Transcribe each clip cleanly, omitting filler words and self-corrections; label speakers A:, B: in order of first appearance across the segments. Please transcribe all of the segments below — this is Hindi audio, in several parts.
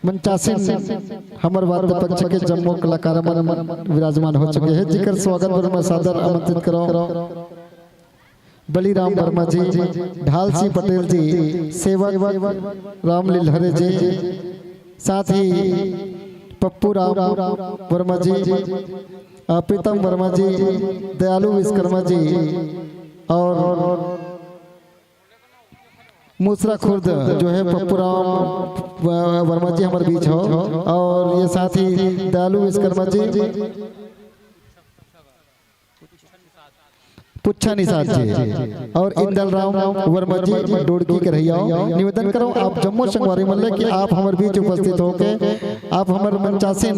A: मंचासीन हमर वाद्य पक्ष के जम्मू कलाकार विराजमान हो चुके हैं, जिकर स्वागत वर्मा सादर आमंत्रित करो बलीराम वर्मा जी, ढाल सिंह पटेल जी, सेवक राम लीलहरे जी, साथ ही पप्पू राम वर्मा जी, प्रीतम वर्मा जी, दयालु विश्वकर्मा जी और मूसरा खुर्द जो है पप्पू राम वर्मा जी हमारे बीच हो, और ये साथ ही दयालु विश्वकर्मा जी, पुच्छा निषाद जी और इंदल राम वर्मा जी डोडकी के रहिया। निवेदन करो आप जम्मू संगवारी मल्ले कि आप हमारे बीच उपस्थित होके आप हमारे मंचासीन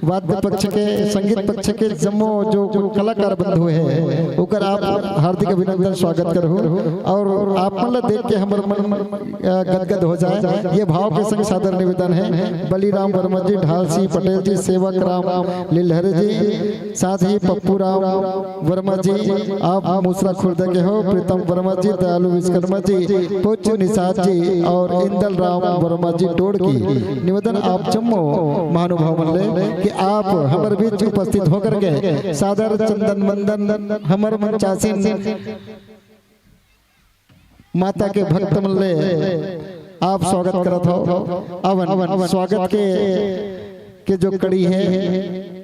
A: वाद्य पक्ष के संगीत पक्ष के जम्मू जो कलाकार बंधु है ओकर आप हार्दिक अभिनंदन स्वागत करो, और आप मल्ल देख के हमारे मन गदगद हो जाए ये भाव के संग सादर निवेदन है। बलीराम वर्मा जी, ढाल सिंह पटेल जी, सेवक राम लीलहरे जी, साथ ही पप्पू राम वर्मा जी, आप मूसरा खुर्द के हो, प्रीतम वर्मा जी, दयालु विश्वकर्मा जी, पुच्छ निषाद जी और इंदल राम वर्मा जी डोडकी। निवेदन आप जम्मू महानुभाव मल्ले कि आप हमारे बीच उपस्थित होकर के सादर चंदन मंदन हमारे मंचासीन माता के भक्त मल्ले आप स्वागत करत हो। अवन स्वागत के जो कड़ी है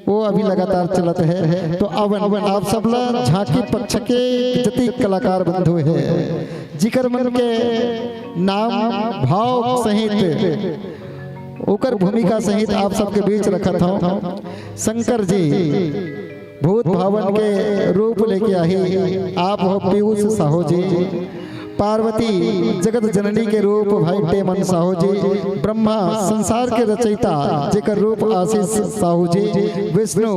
A: वो अभी लगातार चलत है, तो अवन आप सबला झांकी पक्ष के जति कलाकार बंधु है जिकर मन के नाम भाव सहित ओकर भूमिका सहित आप सबके बीच रखत हूँ। शंकर जी भूत भावन के रूप लेके आई आप हो पीयूष साहू जी, पार्वती जगत जननी के रूप भाई टेमन साहू जी, ब्रह्मा संसार के रचयिता जेकर रूप आशीष साहू जी, विष्णु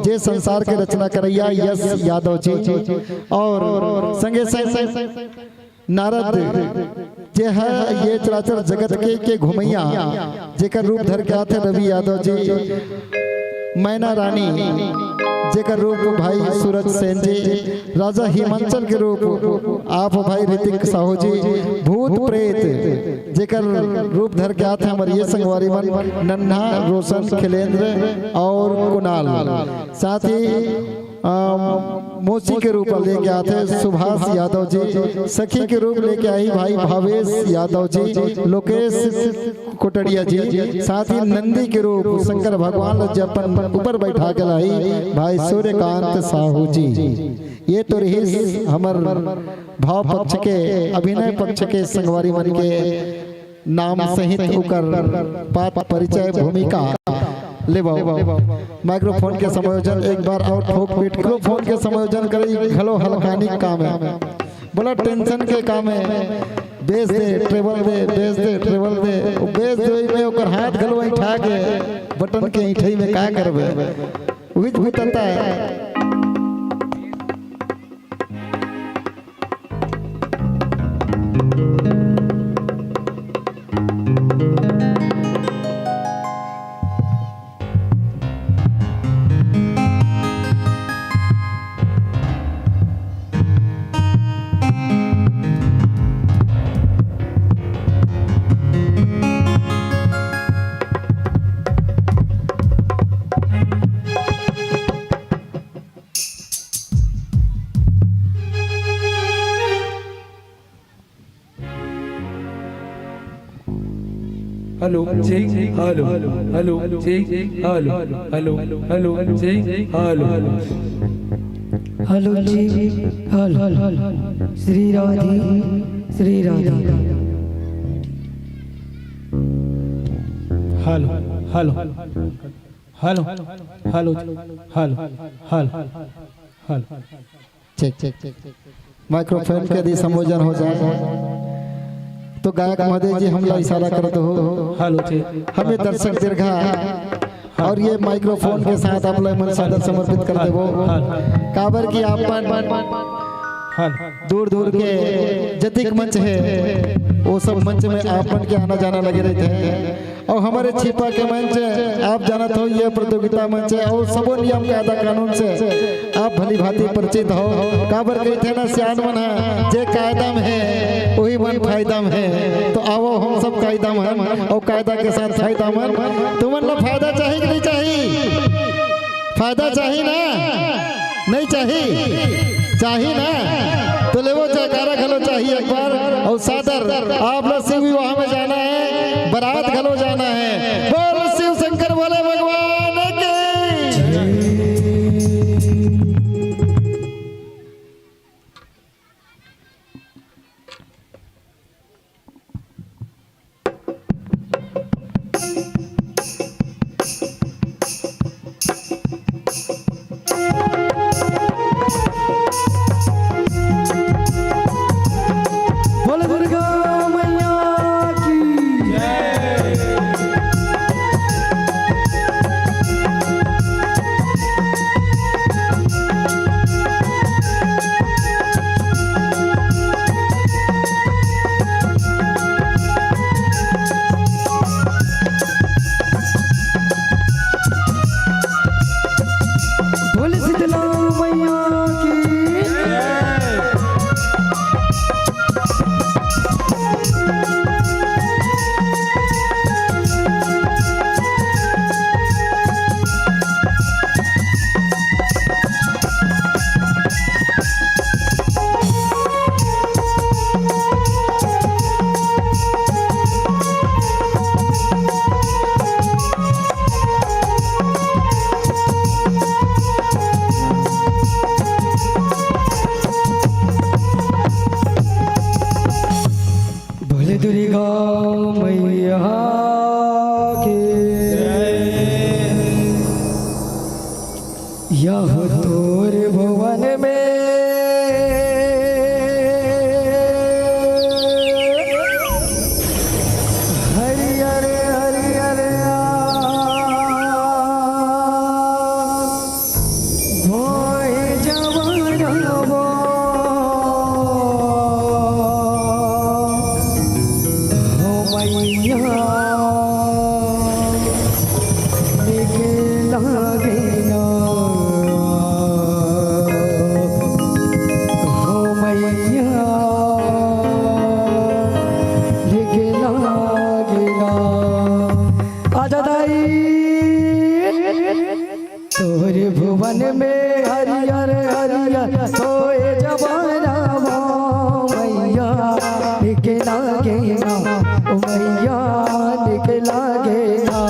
A: जे संसार के रचना करैया यश यादव जी, और संगे संग नारद जे है ये चराचर जगत के घुमैया जेकर रूप धर के आते रवि यादव जी, मैना रानी जेकर रूप भाई सूरज सेन जी, राजा हिमांचल के रूप आप भाई ऋतिक साहू जी, भूत प्रेत जेकर रूप धर के आते हमारे ये संगवारी मन नन्हा रोशन खिलेंद्र और कुणाल, साथ ही मोची के रूप लेके आते सुभाष यादव जी, सखी के रूप लेके आई भाई भावेश यादव जी, लोकेश कोटड़िया जी, साथ ही नंदी के रूप शंकर भगवान जपन ऊपर बैठा के लाई भाई सूर्यकांत साहू जी। ये तो रही हमर भाव पक्ष के अभिनय पक्ष के संगवारी मन के नाम सहित उकर पात परिचय भूमिका ले माइक्रोफोन के समायोजन एक बार और ठोक पीट माइक्रोफोन के समायोजन करे घलो हलकानी काम है, बोला टेंशन के काम है, बेच दे ट्रेवल दे, बेच दे ट्रेवल दे, बेच दे में ओकर हाथ घलो उठा के बटन के ऐठई में का करबे उहित भूतता है।
B: Hello check hello hello check hello hello hello check hello
C: hello जी hello Shri Radhe Shri Radhe
B: hello hello hello hello hello hello hello
A: check check check microphone के यदि संबोधन हो जाए तो गायक महोदय जी हमला इशारा करते हो
B: हेलो
A: हमें दर्शक दीर्घा और ये माइक्रोफोन के साथ आप मन सादर समर्पित कर देवो काबर की आप दूर दूर के जतिक मंच है वो सब मंच में आपन के आना जाना लगे रहते हैं और हमारे छिपा के मंच आप जानत हो ये प्रतियोगिता मंच है और सबो नियम कायदा कानून से आप भली भांति परिचित हो। काबर कही थे ना सियान मन है जे कायदा में है वही मन फायदा में है। तो आओ हम सब कायदा में और कायदा के साथ फायदा में। तुमन ला फायदा चाहिए कि नहीं चाहिए? फायदा चाहिए ना? नहीं चाहिए? चाहिए ना? तो ले वो जयकारा घलो चाहिए एक बार और सादर आप लोग शिव विवाह में जाना है, बारात घलो जाना है। बोल शिव शंकर बोले भगवान के।
C: बोल दुर्गा मैया की बोल शीतला मैया की बोले दुर्गा मैया के यह तोर भुवन में हरियर हरियर भोय जवानवा हो मैया निकला गेना हो मैया निकला गेना आजा दाई तोर भुवन में हरियर हरियर होए जवाना मैया निकला गेना ओ मैया निकला गेना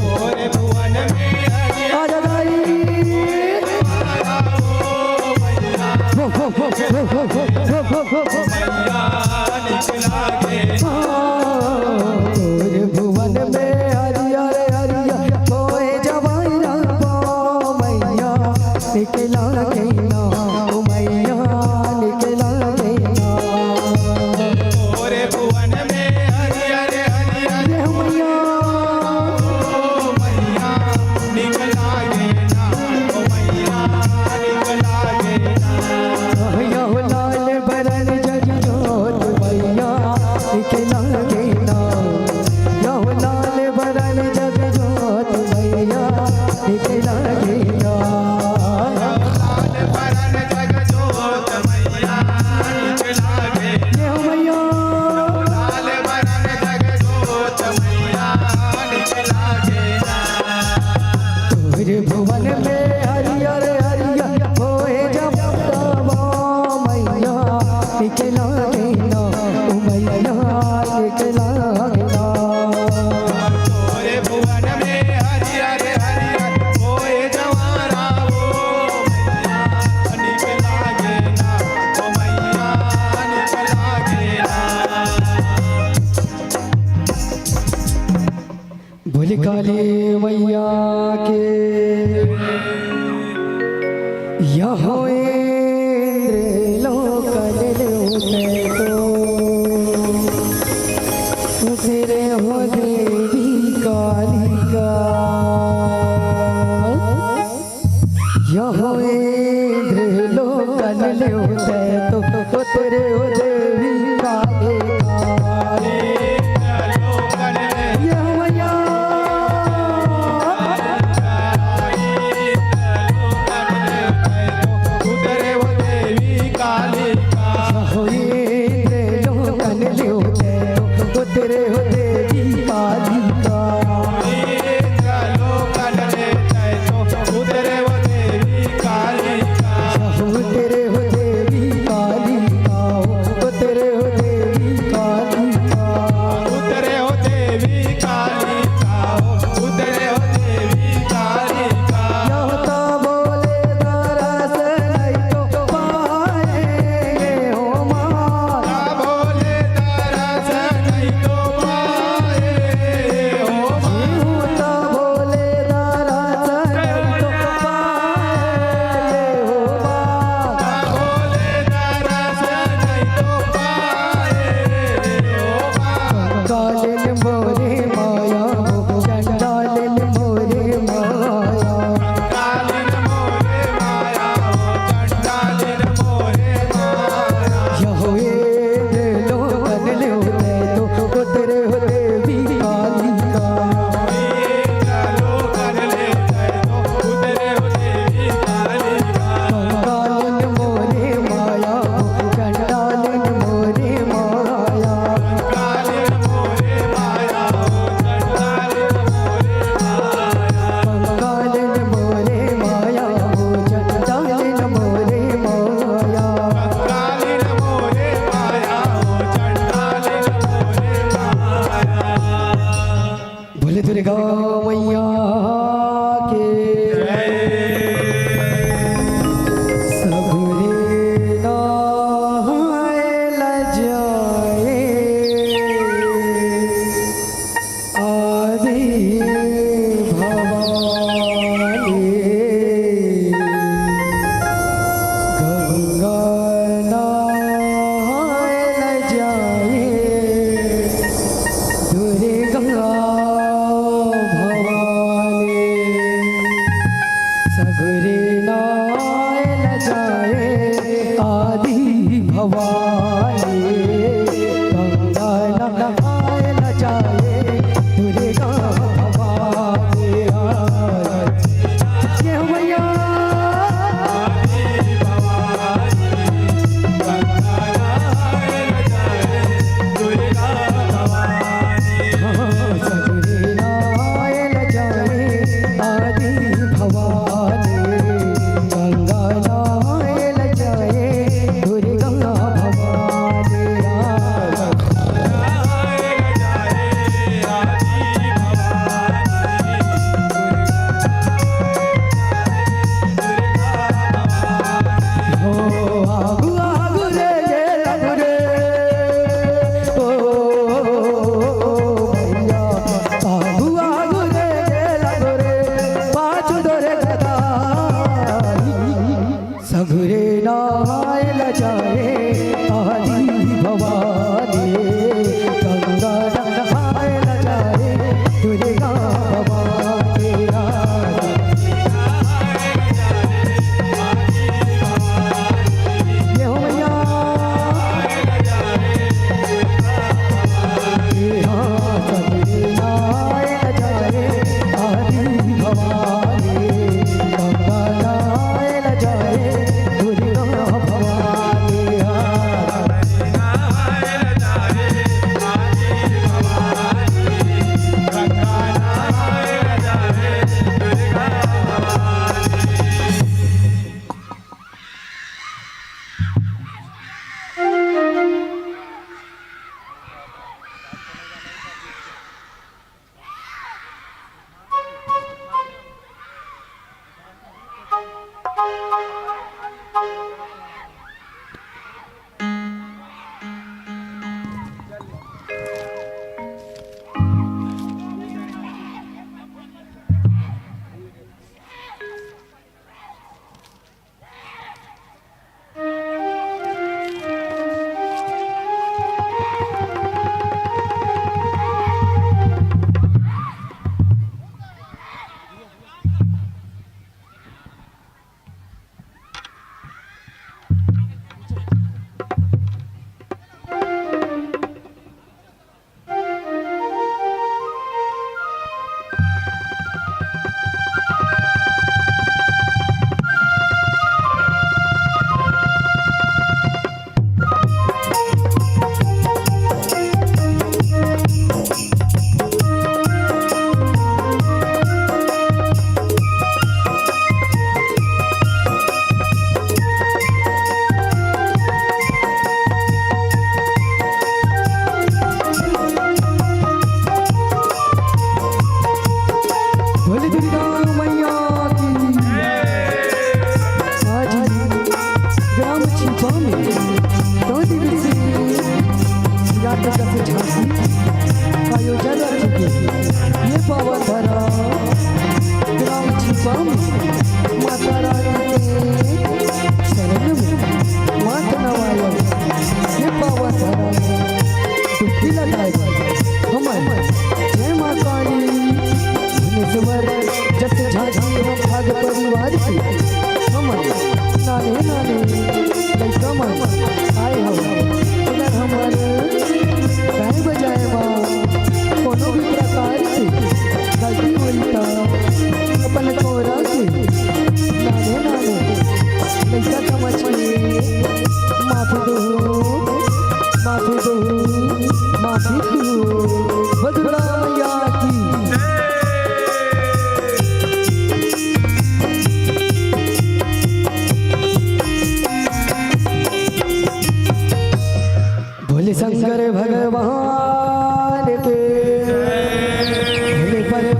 C: तोरे भुवन में आजा दाई हो हो हो हो हो तोरे भुवन में हरियर हरियर होए जवाना मैया निकला गेना ओ मैया निकला गेना
B: तोरे भुवन में हरियर हरियर
C: रे मैया
B: मैया निकला गेना ओ मैया निकला गेना
C: मैया हो लाल बरन जग जोत मैया निकला गेना या हो लाल बरन जग जोत मैया निकला गेना
B: लाल बरन जग जोत मैया निकला गेना
C: ये हो मैया
B: लाल बरन जग जोत मैया निकला गेना
C: तोरे भुवन में हरियर हरियर होए जवाना मैया निकला गेना ओ मैया निकला गेना
B: तोरे भुवन में हरियर हरियर होए जवाना ओ मैया निकला गेना ओ मैया निकला गेना
C: बोले काली मैया के यहाँ इंद्र लोकल उठे तो तेरे हो देवी कालिका यहाँ इंद्र लोकल उठे तो तेरे हो देवी कालिका
B: लोकल
C: मोरे माया हो चंडालिन मोरे माया
B: कालिन मोरे माया हो चंडालिन मोरे माया
C: यहो ये लोकन ले होते तो उतरे होते भी काली का
B: चलो कर लेते तो उतरे हो देवी कालिका
C: कंगालिन मोरे माया हो चंडालिन मोरे माया
B: कालिन मोरे माया हो चंडालिन मोरे माया
C: कंगालिन मोरे माया हो चंडालिन मोरे माया
B: कालिन मोरे माया हो चंडालिन मोरे माया
C: बोले दुर्गा मैया के सबरे नाय लजाए आदि भवानी गंगा नाय लजाए दुर्गा भवानी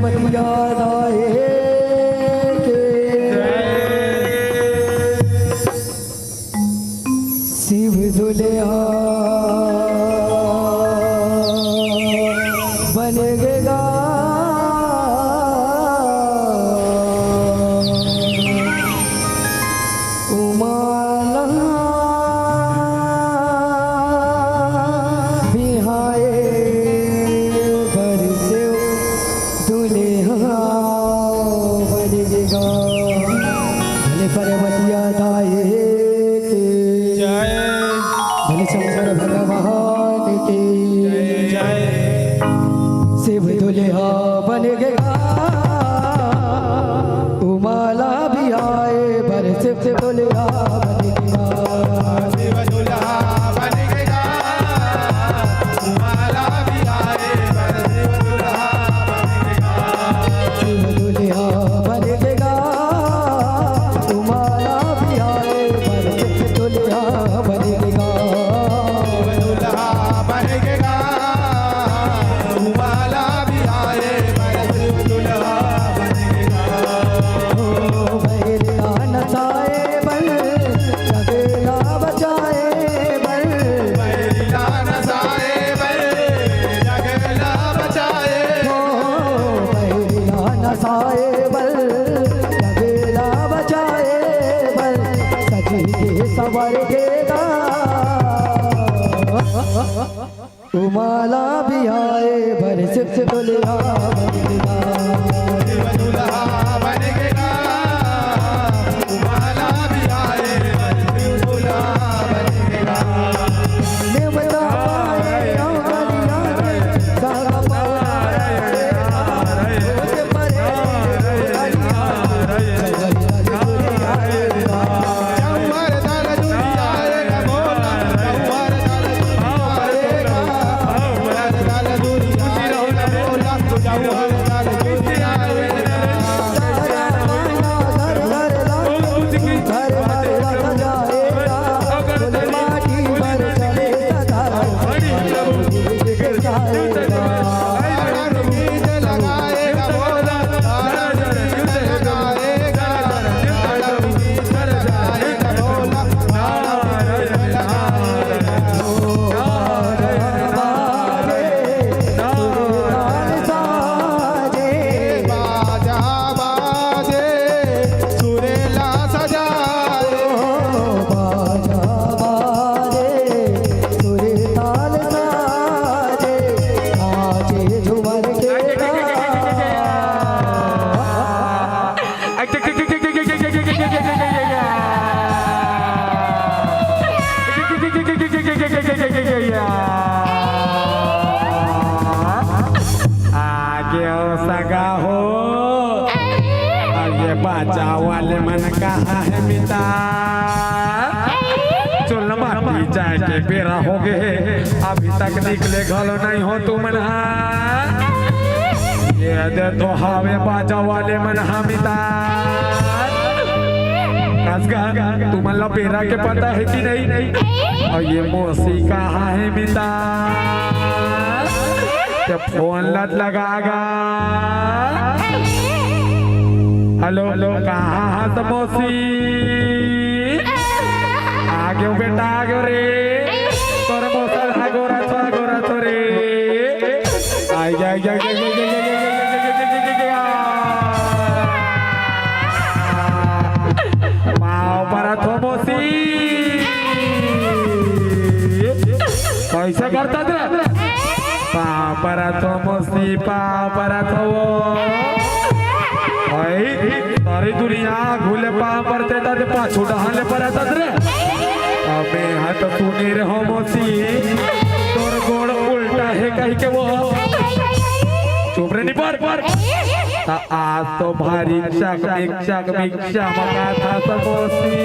C: मत याद आए के शिव दुल्हा बनेगा उमाला बिहाए बरसे दुल्हा बनेगा भले पर्वतिया दाए के
B: जय
C: भले शंकर भगवान के
B: जय
C: शिव दुल्हा बनेगा उमाला भी आए बर शिव दुल्हा बनेगा
B: शिव दुल्हा बनेगा उमाला भी आए बर शिव दुल्हा बनेगा
C: शिव दुल्हा बनेगा उमाला भी आए बर शिव दुल्हा बनेगा
B: दुल्हा बनेगा उमाला भी आए बर शिव दुल्हा बनेगा
C: ओ भैया नचाए बल जगेला बचाए बल
B: बैला नसाए बल जगला बचाए
C: ओ भैया नचाए बल जगेला बचाए बल सजी के सवर गेगा उमाला भी आए बर शिव दुल्हा बनेगा
B: शिव दुल्हा बनेगा उमाला भी आए बर शिव दुल्हा बनेगा
C: देवता पाए औलिया के सारा पाए ओके परे औलिया
B: जौहर दल दुनिया रे बोला जौहर दल दुनिया रे बोला जौहर दल दुनिया रे
C: घर घर घर घर जाएगा फूल माटी पर चले सदा जाएगा
B: बीज लगाएगा बोला बीज लगाएगा बीज लगाएगा बोला बाजा बाजे सुरेला सजाए आगे हो सगा हो आगे बाजा वाले मन कहा है मिता चल माटी जाए के बेरा हो गए अभी तक निकले घलो नहीं हो तू मन ये दे तो हावे बाजा वाले मन मिता तू मतलब बेरा के पता है कि नहीं और ये मौसी कहा है मिता जब फोन लत लगागा हेलो हेलो कहाँ हस मौसी आगे बेटा आगे रे तोर मौसा आगोरा तो रे आई जा जा जा पाव पर थो मौसी कैसे करता थे पापरा तो मौसी पापरा तो सारी दुनिया घुले पाप परते थे पाछू डहाले पर रे अबे हाथ सुनी रहो मौसी तोर गोड़ उल्टा है कहीं के वो चुप रे नहीं पर आज तो भारी चक मका था सब मौसी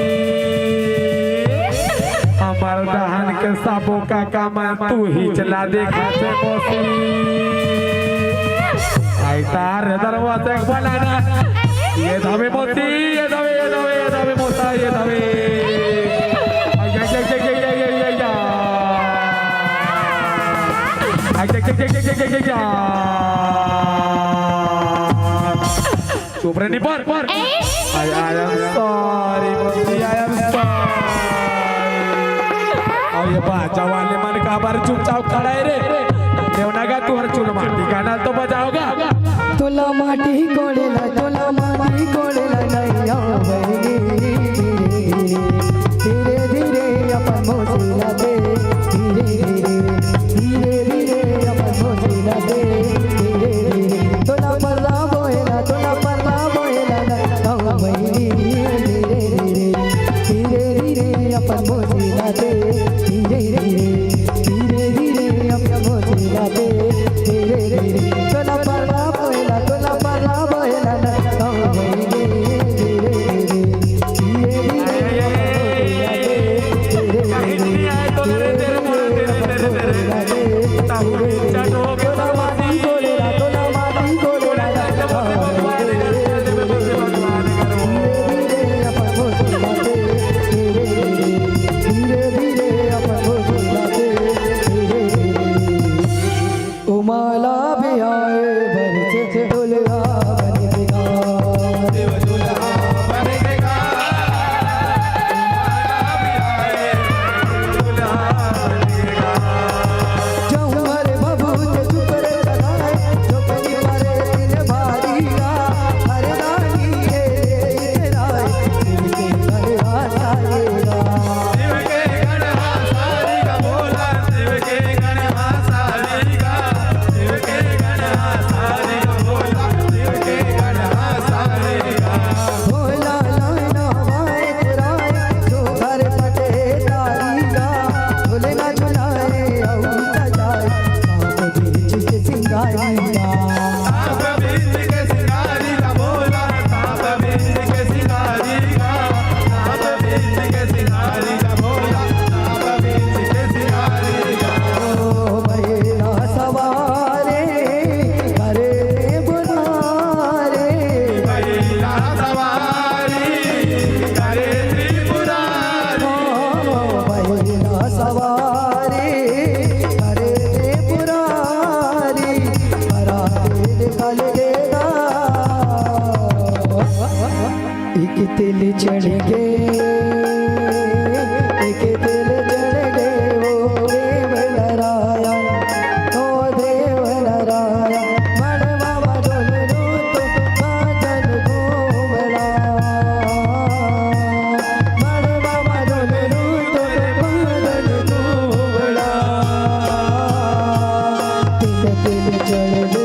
B: हमार दहन के साबों का काम तू ही चला देखा थे मौसी आई तार दरवाजे बनाना ये धावे मौसी ये धावे मौसा ये धावे या चुप रे निपर I am sorry mummy I am sorry और ये बाजा वाले मन का बार चुपचाप खड़ा है रे देवना का तू हर चुल माटी गाना तो बजाओगा
C: तुला माटी कोडेला नैया बहनी धीरे धीरे अपन मोसीला दे धीरे धीरे अपन मोसीला दे धीरे धीरे तुला पर्दा बोएला नैया बहनी धीरे धीरे अपन मोसीला दे धीरे धीरे अपन मोसीला दे धीरे धीरे तुला पर्दा बोएला नैया बहनी उमाला भी आए बरसे डोलगा बनेगा जौहर बबूत सुपर चलाए चौकनी मारे दिल भारीगा हरदानी ये राय दिल के गढ़ा सारेगा एक दिल चढ़ गए वो देव नराया मन बाबा डोल रो तो बादल घूमला मन बाबा डोल रो तो बादल घूमला दिल चढ़ गए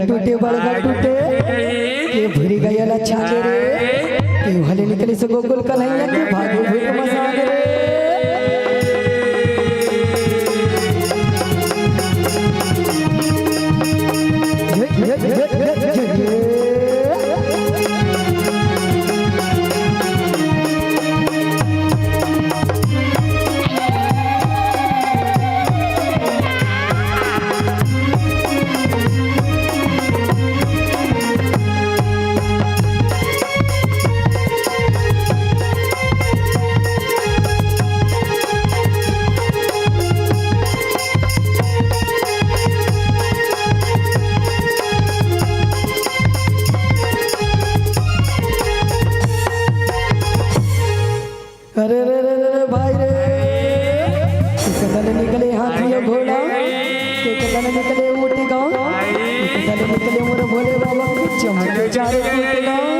C: टूटे बड़गा टूटे के भूरी गया छाले रे के भले निकले से गोकुल कन्हैया के भागे भूख मसाग रे दल निकले उठ गाँव दल निकले मोर भोले बाबा के चमक जाए उठ गाँव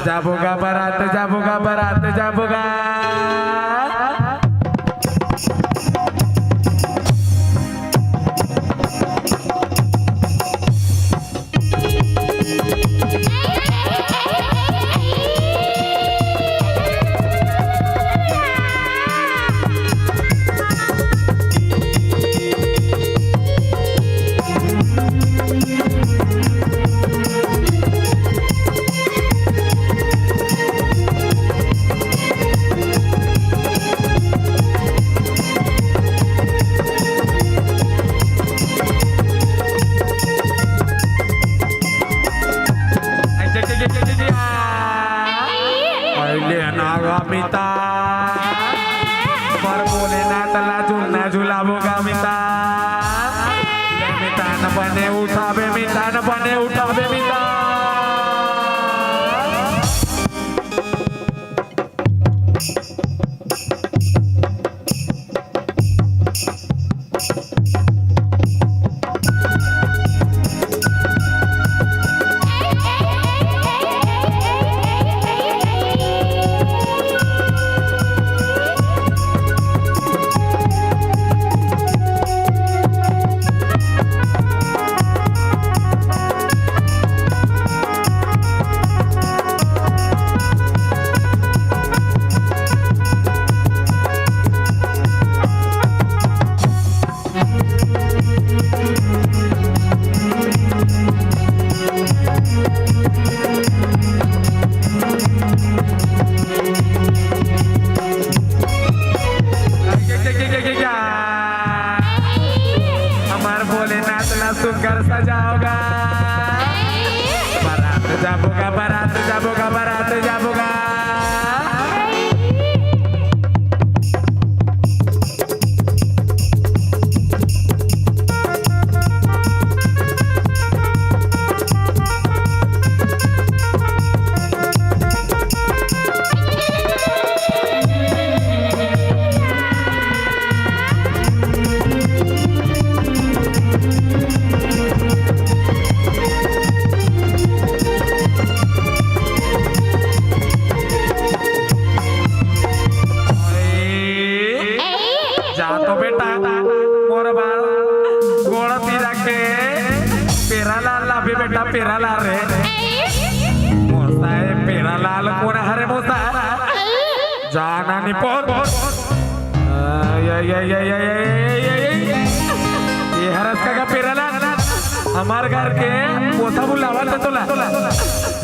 B: जाबोगा बारात जाबोगा बारात जाबोगा मिता पर बोले ना तला झूलना झूलाबोगा मिता मिता न बने उठावे मिता न बने उठावे मिता सुनकर सजाओगा बारात जाबोगा बारात जाबोगा बारात जाबोगा तो बेटा मोर बाल गोड़ तीरा के पेरा लाल लाभी बेटा पेरा लाल रे मोसा है पेरा लाल कौन हरे मोसा जाना नहीं पोर ये हरस का पेरा लाल हमार घर के मोसा बुलावा तो तोला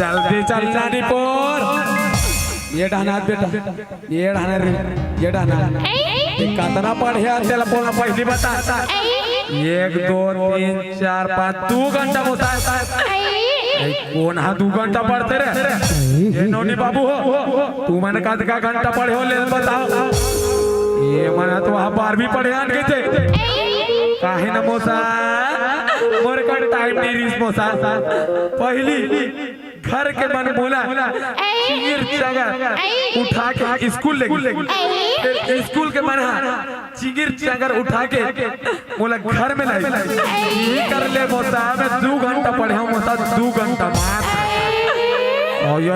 B: जल्दी चलना नहीं पोर ये डाना बेटा ये डाना रे ये डाना कितना पढ़े तेला बोलना पहली बता 1 2 3 4 5 2 घंटा मोसा कौन हा 2 घंटा पढ़ते रे ये नौनी बाबू हो तू मैंने का घंटा पढ़े हो ले बताओ ये मना तो वहाँ 12वीं पढ़े आन के थे काहे न मोसा मोर का टाइम नहीं रिस मोसा पहली घर के मन बोला चिगिर चगर उठा के स्कूल ले फिर स्कूल के मन चिगिर चगर उठा के बोला घर में लाई यही कर ले मोसा मैं 2 घंटा पढ़े हूँ मोसा 2 घंटा मात्र ओ या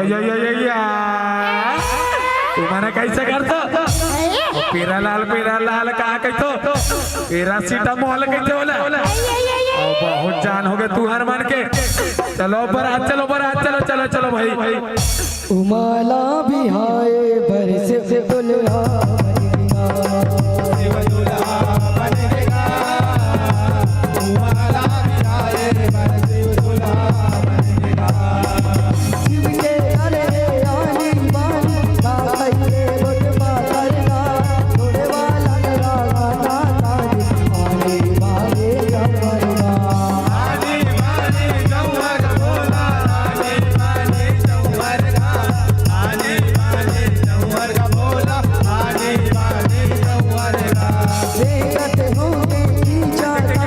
B: तुम्हारा कैसे करतो पेरा लाल कहा कहतो पैरासीटामोल कहते बोला बहुत जान हो गए तू हर मन के चलो बारात चलो चलो भाई
C: उमाला बिहाए बरस से दुल्हा बनेगा उमाला बिहाए बरस से दुल्हा बनेगा शिव के अरे आनी बानी का खाइए गुट पातरगा थोड़े वाला लगा गाना आने वाले जमरगा आने वाले जमर बोला आने वाले जमरगा आने वाले जमरगा बोला आने वाले जमरगा देखते होंगे की चाहता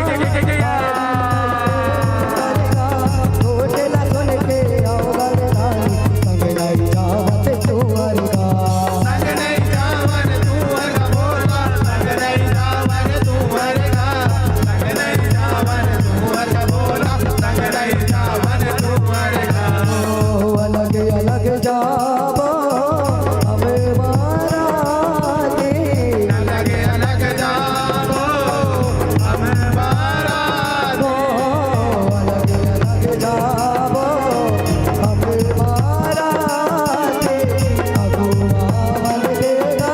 C: होटल खोल के आओ रानी संगनाई जावत तुअरगा संगनाई जावन तुअरगा बोला संगनाई जावन तुअरगा संगनाई जावन तुअरगा बोला संगनाई जावन तुअरगा अलग अलग जाबो हमें मारा के अलग अलग जाबो हमें मारा दो अलग अलग जाबो हमें मारा के अगुआ अलगेगा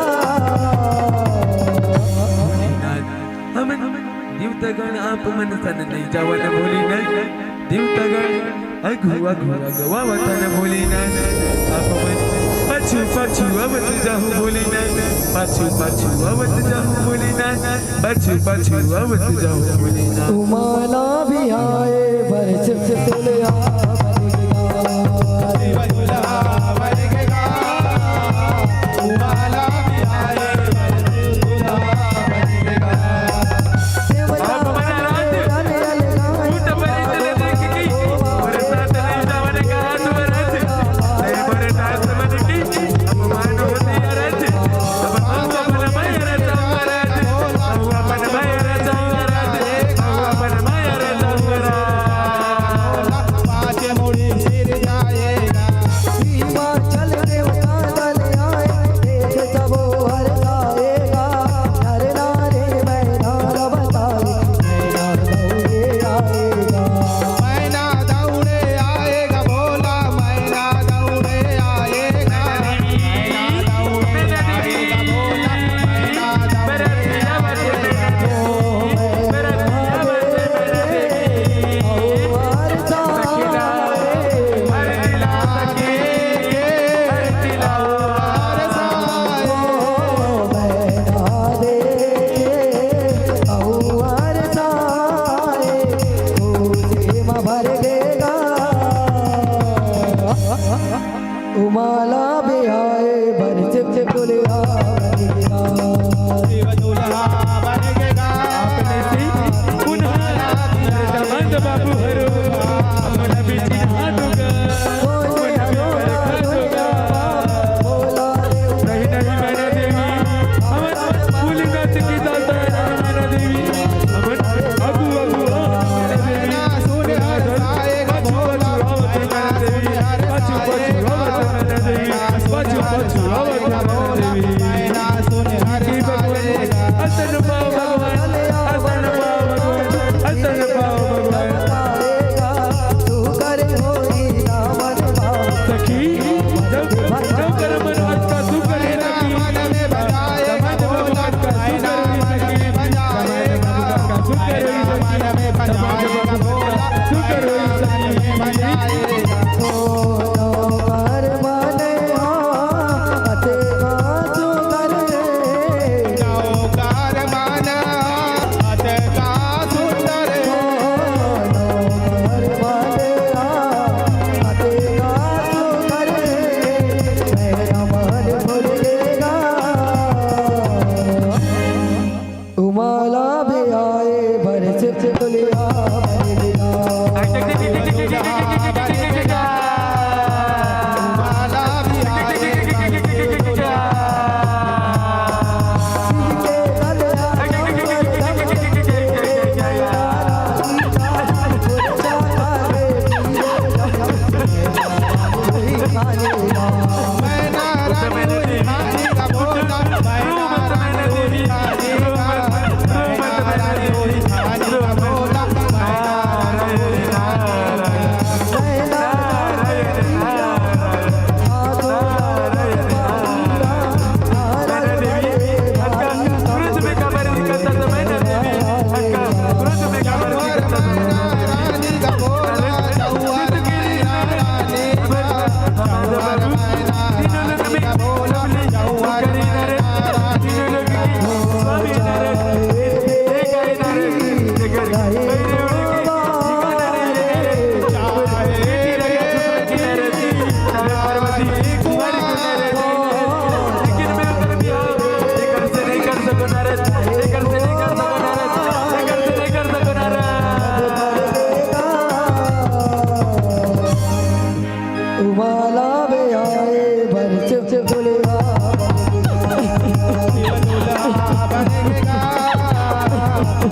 B: हम देवतागण आप मन सन नहीं जावन भोली नहीं देवतागण अगुआ वतन भोली नहीं आप मन पछु अवत जाहू भोली नहीं पछु अवत जाहू भोली नहीं पछु अवत जाहू भोली नहीं
C: उमाला बिहाए बरस से दुल्हा बनेगा उमाला बिहाए बरस से दुल्हा बनेगा देवता चल देवता दल आए देख सबो हर गाएगा नर नारे मैदान बताए मैना दौड़े आएगा बोला मैना दौड़े आएगा मैना दौड़े आएगा बोला मैना दौड़े उमाला बिहाए बरस से दुल्हा बनेगा
B: बाबू हरो अपना बीच नहीं मैना देवी अमन पुलिंगा की दाता मैना देवी अमन अगु मैना देवी सुने आएगा बोला मैना देवी पछु मैना देवी पछु मैना देवी मैना सुने आएगा असन पाव भगवान असन पाव भगवान असन पाव भगवान
C: तू करे होई रावण भाव
B: सखी जब कर मन आज का तू करे सखी समाज भगवान का मैना सखी समाज भगवान का तू करे सखी समाज भगवान का तू करे सखी
C: कर माने अते तू करे नौकार माना अते का सुंदर नौकार माने अते का तू करे मेरा मन भूलेगा उमाला भी आए बरस से दुल्हा बनेगा उमाला भी आए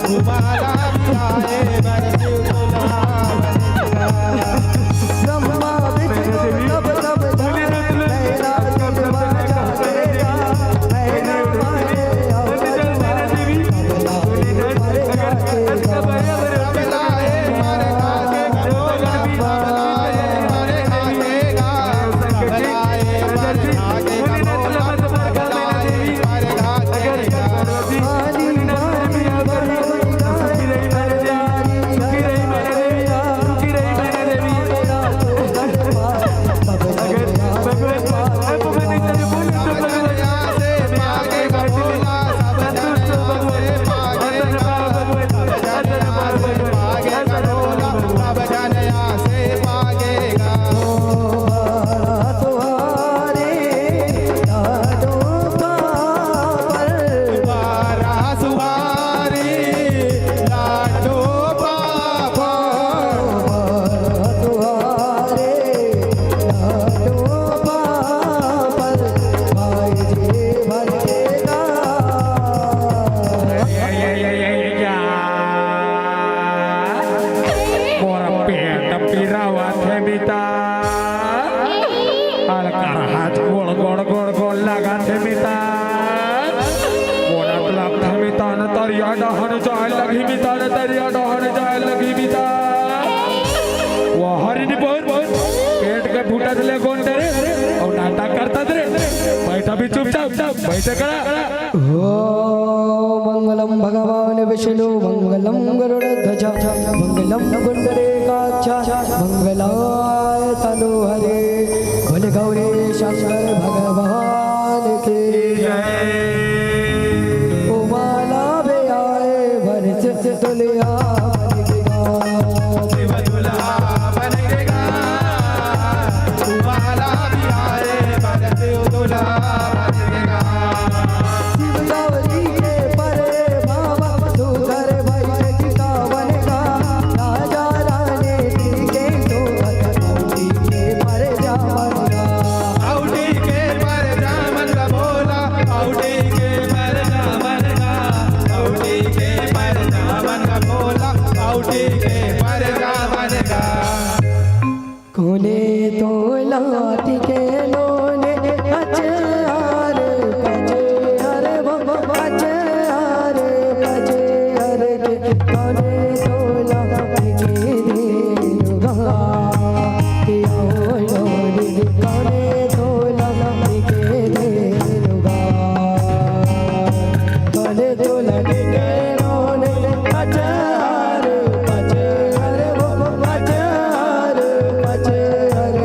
D: तुम्हारा बियाहे बरसे दुल्हा बनेगा
C: ब्रह्मा विष्णु तब तब जाने नैना दिलवा जागेगा नैना माने और देवी मर जाएगा
D: बबलाए मर खाएगा बोला बबलाए मर खाएगा बबलाए मर खाएगा बोला बबलाए मर खाएगा
C: पानी पानी बरसेगा मंगलम भगवान विष्णु मंगलम गरुड़ध्वज मंगलम पुंडरीकाक्ष मंगलाय तनोहरे बोले गौरी शंकर भगवान की उमाला बे आए वर्ष दुनिया
D: दुल्हा बनेगा तुम्हारा बियाहे बरसे दुल्हा बनेगा
C: शिवगौरी के परे बाबा तू घर भाई टिका बनेगा राजा रानी के तो कटौती के परे जा बनेगा
D: औटी के पर जामन का बोला औटी के पर जामन का औटी के पर जामन का बोला औटी के पर जामन का
C: कोने तो लाती के लोने अचार पचार बाबा अचार पचार के कोने तो लाती के देनुगा के लोने कोने तो लाती के देनुगा कोने तो लाती के लोने अचार पचार बाबा अचार पचार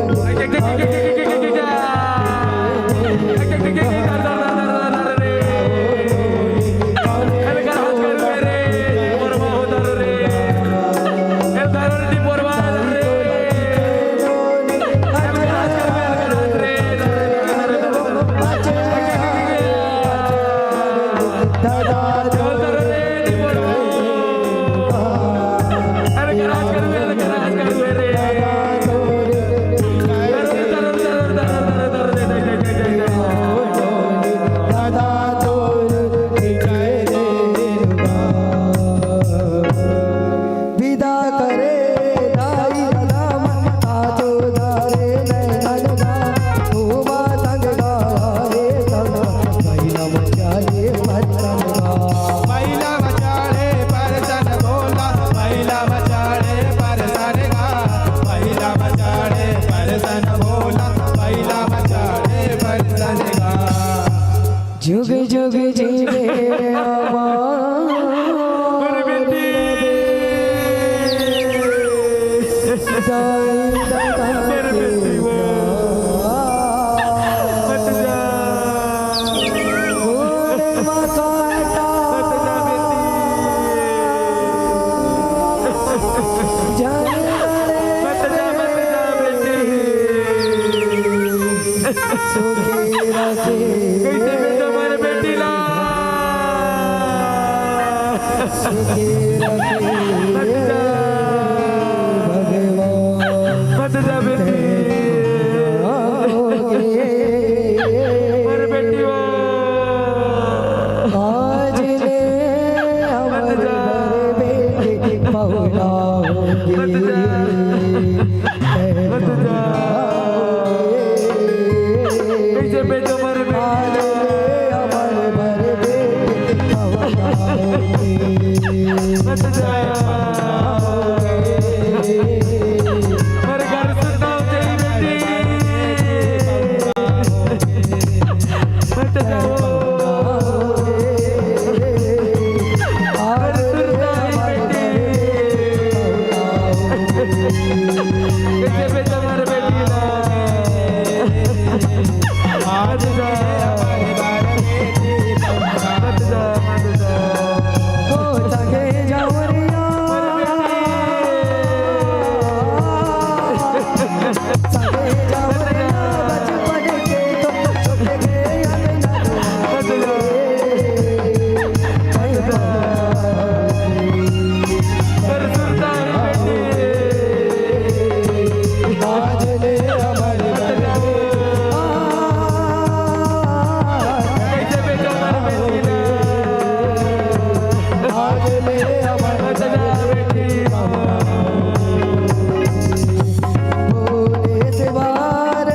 C: विदा करे दाई राम आजो दारे नैनन गा उमा संग गाए संग महिला मचाले भजन गा
D: महिला मचाड़े पर सन बोला महिला मचाड़े पर सन गा महिला मचाड़े पर सन बोला महिला मचाड़े पर सन गा
C: जुग जुग जीवे आज ले अमर बहुलाओगे
B: कैसे बेचो मर
C: आले अमर भर बेटे बहुलाओगे
B: मर घर सुनाओ तेरी बेटी मत जाओ कैसे बेचो मर बेटी ना आज जा मत जा मत जा
C: हो सके जावरिया सके जावरिया बचपन के तो छुप गए अंगना
B: मत जा मर सुल्तान बेटी
C: आज ले अमर
B: कैसे बेचो मर बेटी ना
C: आज ले अमर
B: मत जा बेटी
C: भोले से बार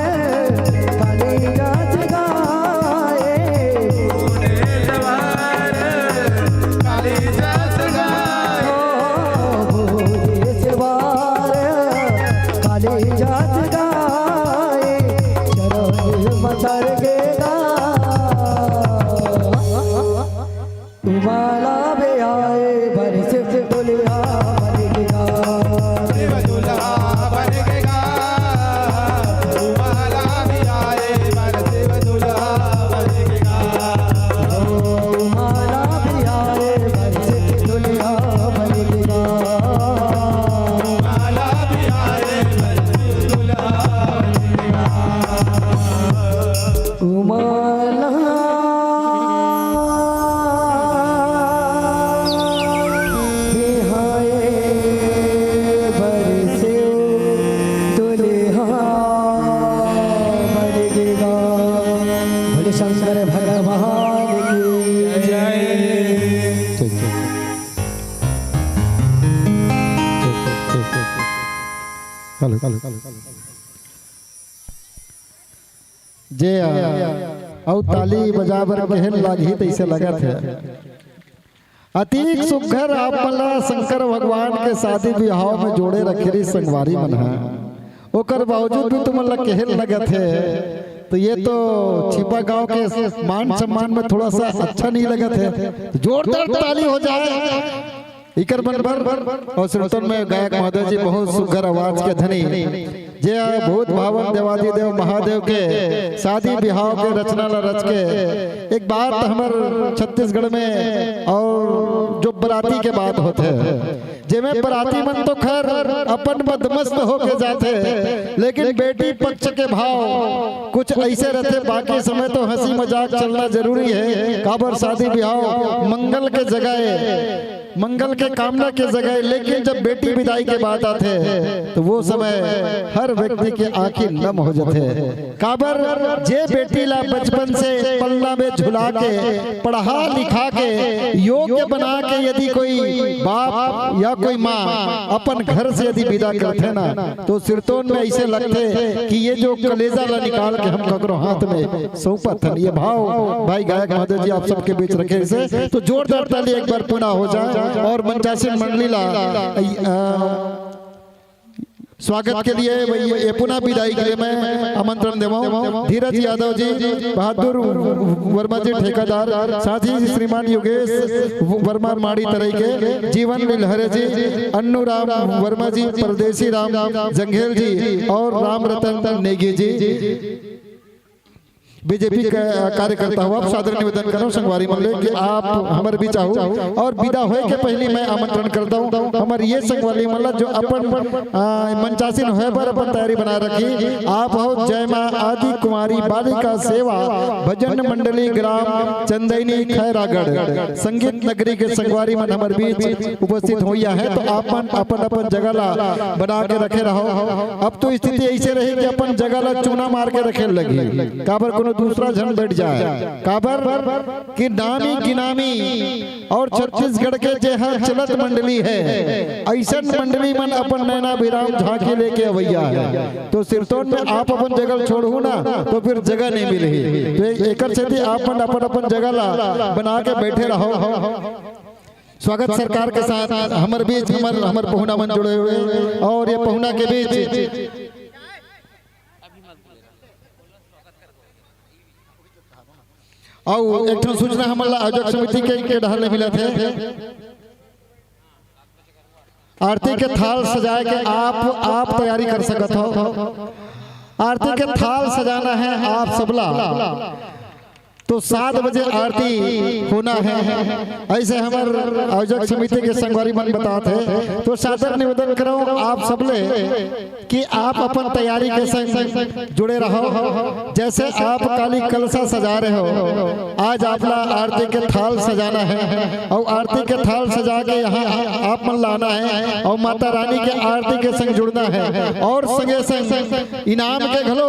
C: काली गाछ गाए
B: काली जात गाए
C: भोले से बार काली जात गाए चरण मतर गेगा तुम्हारा बे आए बरस से बोलिया बनेगा
D: शिव दुल्हा बनेगा तुम्हारा भी आए बर शिव दुल्हा बनेगा
C: तुम्हारा भी आए बरस से बोलिया बनेगा
D: माला भी आए बर शिव दुल्हा
C: तुम्हारा बिहाए बरसे दुल्हा बनेगा भोले शंकर भगवान की जय।
A: जे औ ताली बजाबर केहन लागी तैसे लगत है अतीक सुघर आप मला शंकर भगवान के शादी विवाह में जोड़े रखेरी संगवारी मन है ओकर बावजूद भी तुम ला केहन लगत है तो ये तो छिपा गांव के मान सम्मान में थोड़ा सा अच्छा नहीं लगत है जोरदार ताली हो जाए इकर बनबर और सुल्तान में गायक महोदय जी बहुत सुघर आवाज के धनी जे भूत भावन देवादी देव महादेव के शादी विवाह के रचना ला रच के एक बात हमर छत्तीसगढ़ में और जो बराती के बात होते जेमे बराती मन तो खैर अपन मदमस्त होके जाते लेकिन बेटी पक्ष के भाव कुछ ऐसे रहते बाकी समय तो हंसी मजाक चलना जरूरी है काबर शादी विवाह मंगल के जगह मंगल के कामना के जगह लेकिन जब बेटी विदाई के बात आते तो वो समय हर व्यक्ति के आंखें नम हो जाते काबर जे बेटी ला बचपन से पलना में झुला के पढ़ा लिखा के योग्य बना के यदि कोई बाप या कोई माँ अपन घर से यदि विदा करते ना तो सिरतोन में ऐसे लगते कि ये जो कलेजा ला निकाल के हम ककरो हाथ में सौंपत हन ये भाव भाई गायक महोदय जी आप सबके बीच रखे इसे तो जोरदार ताली एक बार पुनः हो जाए और मंचासीन मंडली ला स्वागत के लिए ये पुनः विदाई के लिए मैं आमंत्रण देवाऊं धीरज यादव जी बहादुर वर्मा जी ठेकेदार साथ ही श्रीमान योगेश वर्मा माड़ी तरई के जीवन लहरे जी अन्नू राम वर्मा जी परदेसी राम जंघेल जी और राम रतन नेगी जी बीजेपी का कार्यकर्ता हुआ सादर निवेदन करो संगवारी मल्ले कि आप हमारे बीच आओ और विदा होए के पहले मैं आमंत्रण करता हूँ हमारे ये संगवारी मल्ला जो अपन मंचासीन होए पर अपन तैयारी बना रखी आप हो जय मां आदि कुमारी बालिका सेवा भजन मंडली ग्राम चंदैनी खैरागढ़ संगीत नगरी के संगवारी मन हमारे बीच उपस्थित हुआ है तो अपन अपन अपन जगह ला बना के रखे रहो अब तो स्थिति ऐसे रही कि अपन जगह ला चूना मार के रखे लगी काबर कोनो दूसरा झन बैठ जाए काबर कि नामी गिनामी और छत्तीसगढ़ के जे हर चलत मंडली है ऐसा मंडली मन अपन नैना विराम झांकी लेके अवैया है। तो सिरतोन में आप अपन जगह छोड़ू ना तो फिर जगह नहीं मिली। तो एकर से आप अपन अपन जगह ला बना के बैठे रहो। स्वागत सरकार के साथ हमर बीच हमर पहुना मन जुड़े हुए और ये पहुना के बीच और एक सूचना हमारा आयोजक समिति के ढहले मिले थे आरती के थाल सजाए के आप तैयारी कर सकत हो। आरती के थाल सजाना है आप सबला तो 7 बजे आरती होना है ऐसे हमारे आयोजक समिति के संगवारी मन बताते हैं। तो सादर निवेदन करो आप सबले कि आप अपन तैयारी के संग जुड़े रहो। जैसे आप काली कलसा सजा रहे हो आज आपला आरती के थाल सजाना है और आरती के थाल सजा के यहाँ आप मन लाना है और माता रानी के आरती के संग जुड़ना है और संगे संग इनाम के घलो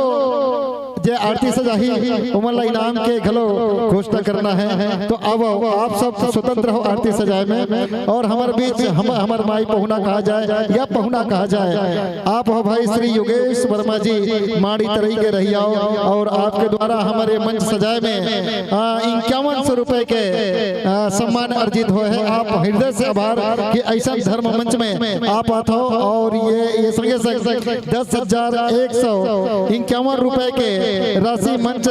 A: जे आरती सजाही उमला इनाम के घलो घोषणा करना है। तो अब आप सब स्वतंत्र हो आरती सजाए में और हमारे बीच हमार माई पहुना कहा जाए या पहुना कहा जाए आप हो भाई श्री योगेश वर्मा जी माड़ी तरई के रही आओ और आपके द्वारा हमारे मंच सजाए में 5100 रुपए के सम्मान अर्जित हुए हैं। आप हृदय से आभार कि ऐसा धर्म मंच में आप आते हो और ये संगे संग 10,151 रुपए के राशि मंच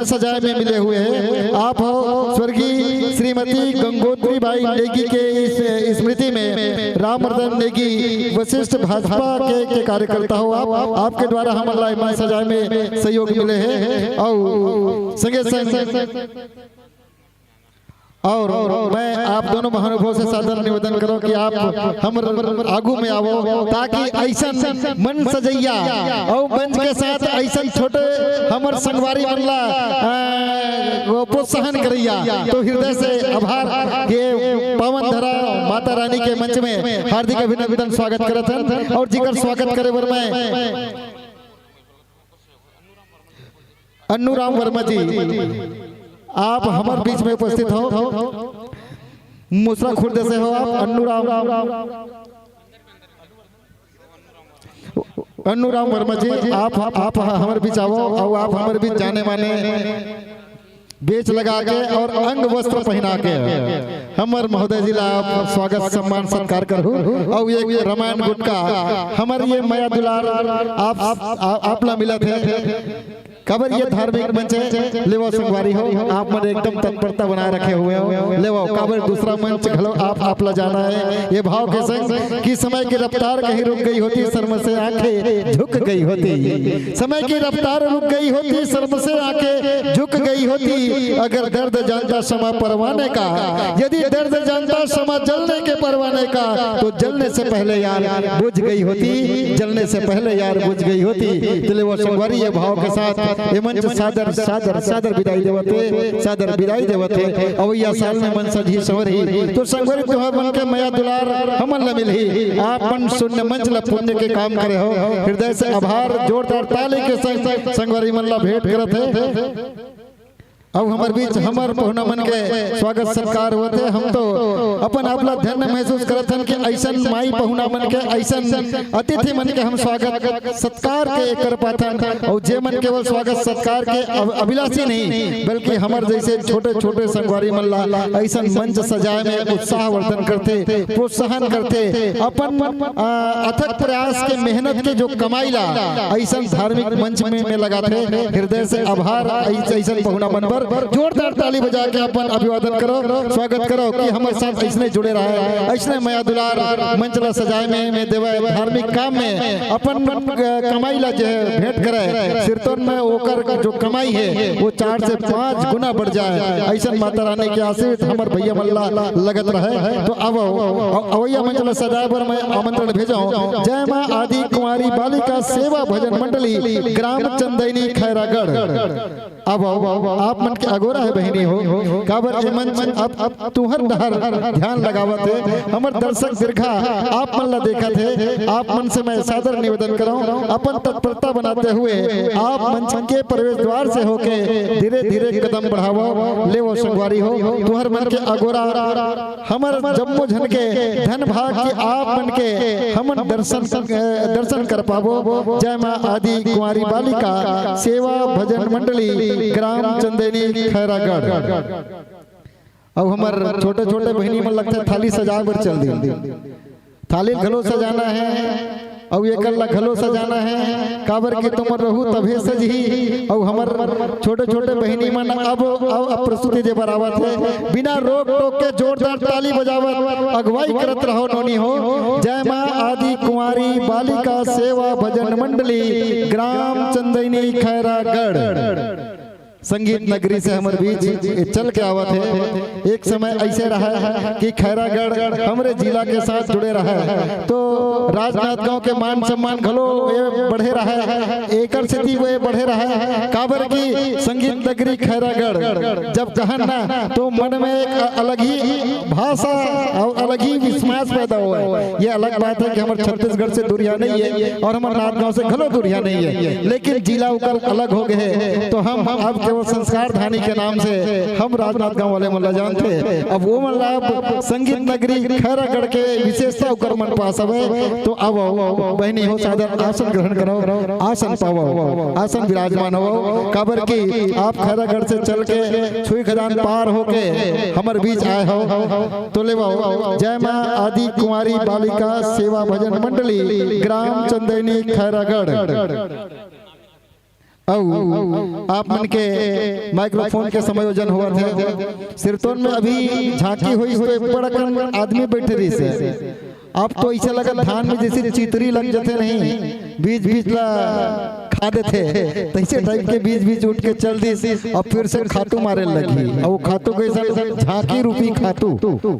A: सजाए में मिले हुए हैं। आप हो स्वर्गीय श्रीमती गंगोत्री बाई नेगी के स्मृति में रामवर्धन नेगी वशिष्ठ भाजपा के कार्यकर्ता हो। आप आपके द्वारा हमारा मंच सजाए में सहयोग मिले हैं और संगे संग और मैं आप दोनों महानुभाव से सादर निवेदन करो कि आप हम आगू में आवो ताकि ऐसा मन सजैया और मंच के साथ ऐसा छोटे हमर संगवारी बनला प्रोत्साहन करैया। तो हृदय से आभार ये पावन धरा माता रानी के मंच में हार्दिक अभिनंदन स्वागत करत हन और जिकर स्वागत करे बर मैं अन्नूराम वर्मा जी आप हमारे बीच में उपस्थित हो। मुसरा खुर्द से हो आप अन्नूराम वर्मा जी आप हमारे बीच आओ और आप हमारे बीच जाने माने बेच लगा के और अंग वस्त्र पहना के हमर महोदय जी आप स्वागत सम्मान सत्कार करू और ये रामायण गुटका हमारे ये माया दुलार आप ला मिला थे कबर ये धार्मिक मंच है लेवो संगवारी हो आप मन एकदम तत्परता बनाए रखे हुए हो लेवो कबर दूसरा मंच घलो आप ला जाना है। ये भाव के संग कि समय की रफ्तार कहीं रुक गई होती शर्म से आंखें झुक गई होती। समय की रफ्तार रुक गई होती शर्म से आंखें झुक गई होती। अगर दर्द जानता समा परवाने का यदि दर्द जानता समा जलने के परवाने का तो जलने से पहले यार बुझ गई होती जलने से पहले यार बुझ गई होती। तो लेवो संगवारी ये भाव के साथ ये मंच सादर विदाई देवते अवैया साल में मन सजी सवरी तो संगवरी त्योहार बन के माया दुलार हमन ल मिलही आप मन शून्य मंच ल पुण्य के काम करे हो। हृदय से आभार जोरदार ताली के संग संगवरी मन ल भेंट करत है। अब हमारे बीच हमार पहुना मन के स्वागत सत्कार होते हम तो अपन आपला धन्य महसूस करत हन कि ऐसा माई पहुना मन के ऐसा अतिथि मन के हम स्वागत सत्कार के कर पाथन और जे मन केवल स्वागत सत्कार के अभिलाषी नहीं बल्कि हमार जैसे छोटे छोटे संगवारी मन ला ऐसा मंच सजाए में उत्साह वर्धन करते प्रोत्साहन करते अपन अथक प्रयास के मेहनत के जो कमाई ला ऐसा धार्मिक मंच में लगाते। हृदय से आभार ऐसा पहुना मन जोरदार ताली बजा के अपन अभिवादन करो स्वागत करो कि हमारे साथ ऐसने जुड़े रहे ऐसने माया दुलार मंच ला सजाए में देवा धार्मिक काम में अपन कमाई ला जो है भेंट करे सिरतोन में ओकर जो कमाई है वो 4 से 5 गुना बढ़ जाए ऐसा माता रानी के आशीर्वाद हमारे भैया मल्ला लगत रहे। तो अब अवैया मंच ला सजाए पर मैं आमंत्रण भेजाऊं जय मां आदि कुमारी बालिका सेवा भजन मंडली ग्राम चंदैनी खैरागढ़। अब आप मन के अगोरा है बहनी हो काबर ए मंच अब तुहर डहर ध्यान लगावत है हमर दर्शक दीर्घा आप मन ला देखत है आप मन से मैं सादर निवेदन कराऊं अपन तत्परता बनाते हुए आप मंच के प्रवेश द्वार से होके धीरे धीरे कदम बढ़ावो ले वो संगवारी हो तुहर मन के अगोरा हमर जम्मू झन के धन भाग के आप मन के हमन दर्शन कर पावो। जय मां आदि कुंवारी बालिका सेवा भजन मंडली ग्राम चंदेनी खैरागढ़। अब हमार छोटे छोटे बहनी मन लगता है थाली सजा कर चल दी थाली घलो सजाना है और ये कल घलो सजाना है काबर के तुम रहू तभे सजही और हमार छोटे छोटे बहनी मन अब प्रस्तुति जे बरावत है बिना रोक टोक के जोरदार ताली बजावत अगुवाई करत रहो नोनी हो। जय मां आदि कुंवारी बालिका सेवा भजन मंडली ग्राम चंदेनी खैरागढ़ संगीत नगरी से हमारे बीच चल के आवत है। एक समय ऐसे रहा है कि खैरागढ़ हमारे जिला के साथ जुड़े रहा है तो राजनांदगांव के मान सम्मान घलो बढ़े रहा है एकर स्थिति वो बढ़े रहा है काबर की संगीत नगरी खैरागढ़ जब कहन ना तो मन में एक अलग ही भाषा और अलग ही विश्वास पैदा हुआ है। ये अलग बात है कि हमारे छत्तीसगढ़ से दूरिया नहीं है और हमारे नांदगांव से घलो दूरिया नहीं है लेकिन जिला उकर अलग हो गए तो हम अब वो संस्कार धानी के नाम से हम राजनांदगांव वाले मल्ला जानते अब वो मल्ला संगीत नगरी खैरागढ़ के विशेषता उकर मन पास हवे तो अब बहनी हो सादर आसन ग्रहण करो आसन पावो आसन विराजमान हो काबर की आप खैरागढ़ से चल के छुई खदान पार होके हमारे बीच आए हो तो ले जय मां आदि कुंवारी बालिका सेवा भजन मंडली ग्राम चंदेनी खैरागढ़। आप मन के माइक्रोफोन के समायोजन हुआ थे सिरतोन में अभी झांकी हुई तो बड़ा आदमी बैठे रही से अब तो ऐसा लगा धान में जैसे चितरी लग जाते नहीं बीच बीच ला खा देते तैसे टाइप के बीच बीच उठ के चल दी और फिर से खातू मारे लगी और वो खातू कैसा झांकी रूपी खातू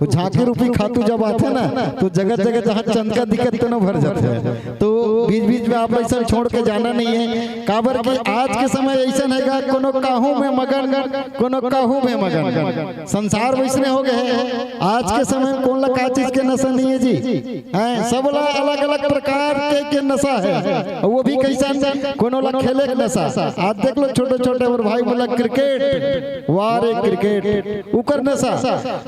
A: झांकी रूपी खातू जब आते ना तो जगह जगह जहाँ चंद का दिक्कत तो न भर जाते हैं तो बीच बीच में आप ऐसा छोड़ के जाना नहीं है काबर की आज के समय ऐसा है कोनो काहू में मगन कोनो काहू में मगन संसार वैसने हो गए आज के समय कौन ला चीज के नशा नहीं है जी सब अलग अलग प्रकार के नशा है वो भी कैसा कोनो ला खेले के नशा आज देख लो छोटे छोटे और भाई बोला क्रिकेट वारे क्रिकेट उकर नशा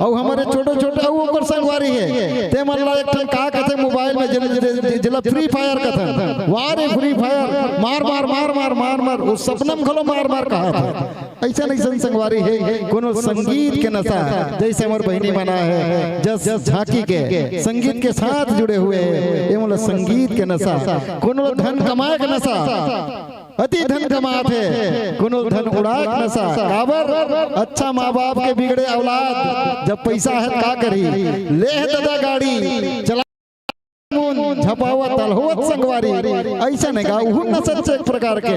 A: और हमारे छोटे छोटे उकर संगवारी है ते मन ला एक का कहते मोबाइल में जिला फ्री फायर कथन वारे फ्री फायर मार मार मार मार मार मार उस सपनम घलो मार मार कहा था ऐसा नहीं संगवारी है कोनो संगीत के नशा जैसे हमारे बहनी बना है जस झांकी के संगीत के साथ जुड़े हुए हैं ये मतलब संगीत के नशा कोनो धन कमाए के नशा अति धन कमात है कोनो धन उड़ाए के नशा काबर अच्छा माँ बाप के बिगड़े औलाद जब पैसा है का करी ले दादा गाड़ी चला झपावा तलहोत संगवारी ऐसा नहीं गा उहुन नशा एक प्रकार के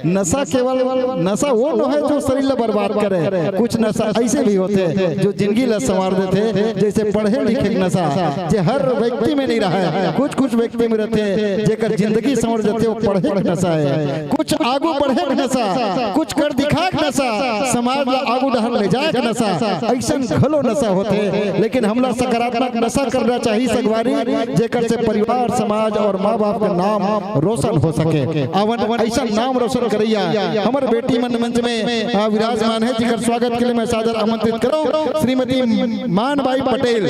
A: नशा केवल नशा वो न है जो शरीर ला बर्बाद करे कुछ नशा ऐसे भी होते जो जिंदगी ला संवार देते जैसे पढ़े लिखे नशा जे हर व्यक्ति में नहीं रहा है कुछ कुछ व्यक्ति में रहते जेकर जिंदगी संवर जाते वो पढ़े के नशा है कुछ आगू बढ़े के नशा कुछ कर दिखा के नशा समाज ला आगू डहर ले जाए के नशा ऐसा घलो नशा होते लेकिन हमला सकारात्मक नशा करना चाहिए संगवारी जेकर परिवार समाज और माँ बाप का नाम रोशन हो सके अवन ऐसा नाम रोशन करैया हमारे बेटी मन मंच में विराजमान है जिकर स्वागत के लिए मैं सादर आमंत्रित करूं Shrimati Manbai Patel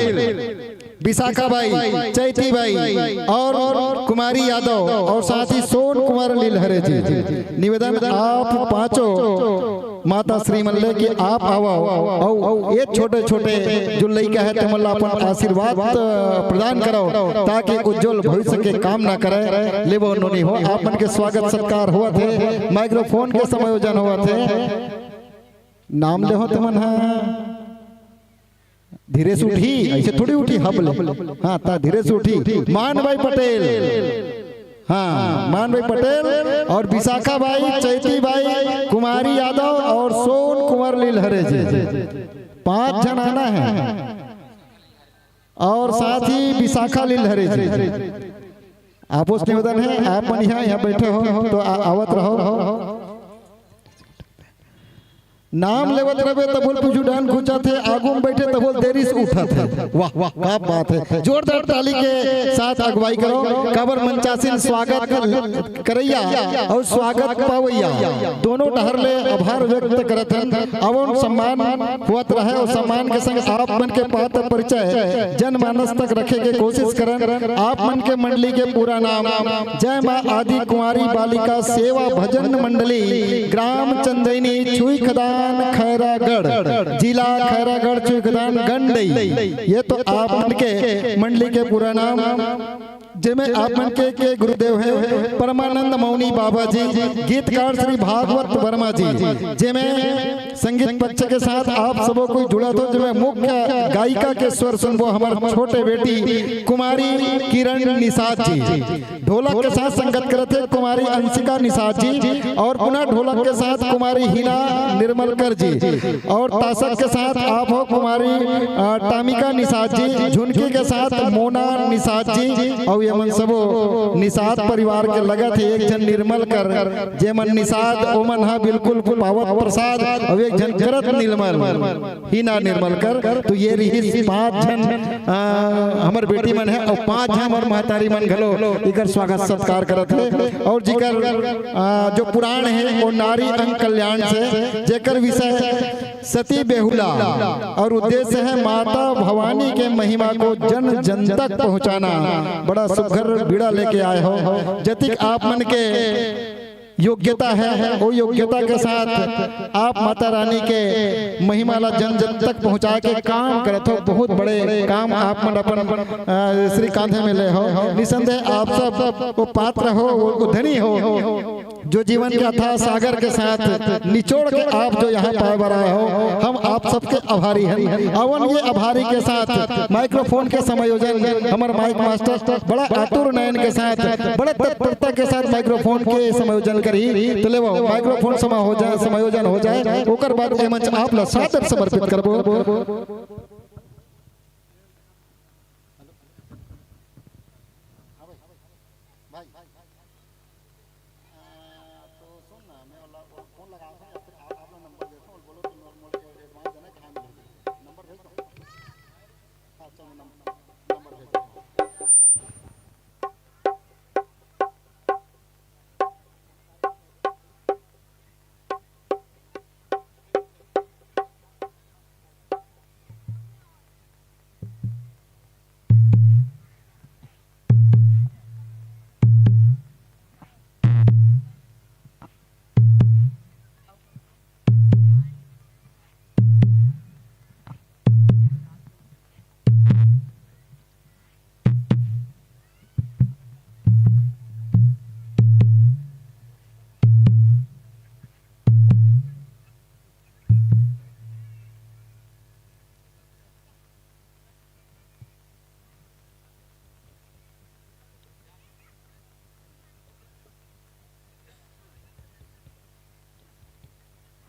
A: Vishakha by Chaiti by और कुमारी यादव और साथ ही सोन कुमार लीलहरे जी निवेदन आप पांचों माता श्री मल्ले की आप आवा और ये छोटे छोटे जो लड़का है तमल्ला अपन आशीर्वाद प्रदान करो ताकि उज्जवल भविष्य के काम ना करे लेवो नोनी हो आप मन के स्वागत सत्कार हुआ थे माइक्रोफोन के समायोजन हुआ थे नाम ले हो तुमन धीरे से उठी ऐसे थोड़ी उठी हबले हाँ ता धीरे से उठी मानबाई पटेल हाँ मानबाई पटेल और विशाखा बाई चैती बाई कुमारी यादव और सोन कुमार लीलहरे जी 5 जन आना है और साथ ही विशाखा लीलहरे जी आपस निवेदन है आप मन यहाँ बैठे हो तो आवत रहो नाम लेवत रहे तो बोल कुछ डान खुचा थे आगू में बैठे तो बोल देरी से उठा थे। वाह वाह क्या बात है, जोरदार ताली के साथ अगुवाई करो। काबर मंचासीन स्वागत करैया और स्वागत पावैया दोनों डहर ले आभार व्यक्त करत हैं। अवन सम्मान हुआत रहे और सम्मान के संग आप मन के पात्र परिचय जनमानस तक रखे के कोशिश करन। आप मन के मंडली के पूरा नाम जय माँ आदि कुंवारी बालिका सेवा भजन मंडली ग्राम चंदैनी छुई खदान खैरागढ़ जिला खैरागढ़ छुई खदान गंडई। ये तो आप मन के मंडली के पूरा नाम जिनमें आप मन के गुरुदेव है परमानंद मौनी बाबा जी, गीतकार श्री भागवत वर्मा जी, जिनमें संगीत पक्ष के साथ आप सबों को जुड़ा तो जिनमें मुख्य गायिका के स्वर सुनबो हमारे छोटे बेटी कुमारी किरण निषाद जी, ढोलक के साथ संगत करते कुमारी अंशिका निषाद जी और पुनः ढोलक के साथ कुमारी हिना निर्मलकर जी और ताशक के साथ आप हो कुमारी टामिका निषाद जी, झुनकी के साथ मोना निषाद जी और यमन सबो निषाद परिवार के लगा थे। एक जन निर्मल कर जेमन निषाद ओमन हा बिल्कुल पावत प्रसाद और एक जन करत निर्मल हिना निर्मल कर। तो ये रही 5 जन हमर बेटी मन है और 5 जन और महतारी मन घलो इकर स्वागत सत्कार करत है। और जिकर जो पुराण है वो नारी अंग कल्याण से जेकर विषय सती बेहुला और उद्देश्य है माता भवानी के महिमा को जन जन तक पहुंचाना। बड़ा सुघर बीड़ा लेके आए हो। जतिक आप मन के योग्यता है वो योग्यता के साथ आप माता रानी के महिमा ला जन जन तक पहुंचा के काम करत हो। बहुत बड़े काम आप मन अपन श्री कांधे में ले हो। निसंदेह आप सब वो पात्र हो वो धनी हो जो जीवन के अथाह सागर के साथ निचोड़ के आप जो यहाँ पाए बराए हो। हम आप सबके आभारी हैं। अवन ये आभारी के साथ माइक्रोफोन के समायोजन हमारे माइक मास्टर बड़ा आतुर नयन के साथ बड़े तत्परता के साथ माइक्रोफोन के समायोजन करी तो ले माइक्रोफोन समायोजन हो जाए ओकर बाद ये मंच आप ला सादर समर्पित करबो।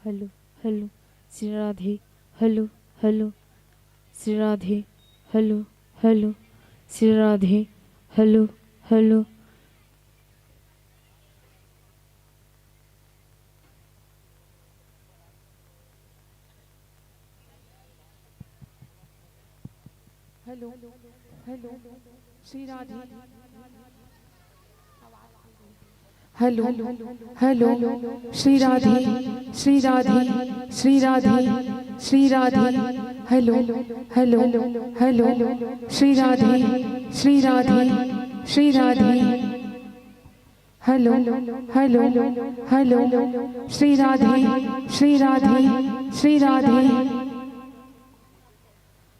E: Hello hello Shri Radhe, hello hello Shri Radhe, hello hello Shri Radhe, hello hello
F: hello hello Shri Radhe, hello hello Shri Radhe, Shri Radhe, Shri Radhe, Shri Radhe, hello hello hello Shri Radhe, Shri Radhe, Shri Radhe, hello hello hello Shri Radhe, Shri Radhe, Shri Radhe,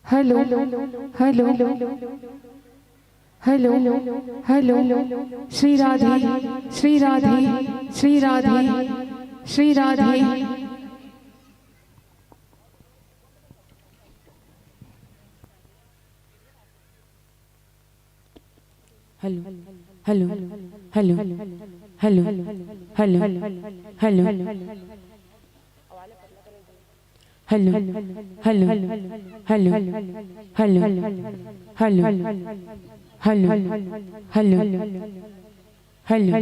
F: hello hello hello hello Shri Radhe, Shri Radhe, Shri Radhe, Shri Radhe,
E: hello hello hello hello hello hello hello hello hello hello hello hello hello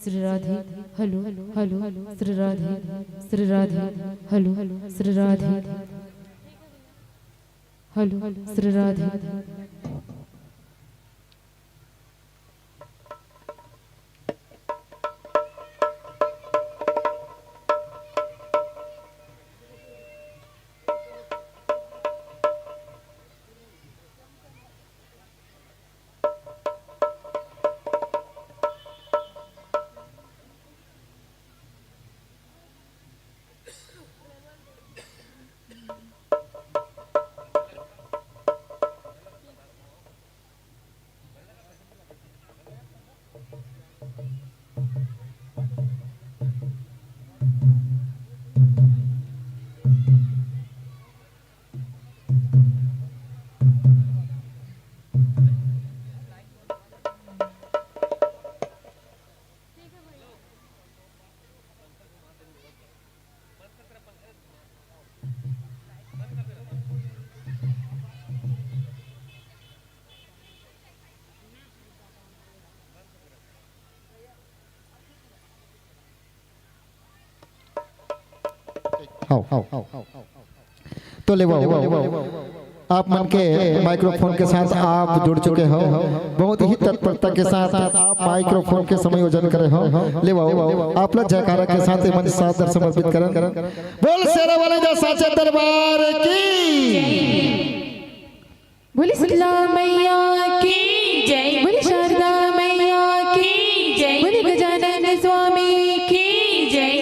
E: Shri Radhe hello hello Shri Radhe hello Shri Radhe hello Shri Radhe
A: तो ले आप मन के माइक्रोफोन के साथ आप जुड़ चुके हो, बहुत ही तत्परता के साथ आप माइक्रोफोन के समायोजन करे हो। ले आप लोग जयकारा के साथ मन सादर समर्पित करें। बोल शेरा वाले जो साचे दरबार की,
E: बोली शीतला मैया की जय, बोली शारदा मैया की जय, बोली गजानन स्वामी की जय।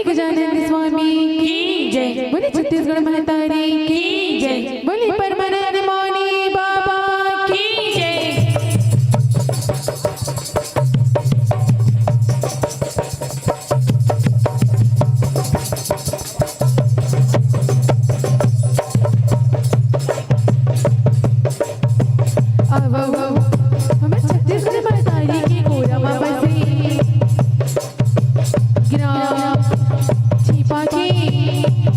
E: गजानन स्वामी की जय, बोली छत्तीसगढ़ महतारी की जय, बोली परमानंद मौनी बाबा की जय। हमें छत्तीसगढ़ महतारी की गोरा बाबा से ग्राम छिपा के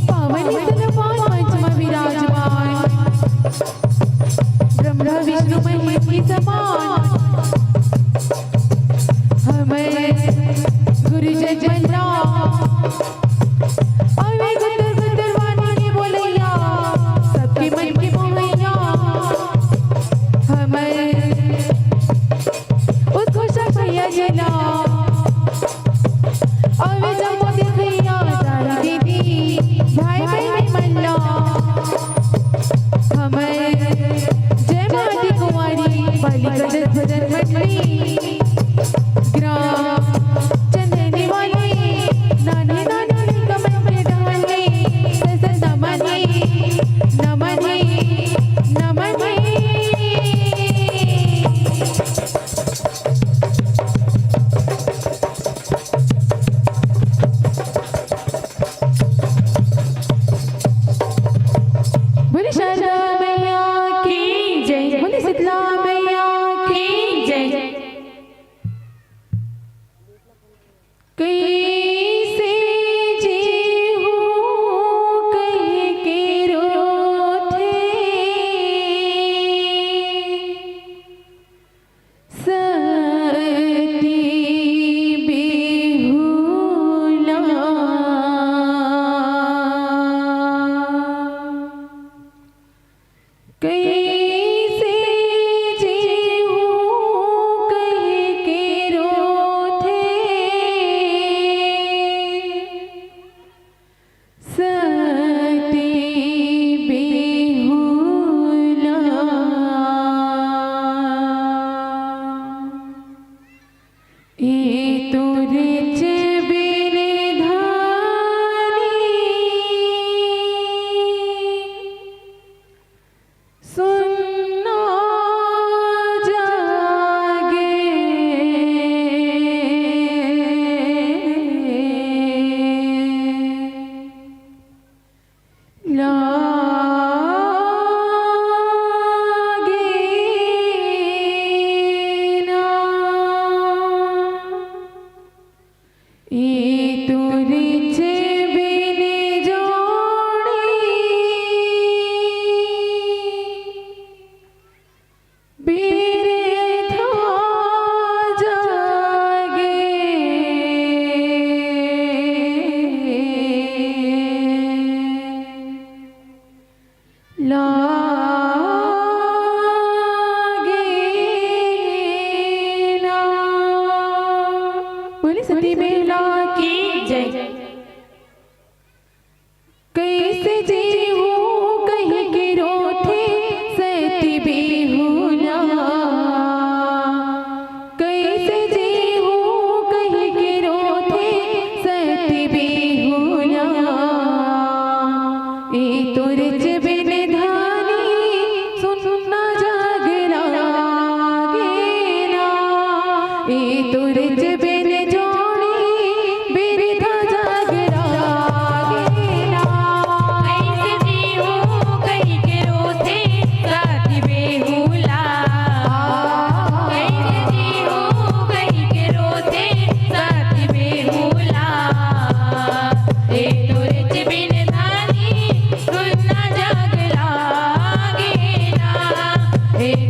E: पावन सलमान पंचमा विराजमान, ब्रह्मा विष्णु महेश की समान, हमें गुरुजन बंदा अवे गुदर गुदर वाणी के बोलैया, सबके मन के मोहैया, हमें उद्घोष भैया जना अवे जमो देखैया तारा दीदी भाई बहन मल्ला, हमें जय माती कुमारी बालिका भजन मंडली ग्राम चंदनी वाली नानी नानी कमल में डाले ससन नमने नमने नमने।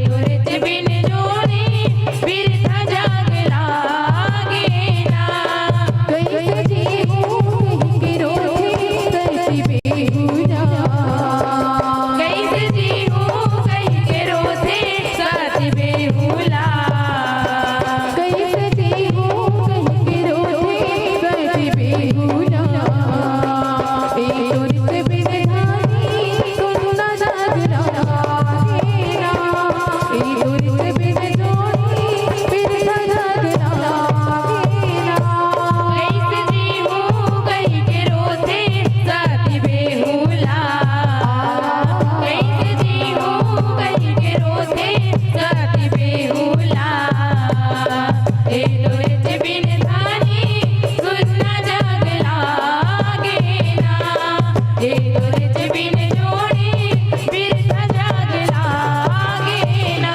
E: तुरत बिन जोड़ी बिरथा जाग लागे ना कैसे जीऊं कहीं के रोते कैसी बेहुदा कैसे जीऊं कहीं के रोते साथ बेहुला कैसे जीऊं कहीं के रोते साथ बेहुला तुरत बिन धानी सुनना जाग लागे ना तुरत बिन जोड़ी बिरथा जाग लागे ना कैसे जीऊं कहीं के रोते साथ बेहुला कैसे जीऊं कहीं के रोते साथ बेहुला तुरत बिन धानी सुनना जाग लागे ना तुरत बिन जोड़ी बिरथा जाग लागे ना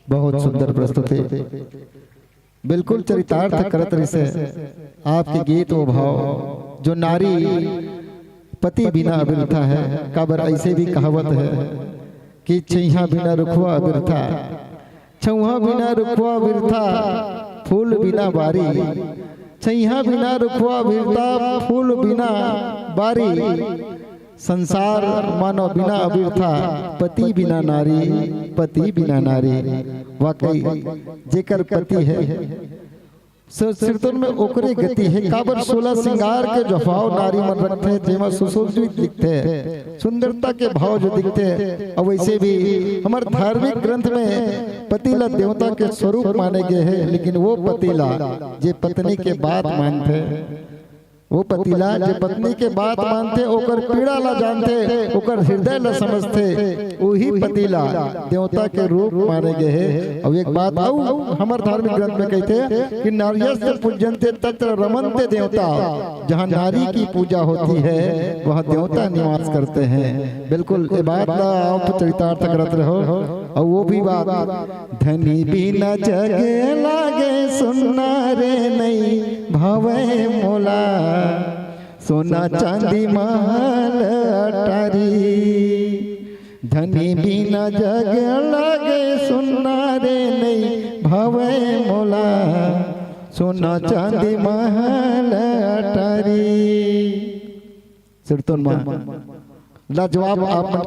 A: बहुत सुंदर प्रस्तुति, बिल्कुल चरितार्थ करत से आपके गीत वो भाव जो नारी पति बिना अबिरथा है। काबर ऐसे भी कहावत है कि छैहा बिना रुखवा अबिरथा, छौहा बिना रुखवा अबिरथा, फूल बिना बारी, छैहा बिना रुखवा अबिरथा, फूल बिना बारी, संसार मानो बिना अबिरथा, पति बिना नारी, पति बिना नारी। वाकई जेकर पति है सिरतन में ओकरे गति है। काबर 16 श्रृंगार के जो भाव नारी मन रखते हैं, जेमा सुशोभित दिखते हैं, सुंदरता के भाव जो दिखते हैं, और वैसे भी हमारे धार्मिक ग्रंथ में पतिला देवता के स्वरूप माने गए हैं। लेकिन वो पतिला जे पत्नी के बात मानते हैं, वो पतिला जो पत्नी के बात मानते ओकर पीड़ा ला जानते ओकर हृदय ला समझते वही पतिला देवता के रूप माने गए हैं। अब एक बात हमारे धार्मिक ग्रंथ में कहते हैं कि नार्यस्य पूज्यन्ते तत्र रमन्ते देवता, जहाँ नारी की पूजा होती है वहाँ देवता निवास करते हैं। बिल्कुल ये बात ला आप चरितार्थ करत रहो। और वो भी बात धनी बिना जगे लागे सुनना रे नहीं भवे मोला, सोना चांदी महल अटारी, धनी बिना जग लागे सुनना रे नहीं भवे मोला, सोना चांदी महल अटारी। सिरतोन मां लाजवाब आपन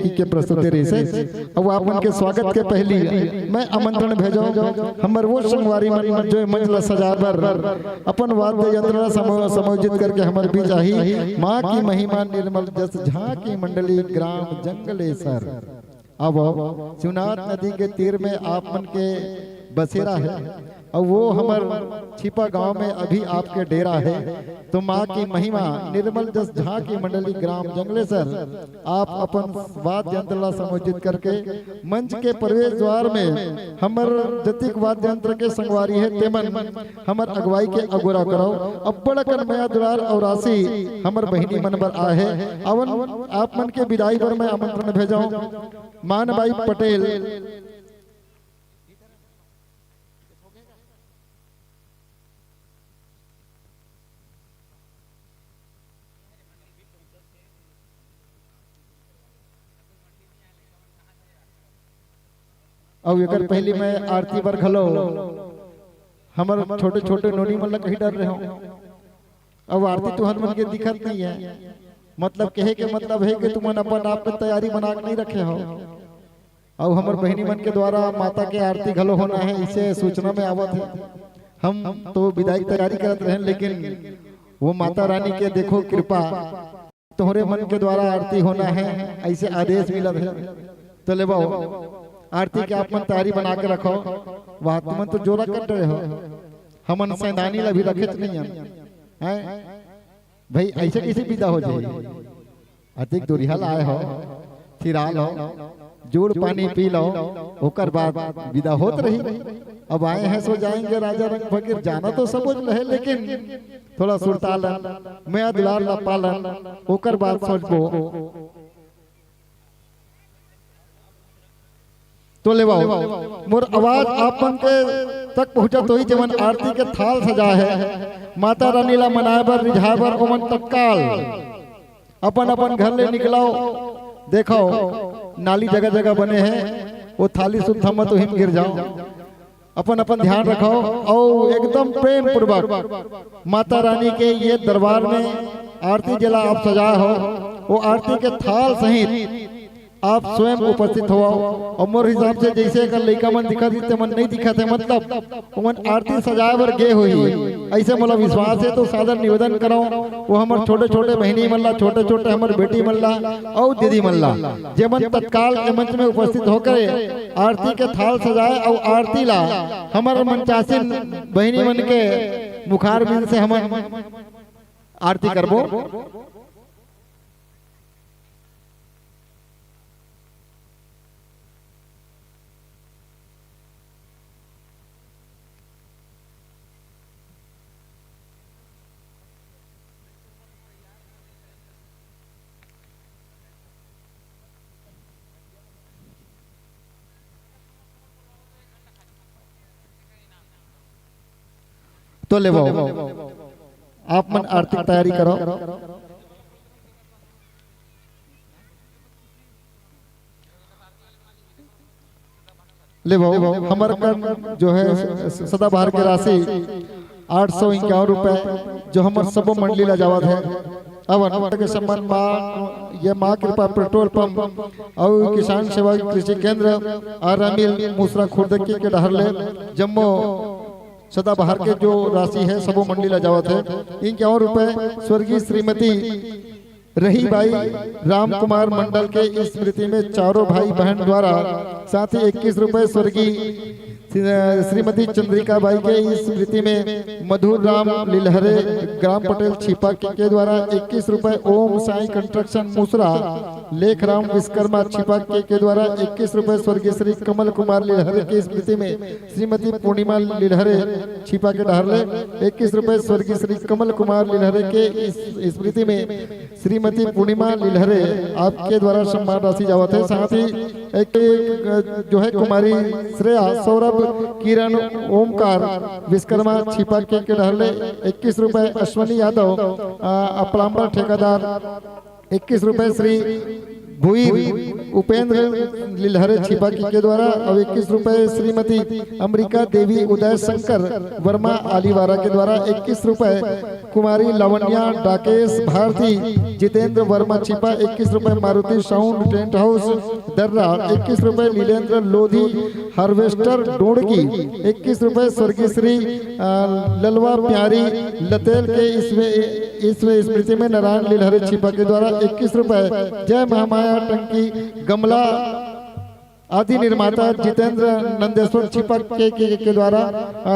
A: के प्रस्तुति रही से। अब आपन के स्वागत के पहली मैं आमंत्रण भेजो हमर वो संगवारी मन जो मंच सजावर अपन वाद्य यंत्र समयोजित करके हमर बीच आई। माँ की महिमा निर्मल जस झांकी मंडली ग्राम जंगलेसर। अब शिवनाथ नदी के तीर में आपन के बसेरा है और वो हमर छिपा गांव में अभी आपके डेरा है। तो माँ की महिमा निर्मल जस झांकी मंडली ग्राम जंगलेसर आप अपन वाद्य यंत्र समयोजित करके मंच के प्रवेश द्वार में हमर जतिक वाद्य यंत्र के संगवारी है तेमन हमर अगुवाई के अगोरा कराओ। अब बड़कन मया दुलार और राशि हमर बहिनी मन पर आ है। अवन आप मन के विदाई पर मैं आमंत्रण भेजाऊं मानबाई पटेल। और एक पहली मैं आरती पर खलो हमर छोटे छोटे नोनी मन कहीं डर रहे हो। अब आरती तुहन मन के दिखत नहीं है, मतलब कहे के मतलब है कि तुमन अपन आप पे तैयारी बना के नहीं रखे हो। और हमर बहनी मन के द्वारा माता के आरती घलो होना है, इसे सूचना में आवत है। हम तो विदाई तैयारी करते रहे, लेकिन वो माता रानी के देखो कृपा तुम्हारे मन के द्वारा आरती होना है ऐसे आदेश मिला है। तो ले आरती के आप मन तैयारी बना के रखो। वह तुम तो जोरा कर रहे हो, हमन सैदानी ला भी रखे नहीं है भाई। ऐसे कैसे विदा हो जाए, अधिक दुरिहल आए हो थिरा लो जोड़ पानी पी लो ओकर बाद विदा होत रही। अब आए हैं सो जाएंगे राजा रंग फकीर, जाना तो सब रहे लेकिन थोड़ा सुरतालन मैं दुलार ला पालन ओकर बाद सोचबो। तो ले मोर आवाज आपन के तक पहुंचा तो ही जवन आरती के थाल सजा है। माता रानी ला मनाए बर रिझाए बर ओमन तत्काल अपन अपन घर ले निकलाओ। देखो नाली जगह जगह बने हैं, वो थाली सुन थम तो हिम गिर जाओ। अपन अपन ध्यान रखो और एकदम प्रेम पूर्वक माता रानी के ये दरबार में आरती जला आप सजाए हो। वो आरती के थाल सहित आप स्वयं उपस्थित हो। और मोर हिसाब से जैसे अगर लड़का मन दिखा दी मन नहीं दिखा थे, मतलब मन आरती सजाए बर गे हुई ऐसे मतलब विश्वास है। तो सादर निवेदन करो वो हमारे छोटे छोटे बहनी मल्ला, छोटे छोटे हमारे बेटी मल्ला और दीदी मल्ला जे मन तत्काल के मंच में उपस्थित होकर आरती के थाल सजाए और आरती ला हमारे मंचासीन बहनी मन के मुखार बिन से हम आरती करबो। तो ले आप मन आर्थिक तैयारी करो। ले हमारे जो है सदाबहार की राशि 851 रुपए जो हमारे सब मंडली ला जावत है। अब के सम्मान माँ ये माँ कृपा पेट्रोल पंप और किसान सेवा कृषि केंद्र आरामिल मूसरा खुर्द के डहरले जम्मू सदाबहार के जो राशि है सबो मंडी ला जावत है। 51 रुपए स्वर्गीय श्रीमती रही बाई राम कुमार मंडल के स्मृति में चारों भाई बहन द्वारा, साथ ही 21 रुपए स्वर्गीय श्रीमती चंद्रिका बाई के स्मृति में मधुर राम लिलहरे ग्राम पटेल छिपा के द्वारा 21 रुपए। ओम साई कंस्ट्रक्शन मुसरा लेख राम विश्वकर्मा छिपा के द्वारा 21 रुपए। स्वर्गीय श्री कमल कुमार लिलहरे की स्मृति में श्रीमती पूर्णिमा लिलहरे छिपा के डहरले 21 रुपए। स्वर्गीय श्री कमल कुमार लिलहरे के स्मृति में श्रीमती पूर्णिमा लिलहरे आपके द्वारा सम्मान राशि जावत है। साथ ही एक जो है कुमारी श्रेया सौरभ किरण ओमकार विश्वकर्मा छिपा के डहरले 21 रुपए। अश्वनी यादव अपलांबर ठेकेदार 21 रुपए। श्री भूईर उपेंद्र लिलहरे छिपा के द्वारा और 21 रुपए। श्रीमती अमरिका देवी उदय शंकर वर्मा आलीवारा के द्वारा 21 रुपए। कुमारी लावण्या डाकेश भारती जितेंद्र वर्मा छिपा 21 रुपए। मारुति साउंड टेंट हाउस दर्रा 21 रुपए। नीलेंद्र लोधी हार्वेस्टर डोड़की 21 रुपए। स्वर्गीय श्री ललवा प्यारी लतेल के इसमें स्मृति में नारायण लिलहरे छिपा के द्वारा 21 रुपए। जय महामाया टंकी गमला आदि निर्माता जितेंद्र नंदेश्वर छिपा के द्वारा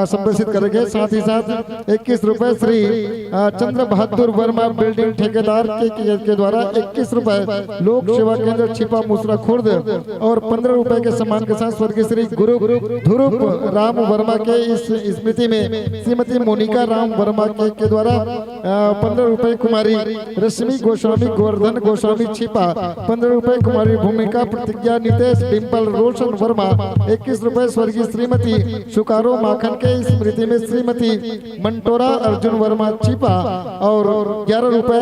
A: संप्रेषित करेंगे। साथ ही साथ 21 रुपए। श्री चंद्र बहादुर वर्मा बिल्डिंग ठेकेदार के द्वारा 21 रुपए। लोक सेवा केंद्र छिपा मुसरा खुर्द और 15 रुपए के सम्मान के साथ स्वर्गीय श्री गुरु ध्रुव राम वर्मा के इस स्मृति में श्रीमती मोनिका राम वर्मा के द्वारा 15 रुपए। कुमारी रश्मि गोस्वामी गोवर्धन गोस्वामी छिपा 15 रुपए। कुमारी भूमिका प्रतिज्ञा नितेश डिम्पल रोशन वर्मा 21 रुपए। स्वर्गीय श्रीमती सुकारो माखन के स्मृति में श्रीमती मंटोरा अर्जुन वर्मा छिपा और 11 रुपए।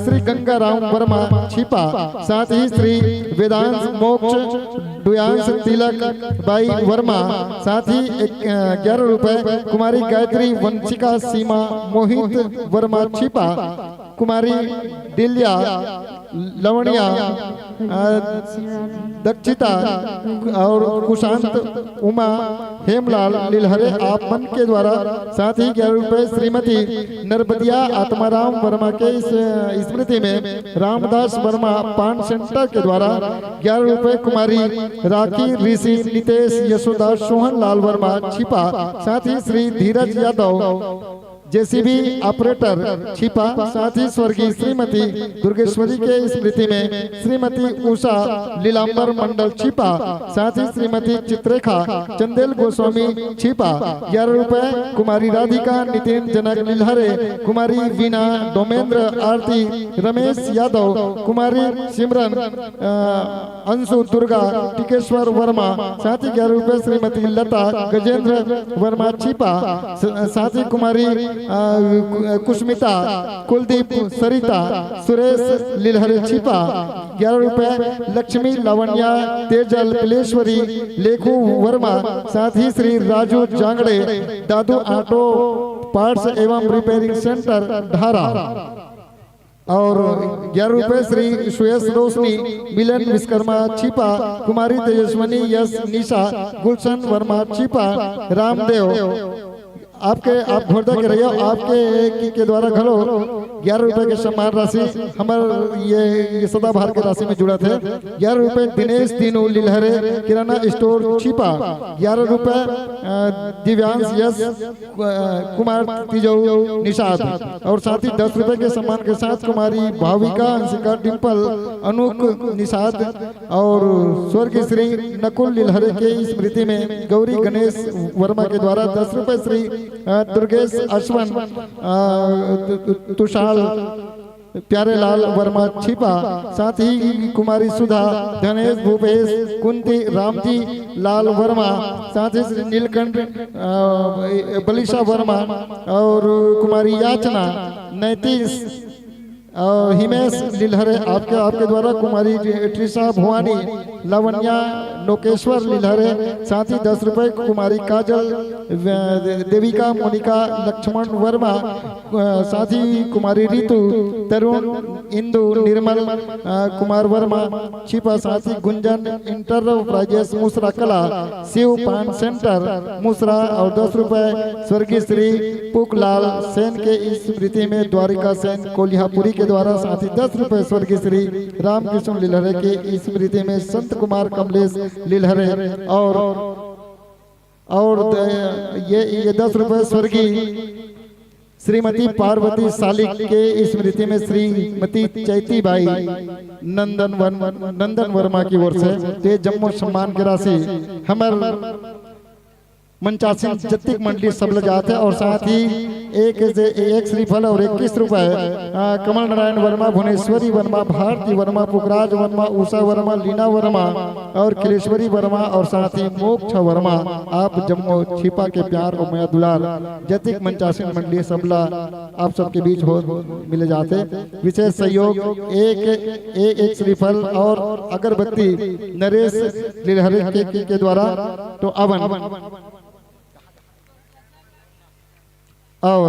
A: श्री गंगा राम वर्मा छिपा। साथ ही श्री वेदांत मोक्ष दुयांश तिलक बाई वर्मा साथ ही 11 रुपए। कुमारी गायत्री वंशिका सीमा मोहित वर्मा छिपा। कुमारी दिल्या लवणिया दक्षिता और कुशांत उमा हेमलाल लिलहरे आपन के द्वारा साथ ही 11 रुपए। श्रीमती नरबदिया आत्माराम वर्मा के इस स्मृति में रामदास वर्मा पान सेंटर के द्वारा 11 रुपए। कुमारी राखी ऋषि नितेश यशोदा सोहन लाल वर्मा छिपा। साथ ही श्री धीरज यादव जेसीबी ऑपरेटर छिपा। साथ ही स्वर्गीय श्रीमती दुर्गेश्वरी के स्मृति में श्रीमती उषा लीलांबर मंडल छिपा। साथ ही श्रीमती चित्रेखा चंदेल गोस्वामी छिपा 11 रुपए। कुमारी राधिका नितिन जनक लिलहरे कुमारी वीना डोमेंद्र आरती रमेश यादव कुमारी सिमरन अंशु दुर्गा टिकेश्वर वर्मा साथ ही 11 रुपए। श्रीमती लता गजेंद्र वर्मा छिपा। साथ ही कुमारी कुष्मिता कुलदीप सरिता सुरेश लिलहरे छिपा 11 रुपए। लक्ष्मी लावण्या तेजल पिलेश्वरी लेखू वर्मा। साथ ही श्री राजू जांगड़े दादू ऑटो पार्ट्स एवं रिपेयरिंग सेंटर धारा और 11 रुपए। श्री सुयश रोशनी मिलन विश्वकर्मा छिपा। कुमारी तेजस्वनी यश निशा गुलशन वर्मा छिपा। रामदेव आप घोड़दा के रहियो आपके के द्वारा घलो 11 रुपए के सम्मान राशि हमारे ये सदाबहार के राशि में जुड़ा थे। 11 रुपए। दिनेश तीनू लिलहरे किराना स्टोर छिपा 11 रुपए। दिव्यांश यश कुमार तिजौ निषाद और साथ ही 10 रुपए के सम्मान के साथ कुमारी भाविका अंशिका डिम्पल अनूक निषाद और स्वर्गीय श्री नकुल लिलहरे के स्मृति में गौरी गणेश वर्मा के द्वारा 10 रुपए। श्री दुर्गेश अश्वन तुषार प्यारेलाल वर्मा छिपा। साथ ही कुमारी सुधा धनेश भूपेश कुंती रामजी लाल वर्मा। साथ ही श्री नीलकंठ बलिशा वर्मा और कुमारी याचना नैतीश और हिमेश लिलहरे आपके द्वारा कुमारी ट्रिशा भुवानी लावण्या लोकेश्वर लिलहरे। साथ ही 10 रुपए। कुमारी काजल देविका मोनिका लक्ष्मण वर्मा। साथ ही कुमारी रितु तरुण इंदु निर्मल कुमार वर्मा छिपा। साथ ही गुंजन इंटरप्राइजेस मुसरा कला शिव पान सेंटर मुसरा और 10 रुपए। स्वर्गीय श्री पुकलाल सेन के स्मृति में द्वारिका सेन कोल्हापुरी के द्वारा। साथ ही 10 रुपए। स्वर्गीय श्री रामकृष्ण लिलहरे के स्मृति में संत कुमार कमलेश लिलहरे और और ये 10 रुपए स्वर्गीय श्रीमती पार्वती सालिक के स्मृति में श्रीमती चैती बाई नंदन वर्मा की ओर से ते जम्मू सम्मान की राशि हमारे मंचासीन जत्तिक मंडली सब जाते और साथ ही एक श्रीफल और 21 रुपए कमल नारायण वर्मा, भुवनेश्वरी वर्मा, भारती वर्मा, पुखराज वर्मा, उषा वर्मा, लीना वर्मा और खिलेश्वरी वर्मा और साथ ही मोक्ष वर्मा आप जम्मू छिपा के प्यार और मया दुलार जतिक मंचासीन मंडली सबला आप सबके बीच हो मिले जाते। विशेष सहयोग एक श्रीफल और अगरबत्ती नरेश लिलहरे के द्वारा तो अवन और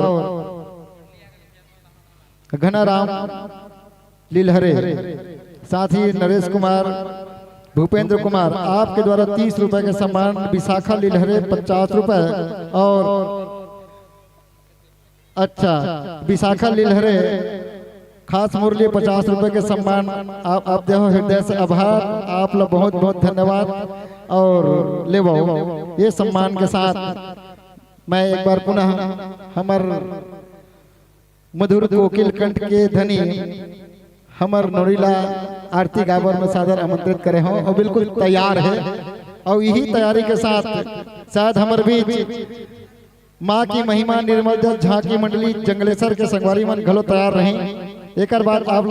A: घनाराम लिलहरे साथ ही नरेश कुमार, भूपेंद्र कुमार आपके द्वारा 30 रुपए के सम्मान, विशाखा लिलहरे 50 रुपए और अच्छा विशाखा लिलहरे खास मुरली 50 रुपए के सम्मान आप देहो हृदय से आभार, आप लोग बहुत बहुत धन्यवाद और ले ये सम्मान के साथ मैं एक बार पुनः हमर मधुर कोकिल कंठ के धनी हमर नोरीला आरती गावर में सादर आमंत्रित करे हो और बिल्कुल तैयार है और यही तैयारी के साथ शायद हमर बीच माँ की महिमा निर्मल झांकी मंडली जंगलेसर के संगवारी मन घलो तैयार रही। एक बाद आप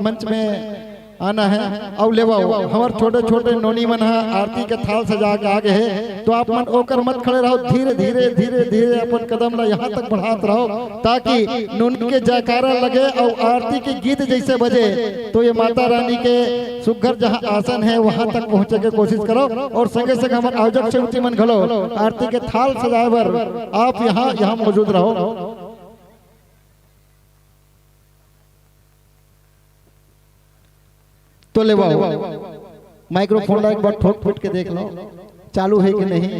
A: मंच में आना है और ले हमारे छोटे छोटे नोनी मन आरती के थाल सजा के आगे है तो आप मन ओकर मत खड़े रहो, धीरे धीरे धीरे धीरे अपन कदम ला यहाँ तक बढ़ाते रहो ताकि नून के जयकारा लगे और आरती के गीत जैसे बजे तो ये माता रानी के सुघर जहाँ आसन है वहां तक पहुँचे के कोशिश करो और संगे संग हमारे आयोजक समिति मन घलो आरती के थाल सजाए बर आप यहाँ मौजूद रहो। तो ले माइक्रोफोन ला एक बार ठोक फूट के देख लो चालू है कि नहीं।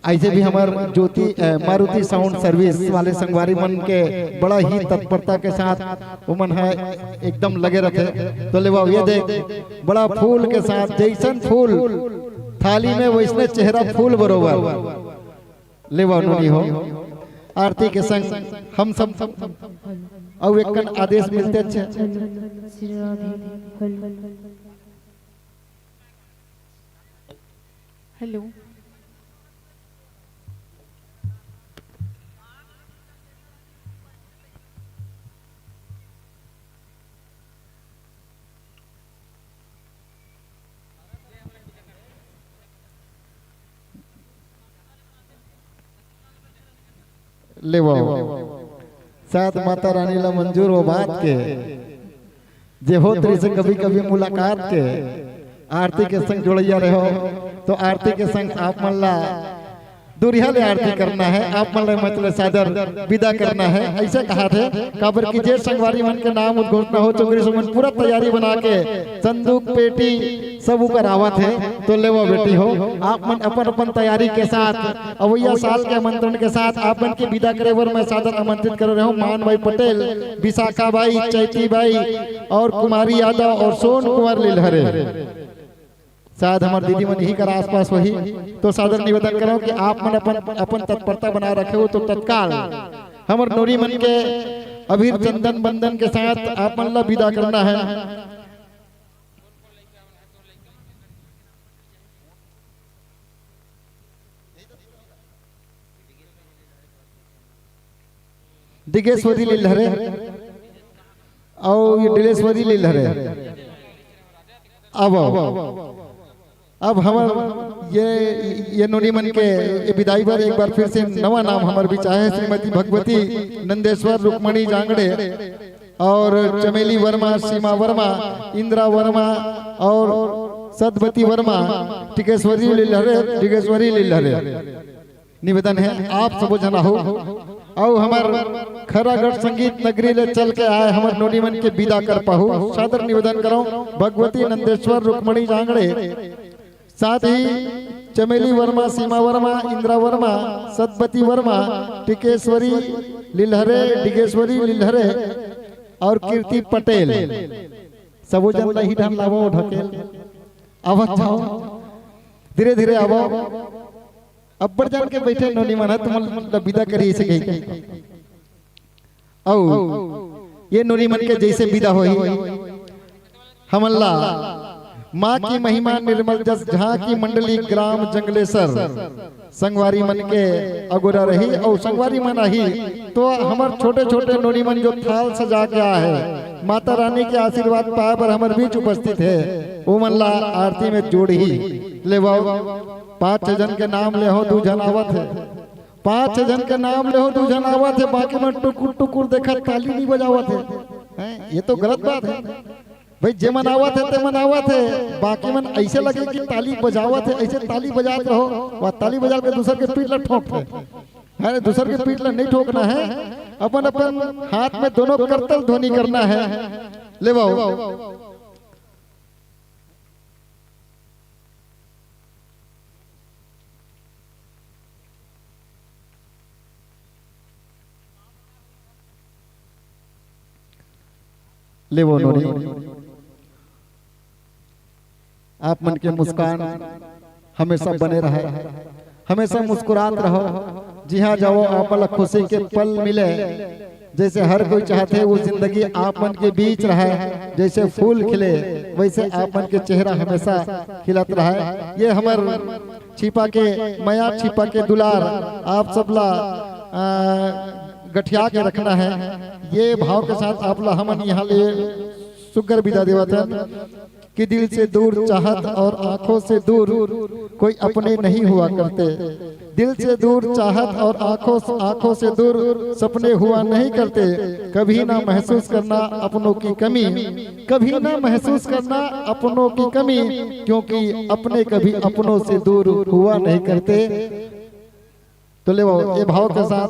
A: ऐसे भी हमारे ज्योति मारुति साउंड सर्विस वाले संगवारी मन के बड़ा ही तत्परता के साथ उमन है एकदम लगे रहते। तो ले ये देख बड़ा फूल के साथ जैसन फूल थाली में वैसने चेहरा फूल बरोबर ले नहीं हो आरती के संग हम सब और एक आदेश मिलते अच्छे
F: हेलो
A: ले साथ माता रानी ला मंजूर हो बात के जे हो तेरी से कभी कभी मुलाकात के आरती के संग जोड़िया रहो तो आरती के संग आप मन ला दूरिया ले आरती करना है, आप मन ला मतलब सादर विदा करना है। ऐसे कहा थे काबर की जे संगवारी मन के नाम उद्घोषणा हो चुकी सुमन पूरा तैयारी बना के संदूक पेटी सब ऊपर आवत है तो ले बेटी हो आप मन अपन अपन तैयारी के साथ अवैया साल के आमंत्रण के साथ आप मन के विदा करे बर मैं सादर आमंत्रित कर रहा हूँ मान भाई Patel, Vishakha by, Chaiti by और कुमारी यादव और सोन कुमार लिलहरे शायद हमारे दीदी मन यही कर आसपास वही तो सादर निवेदन करो कि आप मन अपन तत्परता बना रखे हो तो तत्काल हमारे नोरी मन के अबीर चंदन बंदन के साथ आप मन ला विदा करना है। दिगेश्वरी लिलहरे और ये दिलेश्वरी लिलहरे अब हमार ये नोनी मन के विदाई पर एक बार फिर से नवा नाम हमारे बीच आए श्रीमती भगवती नंदेश्वर रुक्मणी जांगड़े और चमेली वर्मा, सीमा वर्मा, इंदिरा वर्मा और सदवती वर्मा, टिकेश्वरी लिलहरे निवेदन है आप सब जना हो और हमार खरागढ़ संगीत नगरी ले चल के आए हमारे नोनी मन के विदा कर पाहु सादर निवेदन करो भगवती नंदेश्वर रुक्मणी जांगड़े साथ ही चमेली वर्मा, सीमा वर्मा, इंदिरा वर्मा, सदवती वर्मा, टिकेश्वरी लिलहरे, डिगेश्वरी लिलहरे और कीर्ति पटेल सबो जन लही ढन लावो ढकेल आवत जाओ धीरे धीरे आवो अब बढ़ जान के बैठे नोनी मना तुम विदा करी ऐसे कही औ ये नोनी मन के जैसे विदा होई हमल्ला माँ की महिमा निर्मल जस जहाँ की मंडली ग्राम जंगलेसर संगवारी मन के अगोरा रही और संगवारी मन रही तो हमार छोटे छोटे नोनी मन जो थाल सजा के आया है माता रानी के आशीर्वाद पाए पर हमारे बीच उपस्थित है वो मनला आरती में जोड़ी ले वो 5 जन के नाम ले हो 2 जन आवत है 5 जन के नाम ले हो 2 जन आवत है बाकी में टुकुर टुकुर देखा ताली नहीं बजावत है ये तो गलत बात है भाई जे मन आवत है ते मन आवत है बाकी मन ऐसे लगे कि ताली बजावत है ऐसे ताली बजाते रहो वह ताली बजा के दूसर के पीठ ला ठोकते है दूसर के पीठ ला नहीं ठोकना है अपन अपन हाथ में दोनों करतल ध्वनि करना है ले वाओ ले वो नोनी आप मन के मुस्कान हमेशा बने रहे हमेशा मुस्कुरात रहो जहाँ जाओ आप खुशी के पल मिले जैसे हर कोई चाहते वो जिंदगी आप मन के बीच रहे जैसे फूल खिले वैसे आप मन के चेहरा हमेशा खिलत रहे ये हमार छिपा के माया छिपा के दुलार आप सबला गठिया के रखना है ये भाव के साथ आप ला हमन यहाँ ले सुगर विदा देवतन कि दिल से दूर चाहत और आंखों से दूर कोई अपने नहीं हुआ करते दिल से दूर चाहत और आंखों से दूर सपने हुआ नहीं करते कभी ना महसूस करना अपनों की कमी कभी ना महसूस करना अपनों की कमी क्योंकि अपने कभी अपनों से दूर हुआ नहीं करते तो ले वो ये भाव के साथ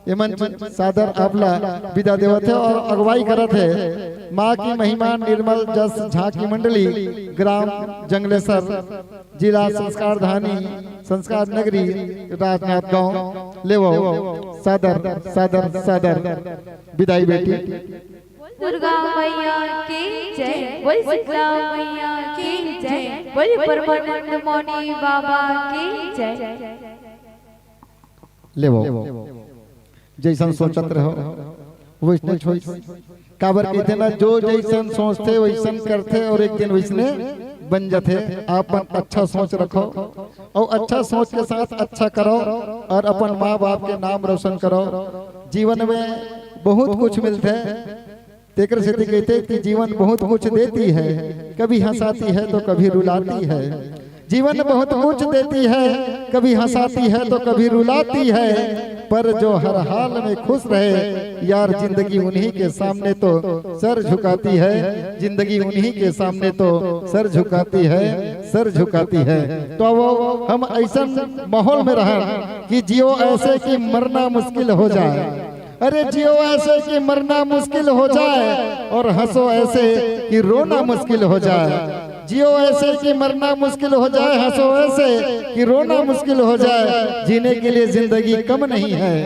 A: ये मन सादर आपला विदा देवत है और अगुवाई करत है माँ की महिमा निर्मल जस झांकी मंडली ग्राम जंगलेसर जिला संस्कार धानी संस्कार नगरी राजनाथ गांव ले वो सादर सादर सादर विदाई बेटी
E: दुर्गा मैया की जय बोली शीतला मैया की जय बोली परमानंद मौनी बाबा की जय
A: ले वो जैसन सोचत रहो वैसने छोड़ काबर कहते ना जो जैसन सोचते वैसन करते और एक दिन वैसने बन जाते आप अच्छा सोच रखो और अच्छा सोच के साथ अच्छा करो और अपन माँ बाप के नाम रोशन करो जीवन में बहुत कुछ मिलते तेकर से कहते कि जीवन बहुत कुछ देती है कभी हंसाती है तो कभी रुलाती है जीवन बहुत कुछ देती है कभी हंसाती है तो कभी रुलाती है पर जो हर हाल में खुश रहे यार जिंदगी उन्हीं के सामने तो सर झुकाती है जिंदगी उन्हीं के सामने तो सर झुकाती है सर झुकाती है तो वो हम ऐसा माहौल में रह कि जियो ऐसे कि मरना मुश्किल हो जाए अरे जियो ऐसे कि मरना मुश्किल हो जाए और हंसो ऐसे कि रोना मुश्किल हो जाए जियो ऐसे कि मरना मुश्किल हो जाए हंसो ऐसे कि रोना मुश्किल हो जाए जीने के लिए जिंदगी कम नहीं है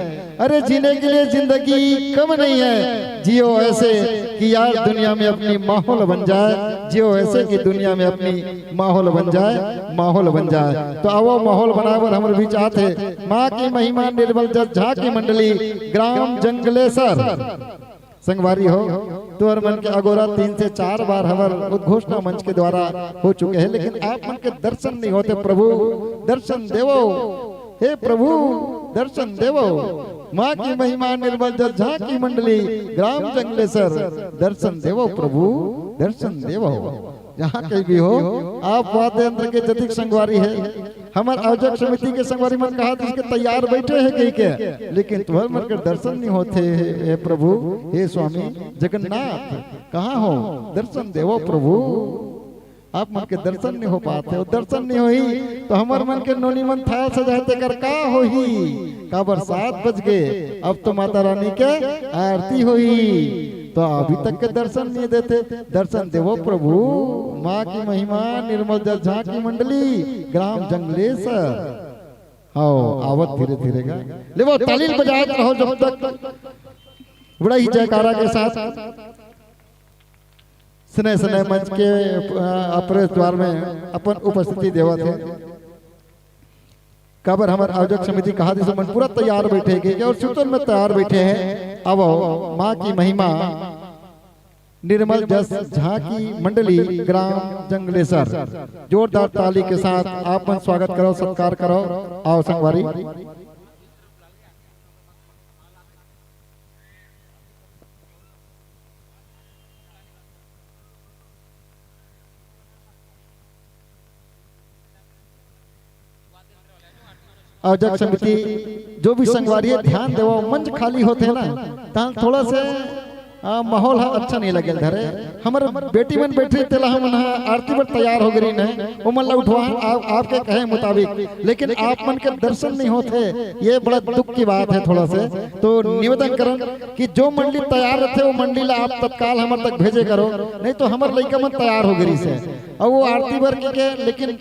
A: अरे जीने के लिए जिंदगी कम नहीं है जियो ऐसे कि यार दुनिया में अपनी माहौल बन जाए जियो ऐसे कि दुनिया में अपनी माहौल बन जाए तो आओ माहौल बनावर हमारे बीच आते माँ की महिमा निर्मल जस झांकी मंडली ग्राम जंगलेसर संगवारी हो तो हर मन के अगोरा 3 से 4 बार हमार उद्घोषणा मंच के द्वारा हो चुके हैं लेकिन आप मन के दर्शन नहीं होते प्रभु दर्शन देवो हे प्रभु दर्शन देवो माँ की महिमा निर्मल जस झांकी मंडली ग्राम जंगलेसर दर्शन देवो प्रभु दर्शन देवो जहाँ कहीं भी हो आप वाद्य यंत्र के जतिक संगवारी है हमारे आयोजक समिति के संगवारी मन कहा इसके तैयार बैठे हैं कहीं के लेकिन तुम्हारे मन के दर्शन नहीं होते हे प्रभु हे स्वामी जगन्नाथ कहाँ हो दर्शन देवो प्रभु आप मन के दर्शन नहीं हो पाते हो दर्शन नहीं होई तो हमारे मन के नोनी मन थाल सजाते कर का होही का बरसात बज गए अब तो माता रानी के आरती होई तो अभी तक के दर्शन नहीं देते दर्शन देवो प्रभु माँ की महिमा निर्मल जस झांकी मंडली ग्राम जंगलेसर आओ आवत धीरे धीरे का ले वो तालील बजाते रहो जब तक बड़ा ही जयकारा के साथ स्नेह स्नेह मंच के प्रवेश द्वार में अपन उपस्थिति देवा थे काबर हमारे आयोजक समिति कहा दिस मन पूरा तैयार बैठे के और सुतन में तैयार बैठे हैं। अब माँ की महिमा निर्मल जस झांकी मंडली ग्राम जंगलेसर जोरदार ताली के साथ आप मन स्वागत करो, सत्कार करो। आओ संगवारी। आयोजक समिति जो भी संगवारी है ध्यान देवो, मंच खाली होते हैं ना थोड़ा से माहौल अच्छा नहीं लगे धरे। हमारे बेटी मन बैठी तेला हम आरती पर तैयार हो गई न उमन ला उठवा आपके कहे मुताबिक, लेकिन आप मन के दर्शन नहीं होते, ये बड़ा दुख की बात है। थोड़ा से तो निवेदन करन कि जो मंडली तैयार रहते वो मंडली ला आप तत्काल हमारे तक भेजे करो, नहीं तो हमारे लड़का मन तैयार हो गई से और वो आरती भर के। लेकिन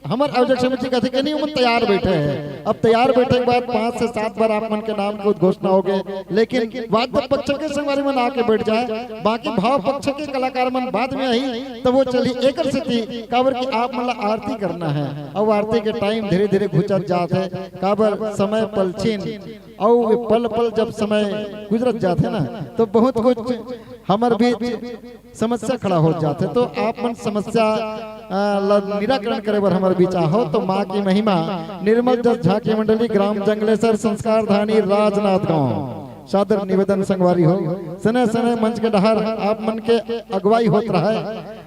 A: हमारे आयोजक समिति कहते कि नहीं उमन तैयार बैठे हैं। अब तैयार बैठे के बाद 5 से 7 बार आप मन के नाम को घोषणा हो गए, लेकिन वाद्य पक्ष के संगवारी मन आके बैठ जाए, बाकी भाव पक्ष के कलाकार मन बाद में आई तब वो चली एक स्थिति काबर की आप मतलब आरती करना है। अब आरती के टाइम धीरे धीरे घुचत जाते है, काबर समय पलछिन और पल पल जब समय गुजरत जाते ना तो बहुत कुछ हमारे बीच समस्या खड़ा हो जाते। तो आप मन समस्या निराकरण करे बर हमारे बीच आओ। तो माँ की महिमा निर्मल जस झांकी मंडली ग्राम जंगलेसर संस्कार धानी राजनाथ गांव सादर निवेदन संगवारी हो। सने सने मंच के डहर आप मन के अगुवाई होत रहा है।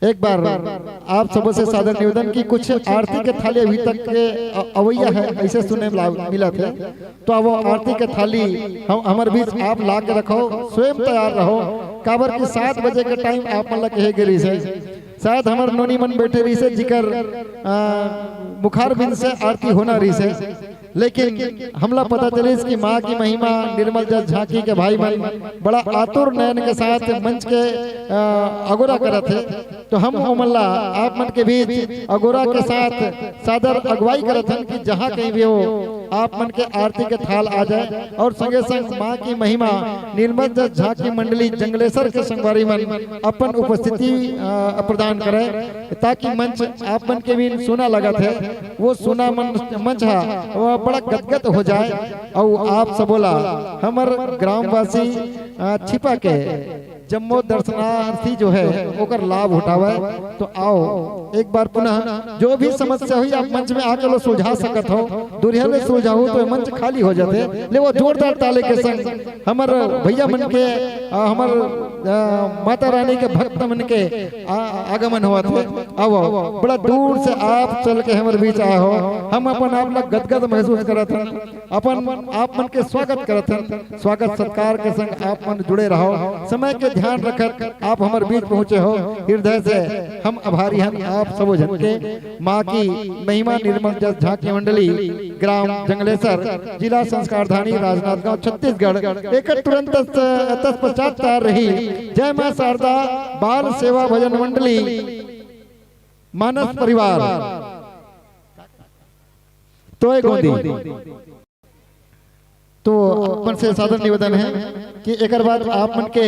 A: एक बार आप सबसे सादर निवेदन की कुछ आरती के थाली अभी तक के अवैया है ऐसे सुने मिला थे, तो अब आरती के थाली हम हमारे बीच आप ला के रखो, स्वयं तैयार रहो। काबर की 7 बजे के टाइम आप मतलब कहे गिरी से शायद हमारे नोनी मन बैठे रही से जिकर मुखार बिंद से आरती होना रही से, लेकिन हमला पता चले इसकी माँ की महिमा निर्मल जस झांकी के भाई मन बड़ा आतुर नयन के साथ मंच के अगोरा करे थे। तो हम मल्ला आप मन के बीच अगोरा के साथ सादर अगुवाई करे थे कि जहाँ कहीं भी हो आप मन के आरती के थाल आ जाए और संगे संग माँ की महिमा निर्मल जस झांकी मंडली जंगलेसर के संगवारी मन अपन उपस्थिति प्रदान करे, ताकि मंच आप मन के भी सुना लगा थे वो सुना मंच है बड़ा गदगद हो जाए। और आप सब बोला हमार ग्रामवासी छिपा के जम्मो दर्शनार्थी जो है ओकर लाभ उठावे। तो आओ एक बार पुनः जो भी समस्या हुई आप मंच में आकर लो सुलझा सकत हो, दूरिया में सुलझाओ तो मंच खाली हो जाते। ले वो जोरदार ताले के संग हमार भैया मन के हमार माता रानी के भक्त मन के आगमन हुआ थे। आओ बड़ा दूर से आप चल के हमारे बीच आए हो, हम अपन आप लोग गदगद महसूस करत हन, अपन आप मन के स्वागत करत हन। स्वागत सत्कार के संग आप मन जुड़े रहो, समय के ध्यान रखकर आप हमारे बीच पहुंचे हो, हृदय से हम आभारी हैं आप सब जन के। माँ की महिमा निर्मल जस झांकी मंडली ग्राम जंगलेसर जिला संस्कार धानी राजनांदगांव छत्तीसगढ़ एक तुरंत तत्पश्चात तैयार रही। जय मां शारदा बाल सेवा भजन मंडली मानस परिवार तो तो अपन से सादर निवेदन है कि एक बाद आप मन के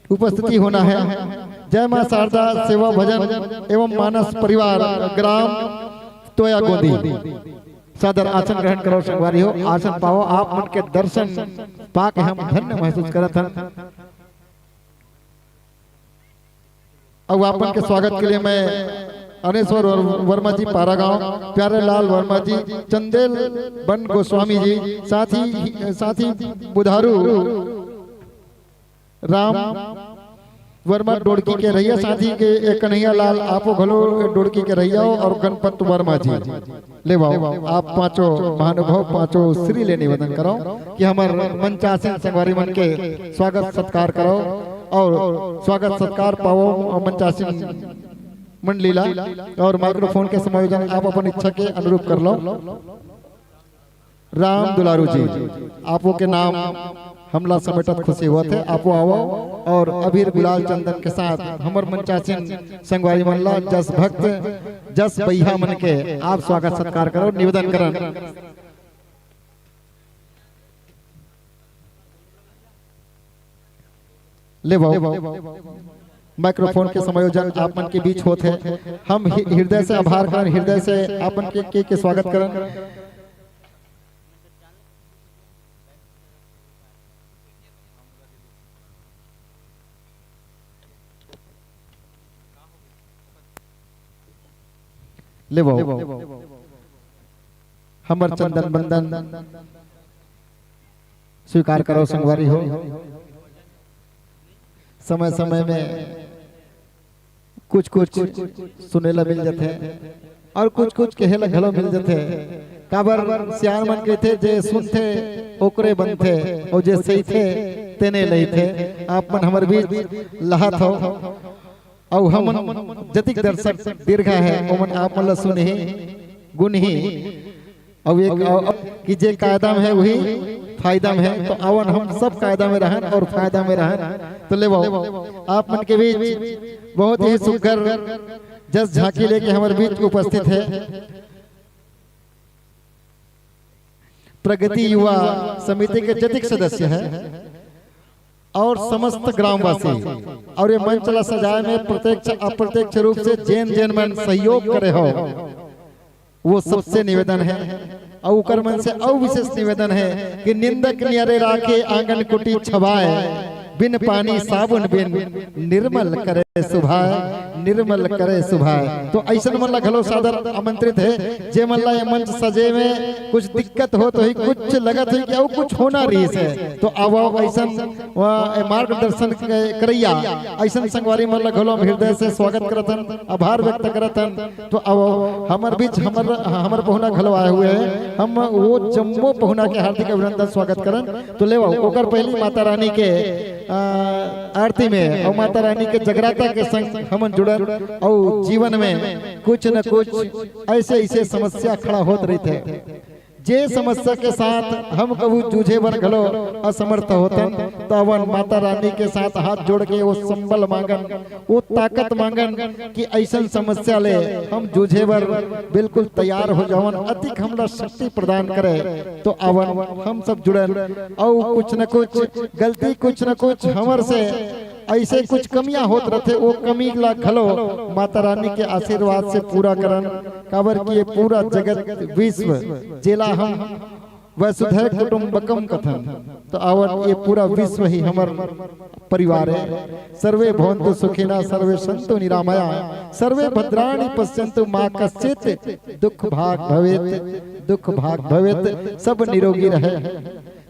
A: उपस्थिति होना है। जय मां शारदा सेवा भजन एवं मानस परिवार ग्राम तोया गोदी सादर आसन ग्रहण करो संगवारी हो, आसन पाओ। आप मन के दर्शन पाके हम धन्य महसूस करत हन। अब आपन के स्वागत के लिए मैं अनेश्वर वर्मा जी पारागांव, प्यारे लाल वर्मा जी, चंदेल बन गोस्वामी जी, साथ ही बुधारू राम वर्मा डोड़की के रहिया, साथी के कन्हैया लाल आपो घलो डोड़की के रहिया और गणपत वर्मा जी ले आप पांचों महानुभाव पांचों श्री ले निवेदन करो कि हमार मंचासीन संगवारी मन के स्वागत सत्कार करो और स्वागत सत्कार पाओ मंचासीन मंडलीला। और माइक्रोफोन के समायोजन आप अपन इच्छा के अनुरूप कर लो। राम दुलारू जी आपो के नाम हमला समेटत खुशी हुआ थे। आपो आओ और अबीर गुलाल चंदन के साथ हमर मंचाचिन संगवारी मल्ला जस भक्त जस बैहा मन के आप स्वागत सत्कार करो निवेदन करन। ले माइक्रोफोन के समायोजन आपन के बीच होते हैं। हम हृदय से आभार कर हृदय से आपन के स्वागत करन। ले हमर चंदन बंदन स्वीकार करो संगवारी हो। समय समय में कुछ कुछ सुने ला मिल जाते और कुछ कुछ कहे ला घलो मिल जाते। काबर सियान मन कहते जे सुनते ओकरे बनते और जे सही थे तेने नहीं थे। आप मन हमर बीच लहत हो और हम जतिक दर्शक दीर्घा है ओमन आप मन ला सुने गुण ही और एक कि जे कायदा में है वही फायदा में है। तो आवन हम सब कायदा में रहन और फायदा में रहन। तो ले आप मन के बीच बहुत ही सुघर जस झांकी लेके हमारे बीच उपस्थित है प्रगति युवा समिति के जतिक सदस्य है और समस्त ग्रामवासी और ये मंच ला सजाए में प्रत्यक्ष अप्रत्यक्ष रूप से जैन जैन मन सहयोग करे हो वो सबसे निवेदन है। और उकर मन से और विशेष निवेदन है कि निंदक नियरे राखे आंगन कुटी छवाए बिन पानी साबुन बिन निर्मल करे सुभाए निर्मल करे सुभाए। तो ऐसा मन ला घलो सादर आमंत्रित है जे मन ला ये मंच सजे में कुछ दिक्कत हो तो ही कुछ लगत है कि और कुछ होना रही है तो अब ऐसा मार्गदर्शन करैया ऐसा संगवारी मन ला घलो हृदय से स्वागत करतन आभार व्यक्त करतन। तो अब हमर बीच हमर पहुना घलो आए हुए हैं हम वो जम्मो पहुना के हार्दिक अभिनंदन स्वागत करन। तो ले ओकर पहली माता रानी के आरती में और माता रानी के जगराता के संग हम जुड़ल और जीवन में कुछ न कुछ ऐसे ऐसे समस्या खड़ा होत रही थे जे समस्या के साथ हम कबू जूझे बर घलो असमर्थ होतन। तो अवन माता रानी के साथ हाथ जोड़ के वो संबल मांगन वो ताकत मांगन कि ऐसा समस्या ले हम जूझे बर बिल्कुल तैयार हो जावन अधिक हमला शक्ति प्रदान करे। तो अवन हम सब जुड़ल और कुछ न कुछ गलती कुछ न कुछ हमर से ऐसे कुछ कमियां होत रहते वो कमी ला खलो माता रानी के आशीर्वाद से पूरा करन। काबर कि ये पूरा जगत विश्व जेला हम वसुधैव कुटुंबकम कथन। तो आवर ये पूरा विश्व ही हमर परिवार है। सर्वे भवन्तु सुखिनः सर्वे सन्तु निरामया सर्वे भद्राणि पश्यन्तु मा कश्चित् दुख भाग भवेत् दुख भाग भवेत्। सब निरोगी रहे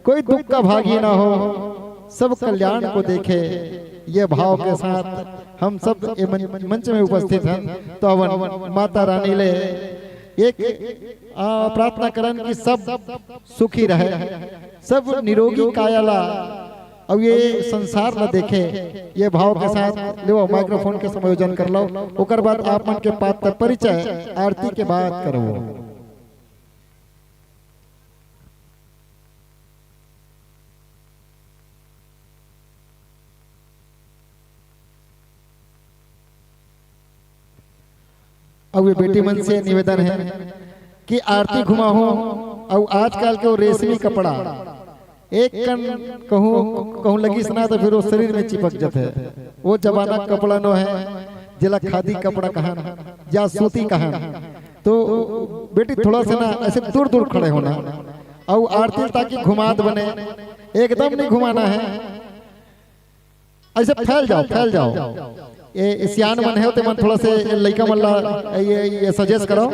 A: कोई दुख का भागी ना हो सब कल्याण को देखे ये भाव के साथ हम सब मंच में उपस्थित हैं। तो अवन माता रानी ले एक प्रार्थना करन कि सब सुखी रहे सब निरोगी कायाला और ये संसार न देखे ये भाव के साथ ले माइक्रोफोन के समायोजन कर लो। ओकर बाद आप मन के पात्र परिचय आरती के बाद करो। अब ये बेटी मन से निवेदन है कि आरती घुमा हो और आजकल के वो रेशमी कपड़ा एक कन कहूँ लगी सुना तो फिर वो शरीर में चिपक जाते है। वो जमाना कपड़ा नो है जिला खादी कपड़ा कहा या सूती कहा। तो बेटी थोड़ा सा ना ऐसे दूर दूर खड़े होना और आरती ताकि घुमात बने एकदम नहीं घुमाना है ऐसे फैल जाओ। ये सियान मन है तो मन थोड़ा से लड़का मल्ला ये सजेस्ट करो।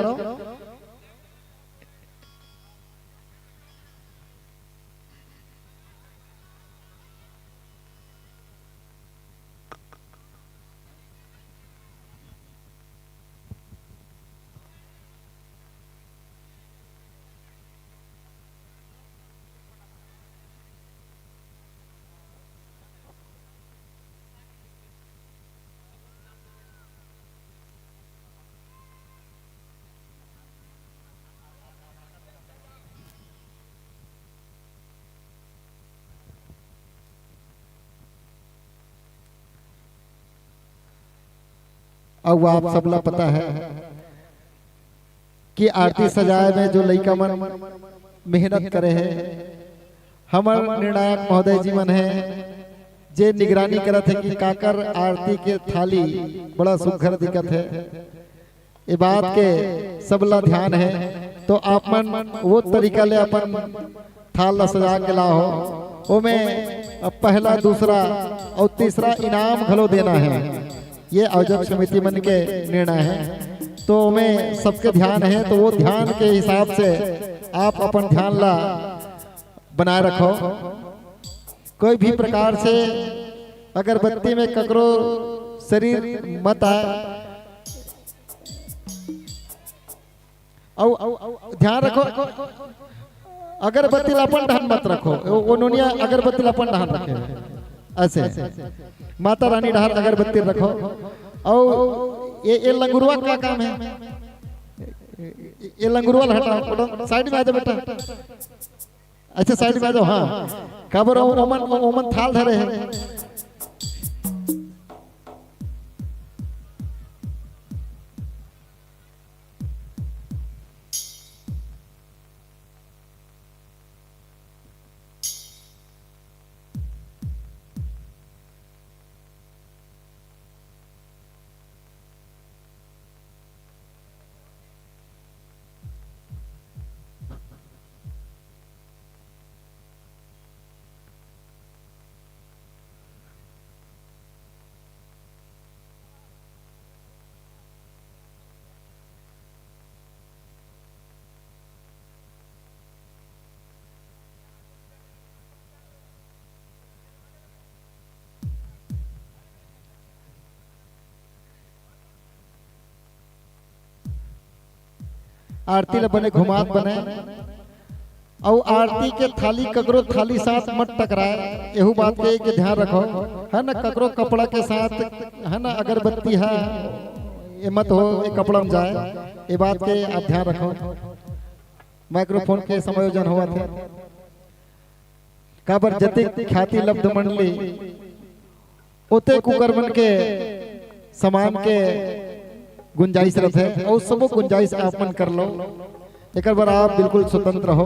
A: अब आप सबला पता है कि आरती सजाए में जो लइका मन मेहनत करे है, हमर निर्णायक महोदय जी मन है जे निगरानी करत है कि काकर आरती के थाली बड़ा सुघर दिखत है। ये बात के सबला ध्यान है, तो आप मन वो तरीका ले अपन थाल ला सजा के लाओ। वो में पहला, दूसरा और तीसरा इनाम घलो देना है। ये आयोजक समिति मन के निर्णय है, तो में सबके ध्यान है, तो वो ध्यान के हिसाब से आप अपन ध्यान ला बनाए रखो। कोई भी प्रकार से अगरबत्ती में ककरो शरीर मत आए, और ध्यान रखो अगरबत्ती लापन ढहान मत रखो। वो नोनिया अगरबत्ती लापन ढहान रखे, ऐसे माता रानी ढहार अगरबत्ती रखो। और ये लंगुरवा का काम है, ये लंगुरवा हटाओ, साइड में आ जाओ बेटा, अच्छा साइड में आ जाओ। हाँ खबर ओमन थाल धरे है। आरती ला बने घुमात बने, और आरती के थाली ककरो थाली साथ मत टकराए। यहू बात के ध्यान रखो, है ना। ककरो कपड़ा के साथ, है ना, अगरबत्ती है ये मत हो, ये कपड़ा में जाए। ये बात के आप ध्यान रखो। माइक्रोफोन के समायोजन हुआ थे काबर जते ख्याति लब्ध मंडली ओते कुकर बन के समान के गुंजाइश रहते है, और सब गुंजाइश आप मन कर लो। एक बार आप बिल्कुल स्वतंत्र हो।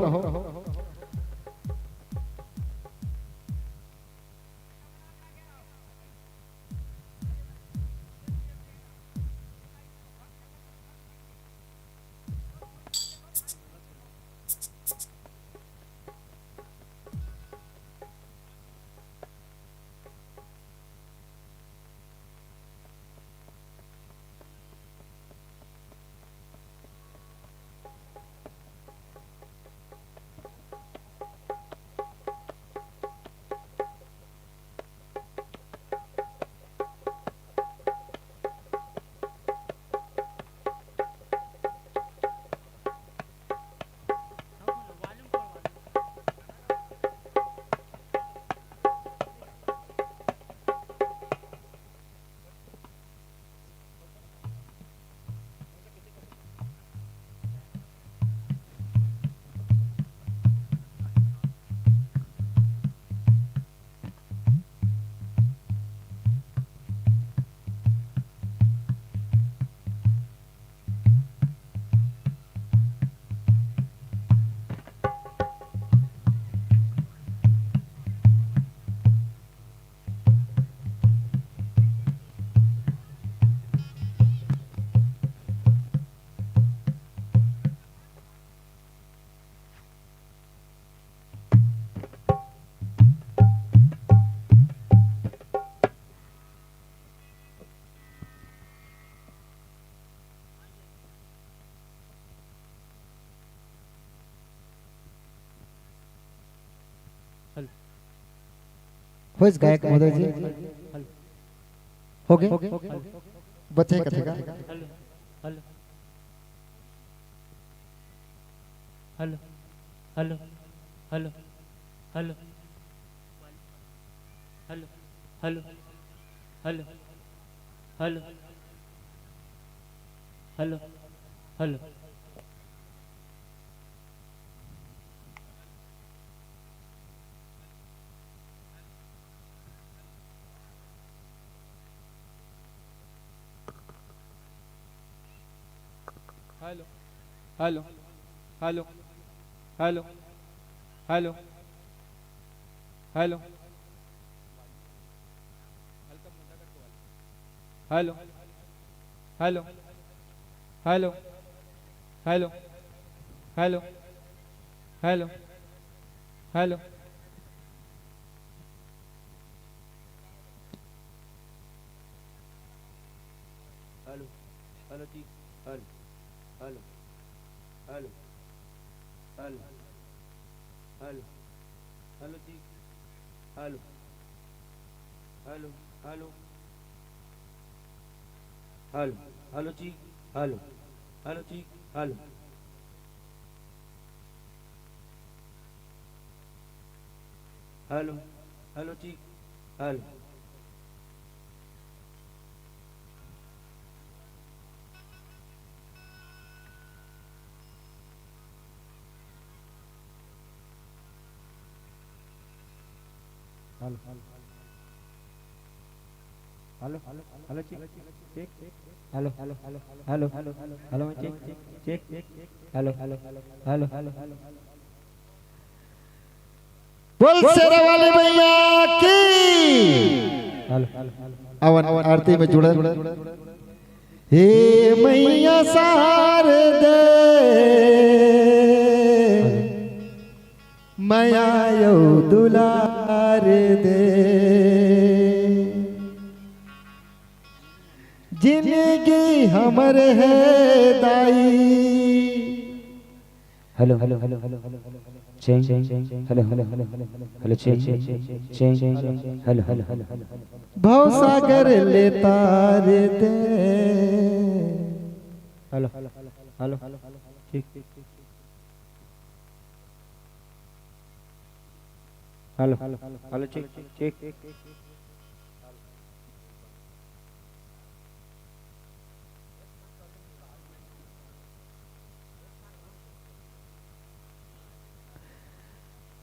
A: होइस गायक महोदय जी हो गए बच्चे कथे का
G: hello hello hello hello hello hello hello hello hello hello hello
D: hello hello hello hello hello hello hello hello hello hello hello hello hello
G: hello hello जी hello hello hello hello hello hello जी hello hello hello hello hello जी हेलो हेलो जी हेलो हेलो हेलो जी hello hello hello hello hello check check hello hello hello hello hello hello check check check hello hello hello hello hello
A: बोल शेरा वाले भैया की
D: हेलो
A: अवन आरती में जुड़े हे मैया शारदे मैया यौ दुलार दे जिंदगी हमर है दाई
G: hello hello hello hello hello change hello hello hello hello change change hello hello hello
A: भव सागर ले तार दे
G: हेलो हेलो ठीक हेलो हेलो चेक चेक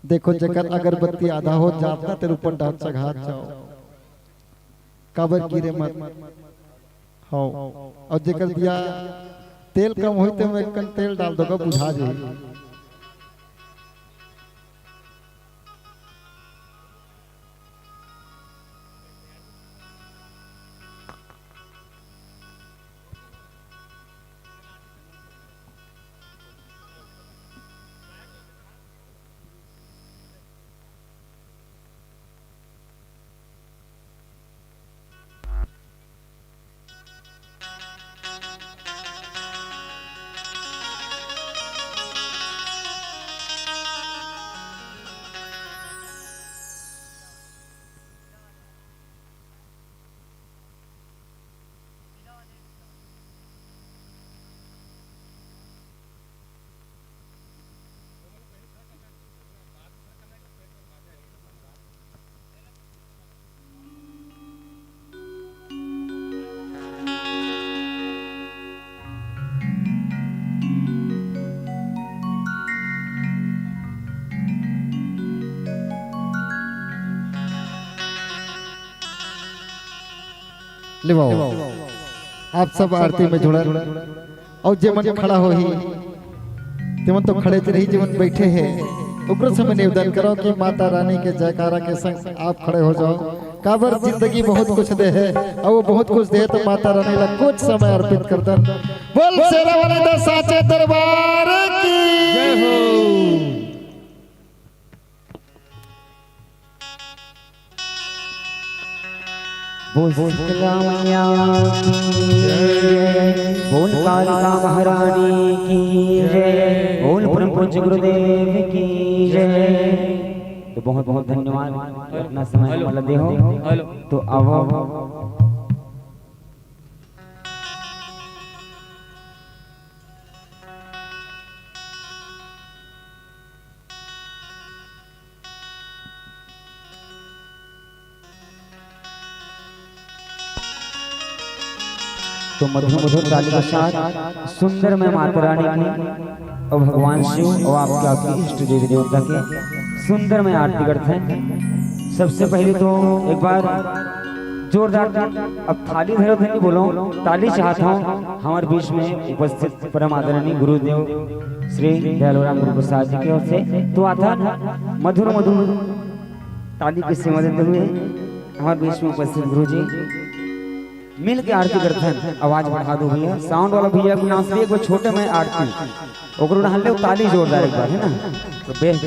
A: देखो जकर अगरबत्ती आधा हो जाता तेरे ऊपर डाल चढ़ा जाओ काबर गिरे मत हो और जेकर दिया तेल कम होई ते में कन तेल डाल दोगा बुझा जाए लिवाओ आप सब आरती में जुड़ा और जेमन खड़ा हो ही तेमन तो खड़े रही जेमन बैठे हैं उग्र समय निवेदन करो कि माता रानी के जयकारा के संग आप खड़े हो जाओ काबर जिंदगी बहुत कुछ दे है और वो बहुत कुछ दे तो माता रानी ला कुछ समय अर्पित कर दन बोल शेरा वाले दा साचे दरबार की जय हो
G: बोल शीतला मैया की जय बोल कालिका महारानी की जय बोल परम पूज्य गुरुदेव की जय। तो बहुत बहुत धन्यवाद अपना समय मतलब दे हो तो अब तो मधुर मधुर ताली के साथ सुंदर में माता रानी की और भगवान शिव और आपके इष्ट देवी देवता के सुंदर में आरती करते हैं। सबसे पहले तो एक बार जोरदार अब थाली धरो धनी बोलो ताली चाहता हूँ हमारे बीच में उपस्थित परम आदरणीय गुरुदेव श्री दयालुराम गुरु प्रसाद जी की ओर से तो आता मधुर मधुर ताली की सेवा देते हुए हमारे बीच में उपस्थित गुरु जी मिल के आरती करते हैं। आवाज बढ़ा दो भैया, साउंड वाला भैया को नाम से कोई छोटे में आरती ओकरो हल्ले ताली जोरदार एक बार है ना तो बेस्ट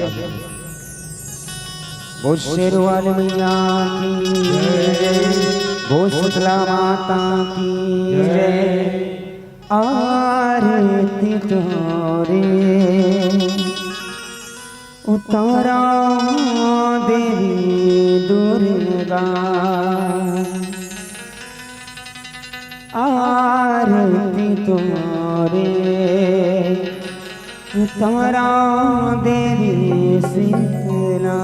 G: बोल शेर वाले मैया की जय, बोल शीतला माता की जय। आरती तोरे उतारा देवी दुर्गा, आरती तोरे उतारा देवी शीतला।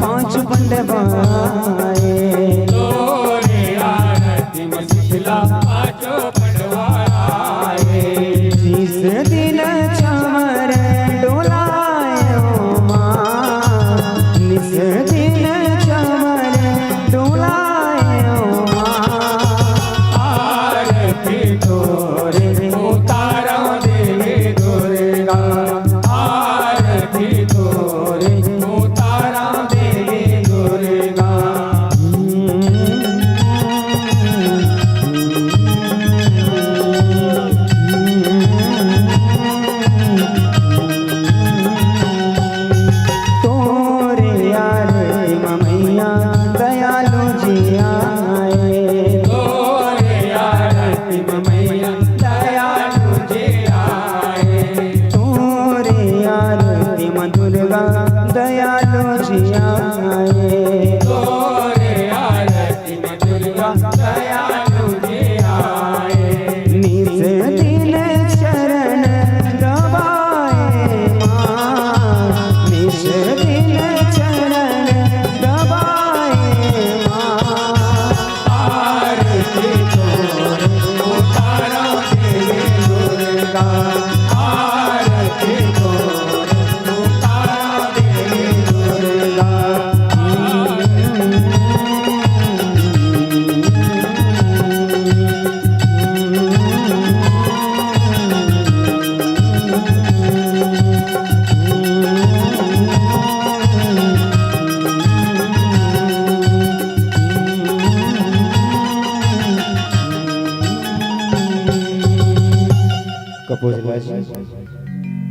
G: पांच पंडवाए तोरे आरती में शीतला पांचों पंडवाए। जिस दिन चमर डोलायो माँ, निस दिन चमर डोलायो माँ, आरती तोरे उतारा देवी दुर्गा, आरती तोरे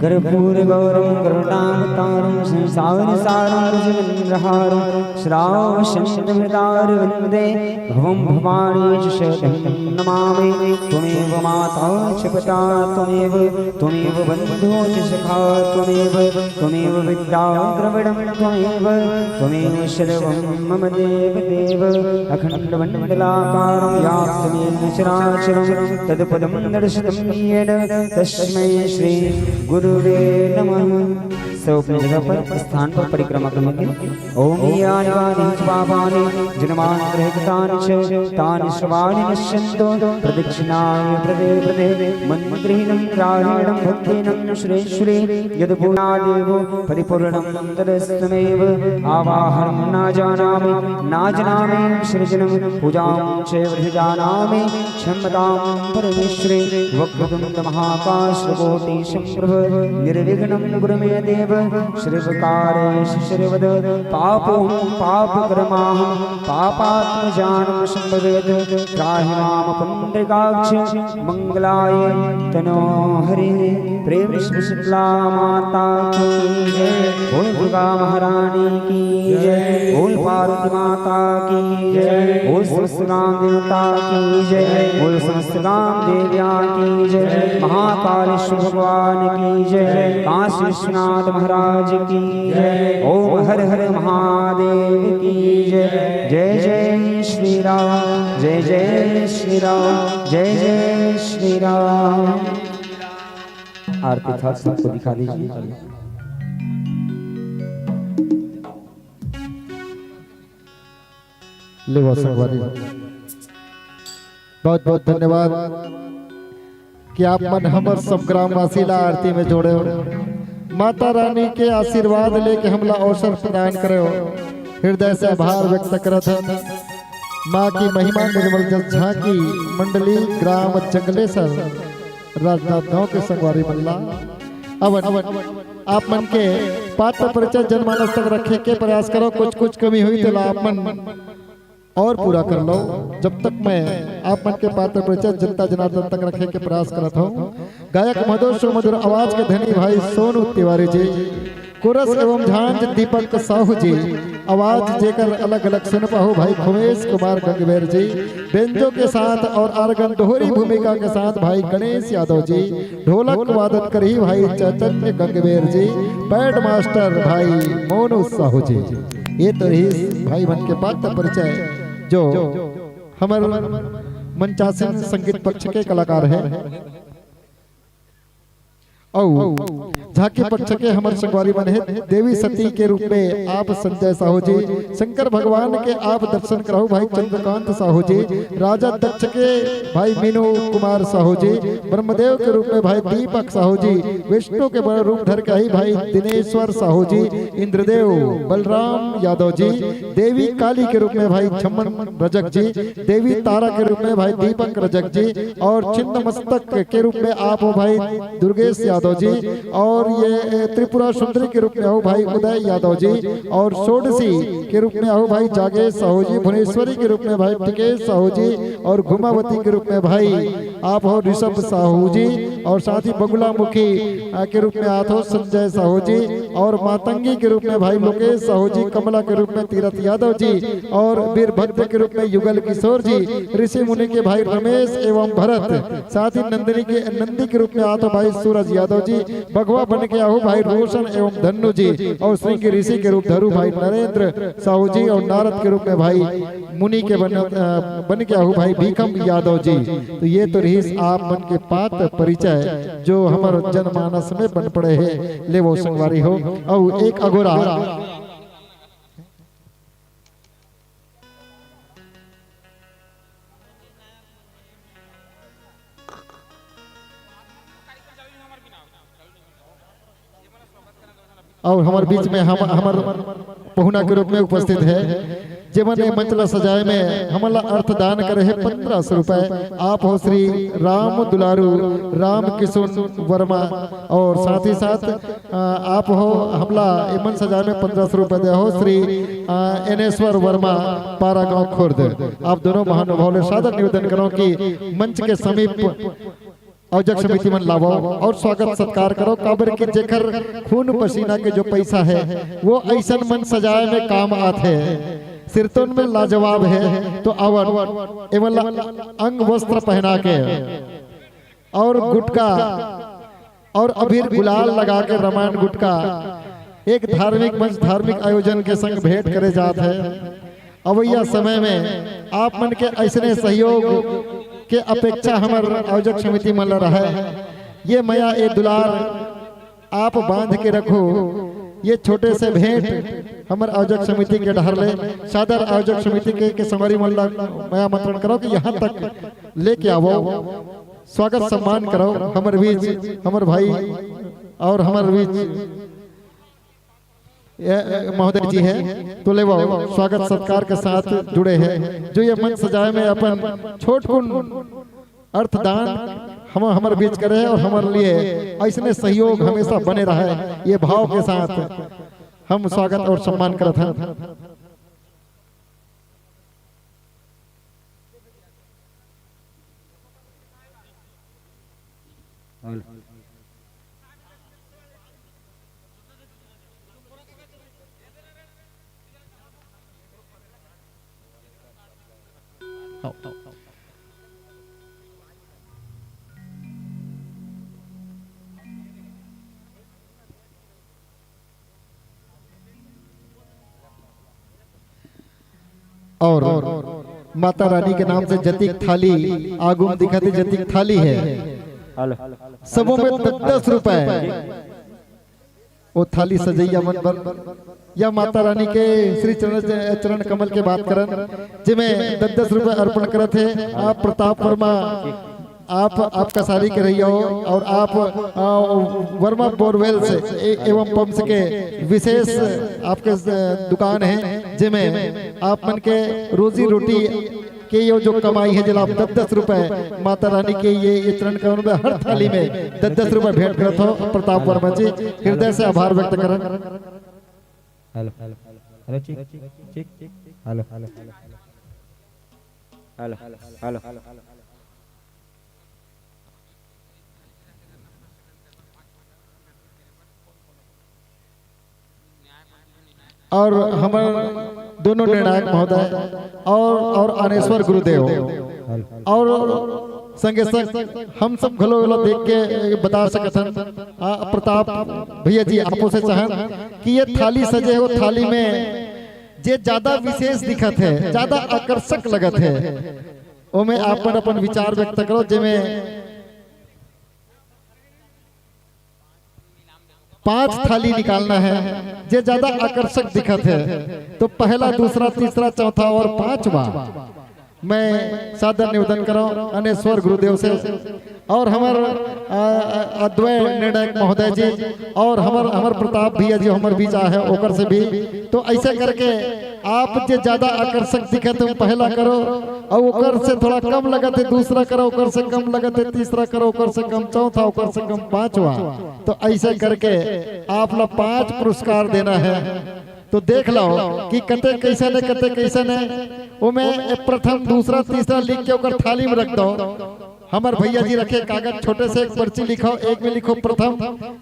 G: कर्पूर गौरम करुणावतारम संसार सारम भुजगेन्द्रहारम श्रावशंतमृतार वन्दे भवं भवानी च शतं नमामि त्वमेव माता च पिता त्वमेव बन्धो च सखा त्वमेव विद्या द्रविणं त्वमेव सर्वं मम देव अखण्डमण्डलाकारं व्याप्तमेन चराचरं तत्पदं दर्शितं येन तस्मै श्री गुरुवे नमः। सब अपनी जगह पर स्थान पर परिक्रमा करेंगे। ओम यानि वानि पापानि जन्मान्तरहितानि च तानि सर्वाणि नश्यन्तो प्रदक्षिणाय प्रदे मन्त्रिणं ग्राहीणं भक्तिनं श्रेष्ठे यद् पूर्णादेवो परिपूर्णं तदस्तमेव आवाहनं न जानामि सृजनं पूजां च वृजानामि क्षमतां परमेश्वरे वक्रतुण्ड महाकाशकोटि संप्रभ निर्विघ्नं कुरु मे देव श्रीवकारेश श्रीवद पापों पापकर्माहं पापात्मजानं संभवेत् त्राहि माम पुण्डरीकाक्ष मंगलाय तनो हरि प्रेम श्री शीतला माता की जय बोल दुर्गा महारानी की जय बोल पार्वती माता की जय बोल समस्त गाम देवता की जय बोल समस्त गाम देविया की जय महाकालेश्वर भगवान की जय काशी विश्वनाथ महाराज की जय ओम हर हर महादेव की जय जय जय श्री राम जय जय श्री राम जय जय श्री राम। आरती था सबको दिखा दीजिए।
A: लेवा संगवारी बहुत बहुत धन्यवाद कि आप मन हमर सब ग्रामवासी ला आरती में जोड़े हो। माता रानी के आशीर्वाद लेके हमला अवसर प्रदान करे हो। हृदय से आभार व्यक्त करत है। माँ की महिमा निर्मल जस झांकी मंडली ग्राम जंगलेसर राजनाथ गांव के संगवारी मल्ला अवन आप मन के पात्र परिचय जनमानस तक रखे के प्रयास करो। कुछ कमी हुई तो आप मन और पूरा कर लो। जब तक मैं आप मन के पात्र परिचय जनता जनार्दन तक रखे के प्रयास करता हूँ। गायक मधुर सुमधुर आवाज के धनी भाई सोनू तिवारी जी, कोरस एवं झांझ दीपक साहू जी, आवाज जेकर अलग अलग सुन पाहु भाई खुमेश कुमार गंगवेर जी, बेंजो के साथ और आर्गन दोहरी भूमिका के साथ भाई गणेश यादव जी, ढोलक वादन करी भाई चैतन्य गंगवेर जी, पैड मास्टर भाई मोनू साहू जी। ये तो ही भाई मन के पात्र परिचय जो हमारे मंचासन संगीत पक्ष के कलाकार हैं और झांकी पक्ष के हमारे संगवारी मन है देवी सती के रूप में आप संजय साहू जी, शंकर भगवान के आप दर्शन कराओ भाई चंद्रकांत साहू जी, राजा दक्ष के भाई मीनू कुमार साहू जी, ब्रह्मदेव के रूप में भाई दीपक साहू जी, विष्णु के बड़ा रूप धर के ही भाई दिनेश्वर साहू जी, इंद्रदेव बलराम यादव जी, देवी काली के रूप में भाई छम्मन रजक जी, देवी तारा के रूप में भाई दीपक रजक जी और छिन्न मस्तक के रूप में आप हो भाई दुर्गेश यादव जी और ये त्रिपुरा सुंदरी के रूप में हो भाई उदय यादव जी और षोडशी के रूप में हो भाई जागेश साहू जी, भुवनेश्वरी के रूप में भाई टिकेश साहू जी और घुमावती के रूप में भाई आप हो ऋषभ साहू जी और साथ ही बगुलामुखी के रूप में आप हो संजय साहू जी और मातंगी के रूप में भाई लोकेश साहू जी, कमला के रूप में तीरथ यादव जी और वीरभद्र के रूप में युगल किशोर जी, ऋषि मुनि के भाई रमेश एवं भरत, साथ ही नंदी के रूप में आप हो भाई सूरज यादव जी, भगवा बन के आहू भाई रोशन एवं धन्नु जी और श्रृंगी ऋषि के रूप धरू भाई नरेंद्र साहू जी और नारद के रूप में भाई मुनि के बन के आहू भाई भीखम यादव जी। तो ये तो रही आप मन के पात्र परिचय जो हमारे जनमानस में बन पड़े हैं। ले वो संगवारी हो और एक अघोरा और हमारे बीच में हमार पहुना के रूप में उपस्थित है जीवन मंचला सजाए में हमला अर्थदान करे है 1500 रुपए। आप हो श्री राम दुलारू राम किशोर वर्मा और साथ ही साथ आप हो हमला मन सजाए में 1500 रुपए दे हो श्री एनेश्वर वर्मा पारा गांव खुर्द। आप दोनों महानुभाव ने सादर निवेदन करो कि मंच के समीप आयोजक समिति मन लावो और स्वागत सत्कार करो। काबर के जेकर खून पसीना के जो पैसा है वो ऐसन मन सजाए में काम आते सिरतोन में लाजवाब है। तो अवन एवं अंग वस्त्र पहना के और गुटका और अबीर गुलाल लगा के रामायण गुटका एक धार्मिक मंच धार्मिक आयोजन के संग भेंट करे जात है। अवैया समय में आप मन के ऐसने सहयोग के अपेक्षा हमार आयोजक समिति मन रहा है। ये मया ये दुलार आप बांध के रखो। ये छोटे से भेंट हमार आयोजक समिति के डहर ले सादर आयोजक समिति के संगवारी मन मैं आमंत्रण करो कि यहाँ तक लेके आवो, स्वागत सम्मान करो। हमारे बीच हमारे भाई और हमारे बीच महोदय जी है तो ले वो स्वागत सत्कार के साथ जुड़े हैं जो ये मंच सजाए में अपन छोटकुन अर्थदान हम हमारे बीच करे और हमारे लिए ऐसने सहयोग हमेशा बने रहे। ये भाव के साथ हम स्वागत और सम्मान करते हैं। और माता रानी के नाम से जतिक थाली आगुम दिखाते जतिक थाली है सबों में 10 रुपए वो थाली सजैया मन पर या माता रानी के श्री चरण कमल के बात करन जिमें 10 रुपए अर्पण करते हैं। आप प्रताप वर्मा आप कसारी के रही हो और आप वर्मा बोरवेल से एवं पंप्स के विशेष आपके दुकान है जिमें आप मन के रोजी रोटी के ये जो कमाई है जब 10 रुपए माता रानी के ये चरण कमल में हर थाली में 10 रुपए भेंट करते हो। प्रताप वर्मा जी हृदय से आभार व्यक्त करें।
G: हेलो हेलो हेलो ठीक ठीक ठीक hello hello hello hello hello
A: और हमारे दोनों निर्णायक महोदय और अनेश्वर गुरुदेव और संगे संग हम सब घलो घलो देख के बता सकते प्रताप भैया जी आपो से चाहन कि ये थाली सजे हो थाली में जे ज्यादा विशेष दिखत है ज्यादा आकर्षक लगत है वो में अपन विचार व्यक्त करो जिमें 5 थाली निकालना है जे ज्यादा आकर्षक दिखत है तो पहला दूसरा तीसरा चौथा और 5वां मैं सादर निवेदन करो अनेश्वर गुरुदेव से और हमार अद्वैय निर्णायक महोदय जी और हमार प्रताप भैया जी हमारे बीच आए हैं ओकर से भी। तो ऐसे करके आप जो ज्यादा आकर्षक दिखे तो पहला करो और ओकर से थोड़ा कम लगत है दूसरा करो, ओकर से कम लगत है तीसरा करो, ओकर से कम चौथा, ओकर से कम 5वां। तो ऐसे करके आप लोग 5 पुरस्कार देना है। तो देख लो कि कते कैसन है कते कैसन है वो मैं प्रथम दूसरा तीसरा लिख के ओकर थाली में रख दो। हमारे भैया जी रखे कागज छोटे से एक पर्ची लिखो, एक में लिखो प्रथम,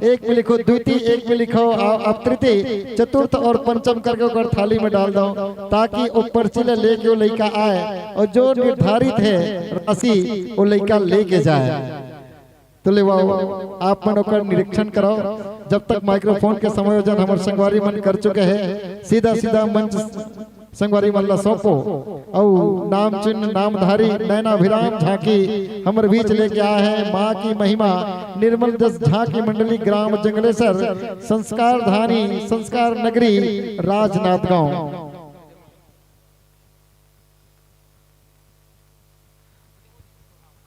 A: एक में लिखो द्वितीय, एक में लिखो अब तृतीय, चतुर्थ और पंचम करके ओकर थाली में डाल दो ताकि वो पर्ची लेके वो लड़का आए और जो निर्धारित है राशि वो लड़का लेके जाए। तो ले आप मन ओकर निरीक्षण करो। जब तक माइक्रोफोन के समायोजन हमारे संगवारी मन कर चुके हैं, सीधा सीधा मंच संगवारी मन ला सौंपो और नाम चिन्ह नामधारी नैनाभिराम झांकी हमारे बीच लेके आए हैं। माँ की महिमा निर्मल दस झांकी मंडली ग्राम जंगलेसर संस्कार धानी संस्कार नगरी राजनांदगांव।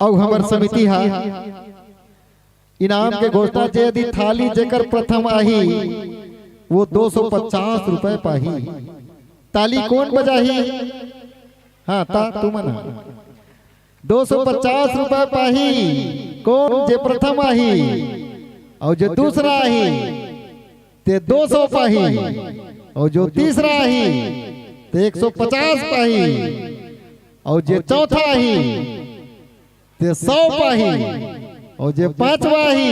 A: और हमार समिति है इनाम के घोषणा जे यदि थाली जेकर प्रथम आही वो 250 रुपए पाही। ताली कौन बजाही? हाँ ता तू मना 250 रुपए पाही कौन जे प्रथम आही और जो दूसरा आही ते 200 पाही और जो तीसरा आही ते 150 पाही और जे चौथा आही ते 100 पाही और जे 5वां ही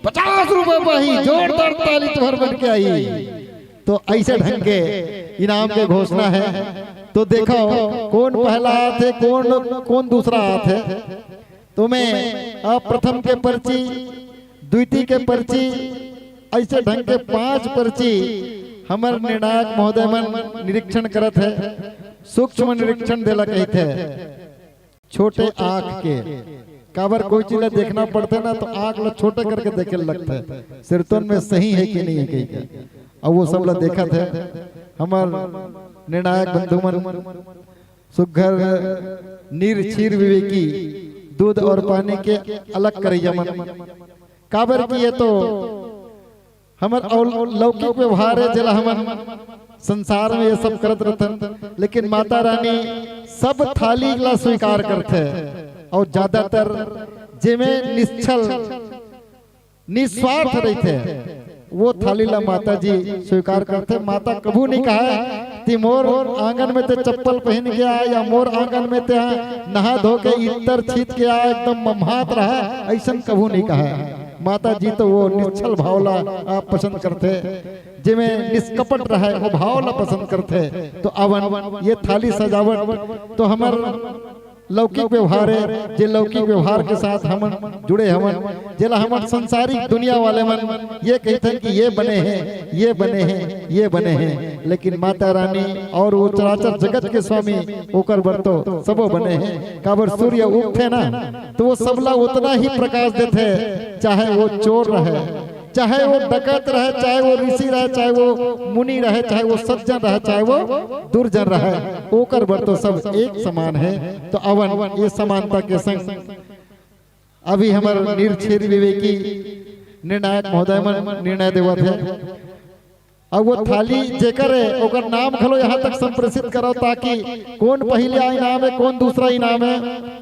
A: 50 रुपए पाही, जोरदार ताली तुम्हार बन के आई। तो ऐसे ढंग के इनाम के घोषणा है। तो देखो कौन पहला हाथ है, कौन दूसरा हाथ है। तो मैं अब प्रथम के पर्ची, द्वितीय के पर्ची, ऐसे ढंग के 5 पर्ची हमारे निर्णायक महोदय मन निरीक्षण करत है। सूक्ष्म निरीक्षण देला कहते हैं। छोटे आंख के काबर कोई चीज देखना पड़ता है ना, तो आंख लो छोटे करके देखे लगता है सिरतोन में सही है कि नहीं है कहीं का। और वो सब लोग देखा थे हमार निर्णायक बंधु मन सुघर नीर क्षीर विवेकी दूध और पानी के अलग करिया मन काबर की है। तो हमार लौकिक व्यवहार है जला हम संसार में ये सब करत रहते, लेकिन माता रानी सब थाली ला स्वीकार करते और ज्यादातर जिमें निश्चल निस्वार्थ रहते वो थाली ला माता जी स्वीकार करते। माता कभू नहीं कहा कि मोर आंगन में ते चप्पल पहन के आया या मोर आंगन में ते नहा धो के इतर छीत के आया एकदम ममहात रहा, ऐसा कभू नहीं कहा। माता जी तो वो निश्चल भावला आप पसंद करते, जिमें निष्कपट रहा वो भावला पसंद करते। तो अवन ये थाली सजावट तो हमार लौकिक व्यवहार है। जे लौकिक व्यवहार के साथ हम जुड़े हमन जेला हम संसारिक दुनिया वाले मन ये कहते हैं कि ये बने हैं, ये बने हैं, ये बने हैं, लेकिन माता रानी और वो चराचर जगत के स्वामी ओकर बरतो सबो बने हैं। काबर सूर्य उगते ना तो वो सबला उतना ही प्रकाश देते, चाहे वो चोर रहे, चाहे वो डकैत रहे, चाहे वो ऋषि रहे, चाहे वो मुनि रहे, चाहे वो सज्जन रहे, चाहे वो दुर्जन रहे, ओकर बरतो सब एक समान है। तो अवन ये समानता के संग अभी हमारे निर्क्षीर विवेकी निर्णायक महोदय मन निर्णय देवत है। अब वो थाली जेकर है ओकर नाम खलो यहाँ तक संप्रेषित करो ताकि कौन पहला इनाम है कौन दूसरा इनाम है।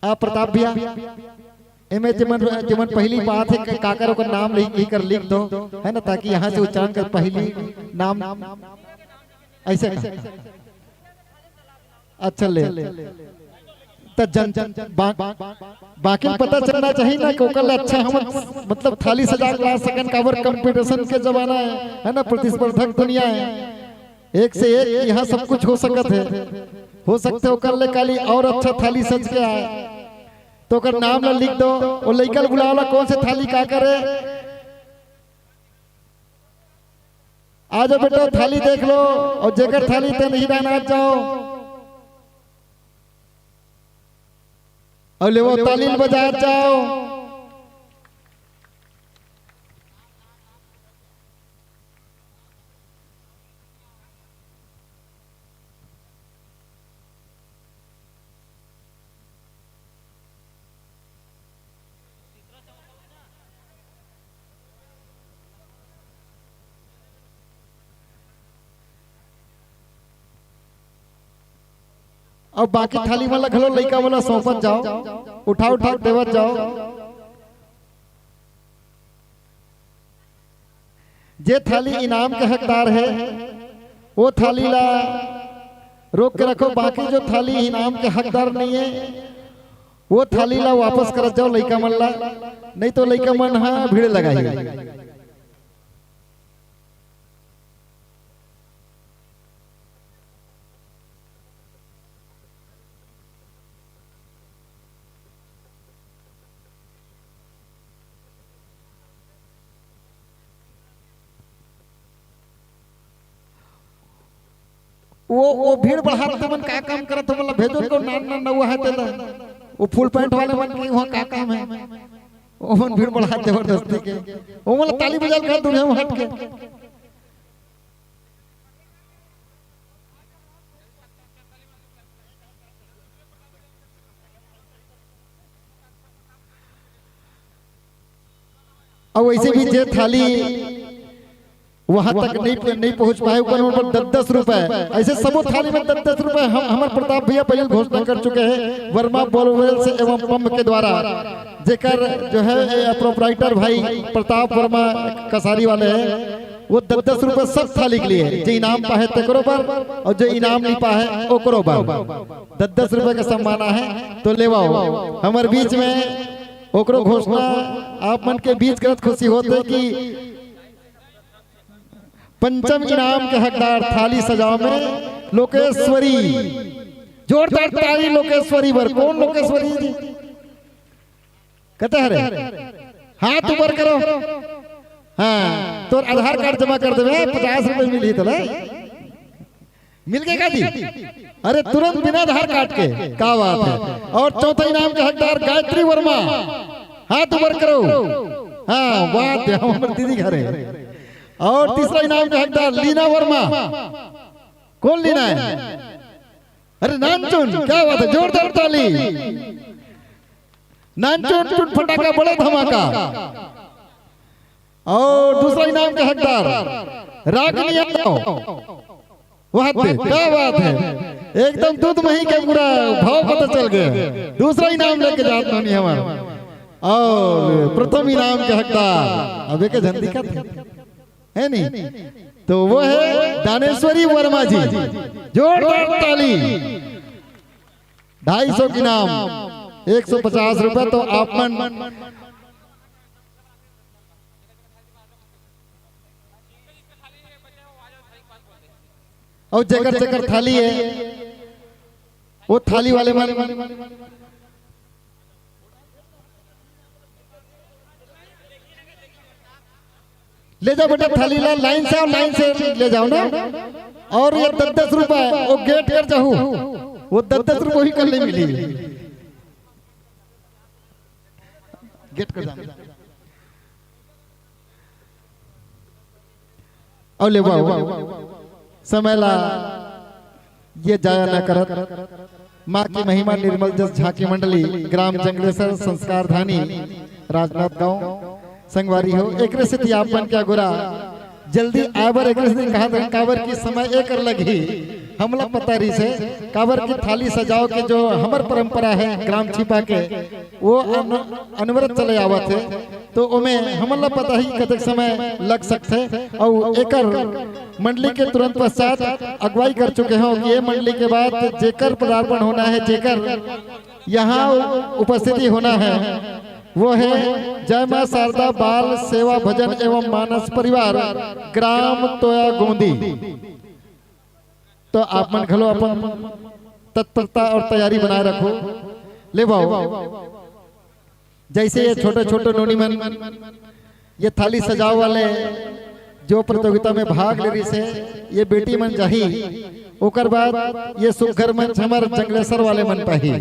A: प्रताप भैया एमे जमन पहली बात है काकर का नाम लिख कर लिख दो है ना, ताकि यहाँ से उच्चारण कर पहली नाम ऐसे अच्छा ले तो बाकी पता चलना चाहिए ना कोकल अच्छा हम मतलब थाली सजा ला सकन। काबर कंपटीशन के जमाना है ना, प्रतिस्पर्धक दुनिया है, एक से एक यहाँ सब कुछ हो सकत है, हो सकते हो कल काली और अच्छा थाली सज के आए तो कर नाम ला लिख दो और लइकल बुलावला कौन से थाली का करे। आ जाओ बेटा थाली देख लो और जेकर थाली ते नहीं रहना जाओ और ले वो ताली बजा जाओ। और बाकी थाली वाला खलो लइका वाला सौंपत जाओ, उठा उठा देवत जाओ। जे थाली इनाम के हकदार है वो थाली ला रोक के रखो, बाकी जो थाली इनाम के हकदार नहीं है वो थाली ला वापस कर जाओ लइका मन ला, नहीं तो लइका मन हाँ भीड़ लगाई। वो भीड़ बढ़ाते मन का काम करत हो, मतलब भेजो को नान नान नवा है तेला वो फुल पैंट वाले मन के वहां का काम है, वो मन भीड़ बढ़ाते जबरदस्ती के वो मतलब ताली बजा के दुनिया में हट के। और वैसे भी जे थाली वहां तक नहीं पहुंच पाए ऊपर 10-10 रुपए ऐसे सब थाली में 10-10 रुपए हम हमारे प्रताप भैया पहले घोषणा कर चुके हैं वर्मा बोलवेल से एवं पंप के द्वारा, जेकर जो है प्रोपराइटर भाई प्रताप वर्मा कसारी वाले हैं वो 10-10 रुपए सब थाली के लिए जो इनाम पाए तेकरो पर और जो इनाम नहीं पाए ओकरो पर 10-10 रुपए का सम्माना है। तो लेवाओ हमारे बीच में ओकरो घोषणा आप मन के बीच करत खुशी होते कि पंचम इनाम के हकदार थाली सजाओ में लोकेश्वरी। जोरदार ताली लोकेश्वरी पर। कौन लोकेश्वरी जी कहते हैं? हाथ ऊपर करो। हाँ तो आधार कार्ड जमा कर देवे 50 रुपए मिली तो मिल गएगा जी। अरे तुरंत बिना आधार कार्ड के क्या बात है। और चौथा इनाम के हकदार गायत्री वर्मा। हाथ ऊपर करो। हाँ बात हमारे दीदी घर है। और तीसरा इनाम के हकदार लीना वर्मा। कौन लीना है? अरे नानचुन। क्या बात है, जोरदार ताली। नानचुन फटाका बड़ा धमाका। और दूसरा इनाम के हकदार रागिनी यादव। क्या बात है, एकदम दूध मही के पूरा भाव पता चल गया। दूसरा इनाम लेके जात नहीं हमारा। और प्रथम इनाम के हकदार अबे के झंडी का है नहीं तो वो है दानेश्वरी वर्मा जी। जोरदार ताली। 250 इनाम 150 रुपए। तो आप मन और जगर जगर थाली है वो थाली वाले मन ले जाओ बेटा थाली ला लाइन से। और लाइन से ले जाओ ना। और ये 10-10 रुपए वो गेट कर जाओ। वो 10-10 रुपए ही कर ले मिली गेट कर जाओ। और ले समय ला ये जाया न करत। माँ की महिमा निर्मल जस झांकी मंडली ग्राम जंगलेसर संस्कार धानी राजनाथ गांव संगवारी हो। एक से आपन क्या गुरा जल्दी आवर एक कहा था कावर की समय एक लगी हमला पता रही से कावर की थाली सजाओ के जो हमार परंपरा है ग्राम छिपा के वो अनवरत चले आवत है। तो उमे हमला पता ही कतक समय लग सकते। और एकर मंडली के तुरंत पश्चात अगुवाई कर चुके हो कि ये मंडली के बाद जेकर पदार्पण होना है, जेकर यहाँ उपस्थिति होना है वो है जय मां शारदा बाल सेवा भजन एवं मानस परिवार ग्राम तोया गोंदी। तो आप मन घलो अपन तत्परता और तैयारी बनाए रखो। ले भाओ जैसे ये छोटे छोटे नोनी मन ये थाली सजाओ वाले जो प्रतियोगिता में भाग ले रही से ये बेटी मन जाही। ओकर बाद ये सुघर मंच हमारे जंगलेसर वाले मन पाही।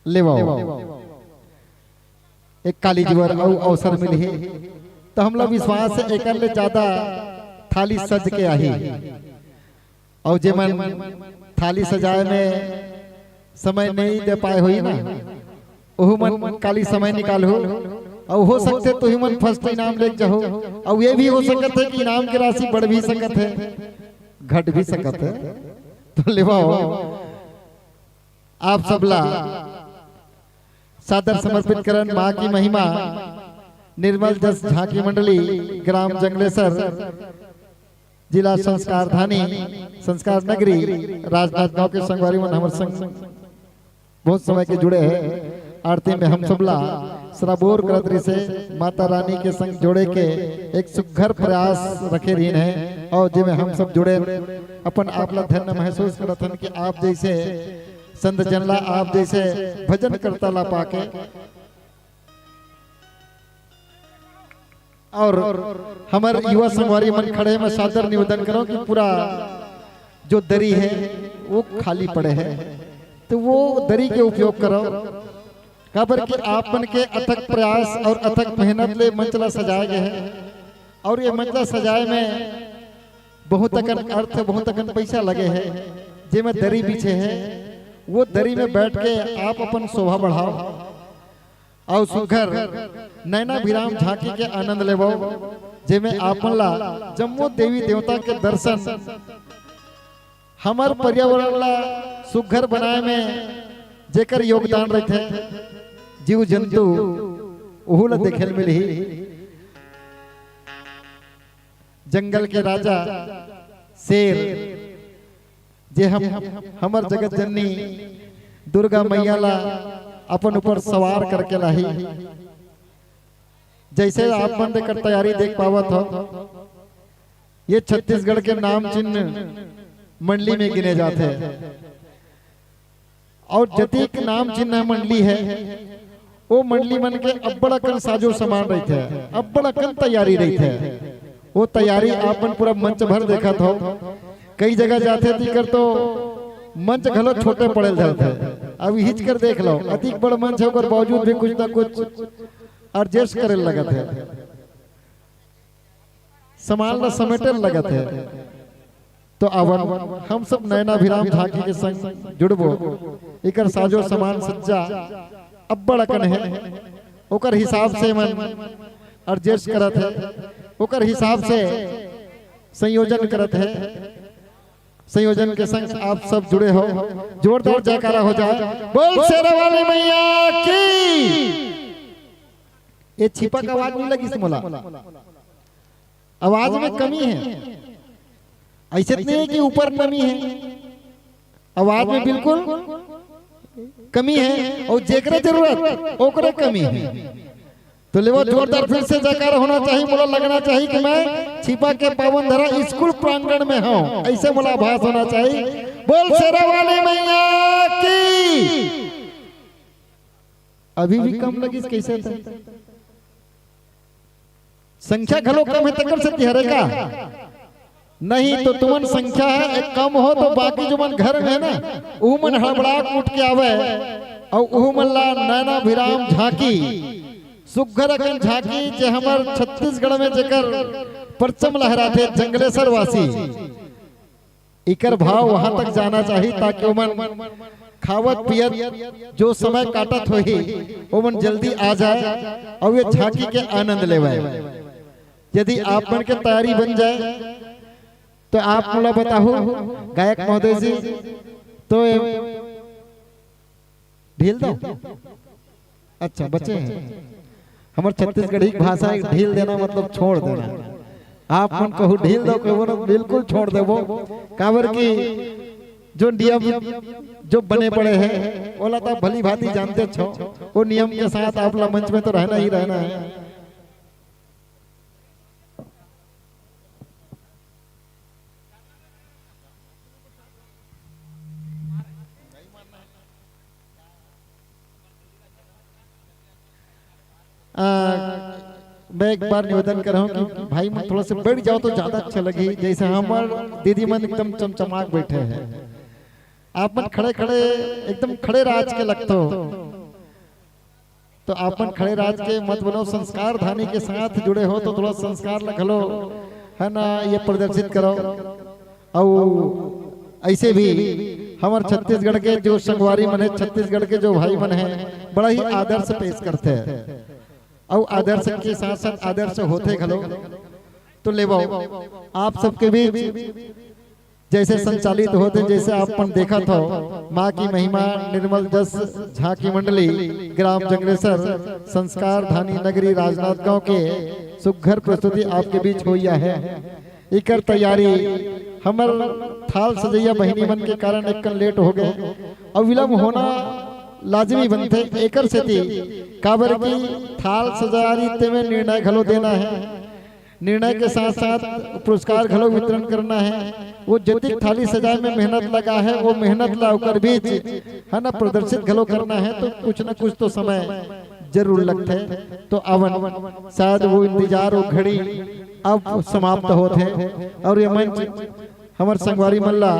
A: लेवाओ एक काली जीवर अवसर मिली है तो हम लोग विश्वास है एक ले ज्यादा थाली सज के आई। और जे मन थाली सजाए में समय नहीं दे पाए हुई ना ओहू मन काली समय निकालो। और हो सकते तो ही मन फर्स्ट इनाम ले जाओ। और ये भी हो सकता है कि इनाम की राशि बढ़ भी सकत है घट भी सकत है। तो लेवाओ आप सबला सादर समर्पित करन माँ की महिमा निर्मल जस झांकी मंडली ग्राम जंगलेसर जिला संस्कार धानी संस्कार नगरी राजनाथ गांव के संगवारी मन हमारे संग बहुत समय के जुड़े हैं। आरती में हम सबला सराबोर करतरी से माता रानी के संग जोड़े के एक सुघर प्रयास रखे रीन है और जिमें हम सब जुड़े अपन आपला धन्य महसूस करत हन कि आप जैसे संत जनला आप जैसे भजन करता ला पाके और हमारे युवा संगवारी मन खड़े में सादर निवेदन करो कि पूरा जो दरी है वो खाली पड़े है तो वो दरी के उपयोग करो काबर कि आप मन के अथक प्रयास और अथक मेहनत ले मंचला सजाए गए हैं और ये मंचला सजाए में बहुत अकन अर्थ बहुत अकन पैसा लगे है जिसमें दरी पीछे है वो दरी में बैठ के आप अपन शोभा बढ़ाओ और सुघर नैना विराम झांकी के आनंद लेवो जिसमें आपन ला जम्मो देवी देवता के दर्शन हमार पर्यावरण ला सुघर बनाए में जेकर योगदान रहते जीव जंतु ओहू ला देखे मिली जंगल के राजा शेर जे हमर जगत जननी दुर्गा मैया ला अपन ऊपर सवार करके लाही जैसे आप मन कर तैयारी देख पावत हो ये छत्तीसगढ़ के नाम चिन्ह मंडली में गिने जाते हैं और जतिक नाम चिन्ह मंडली है वो मंडली मन के अब्बड़कन साजो सामान रहते हैं अब्बड़कन तैयारी रहते हैं वो तैयारी आपन पूरा मंच भर देखा था कई जगह जाते थी कर तो मंच घलो छोटे पड़े जाते अब हिच कर देख लो अधिक बड़ मंच होकर बावजूद भी कुछ ना कुछ एडजस्ट करे लगत है सामान ला समेटे लगत है तो अवन हम सब नैना विराम झांकी के संग जुड़बो इकर साजो सामान सज्जा अब्बड़ अकन है ओकर हिसाब से मन एडजस्ट करत है ओकर हिसाब से संयोजन करत है संयोजन के संग आप सब जुड़े हो जोरदार जयकारा हो जाए बोल शेरा वाली मैया की ये छिपक आवाज नहीं लगी मोला आवाज में कमी है ऐसे नहीं है कि ऊपर कमी है आवाज में बिल्कुल कमी है और जेकरे जरूरत ओकरे कमी है तो लेवो जोरदार फिर से जयकारा होना चाहिए मोला लगना चाहिए कि मैं छिपा के पावन धरा स्कूल प्रांगण में हूँ ऐसे मोला आभास होना चाहिए बोल शेरा वाली मैया की अभी भी कम लगी कैसे था संख्या घलो कम है तकर से तिहरे का नहीं तो तुमन संख्या है एक कम हो तो बाकी जो मन घर में है ना ऊ मन हड़बड़ाक उठ के आवे और ऊ मन ला नैना विराम झांकी सुघर अकन झांकी जे हमर छत्तीसगढ़ में जेकर परचम लहराते जंगलेश्वर वासी इकर भाव वहां तक जाना चाहिए ताकि ओमन खावत पियत जो समय काटत होही ओमन जल्दी आ जाए और ये झांकी के आनंद लेवे यदि आप मन के तैयारी बन जाए तो आप मोला बताओ गायक महोदय जी तो ढील दो अच्छा बच्चे हैं हमार छत्तीसगढ़ी भाषा ढील देना मतलब छोड़ देना आप मन कहू ढील दो कहू बिल्कुल छोड़ देवो काबर की जो नियम जो बने पड़े हैं ओला तो भली भांति जानते छो वो नियम के साथ आप ला मंच में तो रहना ही रहना है मैं एक बार निवेदन कर रहा हूँ कि भाई मैं थोड़ा सा बैठ जाओ तो ज्यादा अच्छा लगे जैसे हमार दीदी मन एकदम चमचमाक बैठे हैं आप मन खड़े खड़े एकदम खड़े राज के लगते हो तो आप मन खड़े राज के मत बनो संस्कार धानी के साथ जुड़े हो तो थोड़ा संस्कार लखलो है ना ये प्रदर्शित करो और ऐसे भी हमारे छत्तीसगढ़ के जो संगवारी मन है छत्तीसगढ़ के जो भाई मन है बड़ा ही आदर से पेश करते हैं और आदर्श के साथ साथ आदर्श होते घलो तो लेवो आप सबके बीच जैसे संचालित होते जैसे आपन देखा था माँ की महिमा निर्मल जस झांकी मंडली ग्राम जंगलेश्वर संस्कार धानी नगरी राजनांदगांव के सुघर प्रस्तुति आपके बीच हुई है इकर तैयारी हमर थाल सजैया बहिनी मन के कारण एक लेट हो गए और विलम्ब होना लाजमी बनते एकर से थी काबर की थाल सजारी ते में निर्णय घलो देना है, निर्णय के साथ साथ पुरस्कार घलो वितरण करना है। वो जतिक थाली सजाए में मेहनत लगा है, वो मेहनत ला ओकर बीच है ना प्रदर्शित घलो करना है, तो कुछ न कुछ तो समय जरूर लगते है। तो अवन शायद वो इंतजार वो घड़ी अब समाप्त होते हैं और ये मंच हमारे संगवारी मल्ला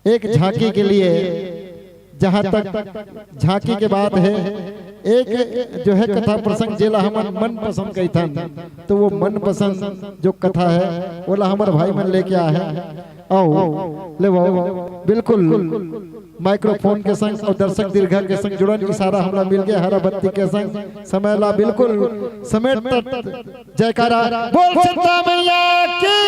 A: एक झांकी के लिए, जहां तक झांकी के बात है, एक जो है कथा प्रसंग जेला हमार मन पसंद कही था, तो वो मन पसंद जो कथा है वो ला हमारे भाई मन लेके आया है। आओ ले वो बिल्कुल माइक्रोफोन के संग और दर्शक दीर्घा के संग जुड़न इशारा हमरा मिल गया, हरा बत्ती के संग समय ला बिल्कुल समेट जयकारा बोल सीता मैया की।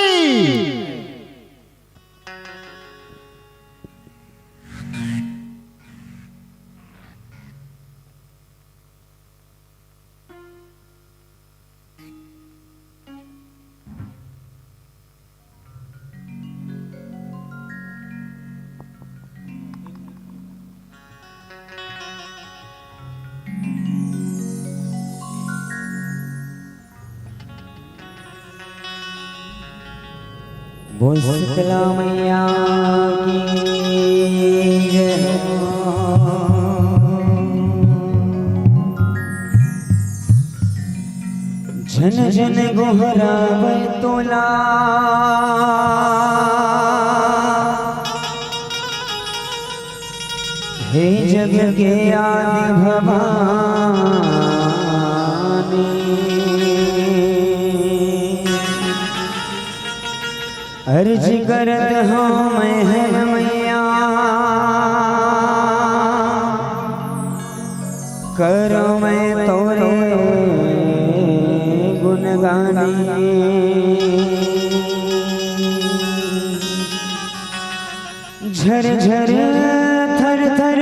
G: बोल शीतला मैया की जय। झन झन गोहरावे तोला हे जग के आदि भवानी, अर्ज करत हूँ मैं है मैया, करो मैं तोरे गुणगानी। झर झर थर थर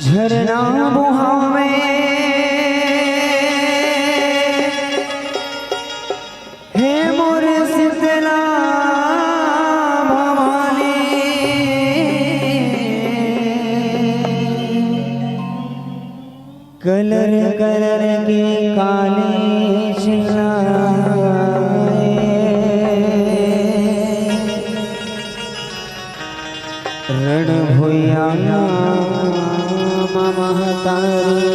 G: झरना बुहावे, हे मोर शीतला भवानी, कलर कलर के काले शिलाए, रण भुया महतारी,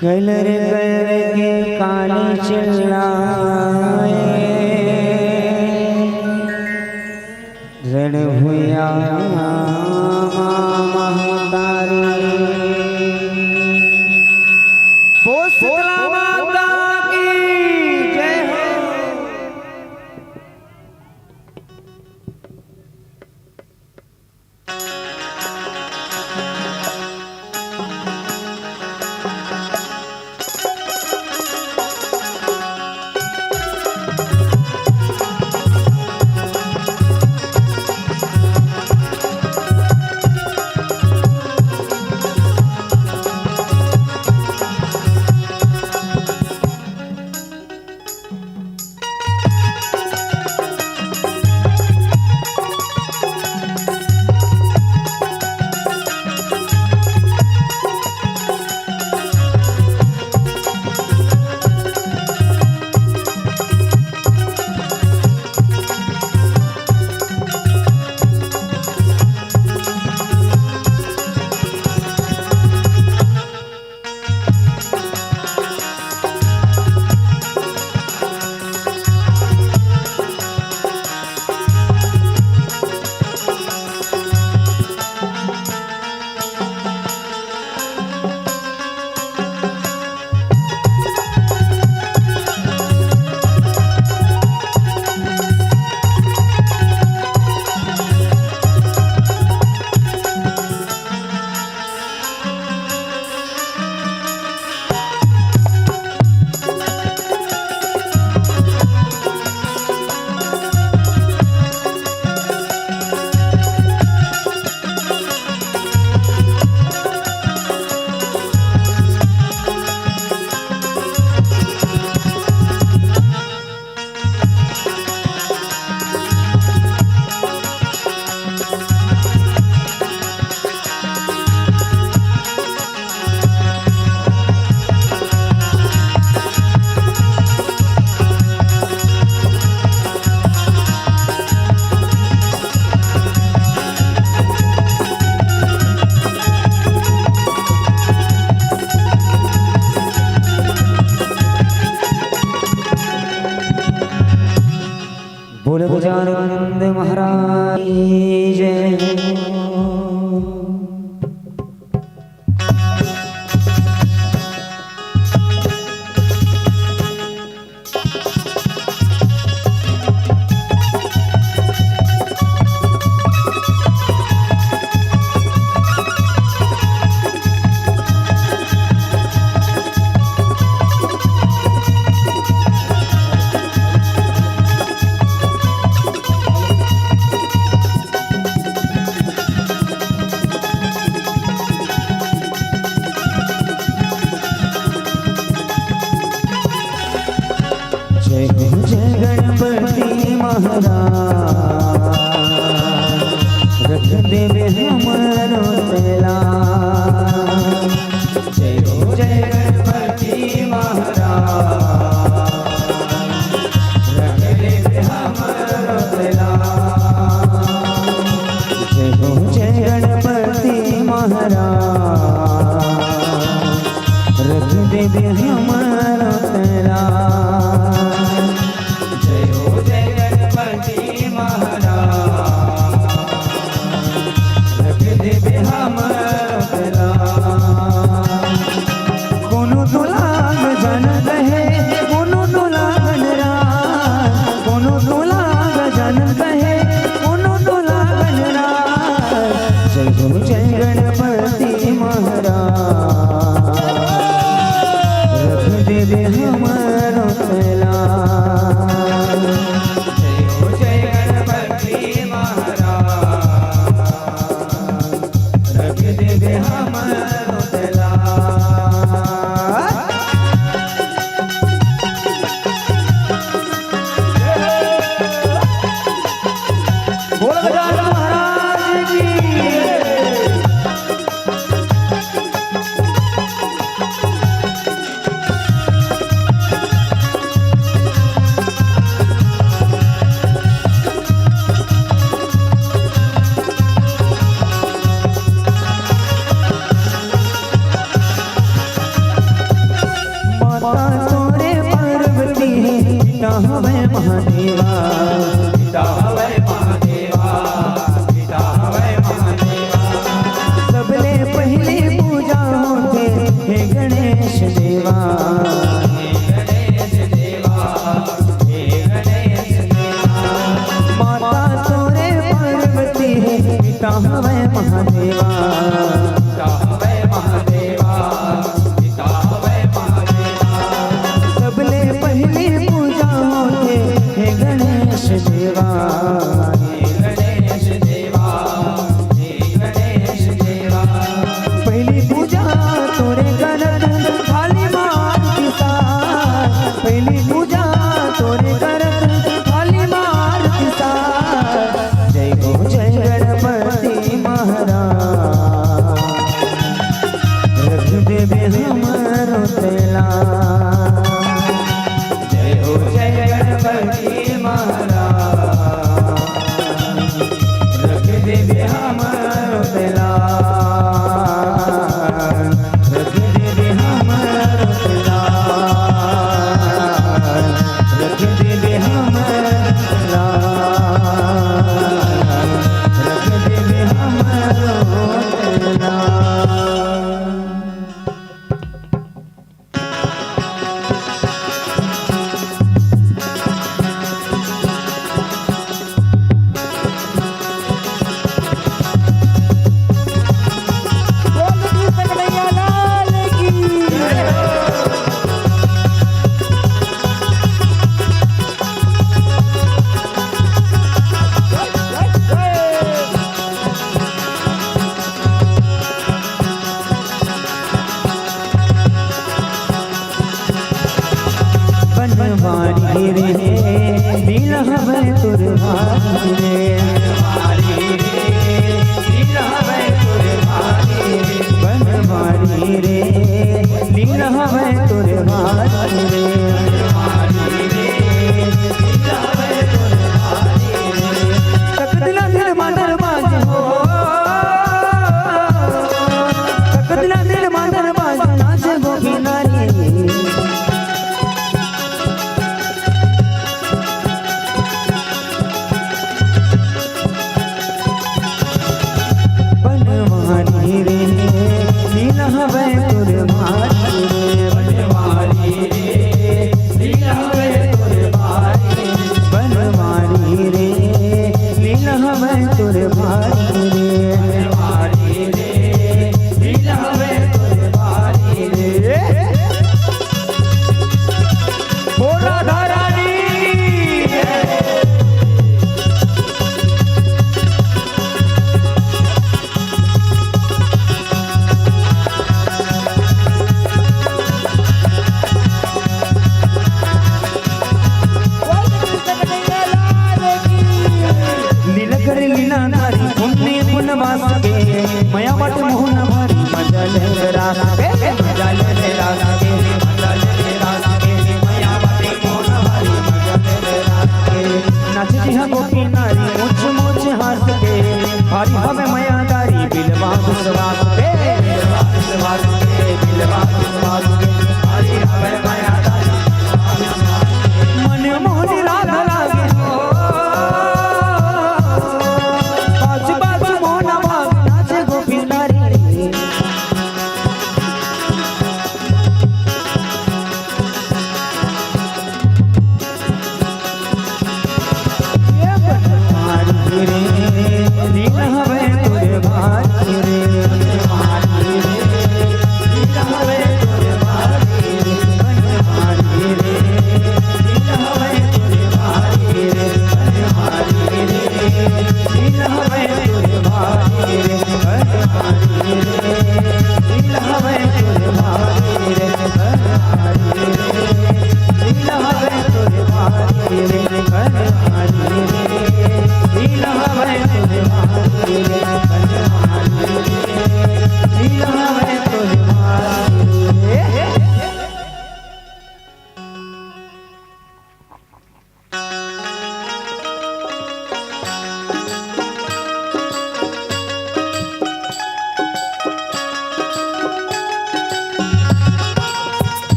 G: कलर कलर के काले चिल्लाए, रण भुया महतारी। बोल शीतला माता की जय हो। की जय। जय हो जय गणपति महाराज, रख देवे हमारो तेला। जय हो जय गणपति महाराज, रख देवे हमारो तेला। जय हो जय गणपति महाराज, रख देवे हमारो तेला। हवे तुर भारी रे भारी रे दिल हवे तुर भारी रे बोला धारानी लीलकर लीला नारी पुण्य पुण्यवास के मया बट मोहन भारी मजल रास के मजल रास के मजल रास के मया बट मोहन भारी मजल रास के नाच दिहा गोपी नारी मुछ मुछ हास के भारी हमें मया दारी बिलवा सुवास के बिलवा सुवास के बिलवा सुवास के भारी हमें मया दारी मन मोहन राग लागे हो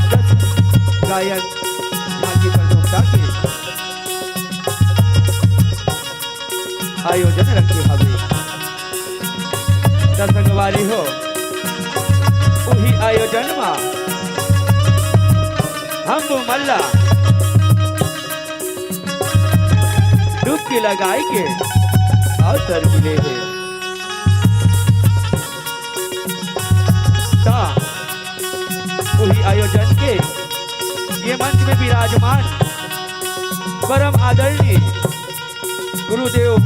G: गायन झांकी प्रतियोगिता के आयोजन रखे हवे दर्शक वाली हो वही आयोजन में हम मल्ला डुबकी लगाई के अवसर मिले हैं वही आयोजन के ये मंच में विराजमान परम आदरणीय गुरुदेव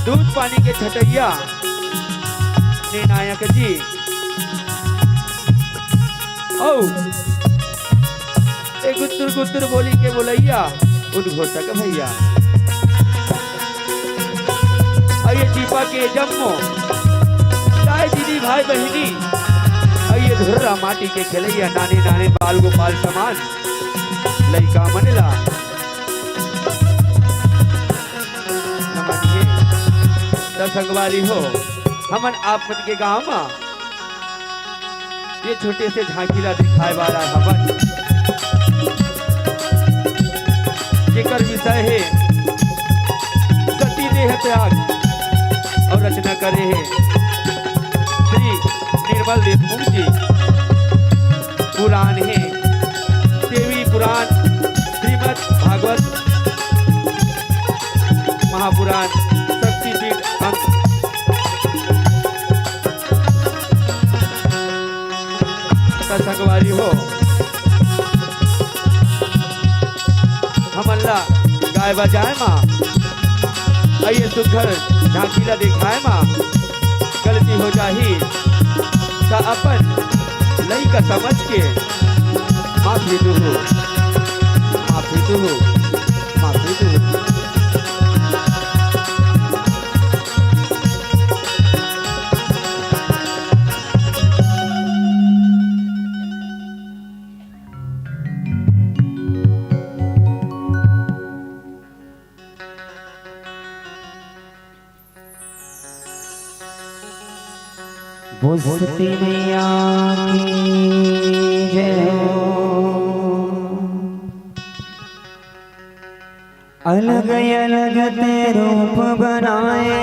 G: दूध पानी के छटैया नायक जी और एक गुत्तुर गुत्तुर बोली के बोलैया उद्घोषक भैया आइए दीपा के जम्मो चाहे दीदी भाई बहनी आइए धुर्रा माटी के खेलैया नाने नाने बाल गोपाल समान लइका मनला नमस्ते दर्शकवारी हो हमन आप मन के गांव में ये छोटे से झांकीला दिखाए वाला हमन जेकर विषय है सती देह त्याग और रचना करे है श्री निर्मल देशमुख जी पुराण है देवी पुराण श्रीमद् भागवत महापुराण शक्तिपीठ अंक दर्शकवारी हो हमल्ला गाय बजाए माँ आइए सुघर झांकीला दिखाए माँ गलती हो जाही ता अपन लई का समझ के माफी दो माफी दो माफी दो बोल सती मैया की जय हो। अलग अलग ते रूप बनाए,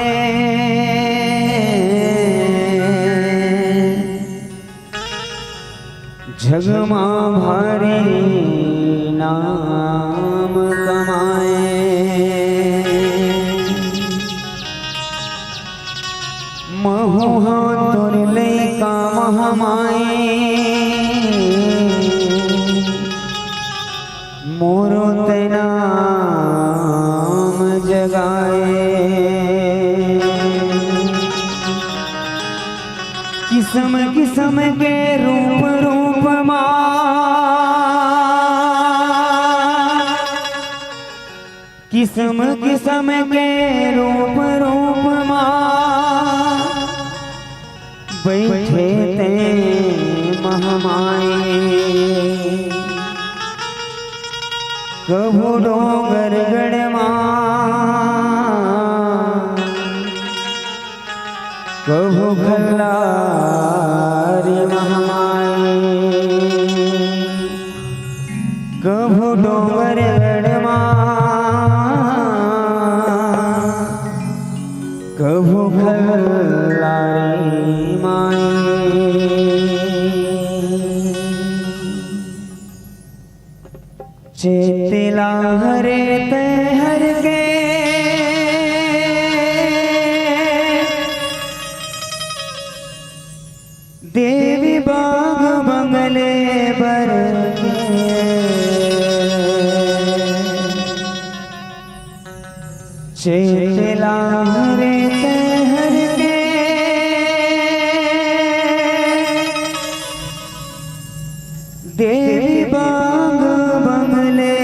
G: जग मां भारी नाम कमाए। महु तुर लैका महमाए, मोरो ते नाम जगाए। किस्म किस्म के रूप रूप मां, किस्म किस्म के रूप रूप मां, बैठे ते महमाए। कभू डोंगर गढ़ मां, कभू खल्लारी महमाए। कभू डोंगर गढ़ मां, कभू खल्लारी माए। चेतला हरे ते हर के, देवी बाग बंगले बर के। चेतला हरे ते हर के, देवी बाग बंगले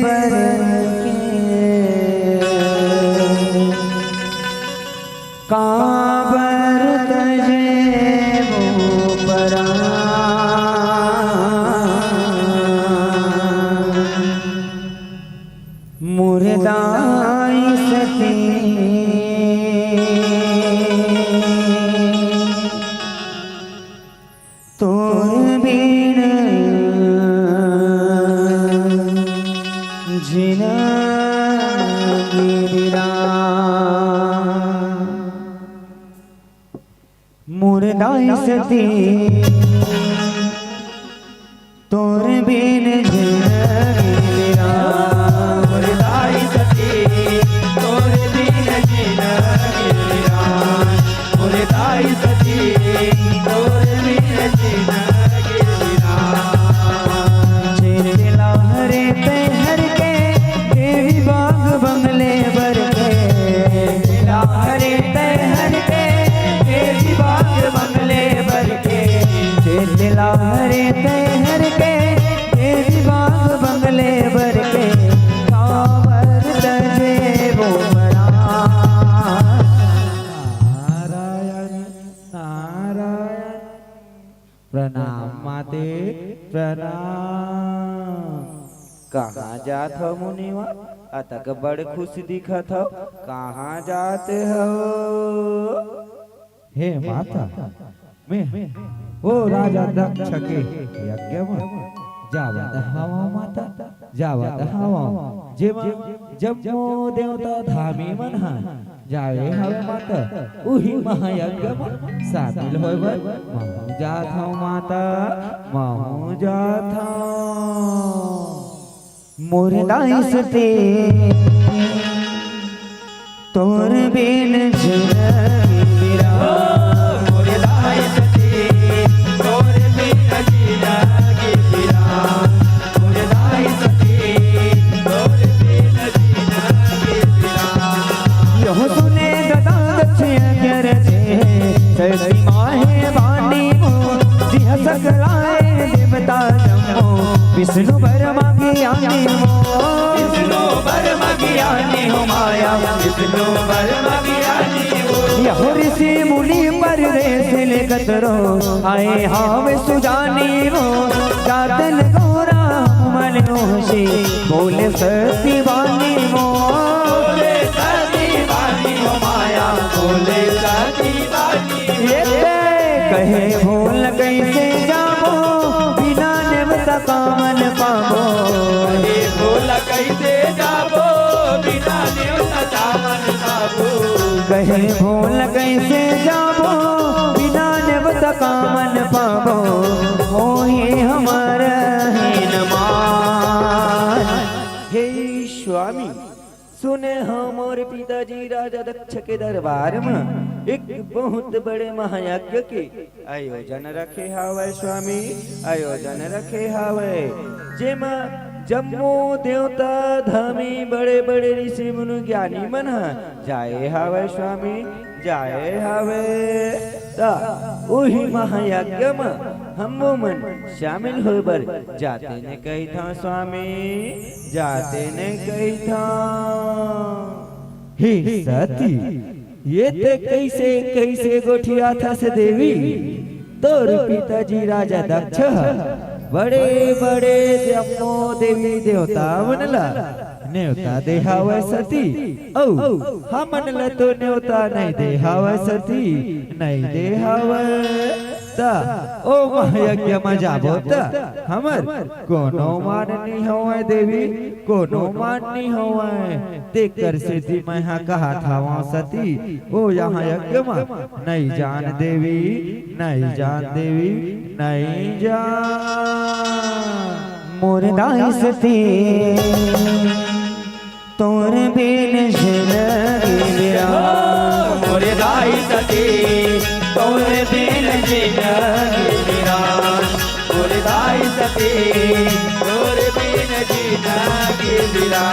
G: बर के। काबर तजे वो परा, मुर्दाई सती तोर बिन जिना गिरा। मुर्दाई सती तोर बिन जिंदगी मेरा। मुर्दाई सती तोर बिन जिंदगी मेरा। मुर्दाई सती तोर बिन जिंदगी मेरा। चेतला हरे ते हर के, देवी बाग बंगले बर के। चेतला हरे ते हर के, देवी बाग बंगले बर के। चेतला हरे ते हर के, देवी बाग बंगले बर के। कांवर तजे वो बड़ा।
D: नारायण नारायण। प्रणाम माते प्रणाम। कहाँ जात हो मुनिवा? अतक बड़ खुश दिखत हो, कहाँ जाते हो? हे माता, मैं ओ राजा दक्ष के यज्ञ में जावत हवा माता, जावत हवा। जब जो देवता धामी मन जावे हवा माता, उही महायज्ञ में शामिल होय। महू जात हूँ माता, महू जात हूँ।
G: मुर्दाई सती तोर बिन जिंदगी मेरा।
D: मुर्दाई सती तोर बिन जिंदगी मेरा। मुर्दाई सती तोर बिन जिंदगी मेरा।
G: यह सुने गदा दक्ष यज्ञ रचे, सैसी माहे वाणी मो। जिह सकलाए देवता जमो, विष्णु बरमा ज्ञानी हो।
D: विष्णु बरमा ज्ञानी हो माया, विष्णु बरमा ज्ञानी हो।
G: यह ऋषि मुनि पर देश लेगत रो, आए हावे सुजानी हो। जातन गौरा मन होशी, बोले सती वाणी हो।
D: बोले सती वाणी हो माया, बोले सती वाणी।
G: ये कहे कामन पाबो
D: कहे भोला कैसे जाबो बिना न्योता कामन पाबो
G: कहे भूल कैसे जाबो बिना नेवता कामन पाबो मोहि हमर हीनमान। हे स्वामी सुने हमारे पिताजी राजा दक्ष के दरबार में एक बहुत बड़े महायज्ञ के आयोजन रखे हावे स्वामी, आयोजन रखे हावे जेमा जम्मो देवता धामी बड़े बड़े ऋषि मुनि ज्ञानी मन जाए हावे स्वामी, जाए हावे ता वही महायज्ञ में हम मन शामिल होबर जाते ने कही था स्वामी, जाते ने कही था। हे सती ये ते कैसे कैसे गोठिया था से देवी तोर पिताजी राजा दक्ष बड़े बड़े जम्मो देवी देवता मनला न्योता देहावे सती औ हमन ल तो न्योता नहीं देहावे सती नहीं देहावे ता ओ महायज्ञ में जाबो ता हमर कोनो मान नहीं होवे देवी, कोनो मान नहीं होवे तेकर सिद्धि मैं हा कहा था वहाँ सती ओ यहाँ यज्ञ में नहीं जान देवी, नहीं जान देवी, नहीं जान मोर दाई सती तोर बिन जिंदगी मेरा
D: मोरे दाई सती तोर बिन जिंदगी मेरा मोरे दाई सती तोर बिन जिंदगी मेरा।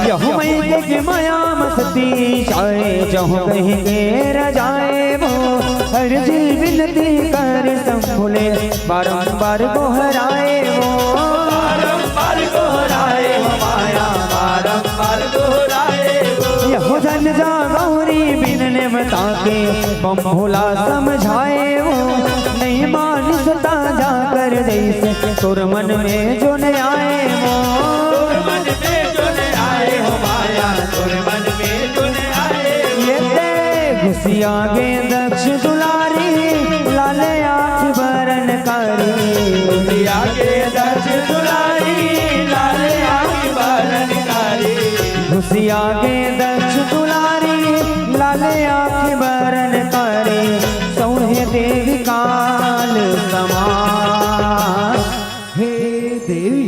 G: यहु मैं के माया मस्ती जाए जहु कहीं घेर जाए वो हर जी विनती कर संभुले बारंबार गोहराए वो
D: बारंबार गोहराए हो माया बारंबार गोहराए हो
G: यहु जन जा गौरी बिनने बता के बम भोला समझाए वो नहीं मान सता जा कर जैसे तुर मन में जो न आए वो
D: तोर मन में जो न आए हो माया तोर मन में जो न आए
G: ये ते घुसिया गे दक्ष दुलारी लाले आँख बरन कारी
D: आगे दर्श दुलारी लाले आँख बरन कारी
G: घुसिया गे दक्ष दुलारी लाले आँख बरन कारी सौहे देवी काल समान। हे देवी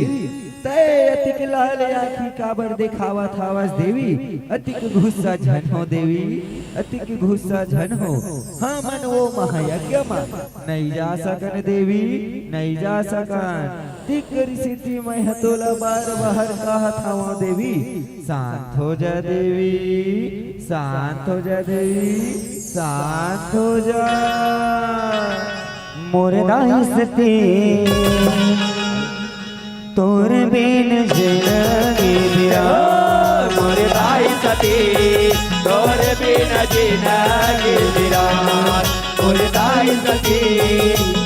G: तय अतिक लाल आँखी काबर दिखावा थावस देवी अतिक गुस्सा झन हो देवी अतिक गुस्सा झन हो हाँ मन वो महायज्ञ में नहीं जा सकन देवी नहीं जा सकन तिकर सिद्धि में हतोला बार बाहर कहा था वो देवी शांत हो जा देवी शांत हो जा देवी शांत हो जा मोर दाई सती तोर बिन जिंदगी मेरा
D: मोरे दाई सती तोर बिन जिंदगी मेरा मोरे दाई सती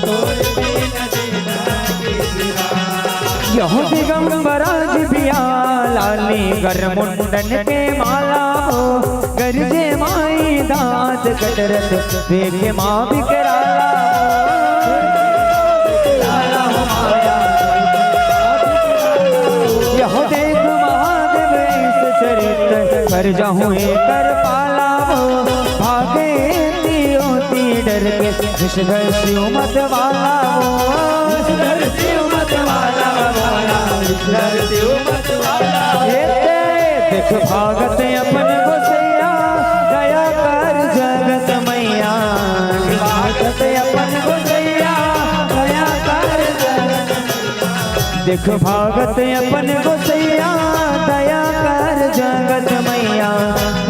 D: तोर बिन जिंदगी मेरा।
G: यह दिगंबराज बिया लाली गर मुंडन के माला हो गरजे माई दांत कटरत देखे माँ बिकराला यह देख महादेव इस चरित्र कर जाऊँ कर पाला हो भागे होती डर के विषधर शिव मत वाला हो
D: विषधर शिव मत वाला वाला विषधर शिव मत वाला
G: देख भागत अपन गोसैया गया कर जगत मैया भागत अपन गोसैया गया कर जगत देख भागत अपन गोसैया दया कर जगत मैया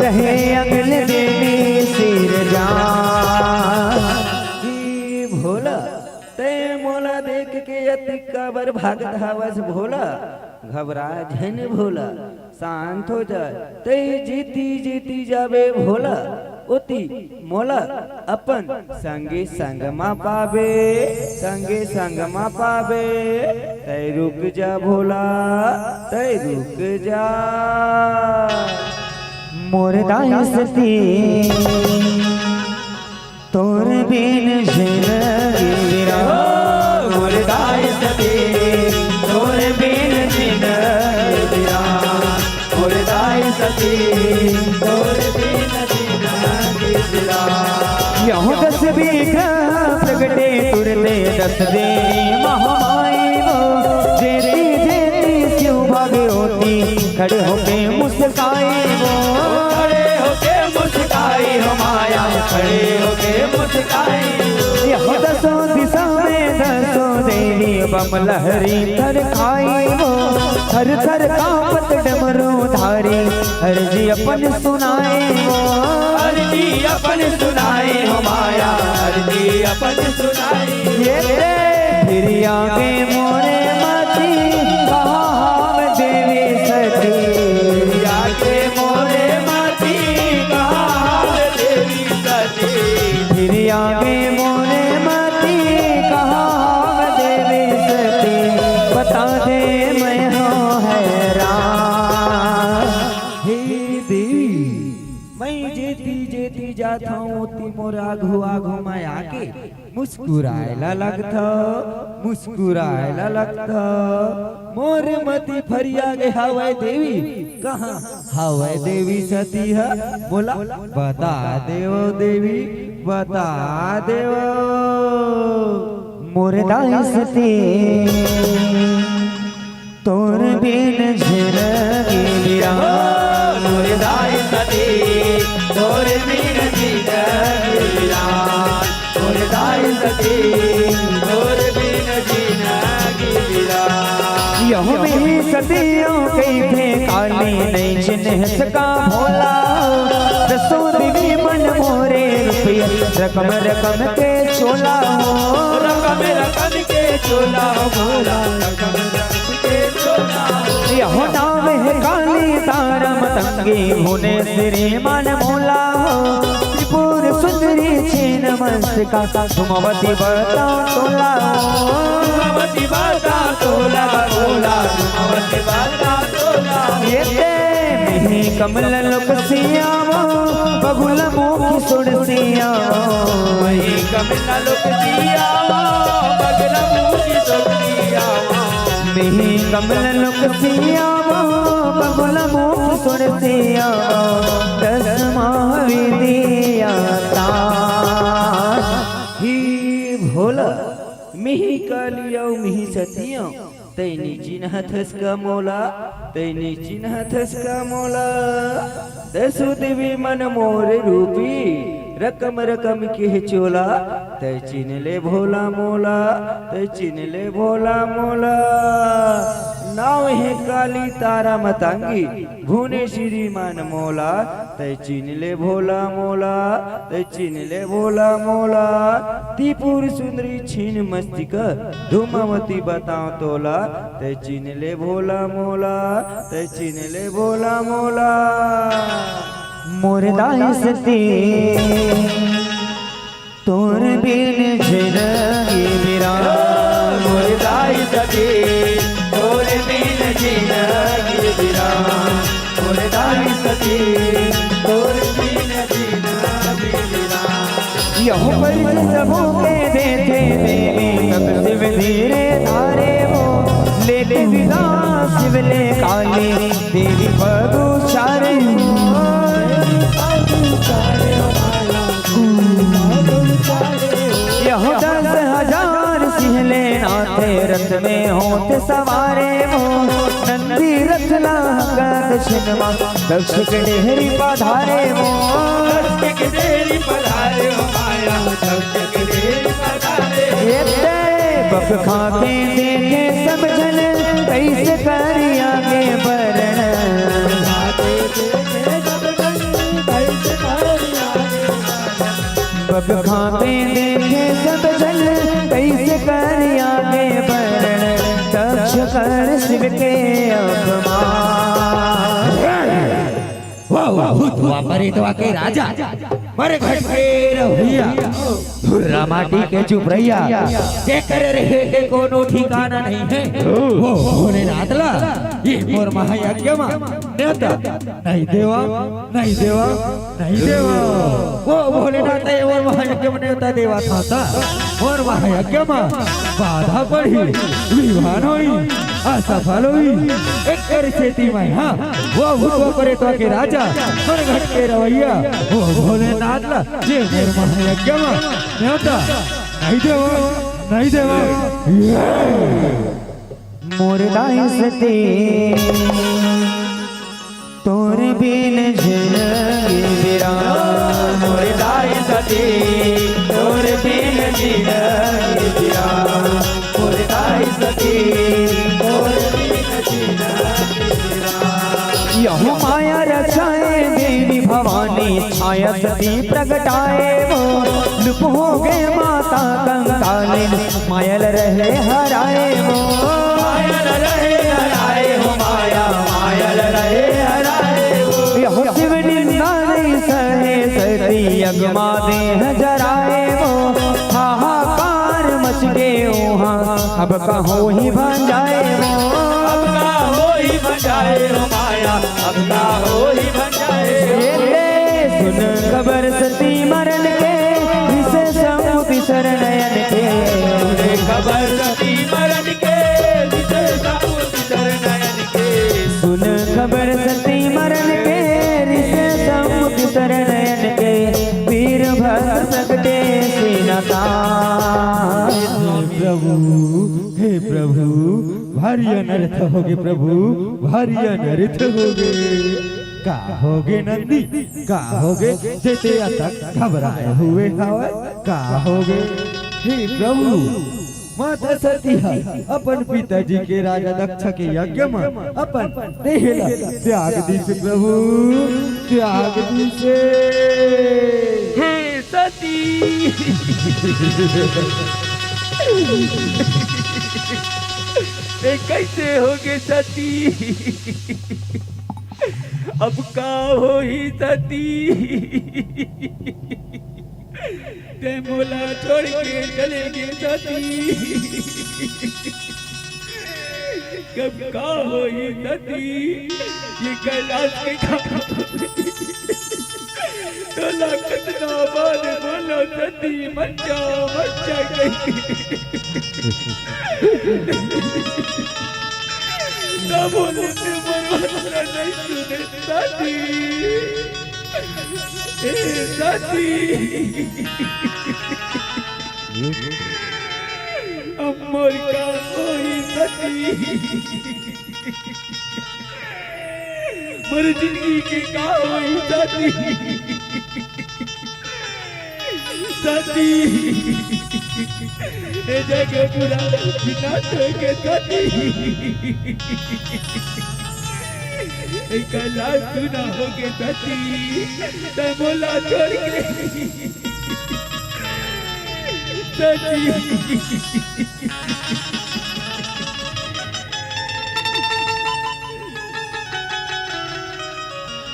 G: रहे अगल देवी सिर जा भोला ते मोला देख के अति काबर भागत हवस भोला घबरा झन भोला शांत हो जा ते जीती जीती जावे भोला ओती मोला अपन संगे संग मा पावे संगे संग मा पावे तै रुक जा भोला तै रुक जा मोर दाई सती तोर बिन जिंदगी मेरा
D: मोरे दाई सती
G: देवी महामाई वो जेती जेती शिव भागवती खड़े होके मुस्काई वो
D: खड़े होके मुस्काई हो माया खड़े होके मुस्काई
G: यहाँ दसों दिशा में दसों देवी बम लहरी कर खाई वो हर थर कांपत डमरू धारी हर जी अपन सुनाए वो
D: अर्जी अपन सुनाए हो माया अर्जी अपन सुनाई
G: ये फिर आगे मोरे मती कहा हम देवी सती
D: आगे मोरे माती कहा देवी सती
G: फिर आगे मोरे मती कहा हम देवी सती बता दे मैं हूँ हैरान
C: हे देवी मैं जेती जेती जाता हूँ ती मोर आघू आघू मैं आके मुस्कुरायला लगता मोर मती फरिया गे हवै देवी कहाँ हवै देवी सती है बोला बता देव देवी बता देव
G: मुर्दाई सती तोर बिन झिरगी बिरा
D: मुर्दाई सती तोर बिन जिंदगी वीरान मुर्दाई सती तोर बिन जिंदगी वीरान
G: यह में सदियों कई थे काली नहीं चिन्ह सका भोला दसों देवी मन मोरे रुपया रकम रकम के चोला हो
D: रकम रकम के चोला हो भोला रकम रकम के चोला
G: यह नाम है काली तारा मतंगी होने श्री मन मोला हो त्रिपुर सुंदरी छीन मस्तिका धुमवती बता तोला
D: धुमवती बाता तोला भोला धुमवती बाता तोला
G: ये मिही कमल लोक सियावो बगुल मुखी सुड़ सियावो
D: वही कमला लोक दियावा बगला मुखी सोतियावा
G: मिही कमल लोक सियावो बगुल मुखी सुड़ सियावो दस महाविदिया तान
C: ही भोला मिही कालिया मिही सतिया तैनी चिन्ह थस का मोला दसु देवी मन मोरे रूपी रकम रकम के चोला तय चिन ले भोला मोला नाव है काली तारा मतंगी भुने श्रीमान मोला तय चिन ले भोला मोला त्रिपुर सुंदरी छीन मस्तिका धूमावती बताओ तोला तय चिन ले भोला मोला
G: मुर्दाई सती तोर बिन झिरगी बिरा
D: मुर्दाई सती तोर बिन जिंदगी वीरान मुर्दाई सती तोर बिन जिंदगी वीरान
G: यह पर सबों के देते देवी तब शिव धीरे धारे वो लेते विदा शिवले काली देवी बगु चारे यह 10,000 सिहले नाथे रथ में होते सवारे वो नंदी रथ लागत छिनमा दक्ष के डेहरी पधारे वो
D: के देरी पधारे हो माया के देरी पधारे
G: बक खाके देखे सब जन कैसे करी आगे बढ़न बक खाके देखे सब जन कैसे करी आगे बढ़न दक्ष कर शिव के अपमान
C: वापरे तो आके राजा मरे घट के रहिया धुर्रा माटी के चुप रहिया जे करे रहे के कोनो ठिकाना नहीं है वो होने नादला ये मोर महायज्ञ में नेता नहीं देवा वो भोलेनाथ ये मोर महायज्ञ में नेता देवा था मोर महायज्ञ में बाधा पड़ी विवान हुई असफल हुई एक कर खेती में हाँ वो करे तो के राजा मर घट के रवैया वो भोलेनाथ ला जे मोर महायज्ञ में नेता नहीं देवा
B: नहीं देवा
G: मुर्दाई सती तोर बिन जिंदगी वीरान मुर्दाई सती तोर बिन जिंदगी वीरान मुर्दाई सती तोर बिन जिंदगी वीरान यह माया रचाए देवी भवानी छाया सती प्रगटाए वो लुप हो गए माता कंकालिन मायल रहे हराए वो मायल रहे हराए हो माया मायल रहे हराए वो यह शिव निंदा नहीं सहे सती यज्ञमा देह जराए वो हाहाकार मच गए वहाँ अब कहो ही भंजाए वो अब कहो ही भंजाए हो माया अब कहो ही भंजाए सुन खबर सती मरण के जिसे समुति शरणयन के खबर सती मरण के जिसे समुति शरणयन के सुन खबर सती मरण के जिसे समुति शरणयन के वीर भक्त सकते सीनता
B: प्रभु हे प्रभु भारी अनर्थ होगे प्रभु भारी अनर्थ होगे का होगे नंदी का होगे जेते तक घबराए हुए हवा का होगे हे प्रभु माता सती अपन पिताजी के राजा दक्ष के यज्ञ में अपन देहला त्याग दीसे प्रभु त्याग दीसे हे सती कैसे होगे सती अब का हो ही सती ते मोला छोड़ के चलेंगे सती कब का हो ही सती ये कैलाश के टोला कितना बार बोलो सती मचा गई ना बोले नहीं सुने साथी साथी अमर का कोई साथी मर जिंदगी के का कोई साथी साथी ए जगह पूरा विनाश के साथी कैलाश सुना हो के सती बोला छोड़ के सती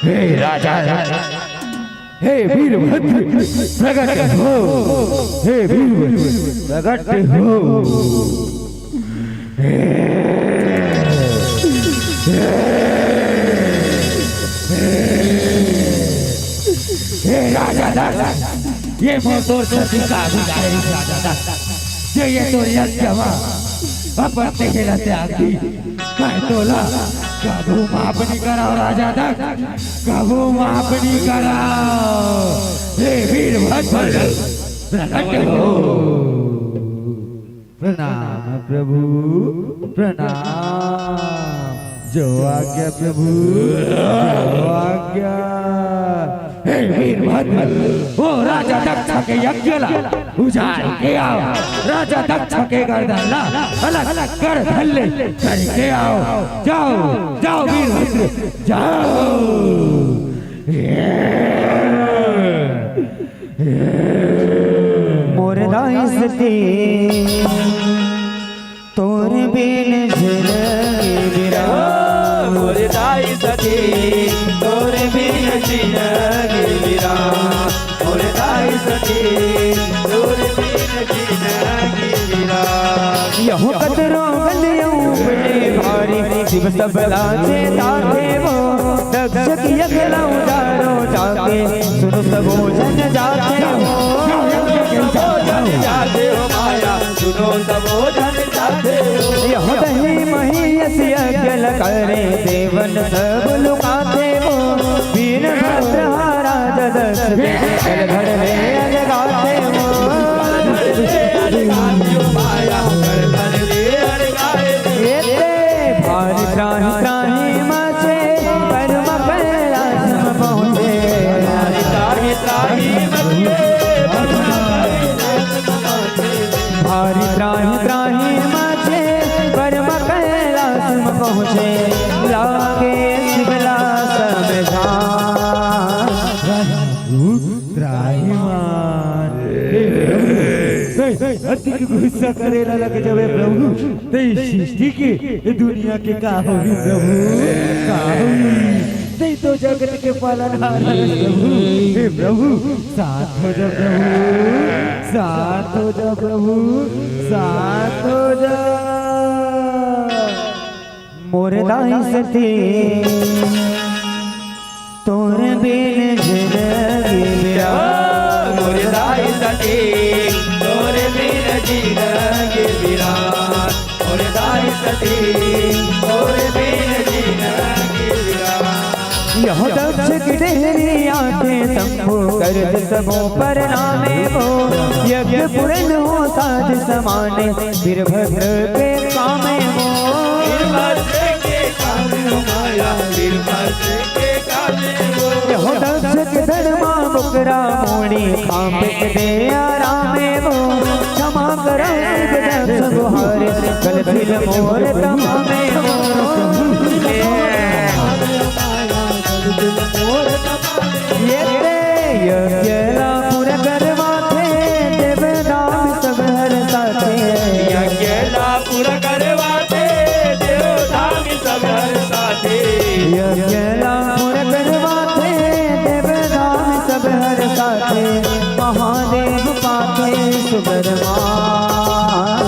B: हे राजा हे वीरभद्र प्रकट हो हे वीरभद्र प्रकट हो राजा ये मोतोर सती का अधिकारी राजा ये तो यज्ञमा अपन तेरा त्यागी मैं तोला कबू माफ नहीं कराओ राजा कबू माफ नहीं कराओ हे वीरभद्र प्रकट हो प्रणाम प्रभु प्रणाम जो आज्ञा प्रभु जो आज्ञा हे वीरभद्र वो राजा दक्ष के यज्ञ ला उजाड़ के आओ राजा दक्ष के गर्दन ला अलग अलग कर धल्ले करके आओ जाओ जाओ वीरभद्र जाओ
G: मोरदाई सती तोर बिन जिंदगी वीरान मोरदाई सती तोर बिन जिंदगी वीरान मोरदाई सती तोर बिन जिंदगी वीरान यहो कतरो गलियों बड़े भारी शिव सबला से ताते वो दक्ष की अगला उजारो जाके सुनो सबो जन जाते हो जाते हो माया सुनो सबो जन जाते हो यह दही मही यज्ञ करे देवन सब लुकाते हो वीर भद्र राजा दक्ष घर में अलगाते हो
D: प्रभु त्राहिमाम। अधिक गुस्सा करेला लग जावे प्रभु ते सृष्टि के दुनिया के का होई प्रभु का होई ते तो जगत के पालनहार प्रभु हे प्रभु साथ हो जा प्रभु साथ हो जा प्रभु साथ हो जा
G: मोर दाई सती तोर बिन जिंदगी मेरा
D: मोर दाई सती तोर बिन जिंदगी मेरा मोर दाई सती तोर बिन जिंदगी मेरा।
G: यह दक्ष की देहरी आंखें शंभु करत सबों पर नामे हो यज्ञ पूर्ण हो साध समाने वीरभद्र के कामे हो
D: वीरभद्र के कामे हो माया वीरभद्र के कामे हो।
G: यह दक्ष के धर्मा बुकरा मोड़ी खांपिक दे आरामे हो क्षमा करो दक्ष गुहारे कल फिर मोर तमामे हो। ये यज्ञला पूरा करवा थे देवदान सब हर साथे
D: यज्ञला पूरा करवा थे देवदान सब हर साथे
G: यज्ञला पूरा करवा थे देवदान सब हर साथे महादेव पाथे सुबरमान।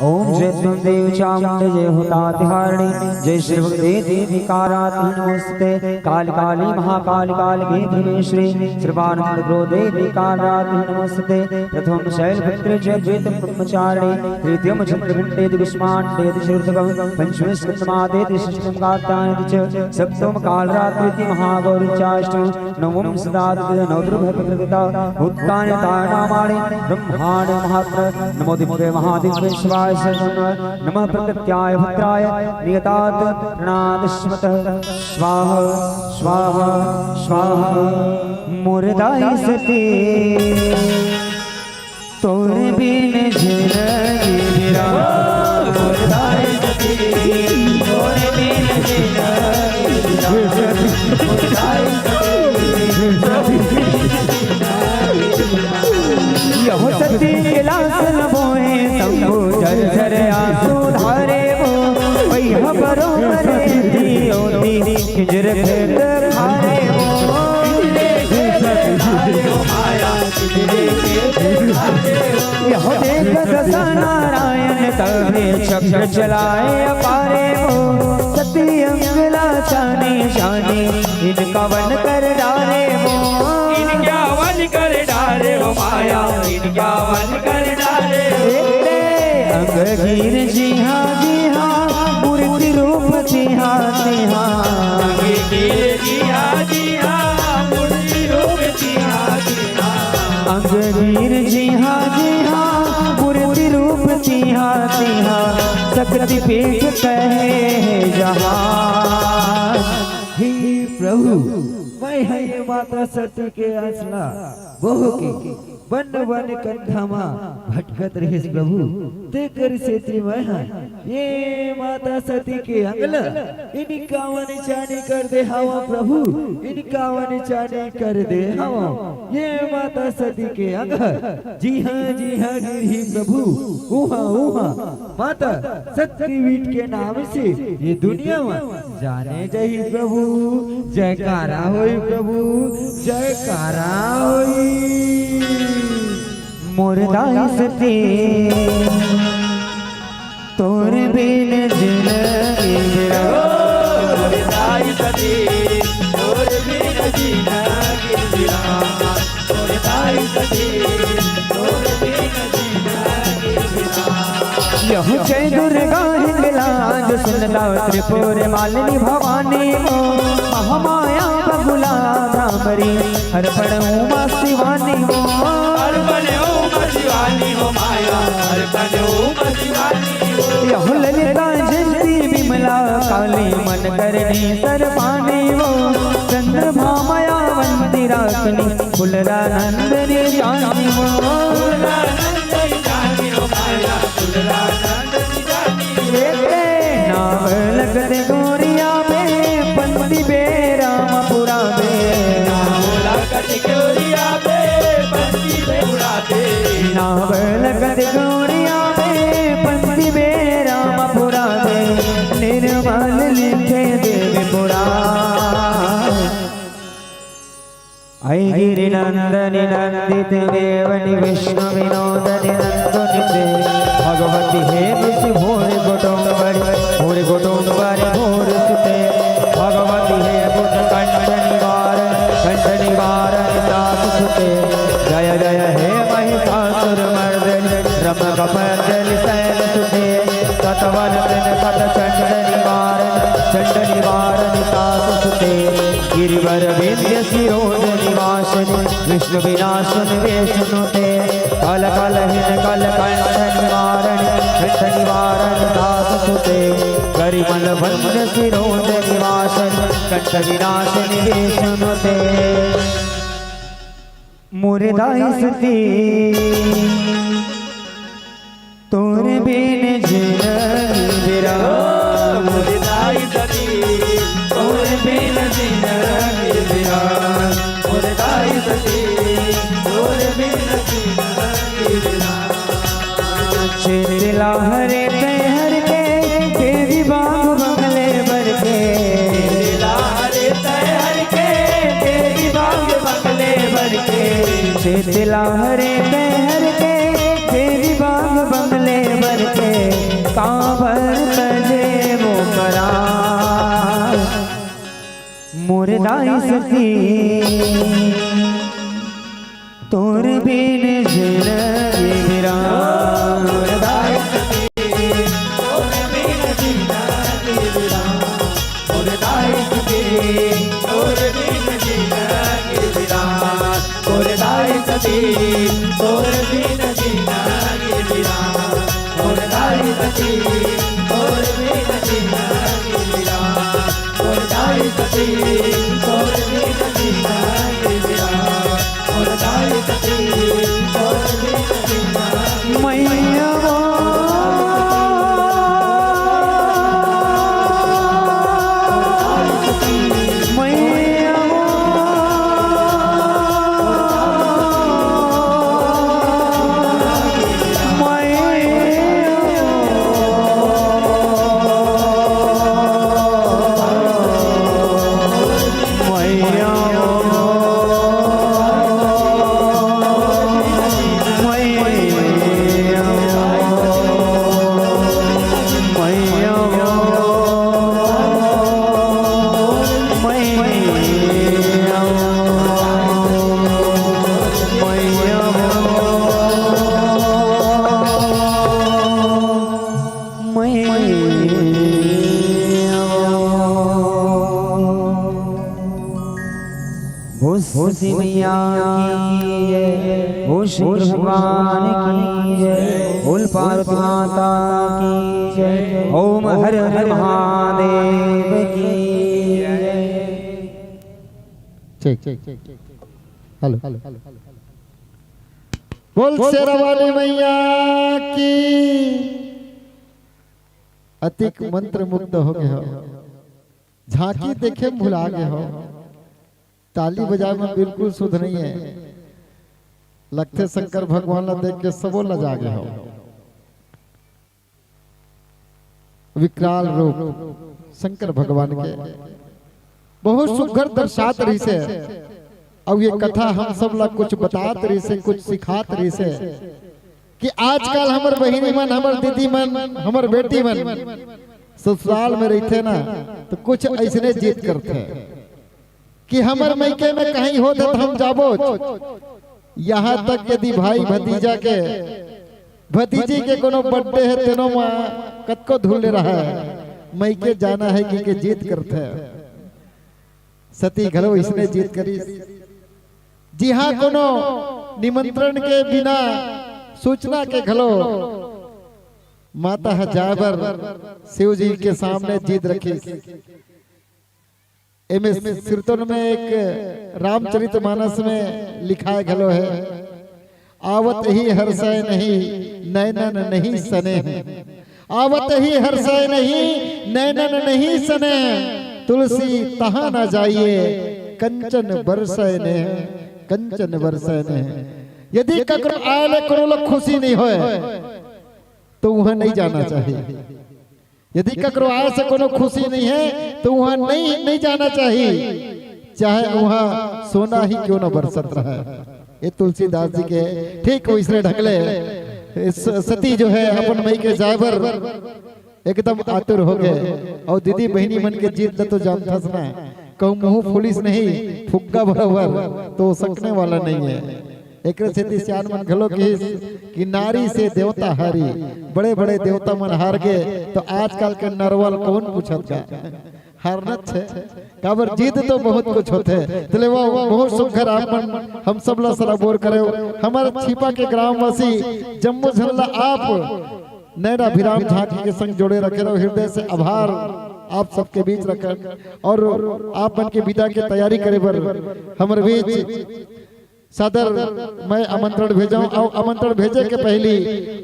G: ओम जय देव चामुंड जय होतातिहारिणी जय श्री भगवती देवी काराती नमस्ते काल काली महाकाल काल के भीमेश्वरी सर्वानंद ग्रो देवी काराती नमस्ते प्रथम शैलपुत्र जय द्वैत ब्रह्मचारिणी तृतीयम चंद्रघंटे दिविष्मांडे दिशुर्धगम पंचम स्कंदमादे दिशष्टम कार्तायति च सप्तम कालरात्रि महागौरी चाष्टम नवम सदादित्य नवद्रुभप्रकृता उत्तान तारणामाणि ब्रह्मांड महात्र नमो दिव्य महादिव्य शिवाय नमः प्रकृत्याय भद्राय नियतात् प्रणादस्मतः स्वाहा स्वाहा स्वाहा। मुर्दाई सती तोर बिन जिंदगी मेरा मुर्दाई सती तोर बिन जिंदगी मुर्दाई यह सती के लाश लबोए शंभु झर झर आंसू धारे वो वह बरोबर होती किजर खेत खारे वो यह देख दशा नारायण तबे चक्र चलाए अपारे वो सती अंगला शानी शानी इनका वन कर डाले वो
D: इनका वन कर डाले हो माया इनका वन कर डाले
G: अंगहीर जी हाँ मूर्ति रूप जी हाँ
D: अंगहीर जी हाँ मूर्ति रूप जी हाँ
G: अंगहीर जी हाँ मूर्ति रूप जी हाँ शक्ति पीठ कहे जहाँ।
D: हे प्रभु मैं है ये माता सती के आसना बहु की बन बन कंधामा भटकत रहे प्रभु तेकर सेती मैं ये माता सती के अंगला इनका वन चानी कर दे हवा प्रभु इनका वन चानी कर दे हवा ये माता सती के अंग जी हाँ गिरी प्रभु उहा उहा माता सती वीट के नाम से ये दुनिया में जाने चाहिए प्रभु जयकारा होई प्रभु जयकारा होई।
G: मुर्दाई सती तोर बिन जिंदगी मेरा
D: मुर्दाई सती तोर बिन जिंदगी मेरा मुर्दाई सती तोर बिन जिंदगी मेरा।
G: यह जय दुर्गा हिंगलाज सुनला त्रिपुर मालिनी भवानी हो महामाया बगुला भ्रामरी अर्पण उमा शिवानी हो
D: अर्पण उमा शिवानी हो माया अर्पण उमा शिवानी हो।
G: यह ललिता जयंती विमला काली मन करनी सर्वानी हो चंद्रमा माया वंती राखनी फुलरा नंदनी जानी हो नाम लगते गोरिया में पंती बेराम पुरा में ऐ गिरिनन्दनि नन्दितदेवनि विष्णुविनोदनि नन्दनिते भगवति हे विषि भोर गोटोंबरि भोर सुते भगवति हे बुध कंठ निवारण ताप सुते जय जय हे महिषासुर मर्दनि रमकमण्डल शैल सुते सतवर्तन सत चंड निवारण ताप सुते गिरिवर विंध्य शिरोज निवासन विष्णु विनाशन वेशनुते कल कलहिन कल कंठ निवारण दास सुते गरिमल वंद्य शिरोज निवासन कंठ विनाशन वेशनुते मुरदाई सुती तोरे बिन जिंदगी बिरा मुरदाई सती तोरे बिन जिंदगी बिरा मुरदाई सती तोरे बिन जिंदगी बिरा चिरला हरे हर के तेरी बाग बंगले भर के चिरला हरे हर के तेरी बाग बंगले भर के चिरला हरे हर के तेरी बाग बंगले भर के कांवर तजे वो करा मुरदाई सती तोर बिन जिंदगी बिरा मुरदाई सती तोर बिन जिंदगी बिरा मुरदाई सती तोर बिन जिंदगी बिरा मुरदाई सती तोर बिन जिंदगी बिरा मुरदाई सती तोर बिन जिंदगी बिरा मुरदाई सती तोर बिन जिंदगी बिरा मुरदाई सती तोर बिन जिंदगी मैया मैया की जय, ओ श्री भगवान की जय, बोल पार्वती माता की जय, ओम हर हर महादेव की जय।
A: ठीक हेलो बोल शेरावाली मैया की। अतिक मंत्र मुग्ध हो गए हो, झांकी देखे भुला गए हो, ताली बजाए में बिल्कुल शुद्ध नहीं है। लगते शंकर भगवान ला देख के सबो लजा गए हो। विकराल रूप शंकर भगवान के बहुत सुघर दर्शात रही से। अब ये कथा हम सब ला कुछ बतात रही से, कुछ सिखात रही से कि आजकल हमर बहिनी मन, हमर दीदी मन, हमर बेटी मन ससुराल में रहते ना तो कुछ ऐसने जीत करते कि हमर मैके में कहीं हो तो हम जाबो। यहाँ तक यदि भाई भतीजा के भतीजी के कोनो बर्थडे है तेनो में कतको धुल रहा है, मैके जाना है कि जीत करते सती घरो इसने जीत करी। जी हाँ, कोनो निमंत्रण के बिना सूचना के घलो माता हजाबर शिव जी के सामने जीत रखी। कीर्तन में एक रामचरितमानस में लिखा घलो है, आवत ही हर्षय नहीं नैनन नहीं सने, आवत ही हर्षय नहीं नैनन नहीं सने, तुलसी तहां न जाइए कंचन बरसय ने, कंचन बरसय ने। यदि ककरो आले करो खुशी नहीं होए तो वहां नहीं जाना चाहिए। यदि ककरो आय से कोनो खुशी नहीं है तो वहां नहीं जाना चाहिए। चाहे वहां सोना ही क्यों न बरसत रहा है। ये तुलसीदास जी के ठीक वैसे ढंगले सती जो है अपन मई के जाबर एकदम आतुर हो गए और दीदी बहनी मन के जीत तो जान फंसना कहूँ मुंह पुलिस नहीं फुग्गा बराबर तो सकने वाला नहीं है। एक सियान मन घलो कि नारी से देवता हारी, बड़े बड़े देवता मन हार गए तो आजकल के नरवल कौन पूछत का हारनत है काबर जीत तो बहुत कुछ होते चले वो बहुत सुखर आपन हम सब ला सरा बोर करे हमारे छिपा के ग्रामवासी जम्मू झल्ला आप नैना भिराम झांकी के संग जोड़े रखे रहो। हृदय से आभार आप सबके बीच रखकर और आप मन के विदा के तैयारी करे बर हमारे बीच सदर मैं आमंत्रण भेजा और आमंत्रण भेजे के पहली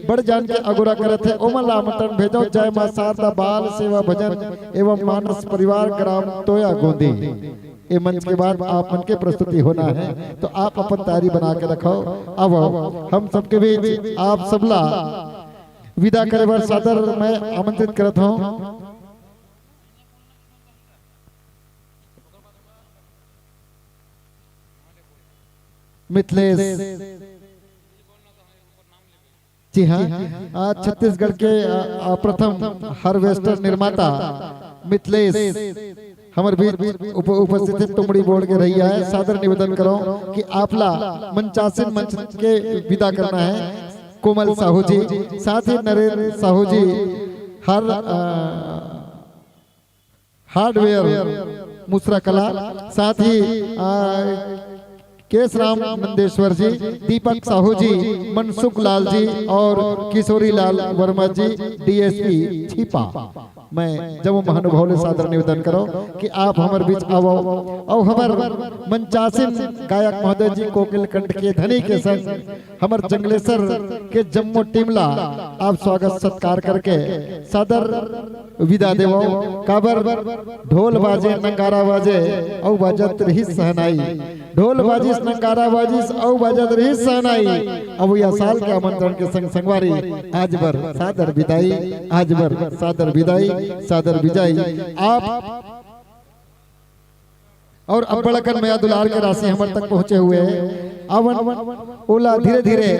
A: बड़ जान के अगुरा करे थे ओमन ला आमंत्रण भेजो। जय मां शारदा बाल सेवा भजन एवं मानस परिवार ग्राम तोया गोंदी ये मंच के बाद आप मन के प्रस्तुति होना है तो आप अपन तैयारी बना के रखो। अब हम सबके बीच आप सबला विदा करे बर सदर मैं आमंत्रित करत हूँ। मिथिलेश जी हाँ, आज छत्तीसगढ़ के प्रथम हार्वेस्टर निर्माता मिथिलेश हमारे बीच उपस्थित है। तुमड़ी बोर्ड के रही है सादर निवेदन करो कि आपला मंचासीन मंच के विदा करना है। कोमल साहू जी साथ ही नरेंद्र साहू जी हार्डवेयर मुसरा कला साथ ही केस राम नंदेश्वर जी दीपक साहू जी मनसुख लाल जी और किशोरी लाल वर्मा जी डीएसपी छिपा मैं जब महानुभाव ले सादर निवेदन करो कि आप हमारे बीच आओ और हमार मंचासीन गायक महोदय जी कोकिल कंठ के धनी के संग हमार जंगलेश्वर के जम्मू टीमला आप स्वागत सत्कार करके सादर विदा देवो। काबर ढोल बाजे नगारा बाजे और बाजत रही सहनाई ढोल बाजिश नगारा बाजिश और बाजत रही सहनाई। अब यह साल के आमंत्रण के संग संगवारी आज बर सादर विदाई आज बर सादर विदाई सादर विदाई आप और अब बड़कन मया दुलार के राशि हमारे तक पहुंचे हुए हैं। अवन ओला धीरे धीरे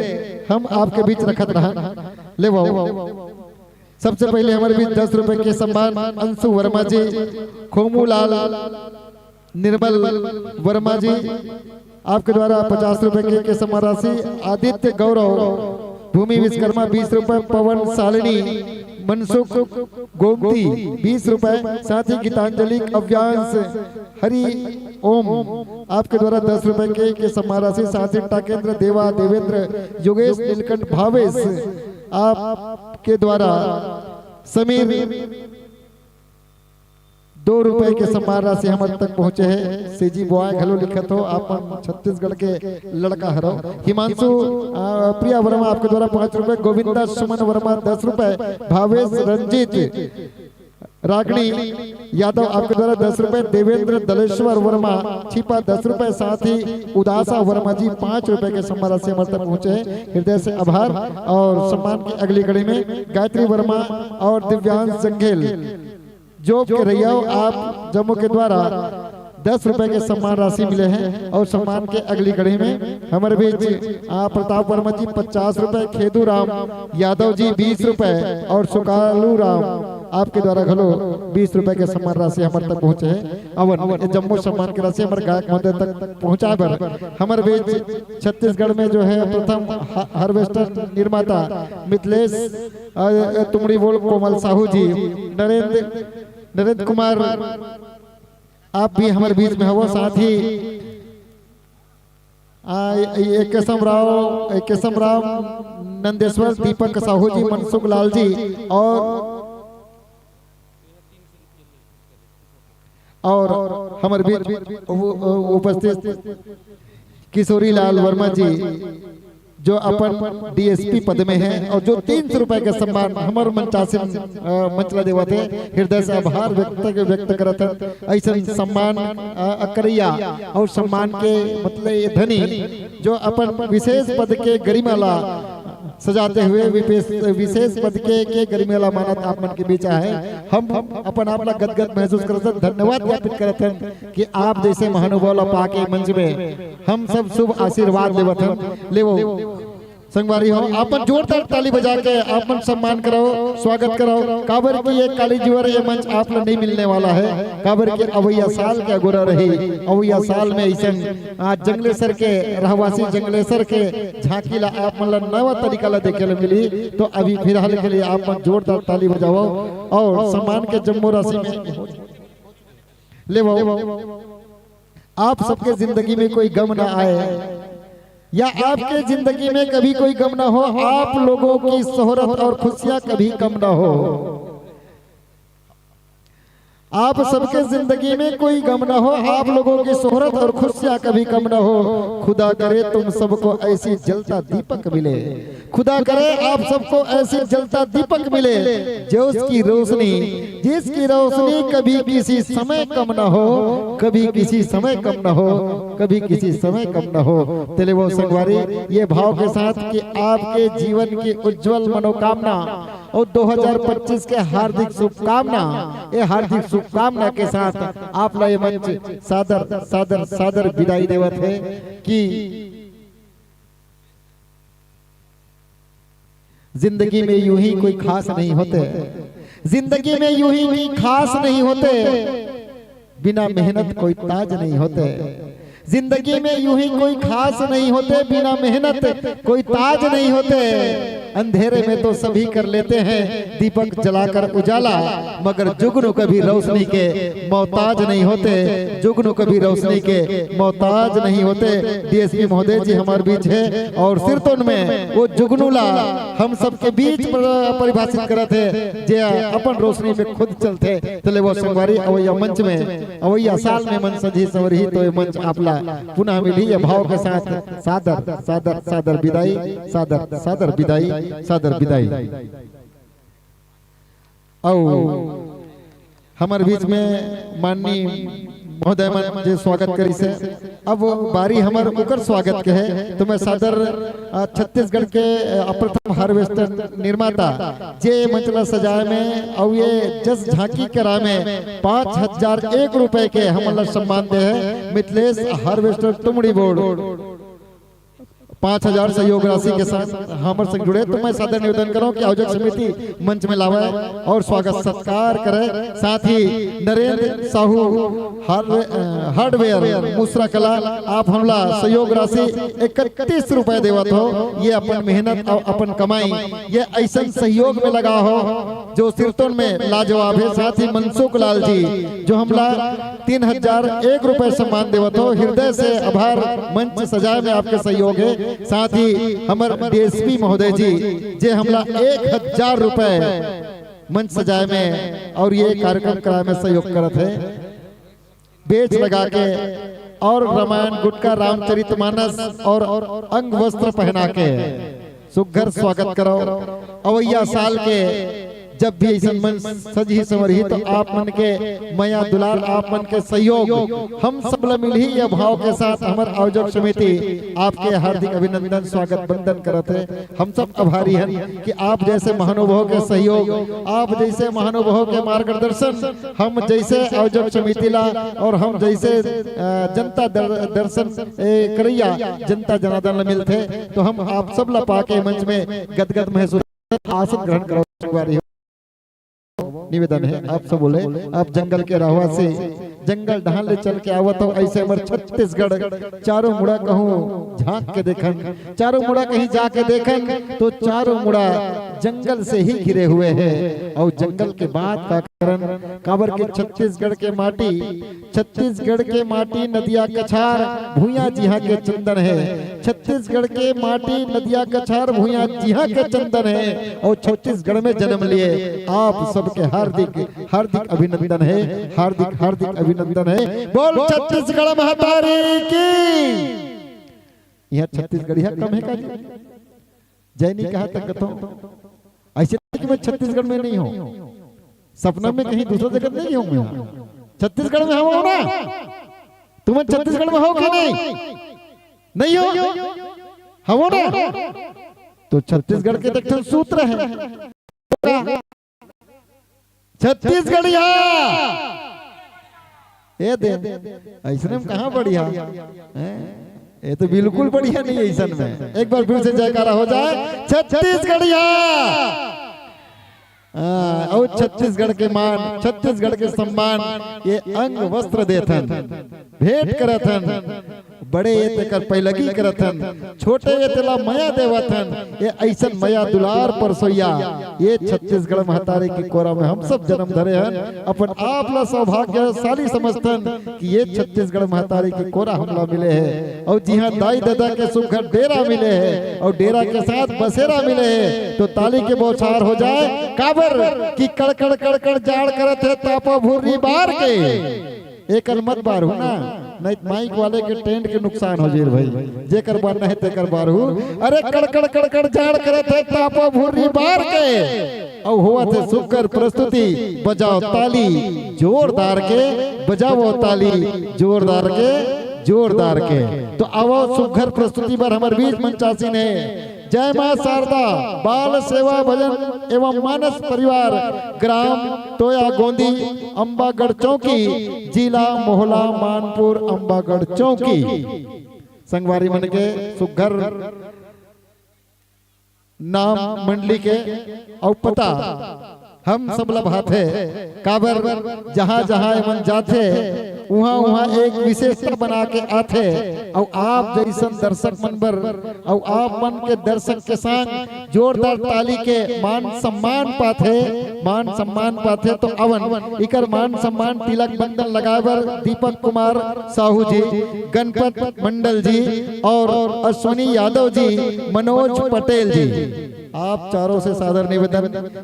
A: हम आपके बीच रखत रहा ले वो सबसे पहले हमारे बीच 10 रुपए के सम्मान अंशु वर्मा जी खोमू लाल निर्मल वर्मा जी आपके द्वारा 50 रुपए के सम्मान राशि आदित्य गौरव भूमि विश्वकर्मा 20 रुपए पवन सालिनी मनसुख गोमती 20 रुपए साथ ही गीतांजलि अव्यांश हरि ओम आपके द्वारा 10 रुपए के सम्मान राशि साथ ही टाकेंद्र देवा देवेंद्र योगेश नीलकंठ भावेश आपके द्वारा समीर 2 रुपए के सम्मान राशि हमारे तक पहुंचे हैं। सीजी बॉय घलो लिखत हो आप छत्तीसगढ़ के लड़का हरो। हिमांशु प्रिया वर्मा आपके द्वारा 5 रुपए गोविंदा सुमन वर्मा 10 रुपए भावेश रंजीत रागनी यादव आपके द्वारा 10 रुपए देवेंद्र दलेश्वर वर्मा छिपा 10 रुपए साथ ही उदासा वर्मा जी 5 रुपए के सम्मान राशि हमारे तक पहुंचे। हृदय से आभार और सम्मान की अगली कड़ी में गायत्री वर्मा और दिव्यांश जंगेल जो के रैया आप जम्मू के द्वारा 10 रुपए के सम्मान राशि मिले हैं। और सम्मान के अगली कड़ी में हमारे बीच प्रताप वर्मा जी 50 रुपए खेदू राम यादव जी 20 रुपए और सुकालू राम आपके द्वारा घलो 20 रुपए के सम्मान राशि हमारे तक पहुंचे हैं। अवन जम्मू सम्मान की राशि हमारे गायक महोदय तक पहुंचा बर हमारे बीच छत्तीसगढ़ में जो है प्रथम हार्वेस्टर निर्माता मिथिलेश तुमड़ी बोल कोमल साहू जी नरेंद्र कुमार आप भी हमारे बीच में हो। साथ ही केशव राव नंदेश्वर दीपक साहू जी मनसुख लाल जी और हमारे बीच उपस्थित किशोरी लाल वर्मा जी जो अपन डीएसपी पद में हैं और जो 300 रुपए के सम्मान हमारे मंचासीन मंचला देवा थे। हृदय से आभार व्यक्त करत ऐसा सम्मान करैया और सम्मान के मतलब ये धनी जो अपन विशेष पद के गरिमा ला सजाते हुए विशेष पद के गरिमेला मानत आप मन के बीच है। हम अपन आपला गदगद महसूस करत, धन्यवाद ज्ञापित करत हन कि आप जैसे महानुभाव पाके मंच में हम सब शुभ आशीर्वाद लेवत हन। लेवो संगवारी हो, आपन जोरदार ताली बजा के आपन सम्मान कराओ, स्वागत कराओ। काबर की ये काली जीवर ये मंच आप लोग नहीं मिलने वाला है। काबर के अवैया साल के गोरा रही, अवैया साल में ऐसा आज जंगलेसर के रहवासी जंगलेसर के झांकी ला आप मतलब नवा तरीका ला देखे ला मिली। तो अभी फिलहाल के लिए आप जोरदार ताली बजाओ और सम्मान के जम्मू राशि में ले आप सबके जिंदगी में कोई गम ना आए या आपके जिंदगी में कभी कोई गम ना हो, आप लोगों की शोहरत और खुशियां कभी कम ना हो। आप सबके जिंदगी में कोई गम ना हो, आप लोगों की शोहरत और खुशियां कभी कम ना हो। खुदा करे तुम सबको ऐसी जलता दीपक मिले, खुदा करे आप सबको ऐसी जलता दीपक मिले जो उसकी रोशनी जिसकी रोशनी कभी किसी समय कम ना हो, कभी किसी समय कम ना हो, कभी किसी समय कम ना हो। तेरे वो संगवारी ये भाव के साथ कि आपके जीवन की उज्जवल मनोकामना और 2025 के हार्दिक शुभकामना, ये हार्दिक शुभकामना के साथ आप ये मंच सादर सादर सादर विदाई देवत है कि जिंदगी में यूं ही कोई खास नहीं होते, जिंदगी में यूं ही कोई खास नहीं होते, बिना मेहनत कोई ताज नहीं होते। जिंदगी में यूं ही कोई खास नहीं होते, बिना मेहनत कोई ताज नहीं होते। अंधेरे में तो सभी कर लेते हैं दीपक जलाकर उजाला, मगर जुगनू कभी रोशनी के मोहताज नहीं होते, जुगनू कभी रोशनी के मोहताज नहीं होते। डीएसपी महोदय जी हमारे बीच है और सिरतोन में वो जुगनूला हम सबके बीच परिभाषित करते हैं जे अपन रोशनी में खुद चलते। चले वो संगवारी अवैया मंच में अवैया साल में मन सजी सवरही तो ये मंच आपला पुनः मिली ये भाव के साथ सादर सादर सादर विदाई, सादर सादर विदाई, सादर विदाई। हमारे बीच में माननीय महोदय मन जे स्वागत करी से अब बारी हमार उकर स्वागत के है। तो मैं सादर छत्तीसगढ़ के अप्रथम हार्वेस्टर निर्माता जे मंचला सजाए में और ये जस झांकी करा में 5001 रुपए के हमला सम्मान दे है मिथिलेश हार्वेस्टर तुमड़ी बोर्ड 5000 सहयोग राशि के साथ हमारे संग जुड़े। तो मैं सादर निवेदन करूं कि आयोजक समिति मंच में लावे और स्वागत सत्कार करे। साथ ही नरेंद्र साहू हार्डवेयर मूसरा कला आप हमला सहयोग राशि 31 रुपए देवत हो। ये अपन मेहनत और अपन कमाई ये ऐसा सहयोग में लगा हो जो सिरतोन में लाजवाब है। साथ ही मनसुख लाल जी जो हमला 3001 रुपए सम्मान देवत हो, हृदय से आभार। मंच सजाए में आपके सहयोग है। साथ ही हमारे डीएसपी महोदय जी जे हमला 1000 रुपए मंच सजाए में और ये कार्यक्रम कराए में सहयोग करत है। बेच लगा के और रामायण गुटका रामचरितमानस और अंग वस्त्र पहना के सुघर स्वागत करो। अवैया साल के जब भी ऐसा मन सजी संवरही तो आप मन के मया दुलार आप मन के सहयोग हम सब मिल ही यह भाव के साथ हमारे आयोजक समिति आपके हार्दिक अभिनंदन स्वागत बंदन करते हैं। हम सब आभारी हैं कि आप जैसे महानुभाव के सहयोग, आप जैसे महानुभाव के मार्गदर्शन, हम जैसे आयोजक समिति ला और हम जैसे जनता दर्शन करैया जनता जनार्दन मिलते तो हम आप सब ला पाके मंच में गदगद महसूस आसन ग्रहण करो। निवेदन है आप सब बोले आप जंगल के रहवा से जंगल ढाल ले चल के आवत हो। ऐसे हमारे छत्तीसगढ़ चारों मुड़ा कहूँ झांक के देखन, चारों मुड़ा कहीं जाके देखन तो चारों मुड़ा जंगल से ही घिरे हुए हैं। और जंगल के बाद का कारण काबर के छत्तीसगढ़ के माटी नदिया कछार भूया जिहा के चंदन है। छत्तीसगढ़ के माटी नदिया कछार भूया जिहा के चंदन है और छत्तीसगढ़ में जन्म लिए आप सबके हार्दिक हार्दिक अभिनंदन है, हार्दिक हार्दिक अभिनंदन है। बोल छत्तीसगढ़ महातारी की। यह छत्तीसगढ़िया कम है का जी? जय नहीं कहा तक तो ऐसे कि मैं छत्तीसगढ़ में नहीं हूँ, सपना में कहीं दूसरी जगह नहीं हूँ मैं, छत्तीसगढ़ में हो ना। तुम छत्तीसगढ़ में हो कि नहीं? नहीं हो, हो ना? तो छत्तीसगढ़ के देखते सूत्र है छत्तीसगढ़िया ये दे ऐसे में कहाँ बढ़िया ये तो बिल्कुल बढ़िया नहीं है ऐसा में। एक बार फिर से जयकारा हो जाए छत्तीसगढ़िया। और छत्तीसगढ़ के मान छत्तीसगढ़ के सम्मान ये अंग वस्त्र देथन भेंट करथन बड़े ये तेकर पैलगी करथन छोटे ये तेला मया देवथन ये ऐसन मया दुलार परसोइया ये छत्तीसगढ़ महतारी की कोरा में हम सब जन्म धरे हन अपन आप ला सौभाग्यशाली समझतन कि ये छत्तीसगढ़ महतारी की कोरा हमला मिले है और जी हाँ दाई दादा के सुघर डेरा मिले है और डेरा के साथ बसेरा मिले है तो ताली के बौछार हो जाए काबर कि कड़कड़ कड़कड़ जाड़ करत है तापा भूरी बार के एक मत बार हो ना नहीं माइक वाले के टेंट के नुकसान हो जेल भाई जेकर बार नहीं तेकर बार हो। अरे कड़कड़ कड़कड़ जाड़ करत है तापा भूरी बार के और हुआ थे सुकर प्रस्तुति बजाओ ताली जोरदार के बजाओ ताली जोरदार के तो आवो सुघर प्रस्तुति पर हमारे बीच मंचासी ने जय मां शारदा बाल सेवा भजन एवं मानस परिवार ग्राम टोया गोंदी अंबागढ़ चौकी जिला मोहला मानपुर अंबागढ़ चौकी संगवारी मन के सुघर नाम मंडली के और पता हम सब लभात है काबर जहाँ जहाँ मन जाते वहाँ वहाँ एक विशेषता बना के आते और आप जैसन दर्शक मन बर और आप मन के दर्शक के संग जोरदार ताली के मान सम्मान पाथे तो अवन इकर मान सम्मान तिलक बंधन लगावर दीपक कुमार साहू जी गणपत मंडल जी और अश्वनी यादव जी मनोज पटेल जी आप चारों से सादर निवेदन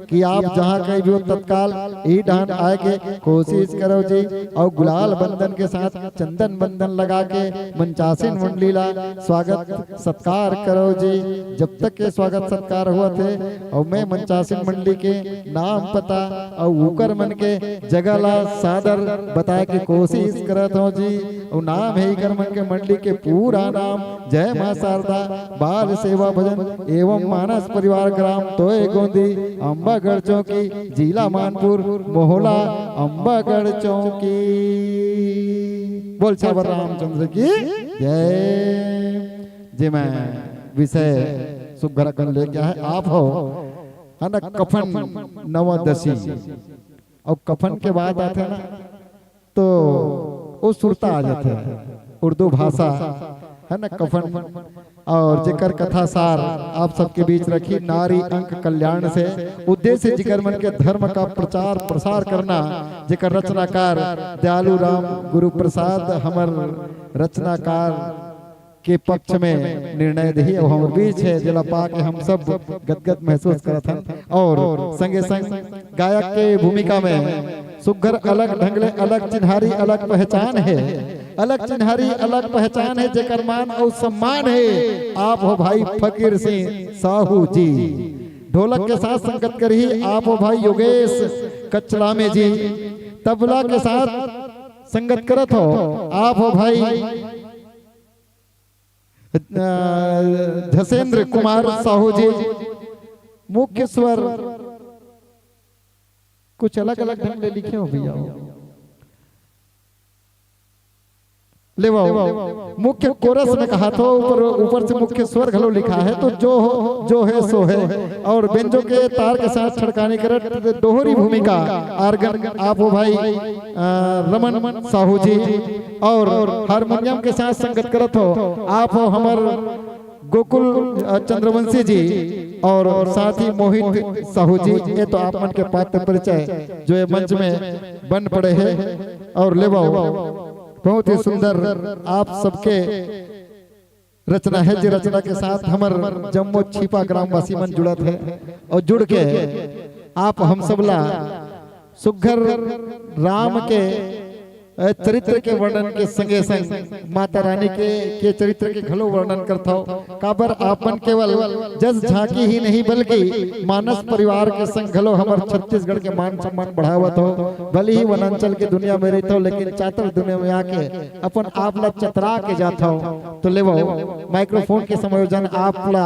A: कि आप जहाँ कहीं भी हो तत्काल ही डान आए के कोशिश करो जी और गुलाल बंधन के साथ चंदन बंधन लगा के मंचासीन मंडली ला स्वागत सत्कार करो जी। जब तक के स्वागत सत्कार हुआ थे और मैं मंचासीन मंडली के नाम पता और उकर मन के जगह ला सादर बताए के कोशिश करत हो जी और नाम है इकर मन के मंडली के पूरा नाम जय मां शारदा बाल सेवा भजन एवं मानस परिवार ग्राम टोए गोंदी अंबागढ़ चौकी जिला मानपुर मोहला अंबागढ़ चौकी। बोल छावर रामचंद्र की जय। जी मैं विषय सुघर कर ले क्या है आप हो है ना कफन नवदशी और कफन के बाद आते हैं ना तो वो सुरता आ जाते हैं उर्दू भाषा है ना कफन और जिकर कथा सार आप सबके बीच रखी नारी अंक कल्याण से उद्देश्य जिकर मन के धर्म का प्रचार प्रसार करना जिकर रचनाकार दयालु राम गुरु प्रसाद हमर रचनाकार के पक्ष में निर्णय दी और हमारे बीच है जिला पा के हम सब गदगद महसूस करत हन और संगे संग गायक के भूमिका में सुघर अलग ढंगले अलग चिन्हारी अलग पहचान है अलग पहचान है जेकर मान और सम्मान है आप हो भाई फकीर सिंह साहू जी। ढोलक के साथ संगत करी आप हो भाई योगेश कचलामे जी। तबला के साथ संगत करत हो आप हो भाई धसेंद्र कुमार साहू जी। मुख्य स्वर कुछ अलग अलग ढंग से लिखे हो भैया ले मुख्य कोरस में कहा तो ऊपर से मुख्य स्वर घलो लिखा है तो जो है सो है और बेंजो के तार के साथ छड़काने कर दोहरी भूमिका आर्गन आप हो भाई रमन साहू जी और हारमोनियम के साथ संगत करत हो आप हो हमार गोकुल चंद्रवंशी जी और साथ ही मोहित साहू जी। ये तो आप मन के पात्र परिचय जो ये मंच में बन पड़े हैं और ले बहुत ही सुंदर आप सबके रचना है जी। रचना के साथ हमार जम्मू छिपा ग्रामवासी मन जुड़त है और जुड़ के आप हम सबला सुघर राम के चरित्र के वर्णन के संगे संग माता रानी के चरित्र के घलो वर्णन करता हो काबर आपन केवल जस झांकी ही नहीं बल्कि मानस परिवार के संग घलो हमार छत्तीसगढ़ के मान सम्मान बढ़ावत हो। भले ही वनांचल के दुनिया में रहते हो लेकिन चातर दुनिया में आके अपन आप ला चतरा के जाता हो तो ले माइक्रोफोन के समायोजन आप ला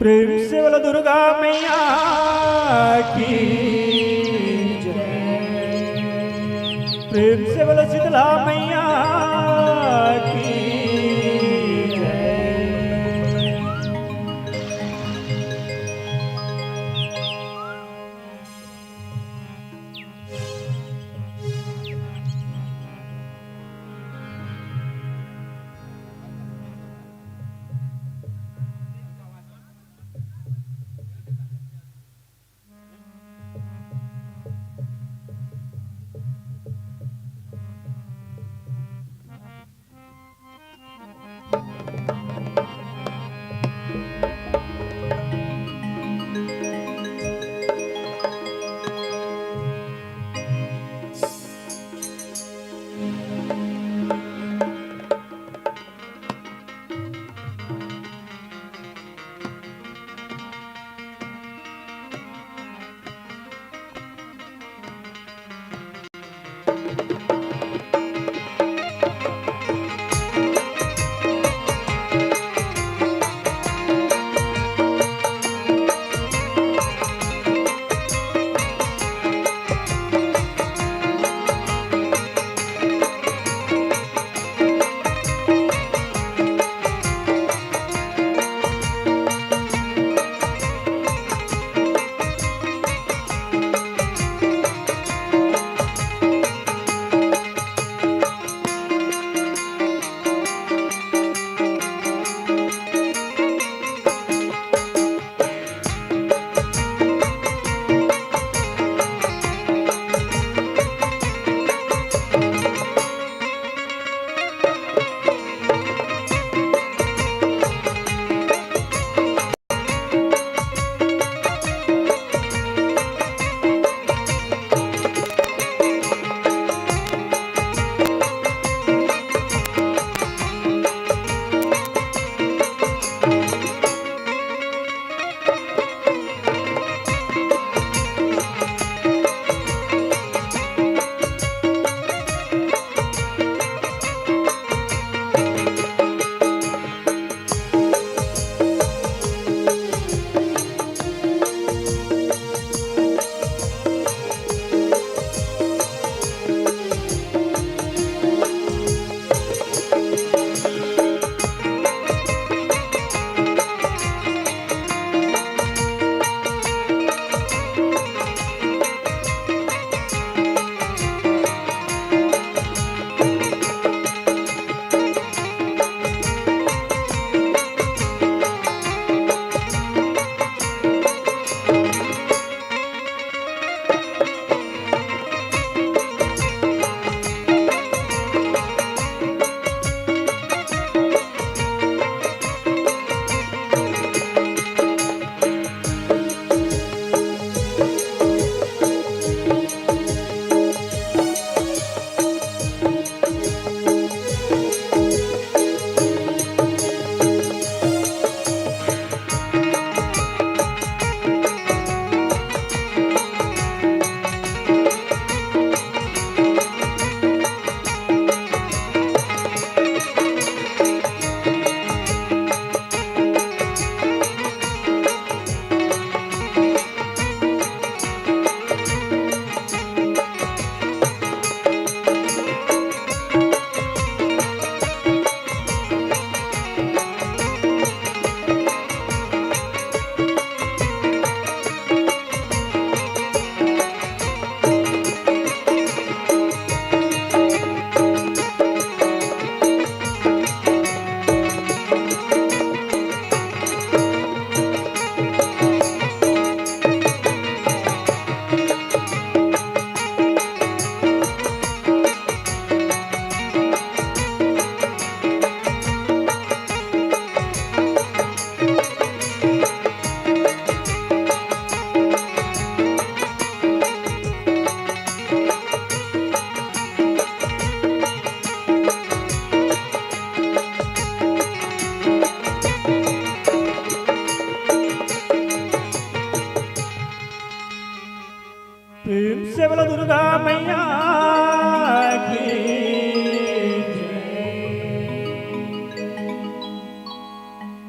G: प्रेम से बोलो दुर्गा मैया की जय। प्रेम से बोलो शीतला मैया की जय।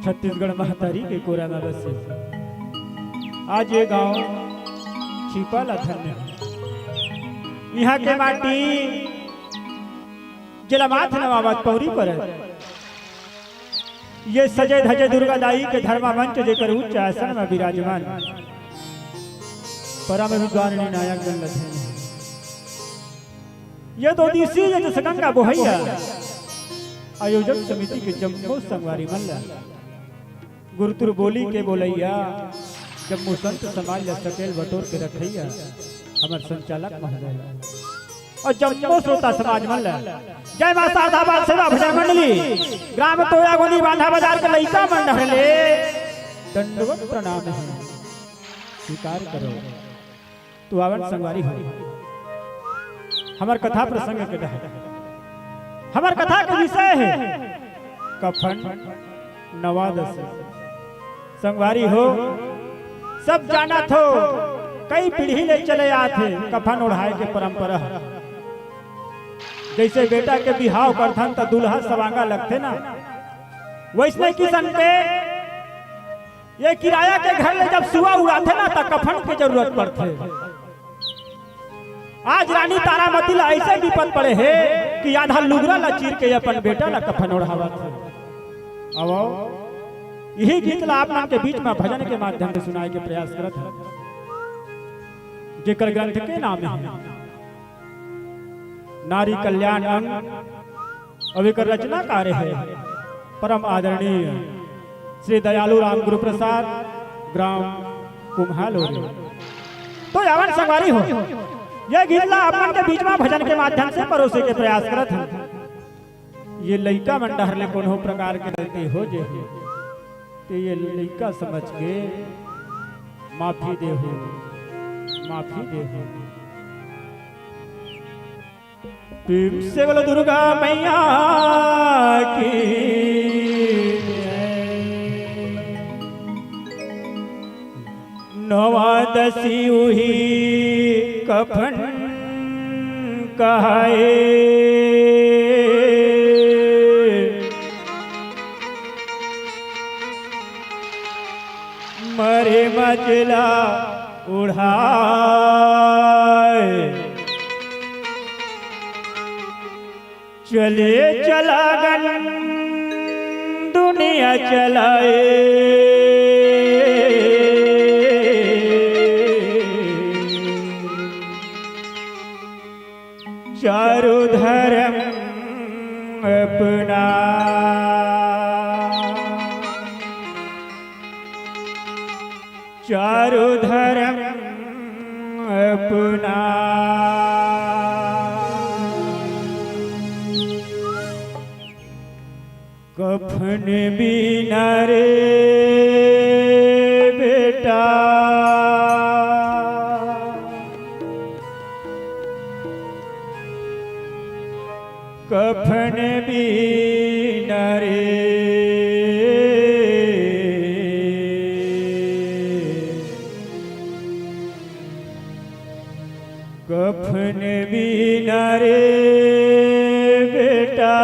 H: छत्तीसगढ़ महतारी के कोरा में बसे। आज ये गांव छिपल धन्य है। यहाँ के माटी जलमाथ नवाबाद पौरी पर है। ये सजे धजे दुर्गा दाई के धर्मा मंच जेकर उच्च आसन में विराजमान परम विद्वान नायक गंगत है। ये दो दिवसीय जसगंगा बोहैया आयोजक समिति के जम्मू संगवारी मल्ला गुरुतुर बोली के बोलैया जम्मू संत समाज सकेल बटोर के रखैया हमार संचालक महोदय और जम्मू श्रोता समाज मल्ला जय मां शारदाबाद सेवा भजन मंडली ग्राम तोया गोदी बांधा बाजार के लइका मंडल ले दंडवत प्रणाम है। स्वीकार करो तू आवन संगवारी हो। हमार कथा प्रसंग के है। हमार कथा का विषय है कफन नवादश। संगवारी हो सब जाना थो कई पीढ़ी ले चले आते कफन ओढ़ाए के परंपरा। जैसे बेटा के बिहाव करथन तो दूल्हा सवांगा लगते ना, वैसने किसन के ये किराया के घर ले जब सुआ उड़ाते ना तो कफन की जरूरत पड़ते। आज रानी तारामती ला ऐसे विपद पड़े है कि आधा लुगरा ला चीर के अपन बेटा ला कफन ओढ़ावत है। अब यही गीत ला आप के बीच में भजन के माध्यम से सुनाए के प्रयास करत है जेकर ग्रंथ के नाम है नारी कल्याण अंग। अब एक रचना कार्य है परम आदरणीय श्री दयालु राम गुरु प्रसाद ग्राम कुम्हालोरी। तो यावन संगवारी हो ये गीतला अपन के बीच में भजन के माध्यम से परोसे के प्रयास करत है। ये लइका मंडहर ले कोनो प्रकार के रहते हो जे तो ये लइका समझ के माफी दे हो, माफी दे हो। प्रेम से बोलो दुर्गा मैया की नवादशी उही कफन कहाए मरे मचला उड़ाए चले चला गन दुनिया चलाए चारों धर्म अपना चारों धर्म अपना कफन बिना रे बेटा कफन बिना रे कफन बिना रे बेटा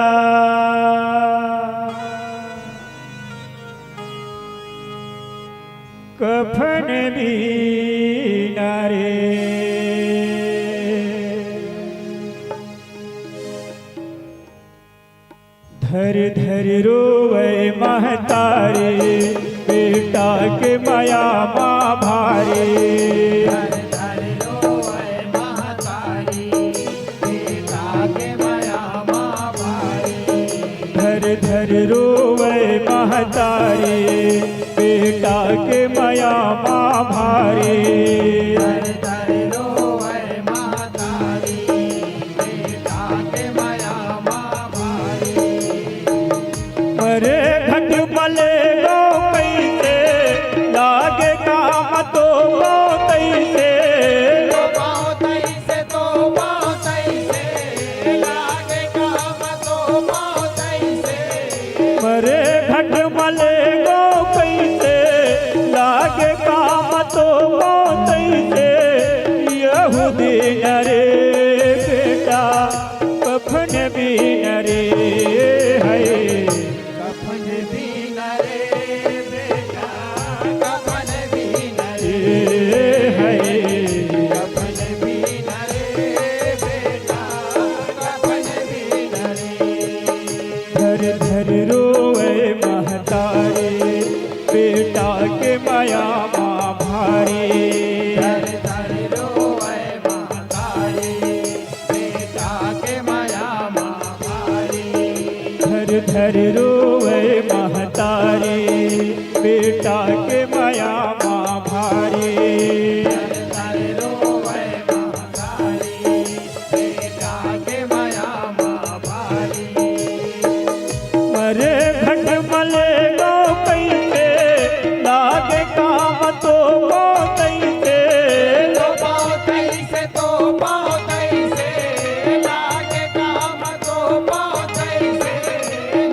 H: कफन बिना रे धर धर रोवे महतारे बेटा के माया माँ भारे धर रोवे महतारे बेटा के माया माँ भारे मरे घट मले लो कैसे लागे काम तो तैसे मरे घट मले गो कैसे लागे काम तो तैसे यहूदी नरे बेटा कफन भी नरे है कफन भी नरे रोवे महतारी बेटा के माया माँ भारी
D: धर धर रोवे महतारी बेटा के माया माँ भारी
H: धर धर रोवे महतारी बेटा के माया माँ भारी
D: धर धर रोवे महतारी बेटा के माया माँ भारी
H: मरे घट मले गो कैसे लागे काम तो गो कैसे
D: तो पाओ कैसे लागे काम तो पाओ कैसे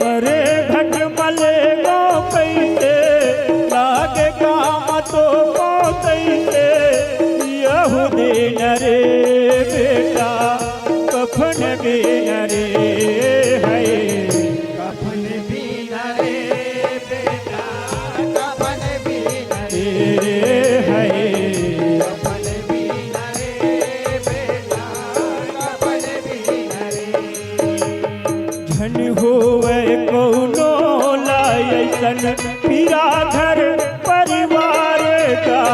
H: मरे घट मले गो कैसे लागे काम तो गो कैसे यहू दिन रे बेटा कफन बिन रे है
D: कफन बिन रे बेटा कफन बिन रे
H: है
D: कफन बिन रे बेटा कफन बिन रे
H: धन होवे कौनो लायसन पीरा घर परिवार का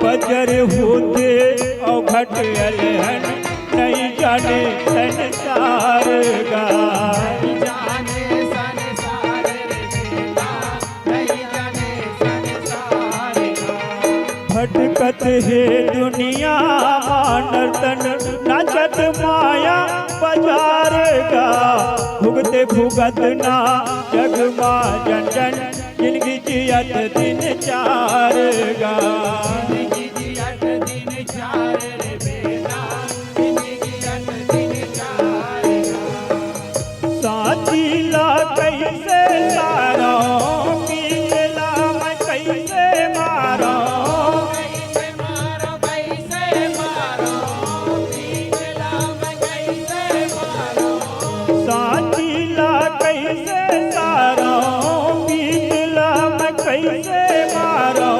H: बजर होते और घट अलहन नहीं जाने संसार का
D: नहीं जाने संसार रे बेटा नहीं जाने संसार का
H: भटकत है दुनिया नर्तन नाचत माया बाजार का भुगते भुगत ना जग माँ जन जन जिनकी जियत दिन चार गा
D: जिंदगी की 8 दिन 4 रे बेटा जिंदगी 8 दिन 4
H: साथी ला कैसे सारा पीला मैं कैसे मारा
D: कैसे मारो पीला मैं कैसे मारो
H: साथी ला कैसे सारा पीला मैं कैसे मारा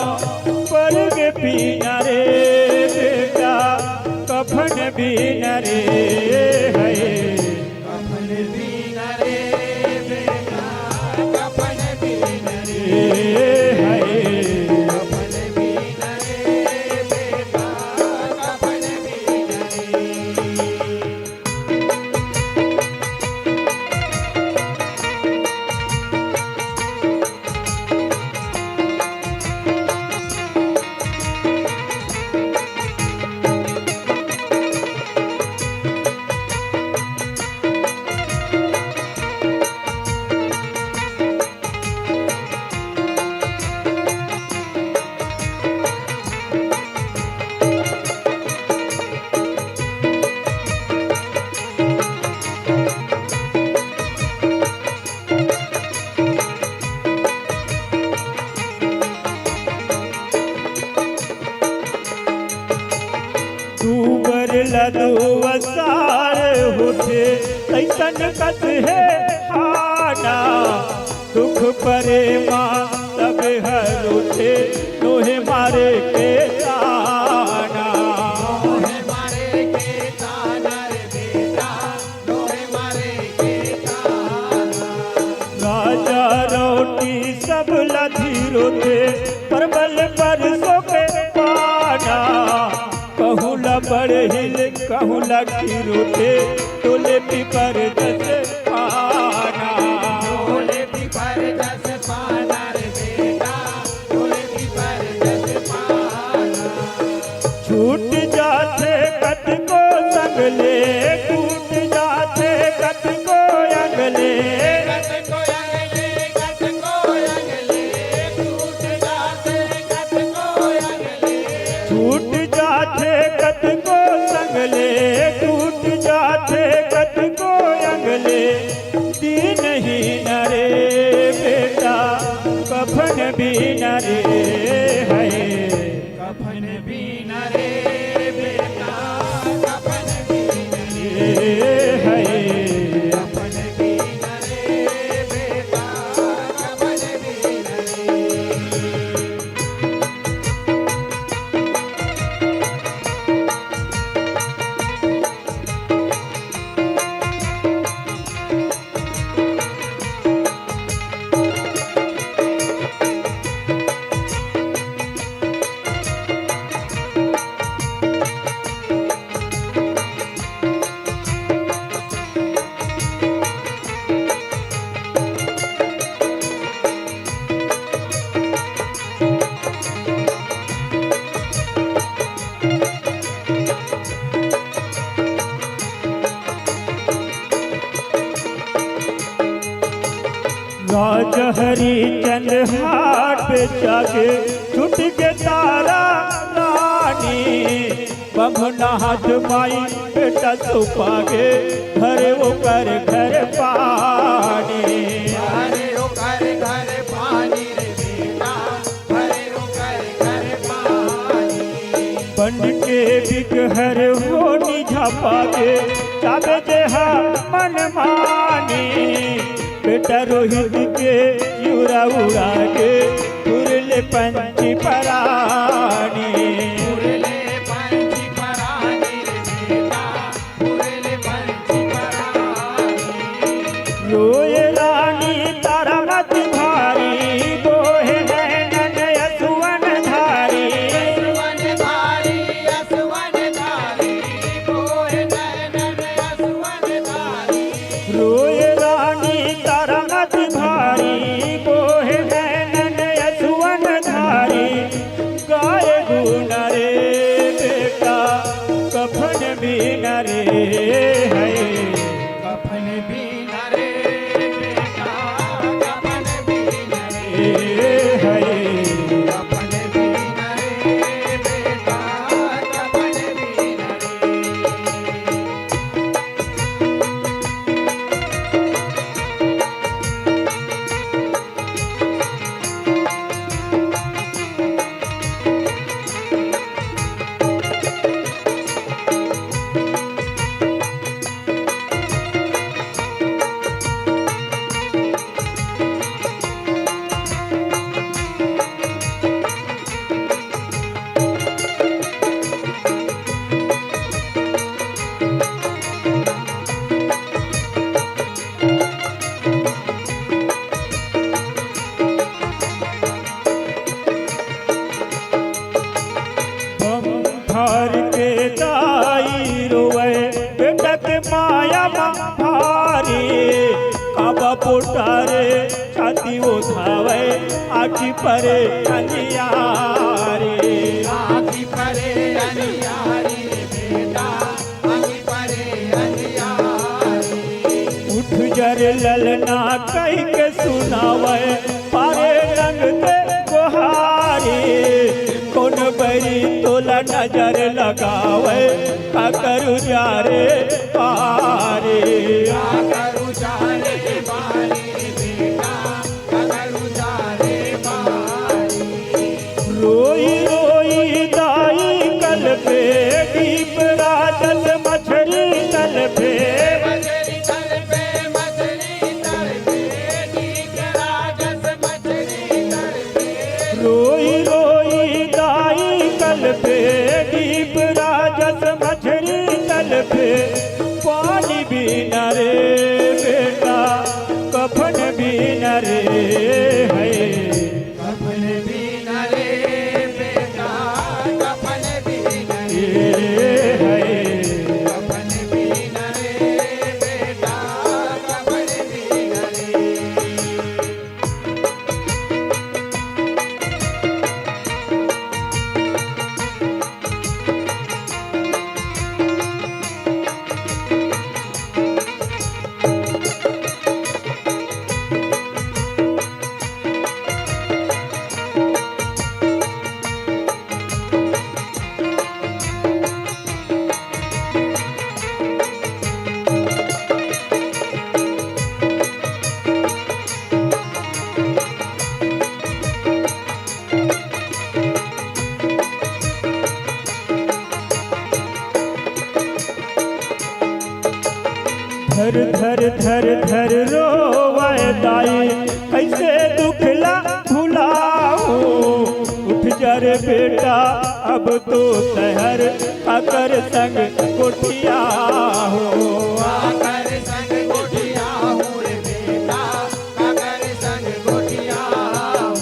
H: स्वर्ग पीना रे बेटा कफन बिन रे है
D: कफन बिन रे बेटा कफन बिन रे
H: है
D: कफन बिन रे बेटा कफन बिन रे
H: दूबर लदो वसार होते ऐसन कस है आना दुख परे माँ सब हर उठे लोहे मारे के ताना
D: लोहे मारे के ताना रे बेटा लोहे मारे के ताना
H: राजा रोटी सब लधी रोते परबल परसों के पाना कहूला बड़ हिल कहूला रोते तोले पिपर जस पाना
D: बोले पिपर जस पाना रे बेटा बोले पिपर जस पाना
H: छूट जाते कत को संगले टूट जाते कत को अगले
D: कत को अगले टूट जाते कत को अगले
H: छूट जाते कत को संगले टूट जाते कत को अगले दीन ही न रे बेटा कफन भी न रे है
D: कफन बिन रे बेटा कफन बिन रे
H: है
D: कफन बिन रे बेटा कफन बिन रे
H: हरी चंद हाट पे जाके छुट के तारा रानी बमना हाथ माई बेटा सुपागे घर वो कर घर पानी
D: हरे ओ कर घर पानी रे बेटा हरे ओ कर घर पानी
H: बंड के बिक हर हो निझापागे चाबे देहा मन मानी बेटा रोहित के युरा उड़ा के उड़ले पंछी परानी
D: उड़ले पंछी परानी रे बेटा उड़ले पंछी परानी
H: रोए रानी तारा मत भारी बोहे नैनन यसुवन धारी
D: यसुवन धारी बोहे नैनन यसुवन धारी
H: रोए रानी तारा मत भारी बोहे नैनन यसुवन धारी गाय गुण रे बेटा कफन भी न रे है
D: कफन भी न रे बेटा कफन भी न रे
H: है
D: कफन भी न रे बेटा कफन भी न रे
H: धार के दाई रोवे बेटा के माया भारी काबा पोटारे छाती उठावे आखी परे अंधियारी
D: आखी परे अंधियारी रे बेटा आखी परे अंधियारी
H: उठ जर ललना कह के सुनावे पारे रंग दे गुहारी कौन बरी तोला नजर लगावे का करू जा रे पारे
D: करू जाने बारी रे बेटा करू जाने बारी
H: रोई रोई दाई कल पे दीप राजल मछली कल पे
D: मछली तल पे दीप राजस मछली तल पे
H: रोई रोई दाई कल पे दीप राजस मछली कल पे पानी भी न रे बेटा कफन भी न रे है
D: कफन भी न रे बेटा कफन भी न रे
H: है
D: कफन भी न रे बेटा कफन भी न रे
H: धर धर धर धर रोवे दाई कैसे दुखला भुलाओ उठ जा रे बेटा अब तो तहर अकर संग कोठिया हो
D: आकर संग गोटिया हूँ रे बेटा आकर संग गोटिया हूँ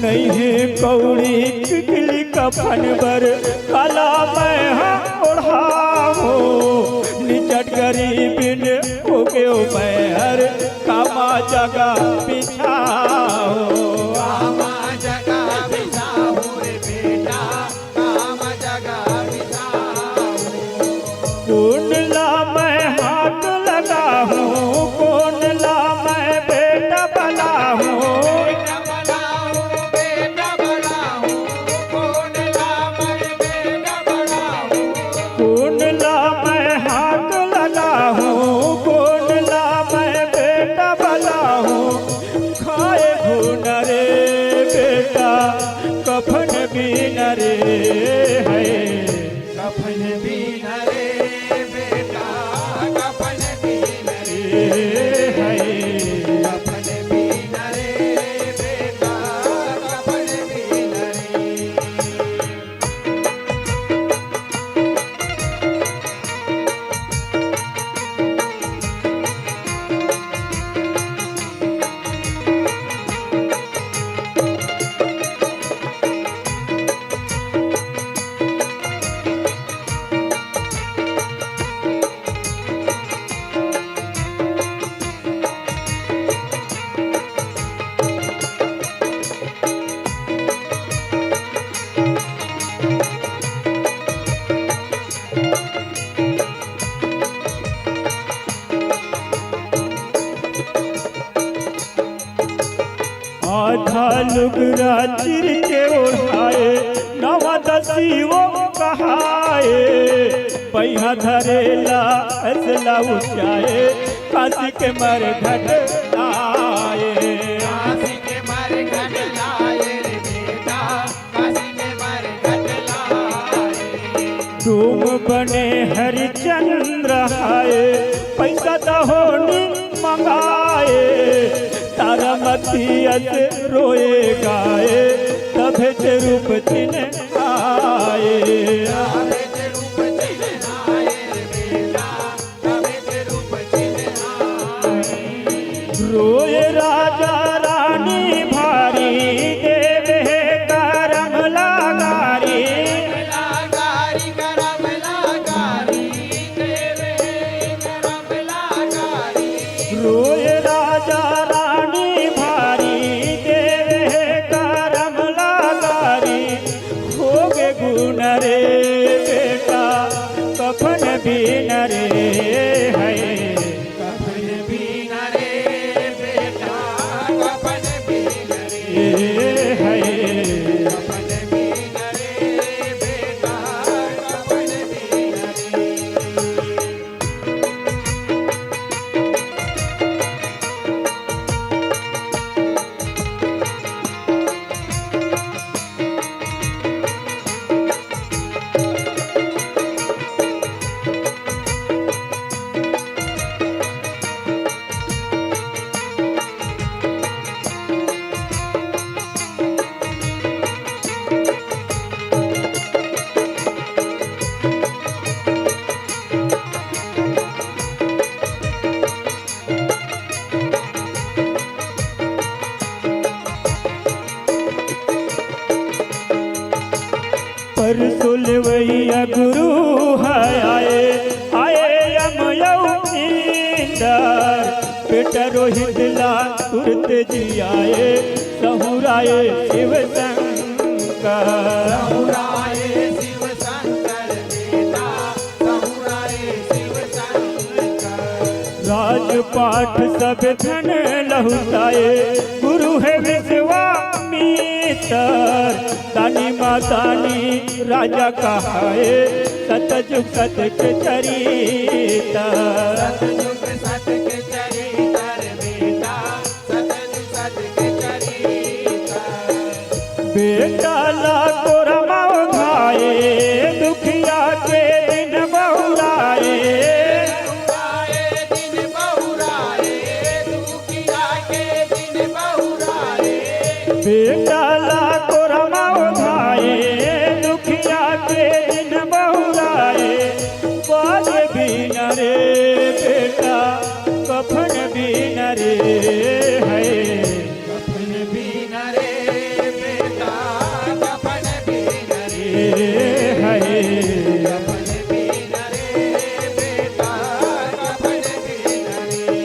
H: नहीं है कौड़ी पिघली कफन बर काला मैं ओढ़ा हो निचट गरीबिन हो गयो पैर कामा जगह बिछाओ
D: कामा जगह बिछाऊँ रे बेटा कामा जगह बिछाऊँ
H: कौन ला मैं हाथ लगा हूँ कौन ला मैं बेटा बना हूँ गुण रे बेटा कफन बीन रे है
D: कफन बीन रे बेटा कफन बीन रे
H: है
D: कफन बीन रे बेटा कफन बीन रे
H: आधा लुगरा चिर के ओढ़ाए नवा दसी वो कहाए पहिया धरेला असला उचाए काशी के मर घट आए
D: काशी के मर घट लाए रे बेटा काशी के मर घट लाए
H: तुम बने हरिचंद्र आए पैसा दहोनी मंगाए तारा मतियत रोए गाए तभे ते रूप चिन आए
D: तबे ते रूप चिन्ह आए रे बेटा तबे ते रूप चिन्ह आए
H: रोए राजा रानी भारी देवे करम लगारी
D: लागारी करम लागारी देवे करम लागारी
H: रोए राजा रानी भारी देवे करम लगारी होगे गुण रे बेटा कफन बीन रे है
D: कफन बीन रे बेटा कफन बीन रे
H: है
D: कफन बीन रे बेटा कफन बीन रे
H: परसुलवैया गुरु है आए यमयौ इंदर पेट रोहित ला तुरत जी आए सहुराए शिव शंकर
D: सहुराए शिव शंकर बेटा सहुराए शिव शंकर
H: राजपाट सब धन लहुटाए गुरु है विश्वामित्र दानी मातानी राजा कहाए सतजुग सतक चरिता
D: सतयुग सत के चरितर बेटा सतयुग सत के चरितर
H: बेटा लाको रमाओ घाए दुखिया के दिन बहुराए
D: बहुराए दिन बहुराए दुखिया के दिन बहुराए
H: बेटा लाको रमाओ घाए दुखिया के दिन बहुराए बाज बीन रे बेटा कफन बीन रे है
D: कफन बीन रे बेटा कफन बीन रे
H: है
D: कफन बीन रे बेटा कफन बीन रे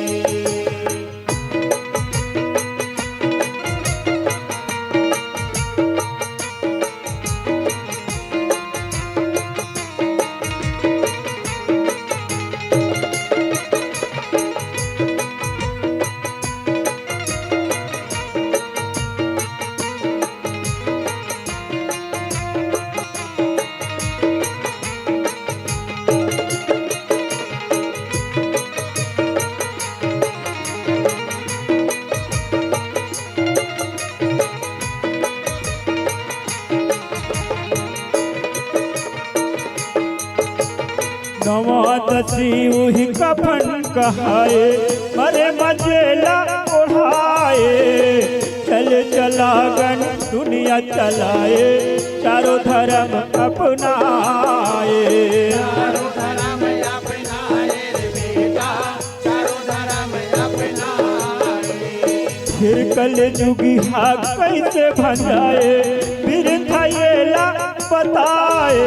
H: दसी उही कफन कहाए मरे मजेला ओढ़ाए चल चलागन दुनिया चलाए चारों धर्म अपनाए
D: चारों धर्म अपनाए रे बेटा चारों धर्म अपनाए
H: फिर कल जुगी हा कैसे भंजाए फिर थैला बताए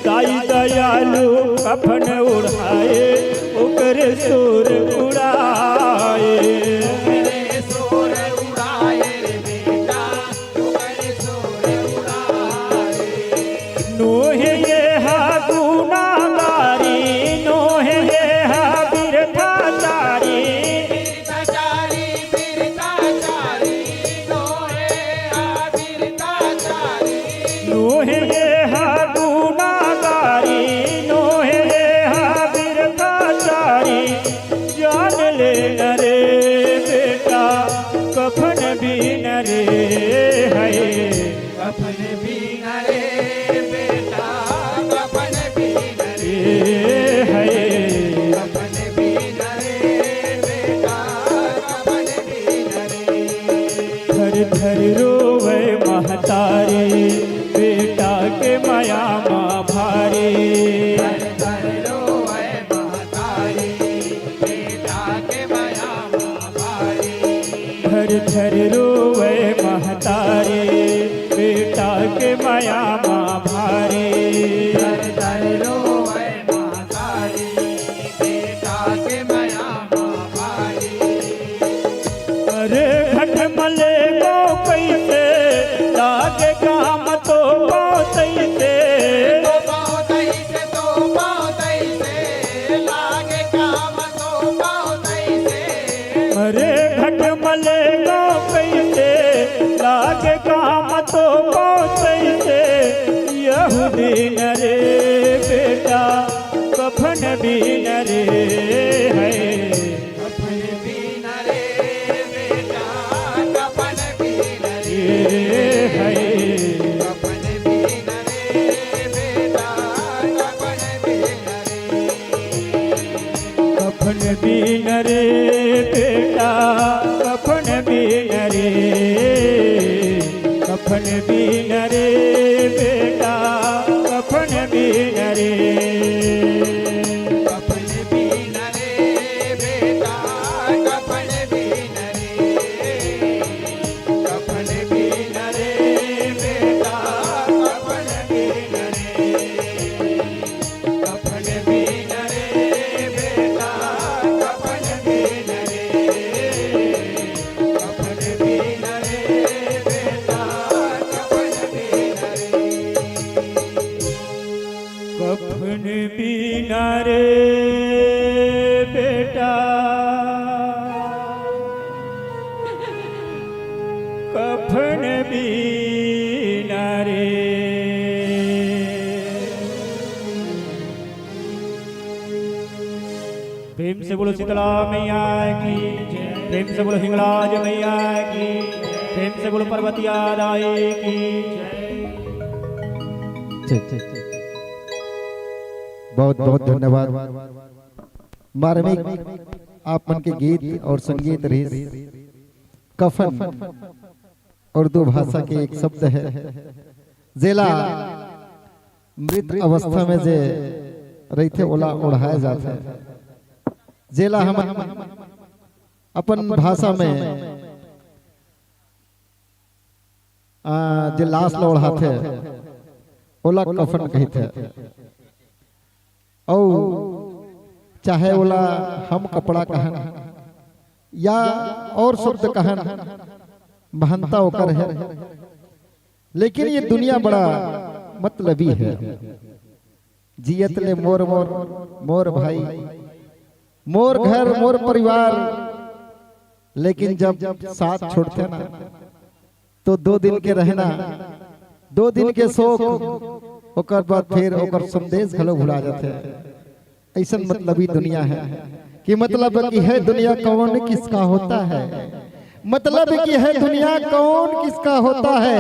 H: दाई दयालु कफन उड़ाए ओकर सुर उड़ाए
D: मेरे सोर उड़ाए रे बेटा मेरे सोर उड़ाए
H: नोहे ये हा गुनागारी नोहे ये हा बिरथाचारी
D: बिरताचारी बिरताचारी नोहे आ बिरताचारी
H: नोहे ये हा गुनागारी नोहे ये हा बिरथाचारी जान ले न रे बेटा कफन भी न रे है
D: कफन भी न रे बेटा कफन भी न रे
H: है
D: कफन भी न रे बेटा कफन भी न रे
H: धर धर रोवे महतारे बेटा के माया माँ भारे
D: धर रोए महतारी बेटा के माया माँ भारी
H: धर धर रोवे महतारे बेटा के माया माँ भारे
D: धर धर रोए महतारी बेटा के माया माँ भारी
H: अरे घट मले गो कैसे लागे काम तो पहुँचते
D: तो बहुतैसे तो बहुतैसे लागे काम तो बहुतैसे
H: अरे घट मले गो कैसे लागे काम तो पहुँचते यहूदी न रे बेटा कफन भी न रे है
D: कफन भी न रे बेटा कफन भी न रे
H: ये है
D: कफन भी न रे बेटा कफन भी न रे
H: कफन भी न रे बेटा कफन भी न रे कफन भी न रे बेटा कफन भी न रे
D: कफन भी न रे बेटा कफन भी न रे कफन भी न रे बेटा कफन भी न रे कफन भी न रे बेटा कफन भी न रे कफन भी न रे बेटा कफन भी न रे
H: कफन भी न रे बेटा कफन भी न रे प्रेम से बोलो शीतला मैया की प्रेम से बोलो हिंगलाज मैया की प्रेम से बोलो पर्वतिया राय की
A: बहुत बहुत धन्यवाद। मार्मिक आप मन के गीत और संगीत रही कफन उर्दू भाषा के एक शब्द है जेला मृत अवस्था में जे रहते ओला ओढ़ाया जाता है जेला हम अपन भाषा में जे लाश ला ओढ़ाते ओला कफन कहते और चाहे ओला हम कपड़ा कहन या और शब्द कहन महंता होकर है, लेकिन ये दुनिया बड़ा मतलबी है। जियत ले मोर मोर मोर भाई मोर घर मोर परिवार, लेकिन जब साथ छोड़ते ना तो 2 दिन के रहना 2 दिन के शोक ओकर बाद फिर ओकर संदेश घलो भुला जाते हैं। ऐसा मतलबी दुनिया है कि मतलब कि है दुनिया कौन किसका होता है, मतलब कि है दुनिया कौन किसका होता है,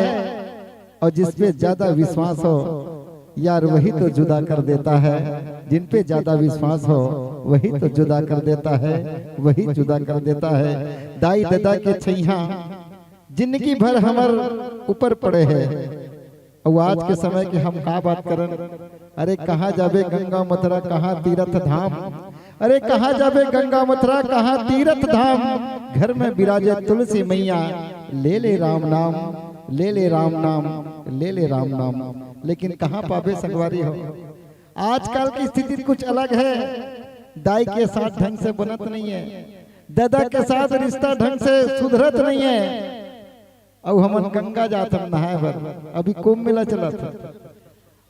A: और जिस पे ज्यादा विश्वास हो यार वही तो जुदा कर देता है, जिन पे ज्यादा विश्वास हो वही तो जुदा कर देता है, वही जुदा कर देता है। दाई दादा के छैया जिंदगी भर हमार ऊपर पड़े है। और आज के समय की हम का बात करन, अरे कहाँ जाबे गंगा मथुरा कहाँ तीर्थ धाम, अरे कहाँ जाबे गंगा मथुरा कहाँ तीर्थ धाम। घर में विराजे तुलसी मैया, ले ले राम नाम, ले ले राम नाम, ले ले राम नाम। लेकिन कहाँ पावे संगवारी हो। आजकल की स्थिति कुछ अलग है। दाई के साथ ढंग से बनत नहीं है, दादा के साथ रिश्ता ढंग से सुधरत नहीं है। अब हमन गंगा जात हम नहाए भर, अभी कुंभ मेला चला था।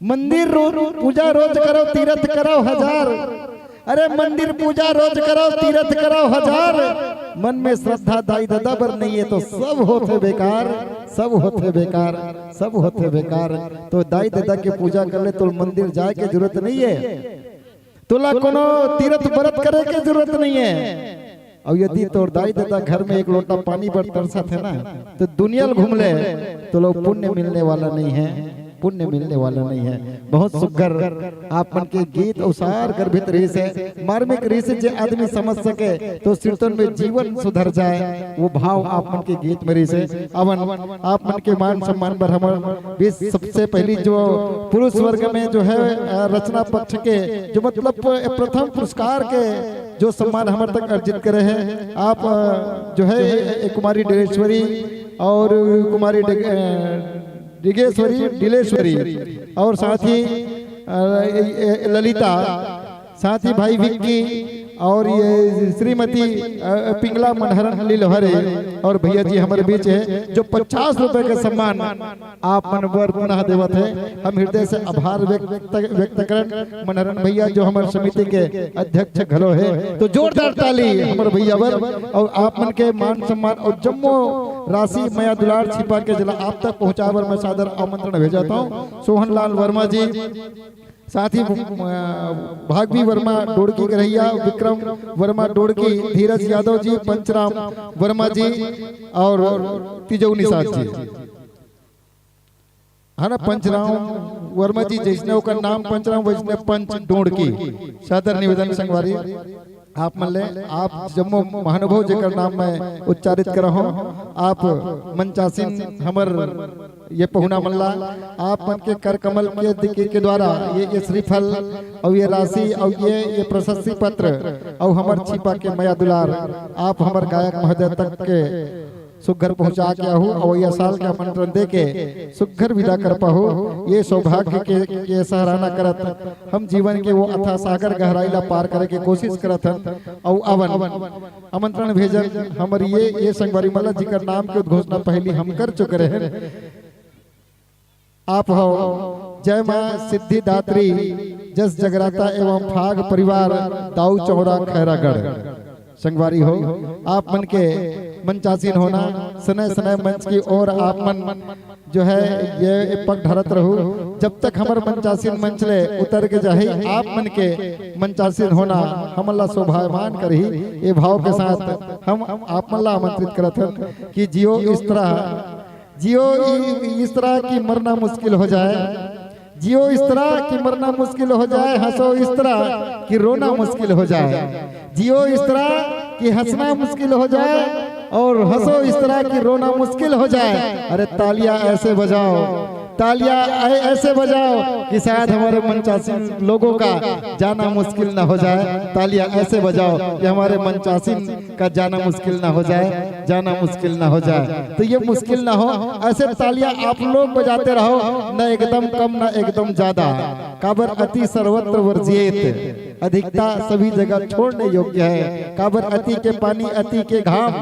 A: मंदिर रोज पूजा रोज करो, तीर्थ करो हजार। अरे मंदिर पूजा रोज करो, तीर्थ करो हजार। मन में श्रद्धा दाई दादा पर नहीं है तो सब होते बेकार, सब होते बेकार, सब होते बेकार। तो दाई दादा की पूजा कर ले तो मंदिर जाए के जरूरत नहीं है, तोला कोनो तीर्थ व्रत करे के जरूरत नहीं है। और यदि तोर दाई दादा घर में एक लोटा पानी पर तरसा थे ना तो दुनिया घूम ले तो लोग पुण्य मिलने वाला नहीं है, पुण्य मिलने वाला नहीं है। बहुत सुघर आप मन के गीत उसार गर्भित रही से मार्मिक रही से जे आदमी समझ सके तो कीर्तन में जीवन सुधर जाए, वो भाव आप मन के गीत में रही से। अवन आप मन के मान सम्मान पर हमारे सबसे पहली जो पुरुष वर्ग में जो है रचना पक्ष के जो मतलब प्रथम पुरस्कार के जो सम्मान हमारे तक अर्जित करे हैं, आप जो है कुमारी डिलेश्वरी और कुमारी डिलेश्वरी और साथ ही ललिता, साथ ही भाई विक्की और ये श्रीमती पिंगला मनहरन लीलोहरे और भैया जी हमारे बीच है जो 50 रुपए के सम्मान आप मनवर पुनः देवत है। हम हृदय से आभार व्यक्त करें मनहरन भैया जो हमारे समिति के अध्यक्ष घलो है। तो जोरदार ताली हमारे भैया वर। और आप मन के मान सम्मान और जम्मो राशि मया दुलार छिपा के जिला आप तक पहुँचावर मैं सादर आमंत्रण भेजाता हूँ। सोहन लाल वर्मा जी, साथ ही भागवी वर्मा डोड़की करैया, विक्रम वर्मा डोड़की, धीरज यादव जी, पंचराम वर्मा जी और तिजौनी साथ जी है ना। पंचराम वर्मा जी जिसने का नाम पंचराम वैष्णव पंच डोड़की सादर निवेदन संगवारी आप मन ले। आप जम्मो महानुभव जेकर नाम मैं उच्चारित करहूं, आप मंचासीन हमर ये पहुना मल्ला आप मन के कर कमल के द्वारा ये श्रीफल और ये राशि और ये प्रशस्ति पत्र और हमर छिपा के मया दुलार आप हमर गायक महोदय तक के सुघर पहुंचा के आहू और यह साल के आमंत्रण दे के सुघर विदा कर पाहू। ये सौभाग्य के सराहना करत हम जीवन के वो अथा सागर गहराईला पार करे के कोशिश करत हन। और अवन आमंत्रण भेजन हमर ये संगवारी मल्ला जी का नाम के उद्घोषणा पहली हम कर चुके हैं। आप हो जय मां सिद्धिदात्री जस जगराता एवं फाग परिवार दाऊ चौड़ा खैरागढ़ संगवारी हो। आप मन के मंचासीन होना सनय सनय मंच की ओर आप मन जो है ये पग ढरत रहू। जब तक हमार मंचासीन मंच ले उतर के जाही आप मन के मंचासीन होना हमला शोभायमान करही। ये भाव के साथ हम आप मन ला आमंत्रित करत हन कि जियो इस तरह की मरना मुश्किल हो जाए, जियो इस तरह की मरना मुश्किल हो जाए, हंसो इस तरह कि रोना मुश्किल हो जाए। जियो इस तरह कि हंसना मुश्किल हो जाए और हंसो इस तरह की रोना मुश्किल हो जाए। अरे तालियां ऐसे बजाओ, तालियां ऐसे बजाओ कि शायद हमारे मंचासीन लोगों का जाना मुश्किल ना हो जाए। तालियां ऐसे बजाओ कि हमारे मंचासीन का जाना मुश्किल ना हो जाए, जाना मुश्किल ना हो जाए। तो ये मुश्किल ना हो, ऐसे तालियां आप लोग बजाते रहो, न एकदम कम न एकदम ज्यादा। काबर अति सर्वत्र वर्जित, अधिकता सभी जगह छोड़ने योग्य है। काबर अति के पानी अति के घाम,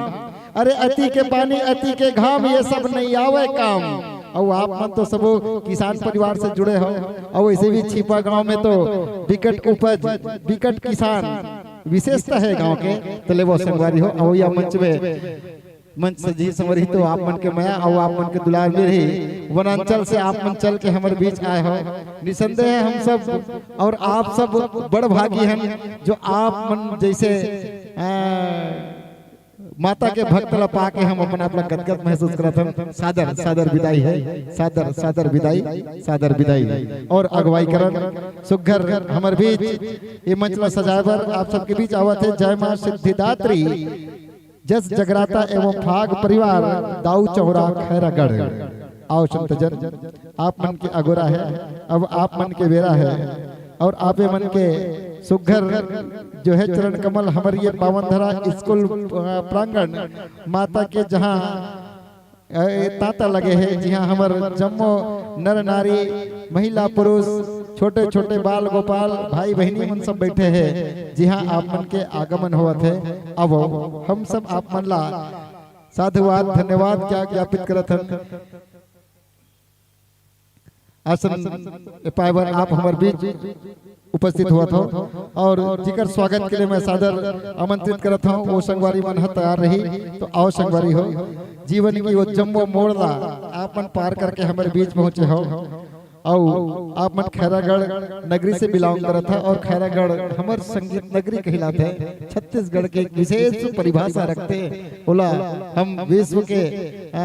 A: अरे अति के पानी अति के घाम ये सब नहीं आवे काम। और आप मन तो सब किसान परिवार से जुड़े हो और वैसे भी छिपा गांव में तो विकट उपज विकट किसान विशेषता है गांव के। तो ले वो संगवारी हो और या मंच में मंच से जी समरी तो आप मन के माया और आप मन के दुलार में रही वनांचल से आप मन चल के हमारे बीच आए हो। निसंदेह हम सब और आप सब बड़ भागी हैं जो आप मन जैसे माता के भक्त ला पाके हम अपना अपना गदगद महसूस करत हम। सादर सादर विदाई है, सादर सादर विदाई, सादर विदाई और अगवाई करन सुघर हमर बीच ये मंच ला सजावर आप सबके बीच आवत है। जय मां सिद्धिदात्री जस जगराता एवं फाग परिवार दाऊ चौरा खैरागढ़। आओ संत जन, आप मन के अगोरा है, अब आप मन के बेरा है और आपे मन के सुघर जो है चरण कमल हमारी ये पावन धरा स्कूल प्रांगण माता के जहाँ तांता लगे हैं, जहाँ हमार जम्मो नर नारी महिला पुरुष छोटे छोटे बाल गोपाल भाई बहनी मन सब बैठे हैं, जहाँ आप मन के आगमन हुआ थे। अब हम सब आप मन ला साधुवाद धन्यवाद क्या ज्ञापित करत हन। आसन पायवर आप हमारे बीच उपस्थित हुआ था और जिकर स्वागत के लिए मैं सादर आमंत्रित करता हूँ। वो संगवारी मन तैयार रही तो आओ संगवारी हो। जीवन की वो जम्बो मोड़ला आप मन पार करके हमारे बीच पहुंचे हो और आप मन खैरागढ़ नगरी से बिलोंग करा था और खैरागढ़ हमार संगीत नगरी कहलाते हैं। छत्तीसगढ़ के विशेष परिभाषा रखते हैं। बोला हम विश्व के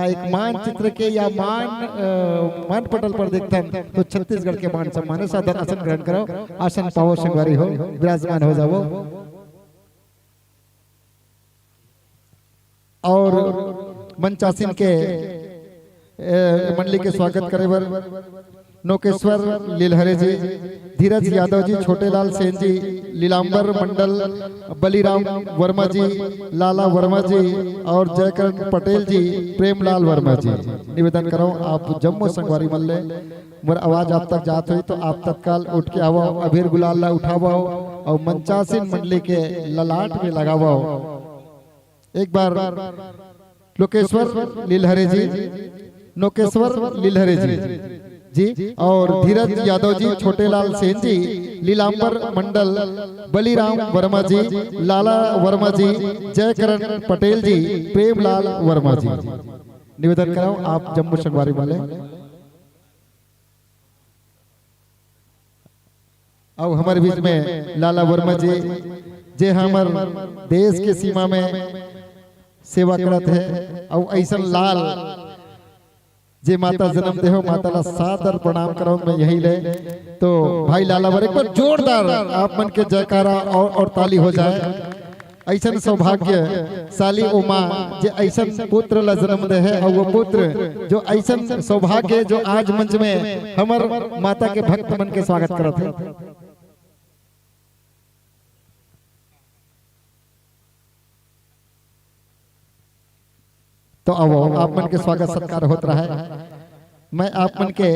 A: एक मानचित्र के या मान पटल पर देखते हैं तो छत्तीसगढ़ के मान सम्मान है। सादर आसन ग्रहण करो, आसन पाओ, संगवारी हो, विराजमान हो जाओ और मंचासीन के मंडली के स्वागत करे बर नोकेश्वर लीलहरे जी, धीरज यादव जी, छोटेलाल सेन जी, लीलांबर मंडल, बलीराम वर्मा जी, लाला वर्मा जी और जयकरण पटेल जी, प्रेमलाल वर्मा जी। निवेदन करो आप जम्मू संगवारी मल्ले मोर आवाज आप तक जात हुई तो आप तत्काल उठ के आवो, अबीर गुलाल ला उठावो और मंचासीन मंडली के ललाट में लगावो। एक बार लोकेश्वर लीलहरे जी, नोकेश्वर लीलहरे जी और धीरज यादव जी, छोटेलाल सेन जी, लीलांबर मंडल, बलीराम वर्मा जी, लाला वर्मा जी, जयकरण पटेल जी, प्रेमलाल वर्मा जी। निवेदन कराओ आप जम्मू संगवारी वाले। अब हमारे बीच में लाला वर्मा जी जे हमार देश के सीमा में सेवा करत है और ऐसा लाल जे माता जन्म देहो माता ला सादर प्रणाम करो मैं यही ले। तो भाई लाला वर एक बार जोरदार आप मन के जयकारा और ताली हो जाए। ऐसा सौभाग्य साली उमा जे ऐसा पुत्र ला जन्म दे है और वो पुत्र जो ऐसा सौभाग्य जो आज मंच में हमर माता के भक्त मन के स्वागत करत है। तो अब आप मन के स्वागत सत्कार होता है। मैं आप मन के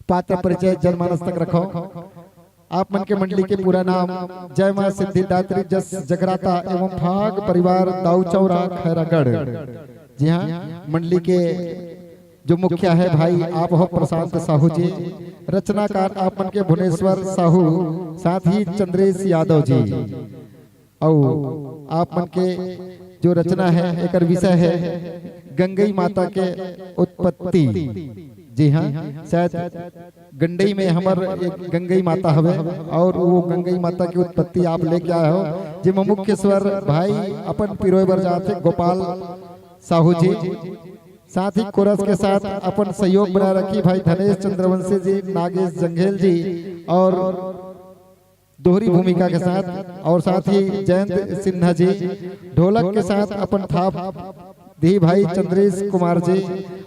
A: पात्र परिचय जनमानस तक रखो। आप मन के मंडली के पूरा नाम जय मां सिद्धिदात्री जस जगराता एवं फाग परिवार दाऊ चौरा खैरागढ़। जी हाँ, मंडली के जो मुखिया है भाई आप हो प्रशांत साहू जी, रचनाकार आप मन के भुवनेश्वर साहू, साथ ही चंद्रेश यादव जी और आप मन के जो रचना है एक विषय है गंगई माता के उत्पत्ति। जी हाँ, शायद गंडई में हमार एक गंगई माता हवे और वो गंगई माता की उत्पत्ति आप लेके आए हो। जिसमें मुख्य स्वर भाई अपन पिरोय बर जाते गोपाल साहू जी, साथ ही कोरस के साथ अपन सहयोग बना रखी भाई धनेश चंद्रवंशी जी, नागेश जंघेल जी और दोहरी भूमिका के साथ और साथ ही जयंत सिन्हा जी, ढोलक के साथ अपन थाप दी भाई चंद्रेश कुमार जी,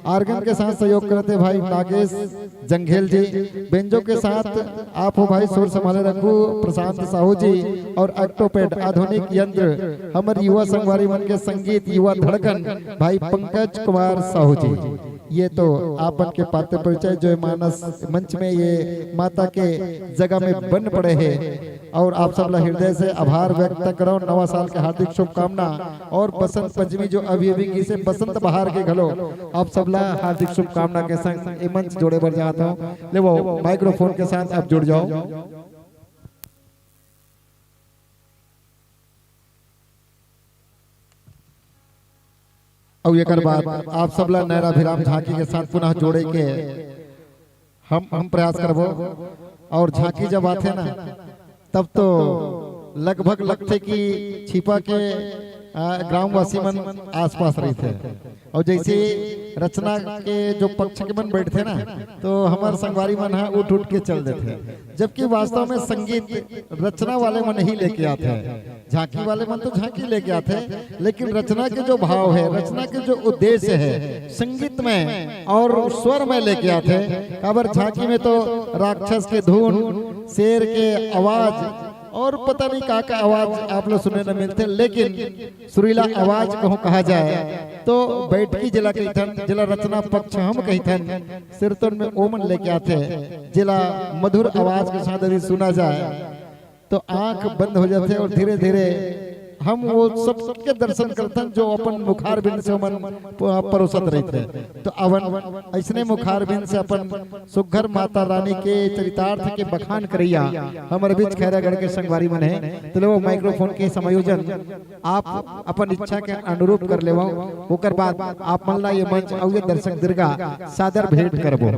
A: आर्गन के साथ सहयोग करते भाई नागेश जंघेल जी, बेंजो के साथ आप हो भाई सुर संभाले रखू प्रशांत साहू जी और एक्टोपेड आधुनिक यंत्र हमारे युवा संगवारी मन के संगीत युवा धड़कन भाई पंकज कुमार साहू जी। ये तो आपन के पात्र परिचय जो मानस मंच में ये माता के जगह में बन पड़े हैं और आप सब हृदय से आभार व्यक्त करो। नवा साल के हार्दिक शुभकामना और बसंत पंचमी जो अभी से बसंत बहार के घलो आप सब हार्दिक शुभकामना के संग मंच जोड़े बढ़ जाता हूँ। ले वो माइक्रोफोन के साथ आप जुड़ जाओ। और एक बात आप सब नैरा भिराम झांकी के साथ पुनः जोड़े के हम प्रयास करबो। और झांकी जब आते ना तब तो लगभग लगते कि छिपा के ग्रामवासी मन आसपास रही थे और जैसे रचना के जो पक्ष के मन बैठते ना तो हमारे संगवारी मन है उठ उठ के चल देते, जबकि वास्तव में संगीत रचना वाले मन ही लेके आते हैं, झांकी वाले मन तो झांकी लेके आते हैं, लेकिन रचना के जो भाव है, रचना के जो उद्देश्य है संगीत में और स्वर में लेके आते हैं। काबर झांकी में तो राक्षस के धुन, शेर के आवाज और पता नहीं का आवाज आप लोग सुनने न मिलते, लेकिन सुरीला आवाज कहूँ कहा जाए तो बैठकी जिला कहीथन, जिला रचना पक्ष हम कहीथन सिरतन में ओमन लेके आते हैं। जिला मधुर आवाज के साथ यदि सुना जाए तो आंख बंद हो जाते और धीरे धीरे हम वो सबके दर्शन करतन जो अपन मुखार बिंद से मन परोसत रहते। तो अवन ऐसने मुखार बिंद से अपन सुघर माता रानी के चरितार्थ के बखान करैया हमारे बीच खैरागढ़ के संगवारी मन है, तो लो माइक्रोफोन के समायोजन आप अपन इच्छा के अनुरूप कर लेवा, ओकर बाद आप मन ला ये मंच और ये दर्शक दीर्घा सादर भेंट करबो।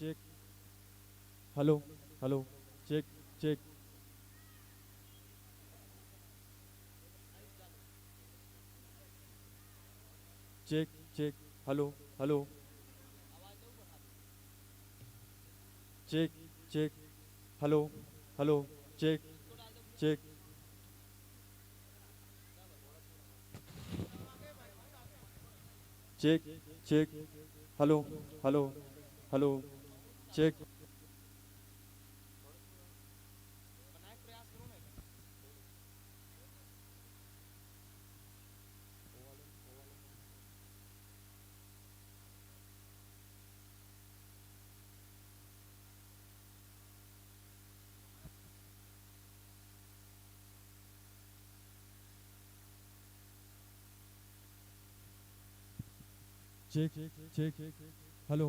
I: Check, hello hello, check check, check check, hello hello, check check, hello hello, check check, check check, hello hello hello, check, check check, hello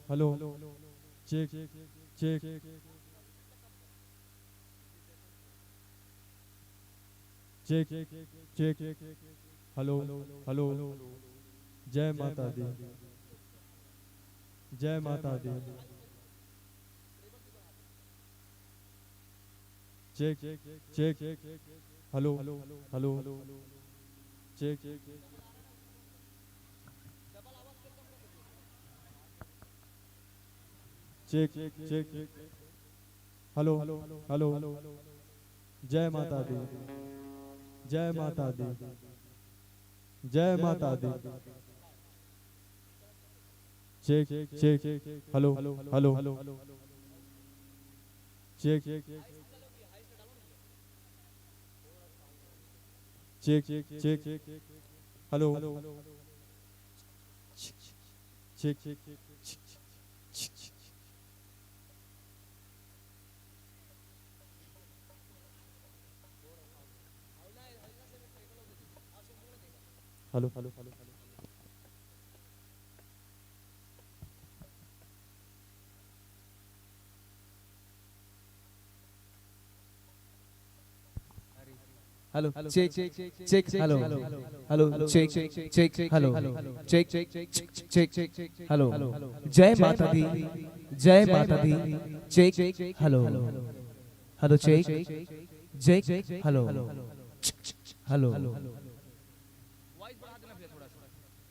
I: hello, check check, check check, hello hello, जय माता दी, जय माता दी, check check hello hello check check check hello hello जय माता दी जय माता दी जय माता दी check check hello hello check check check hello check hello hello
C: hello check check hello hello check check hello check check hello जय माता दी जय माता दी check hello hello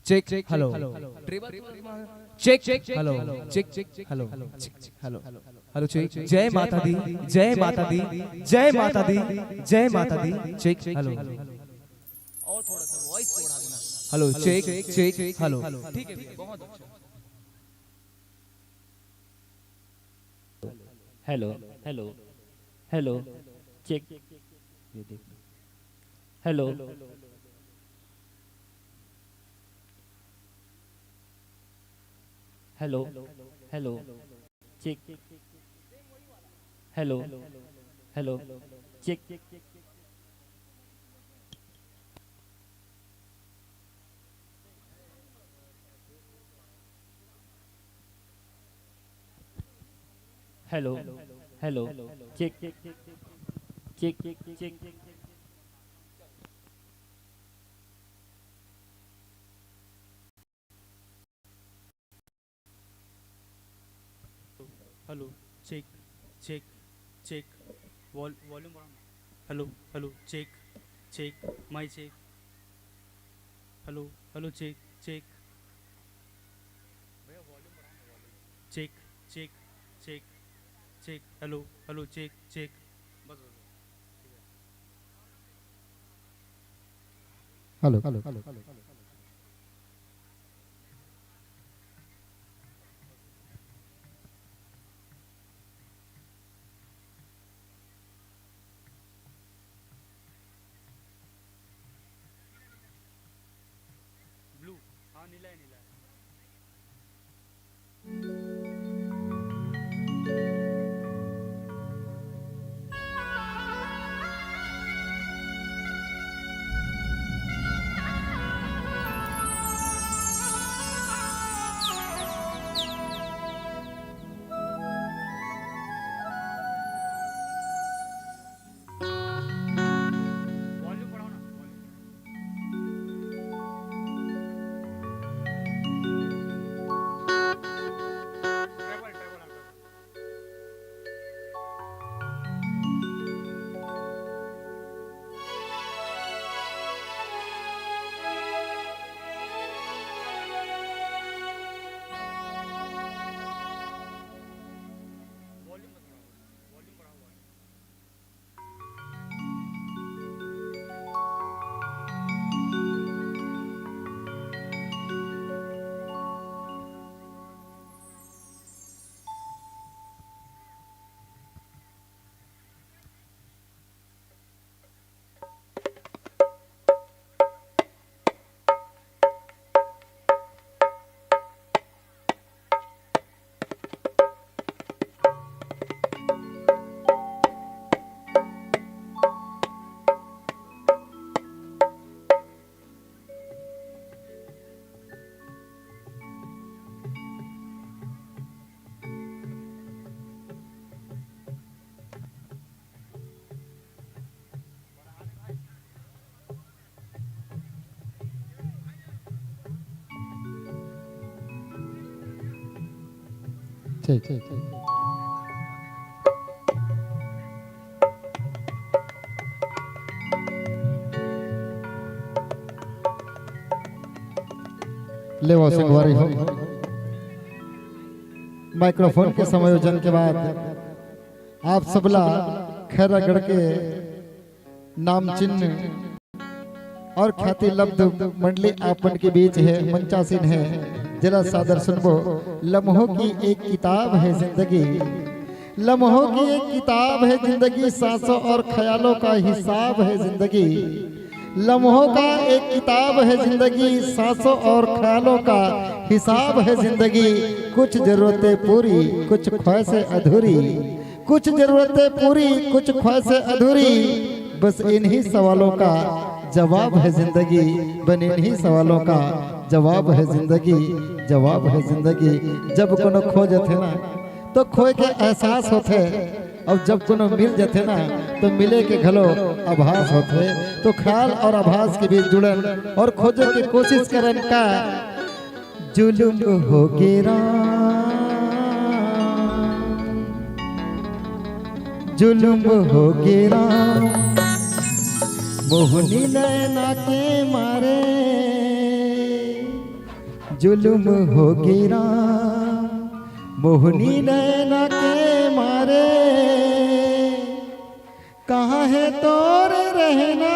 C: check check hello hello check hello check hello check hello hello hello check जय माता दी जय माता दी जय माता दी जय माता दी चेक हेलो और थोड़ा सा वॉइस बढ़ा देना हेलो चेक चेक हेलो ठीक है बहुत अच्छा
J: हेलो हेलो हेलो चेक ये देख hello hello hello check hello hello check hello hello check check check
K: hello check check check volume बढ़ाओ हेलो हेलो चेक चेक माई check hello hello check check भैया वॉल्यूम बढ़ाओ check check check check hello hello check check बस बस
A: हेलो हेलो
K: ब्लू हाँ नीला है नीला है वॉल्यूम बढ़ाओ ना ट्रेबल ट्रेबल आता वॉल्यूम मत बढ़ाओ वॉल्यूम बढ़ाओ वॉल्यूम
A: ठीक ठीक ले वो संगवारी हो। माइक्रोफोन के समायोजन के बाद आप सबला खैरागढ़ के नाम चिन्ह और ख्याति लब्ध मंडली आपन के बीच है, मंचासीन है, जरा सादर सुनबो। लम्हों की एक किताब है जिंदगी, लम्हों की एक किताब है जिंदगी, सांसों और ख्यालों का हिसाब है जिंदगी। लम्हों का एक किताब है जिंदगी, सांसों और ख्यालों का हिसाब है जिंदगी। कुछ जरूरतें पूरी, कुछ ख्वाहिशें अधूरी, कुछ जरूरतें पूरी, कुछ ख्वाहिशें अधूरी। बस इन्हीं सवालों का जवाब है जिंदगी, बन इन्हीं सवालों का जवाब है जिंदगी, जवाब है जिंदगी। जब कोनो खो जाते ना तो खोए के एहसास होते, और जब कोनो मिल जाते ना तो मिले के घलो आभास होते। तो ख्याल और आभास के बीच जुड़न और खोजे की कोशिश करन का जुल्म हो गिरा, जुल्म हो गिरा। मोहनी नैना के मारे जुल्म हो गिरा, मोहनी नैना के मारे। कहाँ है तोर रहना,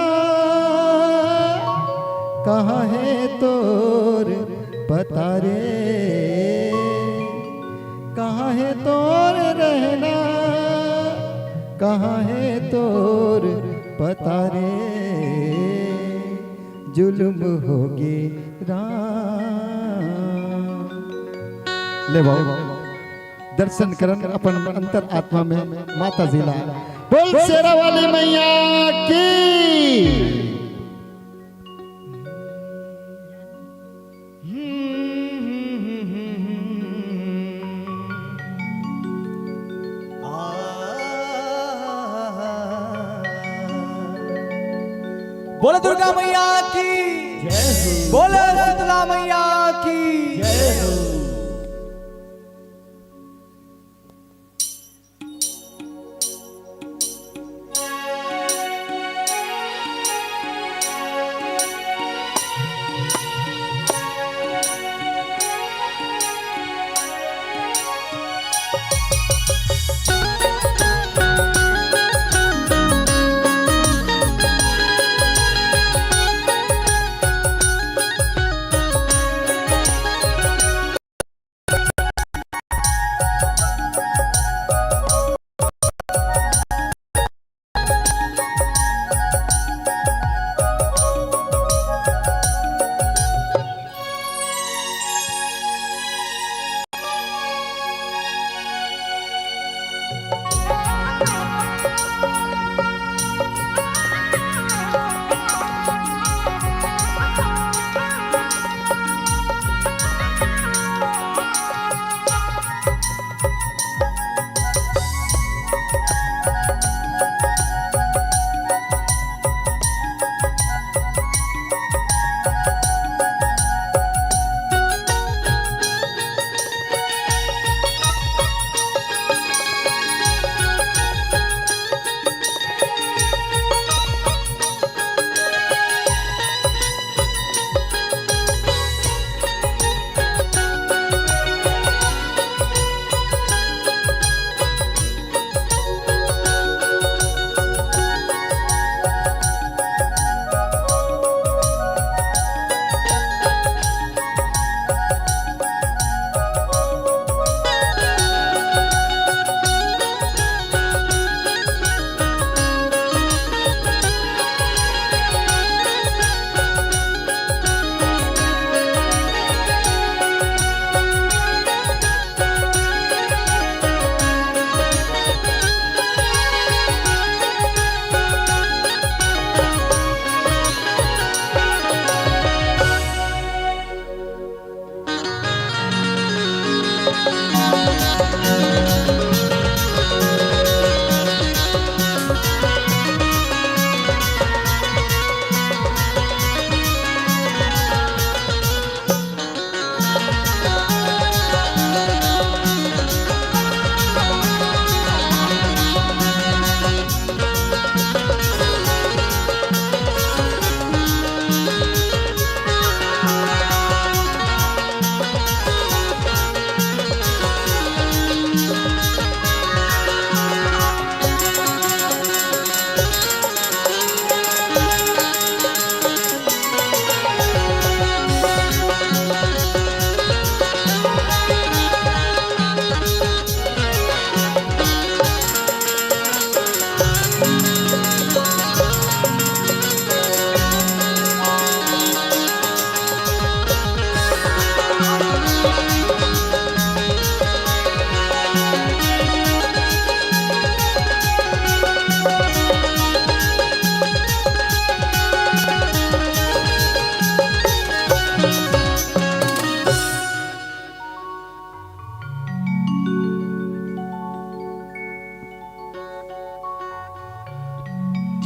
A: कहाँ है तोर पता रे, कहाँ है तोर रहना, कहाँ है तोर पता रे। जुल्म होगी ले भाव दर्शन करन अपन अंतर आत्मा में माता जिला। बोल शेरा वाली मैया की।
C: बोले दुर्गा मैया की, बोले शीतला मैया की जय हो।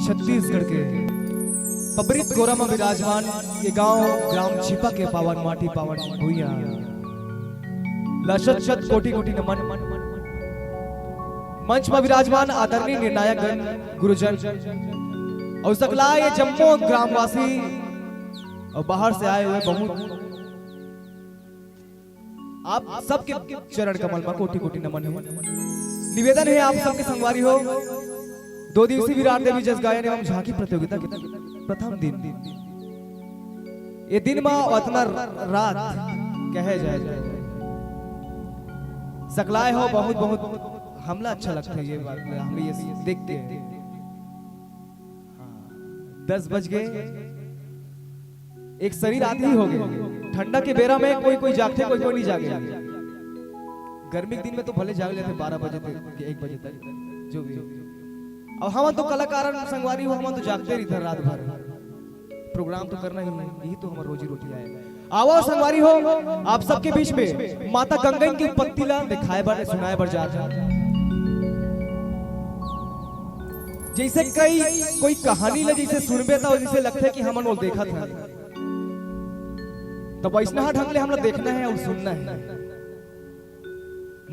L: छत्तीसगढ़ के पबरित गोरा में विराजमान ये गांव ग्राम छिपा के पावन माटी पावन भूइया लशत शत कोटि कोटि नमन। मंच में विराजमान आदरणीय निर्णायक गण गुरुजन और सकला ये जम्मू ग्रामवासी और बाहर से आए हुए बहुत आप सबके चरण कमल में कोटि कोटि नमन है। निवेदन है आप सबके संगवारी हो 2 दिवसीय विराट देवी जस गायन एवं झांकी प्रतियोगिता के प्रथम दिन ये दिन में अतना रात कहे जाए सकलाए हो बहुत बहुत हमला अच्छा लगता है ये बात हमें ये देख के 10 बज गए एक शरीर आधी हो गए। ठंडा के बेरा में कोई कोई जागते कोई कोई नहीं जागे। गर्मी के दिन में तो भले जाग लेते 12 बजे तक 1 बजे तक जो भी। अब हम तो कलाकार संगवारी हो हम तो जागते रही थे रात भर प्रोग्राम तो करना ही है यही तो हमारी रोजी रोटी है। आओ संगवारी हो आप सबके बीच में माता गंगा की उत्पत्ति ला दिखाए बार सुनाए बार जा जैसे कई कोई कहानी ला जैसे सुनबे था जैसे लगता है कि हमन वो देखा था तो वैष्णव ढंग ले हमरा देखना है और सुनना है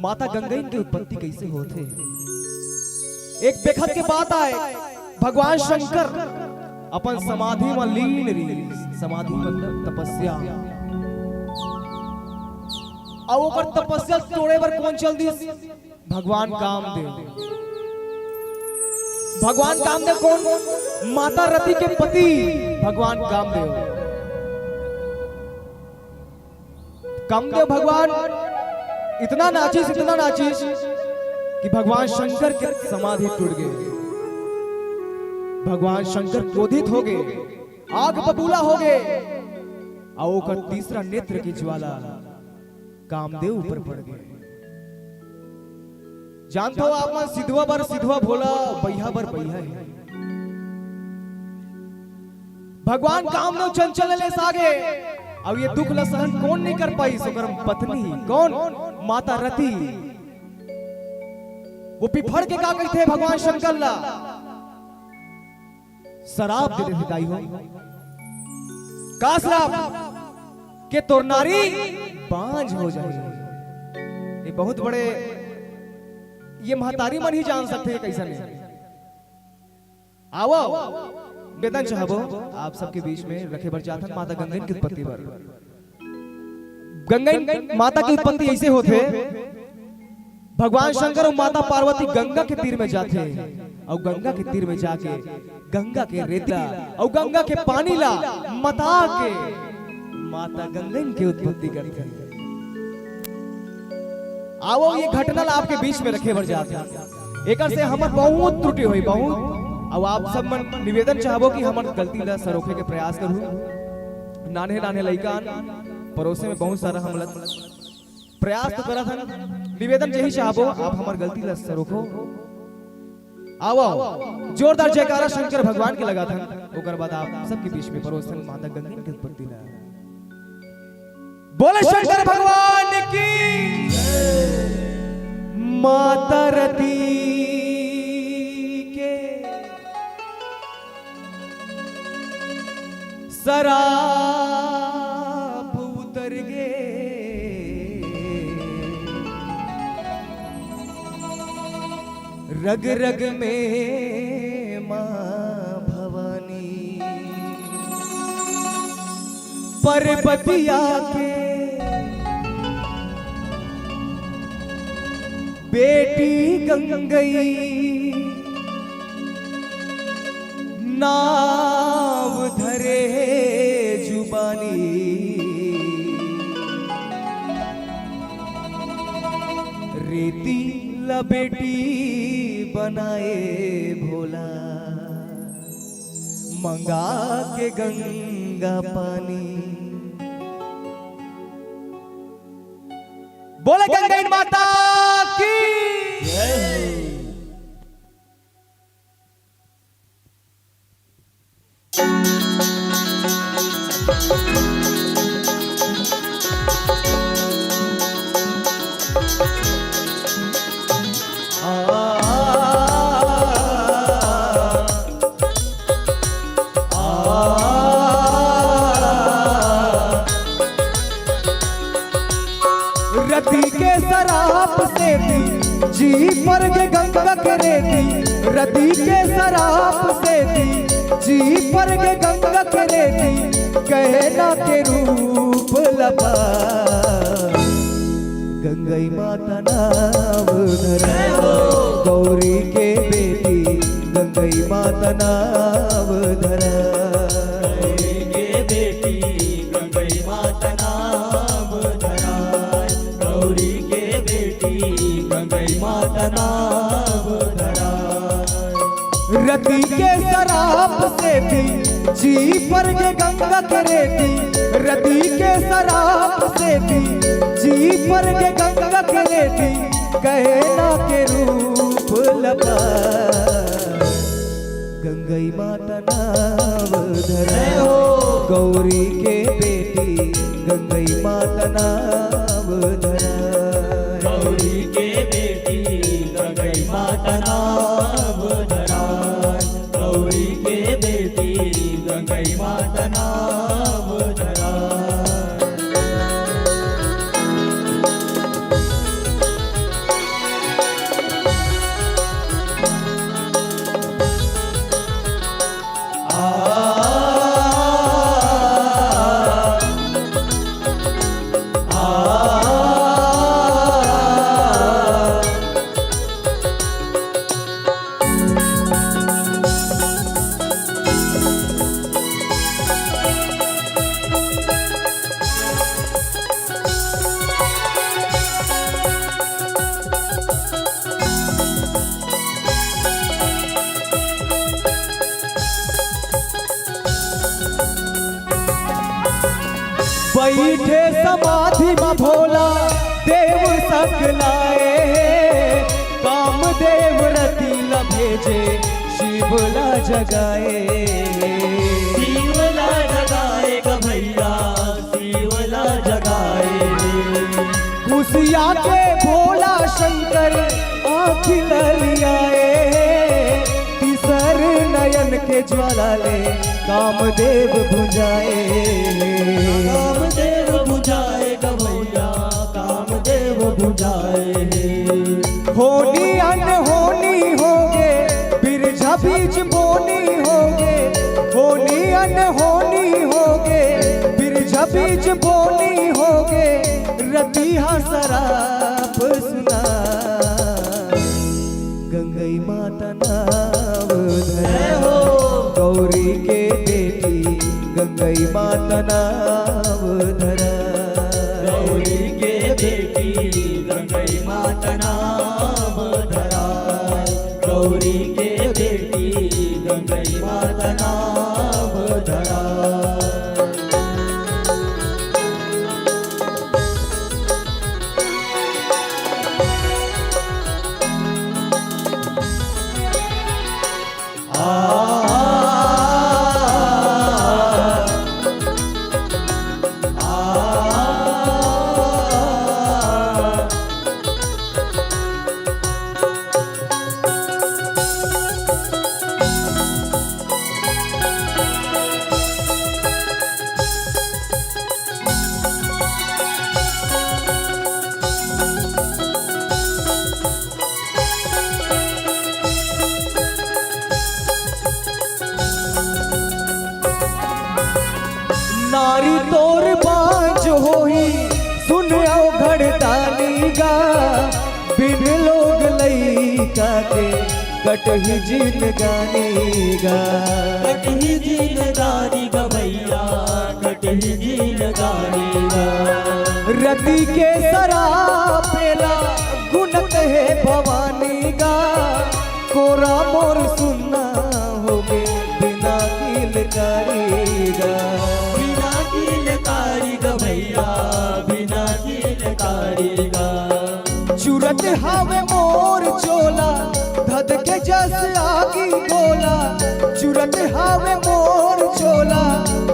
L: माता गंगा की उत्पत्ति कैसे होते। एक बेखत के बात आए भगवान शंकर अपन समाधि में लीन रही। समाधि मतलब तपस्या और ओकर तपस्या तोड़े पर कौन चल दी भगवान कामदेव। भगवान कामदेव कौन माता रति के पति भगवान कामदेव। कामदेव भगवान इतना नाचिस कि भगवान शंकर के समाधि टूट गए। भगवान शंकर क्रोधित हो गए आग बबूला हो गए और ओकर तीसरा नेत्र की ज्वाला कामदेव ऊपर पड़ गए। जानते हो आप में सिद्धवा बर सिद्धवा भोला बैहा बर बैहा है। भगवान कामदेव चंचल ले सागे अब ये दुख ला सहन कौन नहीं कर पाई सोकर पत्नी कौन माता रति वो पिफड़ के का कहते भगवान शंकर ला शराब दे देते दाई हो का शराब के तोर नारी बांझ हो जाए। ये बहुत बड़े ये महतारी मन ही जान सकते हैं कैसा नहीं। आओ वेदन चाहबो आप सबके बीच में रखे बर जाथन माता गंगा की उत्पत्ति पर। गंगा माता की उत्पत्ति ऐसे होते भगवान शंकर और माता पार्वती गंगा के तीर में जाते और गंगा के तीर में जाके गंगा के रेता और गंगा के पानी ला मता के माता गंगा की उत्पत्ति करते हैं। आओ ये घटना आपके बीच में रखे बर जाते हैं। एक से हमर बहुत त्रुटि हुई बहुत अब आप सब मन निवेदन चाहबो कि हमर गलती ला सरोखे के प्रयास करूं। नाने नाने लइकान पड़ोसे में बहुत सारा हमला प्रयास तो करा था। निवेदन यही चाहबो आप हमर गलती ला सरोखो। आओ जोरदार जयकारा शंकर भगवान के लगा था। ओकर बाद आप सबके बीच में परोसन माता गंगा की उत्पत्ति ला बोले शंकर भगवान की माता रति के सराप उतर गए रग रग में मां भवानी पर्वतिया के बेटी गंगई नाव धरे जुबानी रेती लबेटी बनाए भोला मंगा के गंगा पानी। बोले गंगा माता की
C: के शराब से दी जी पर के गंगा के रेती रति के शराब से दी जी पर के गंगा के रेती कहना के रूप लपा गंगई माता नाम धरा गौरी के बेटी गंगई माता नाम धरा गौरी के बेटी गंगई माता नाम धरा गौरी के बेटी गंगई माता नाम धरा रति के शराब से थी जी पर के गंगा के रेती रति के शराब से थी जी पर के गंगा के रेती कहना के रूप लपा गंगई माता नाम धरा गौरी के बेटी गंगई माता नाम धरा गौरी के बेटी गंगई माता नाम धरा गौरी के बेटी गंगई माता नाम धरा बैठे समाधि में भोला देव सकलाए कामदेव रति ल भेजे शिवला जगाए शिवला जगाए ग भैया शिवला जगाए खुशिया के भोला शंकर आँख ललियाए तीसर नयन के ज्वाला ले कामदेव बुझाए कामदेव बुझाए गवैया कामदेव बुझाए होनी अनहोनी होगे बिरझा बीज बोनी होगे होनी अनहोनी होगे बिरझा बीज बोनी होगे रतिहा शराब सुना गंगई माता नाम धरा गौरी के बेटी गंगई माता नाम धरा गौरी के बेटी गंगई माता नाम धरा गौरी के बेटी गंगई माता नाम धरा नारी तोर बाज होई सुन आओ घड़तानी गा बिन लोग लईका के कटही जिन गानी गा कटही जिन गानी गा भैया कटही जिन गानी गा रति के सरापेला गुनत है भवानी गा कोरा मोर सुनना होगे बिना किलकारी गा भैया बिना किलकारी गा चुरत हावे मोर चोला धद के जस आगी बोला चुरत हावे मोर चोला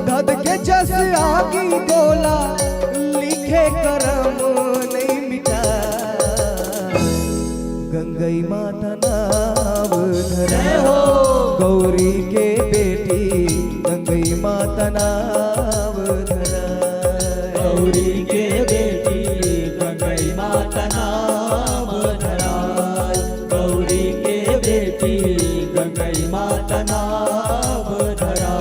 C: धद के जस आगी बोला लिखे करम नहीं मिटा गंगई माता नाम धरा गौरी के बेटी गंगई माता नाम धरा गौरी के बेटी गंगई माता गंगई माता नाव धरा।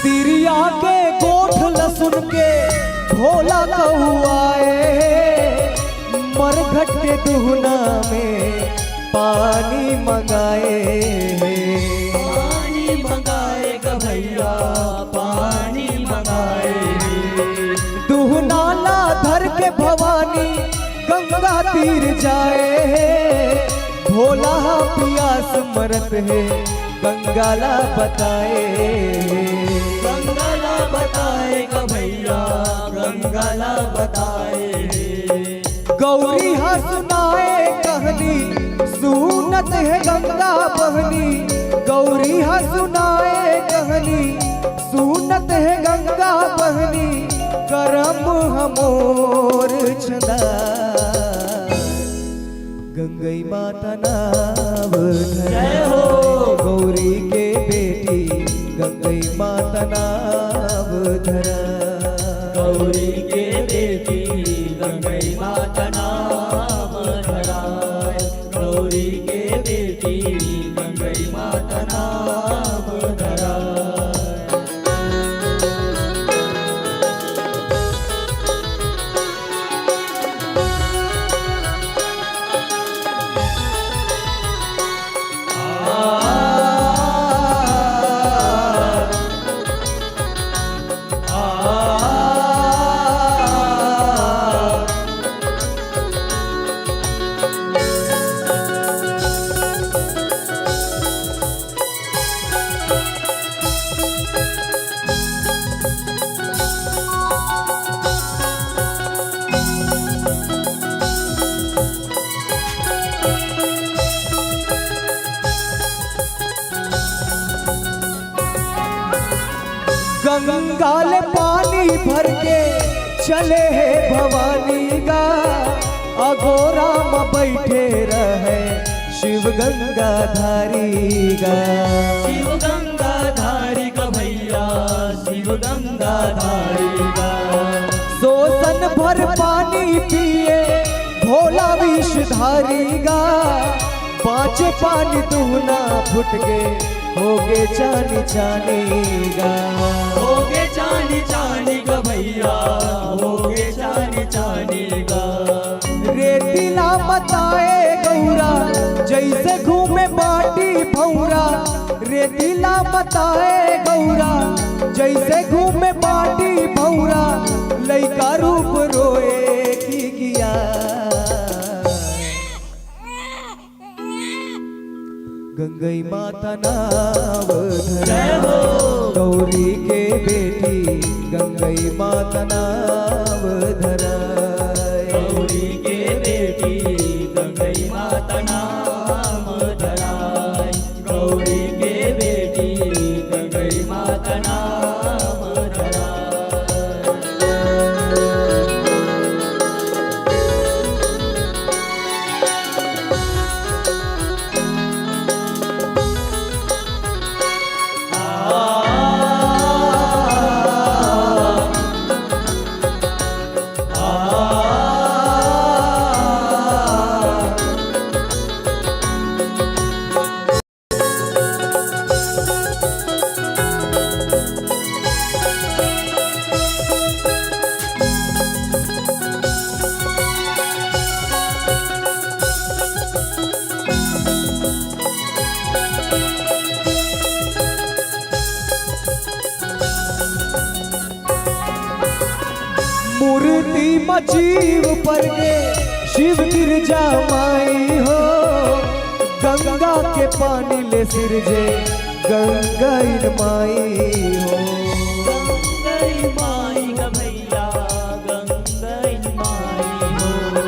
L: तिरिया के गोठ लसुन के भोला कहुआए, मरघट के दुहना में पानी मंगाए।
C: पानी मंगाए ग भैया पानी मंगाए।
L: दुहना ला धर के भवानी गंगा तीर जाए। भोला पियास मरत है गंगाला बताए।
C: गंगाला बताए ग भैया गंगाला बताए।
L: गौरी हा सुनाए कहानी सुनत है गंगा बहनी। गौरी हा सुनाए कहानी सुनत है गंगा बहनी। करम हमोर छंदा गंगई माता नाव धरा।
C: जय हो
L: गौरी के बेटी गंगई माता नाव धरा।
C: गौरी के बेटी गंगई माता नाम धरा। गौरी के बेटी गंगई माता नाम धरा।
L: गंगाल पानी भर के चले है भवानी गा। अघोरा में बैठे रहे शिव गंगा धारी गा।
C: शिव गंगा धारी ग भैया शिव गंगा धारी गा।
L: सोसन भर पानी पिए भोला विषधारी गा। पाँचे पानी दुहना फुट के होगे चानी चानी गा।
C: होगे चानी चानी ग भैया होगे चानी चानी गा।
L: रेतीला बताए गौरा जैसे घूमे बाटी भौरा। रेतीला बताए गौरा जैसे घूमे बाटी भौरा। लइका रूप रोए की किया गंगई माता नाव धरा। गौरी के बेटी गंगई माता नाव धरा।
C: गौरी के बेटी गंगई माता नाम धरा। गौरी के बेटी गंगई माता नाम धरा।
L: मूर्ति मचीव पर के शिव गिरजा माई हो।
C: गंगा के पानी ले सिरजे गंगा इन माई हो
G: गंगई माई का भैया गंगई माई हो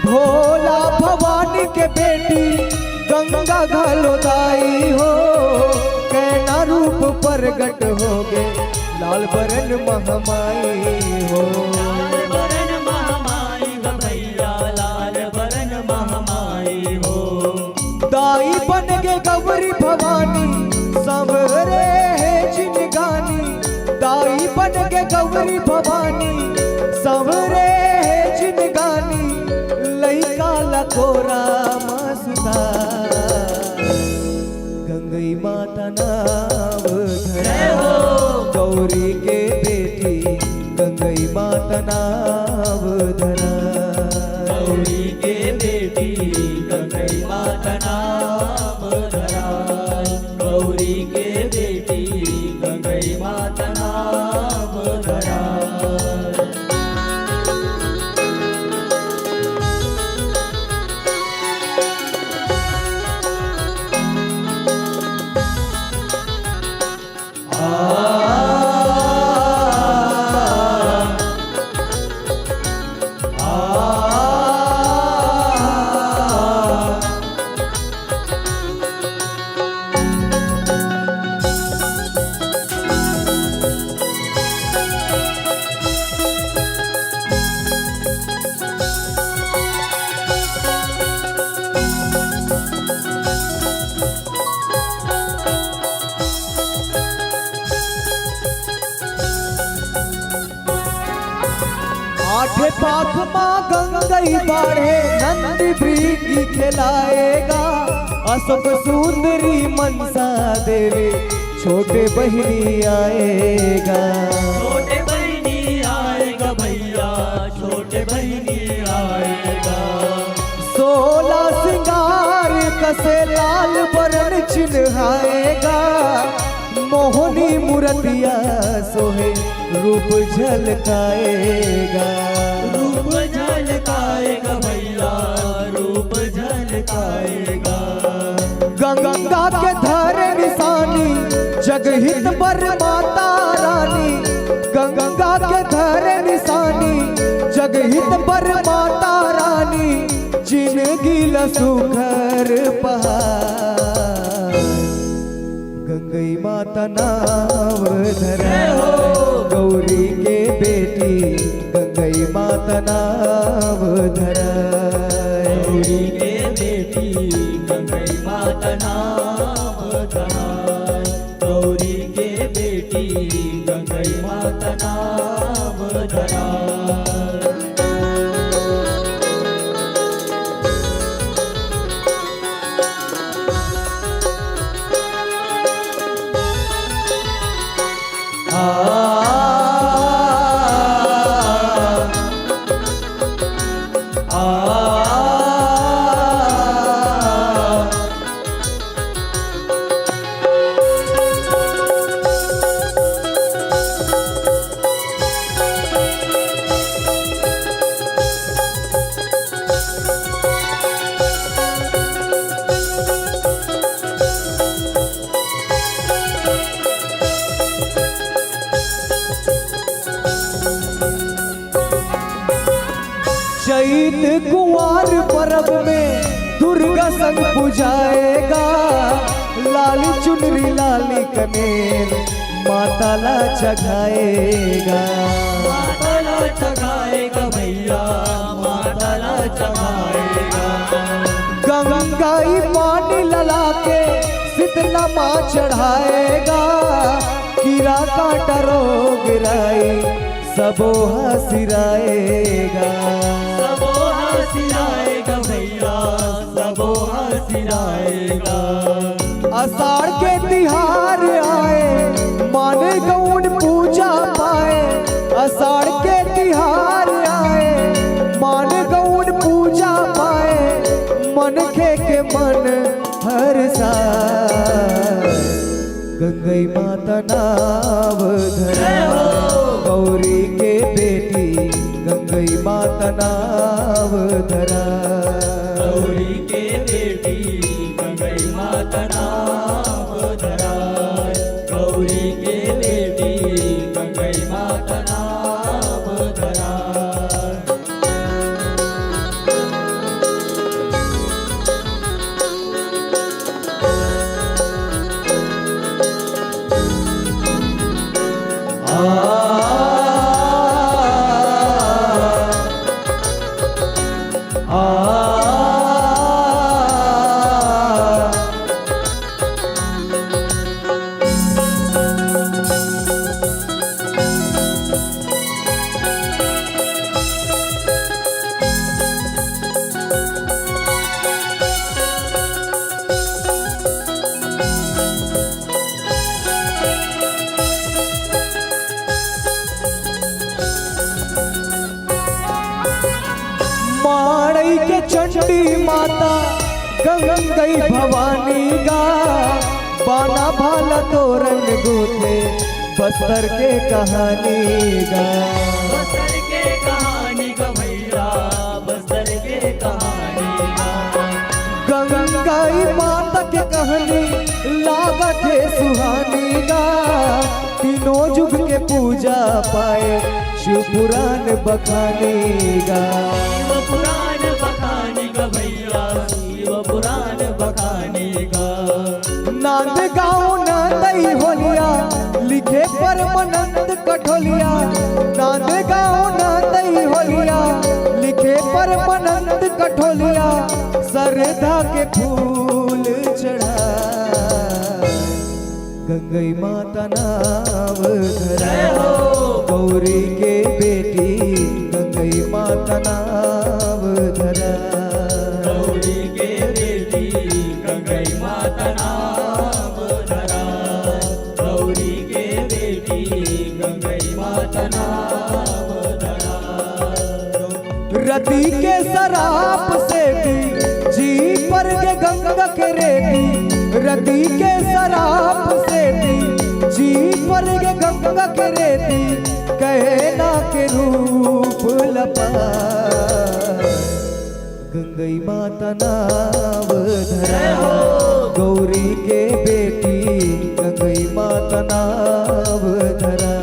C: भोला भवानी के बेटी गंगा घलोदाई हो कैना रूप प्रगट हो गे लाल बरन महामाई हो
G: लाल बरन महामाई का भैया लाल बरन महामाई हो
C: दाई बन गे गौरी भवानी संवरे है जिनगानी दाई बन गे गौरी भवानी संवरे है जिनगानी लइका लकोरा मसुदा गंगई माता नाम धरे हो गौरी के बेटी गंगई माता नाम धरा
G: गौरी के बेटी गंगई माता नाम धरा गौरी के बेटी गंगई माता नाम धरा
C: आठे पाख माँ गंगई बाढ़े नंद भृगी खिलाएगा अशोक सुंदरी मनसा देवी छोटे बहिनी आएगा
G: छोटे बहिनी आएगा भैया छोटे बहिनी आएगा
C: 16 सिंगार कसे लाल बरन चिन्हाएगा मोहनी मूर्तिया सोहे रूप झलकाएगा
G: रूप झलकाएगा भैया रूप झलकाएगा
C: गंगा के धरे निशानी जगहित पर माता रानी गंगा के धरे निशानी जगहित पर माता रानी जिंदगी लसुखर पहाड़ गंगई माता नाम धरा गौरी के बेटी गंगई माता नाम धरा
G: गौरी के बेटी गंगई माता नाम धरा गौरी के बेटी गंगई माता नाम धरा
C: चैत कुंवार पर्व में दुर्गा संग पूजाएगा लाली चुनरी लाली कनेर माता ला चढ़ाएगा
G: माता ला चढ़ाएगा भैया माता ला चढ़ाएगा
C: गंगाई पानी लला के शीतला माँ चढ़ाएगा कीड़ा काटा रोग गिराई सबो हसिराएगा
G: सबो हसिराएगा भैया सबो हसिराएगा
C: आषाढ़ के तिहार आए माने गौन पूजा पाए आषाढ़ के तिहार आए माने गौन पूजा पाए मन के मन हर साल गंगई माता नाम धरा गौरी के बेटी गंगई माता नाम धरा
G: गौरी के बेटी
C: चंडी माता गंगई भवानी गा बाना भाला तोरण गोते बस्तर के कहानी गा
J: बस्तर के कहानी का भैया बस्तर के कहानी
C: गंगई माता के कहानी लागत है सुहानी गा तीनों युग के पूजा पाए शिव पुराण बखानी गा
J: शिव पुराण बखानी का भैया शिव पुराण बखानी का
C: नांद गाँव नंदई होलिया लिखे परमानंद कठोलिया नांद गाँव नंदई होलिया लिखे परमानंद कठोलिया सरधा के फूल चढ़ा गंगई माता नाव धरा गौरी के बेटी गंगई माता नाव धरा
J: गौरी के बेटी गंगई माता नाम धरा गौरी के बेटी गंगई माता नाम धरा
C: रति के शराब से भी जी पर के गंगा के रेती रति के शराब से भी जी पर के गंगा के रेती कहना के रूप लपा गंगई माता नाव धरा गौरी के बेटी गंगई माता नाव धरा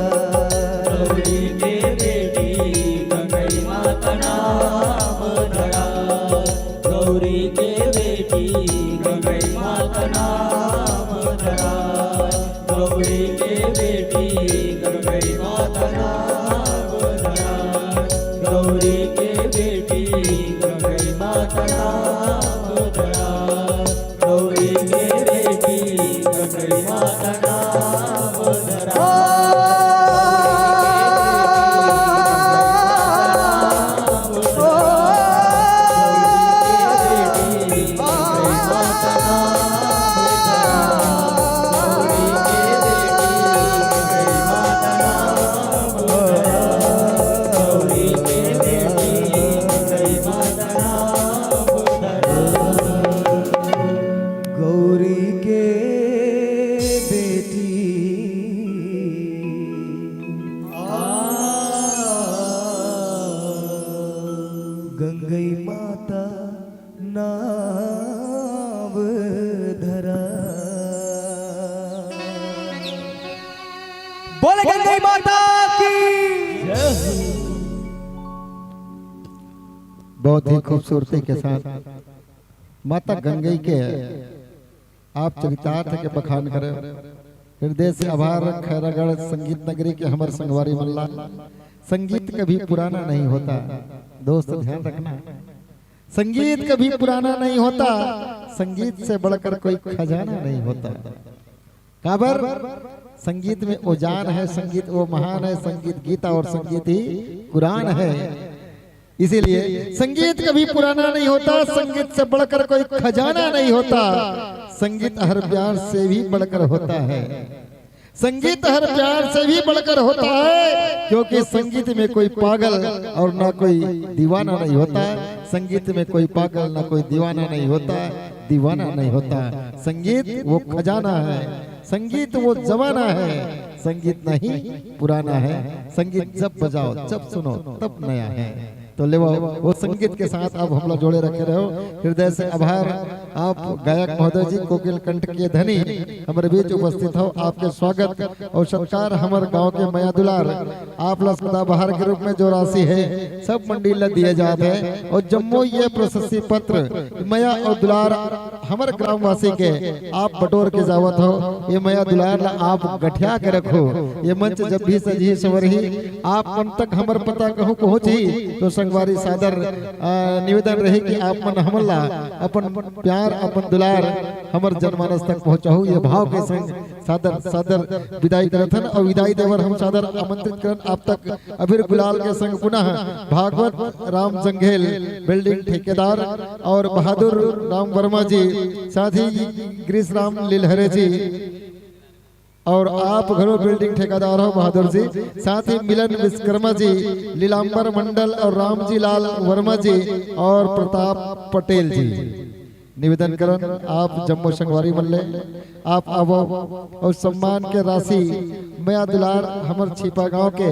J: गौरी के बेटी गंगई माता नाम धरा गौरी के बेटी गंगई माता नाम धरा गौरी के बेटी गंगई माता नाम धरा गौरी के बेटी गंगई माता नाम धरा गौरी के बेटी गंगई माता नाम धरा
C: गौरी के बेटी गंगई माता नाव धरा बोले गंगई माता की
A: बहुत ही खूबसूरती के साथ माता गंगई के आप चरितार्थ के बखान करें। हृदय से आभार खैरागढ़ संगीत नगरी के हमर संगवारी मल्ला। संगीत कभी पुराना नहीं होता दोस्त, ध्यान रखना। संगीत कभी पुराना नहीं होता, संगीत से बढ़कर कोई खजाना नहीं होता। काबर संगीत में वो जान है, संगीत वो महान है, संगीत गीता और संगीत ही कुरान है। इसीलिए संगीत कभी पुराना नहीं होता, संगीत से बढ़कर कोई खजाना नहीं होता। संगीत हर प्यार से भी बढ़कर होता है, संगीत हर प्यार से भी बढ़कर होता है, क्योंकि संगीत में कोई पागल और ना कोई दीवाना नहीं होता। संगीत में कोई पागल ना कोई दीवाना नहीं होता, दीवाना नहीं होता। संगीत वो खजाना है, संगीत वो जमाना है, संगीत नहीं पुराना है। संगीत जब बजाओ जब सुनो तब नया है। तो ले वो संगीत के साथ आप हम लोग जोड़े रखे रहो। हृदय से आभार आप गायक महोदय जी, कोकिल कंठ के धनी हमारे बीच उपस्थित हो। आपके स्वागत और सत्कार हमारे गांव के मया दुलार आप लसदा बाहर के रूप में जो राशि है सब मंडील दिए जाते हैं। और जम्मू ये प्रशस्ति पत्र मया और दुलार हमारे ग्रामवासी के आप बटोर के जावत हो। ये मया दुलार आप गठिया के रखो। ये मंच जब भी सजी सवरही आप मन तक हमारे पता कहूँ पहुँची तो संगवारी सादर निवेदन रही कि आप मन हमला अपन प्यार अपन दुलार हमर जनमानस तक पहुंचाऊ। ये भाव के संग सादर सादर विदाई करथन और विदाई देवर हम सादर आमंत्रित करन आप तक अबीर गुलाल के संग पुनः भागवत राम जंघेल बिल्डिंग ठेकेदार और बहादुर राम वर्मा जी, साथ ही गिरीश राम लीलहरे जी, और आप घरों बिल्डिंग ठेकेदार हो बहादुर जी, साथ ही मिलन विश्वकर्मा जी, लीलांबर मंडल और रामजी लाल वर्मा जी और प्रताप पटेल जी। निवेदन करन आप जम्मू संगवारी मल्ले आप आवो और सम्मान के राशि मया दुलार हमर छिपा गांव के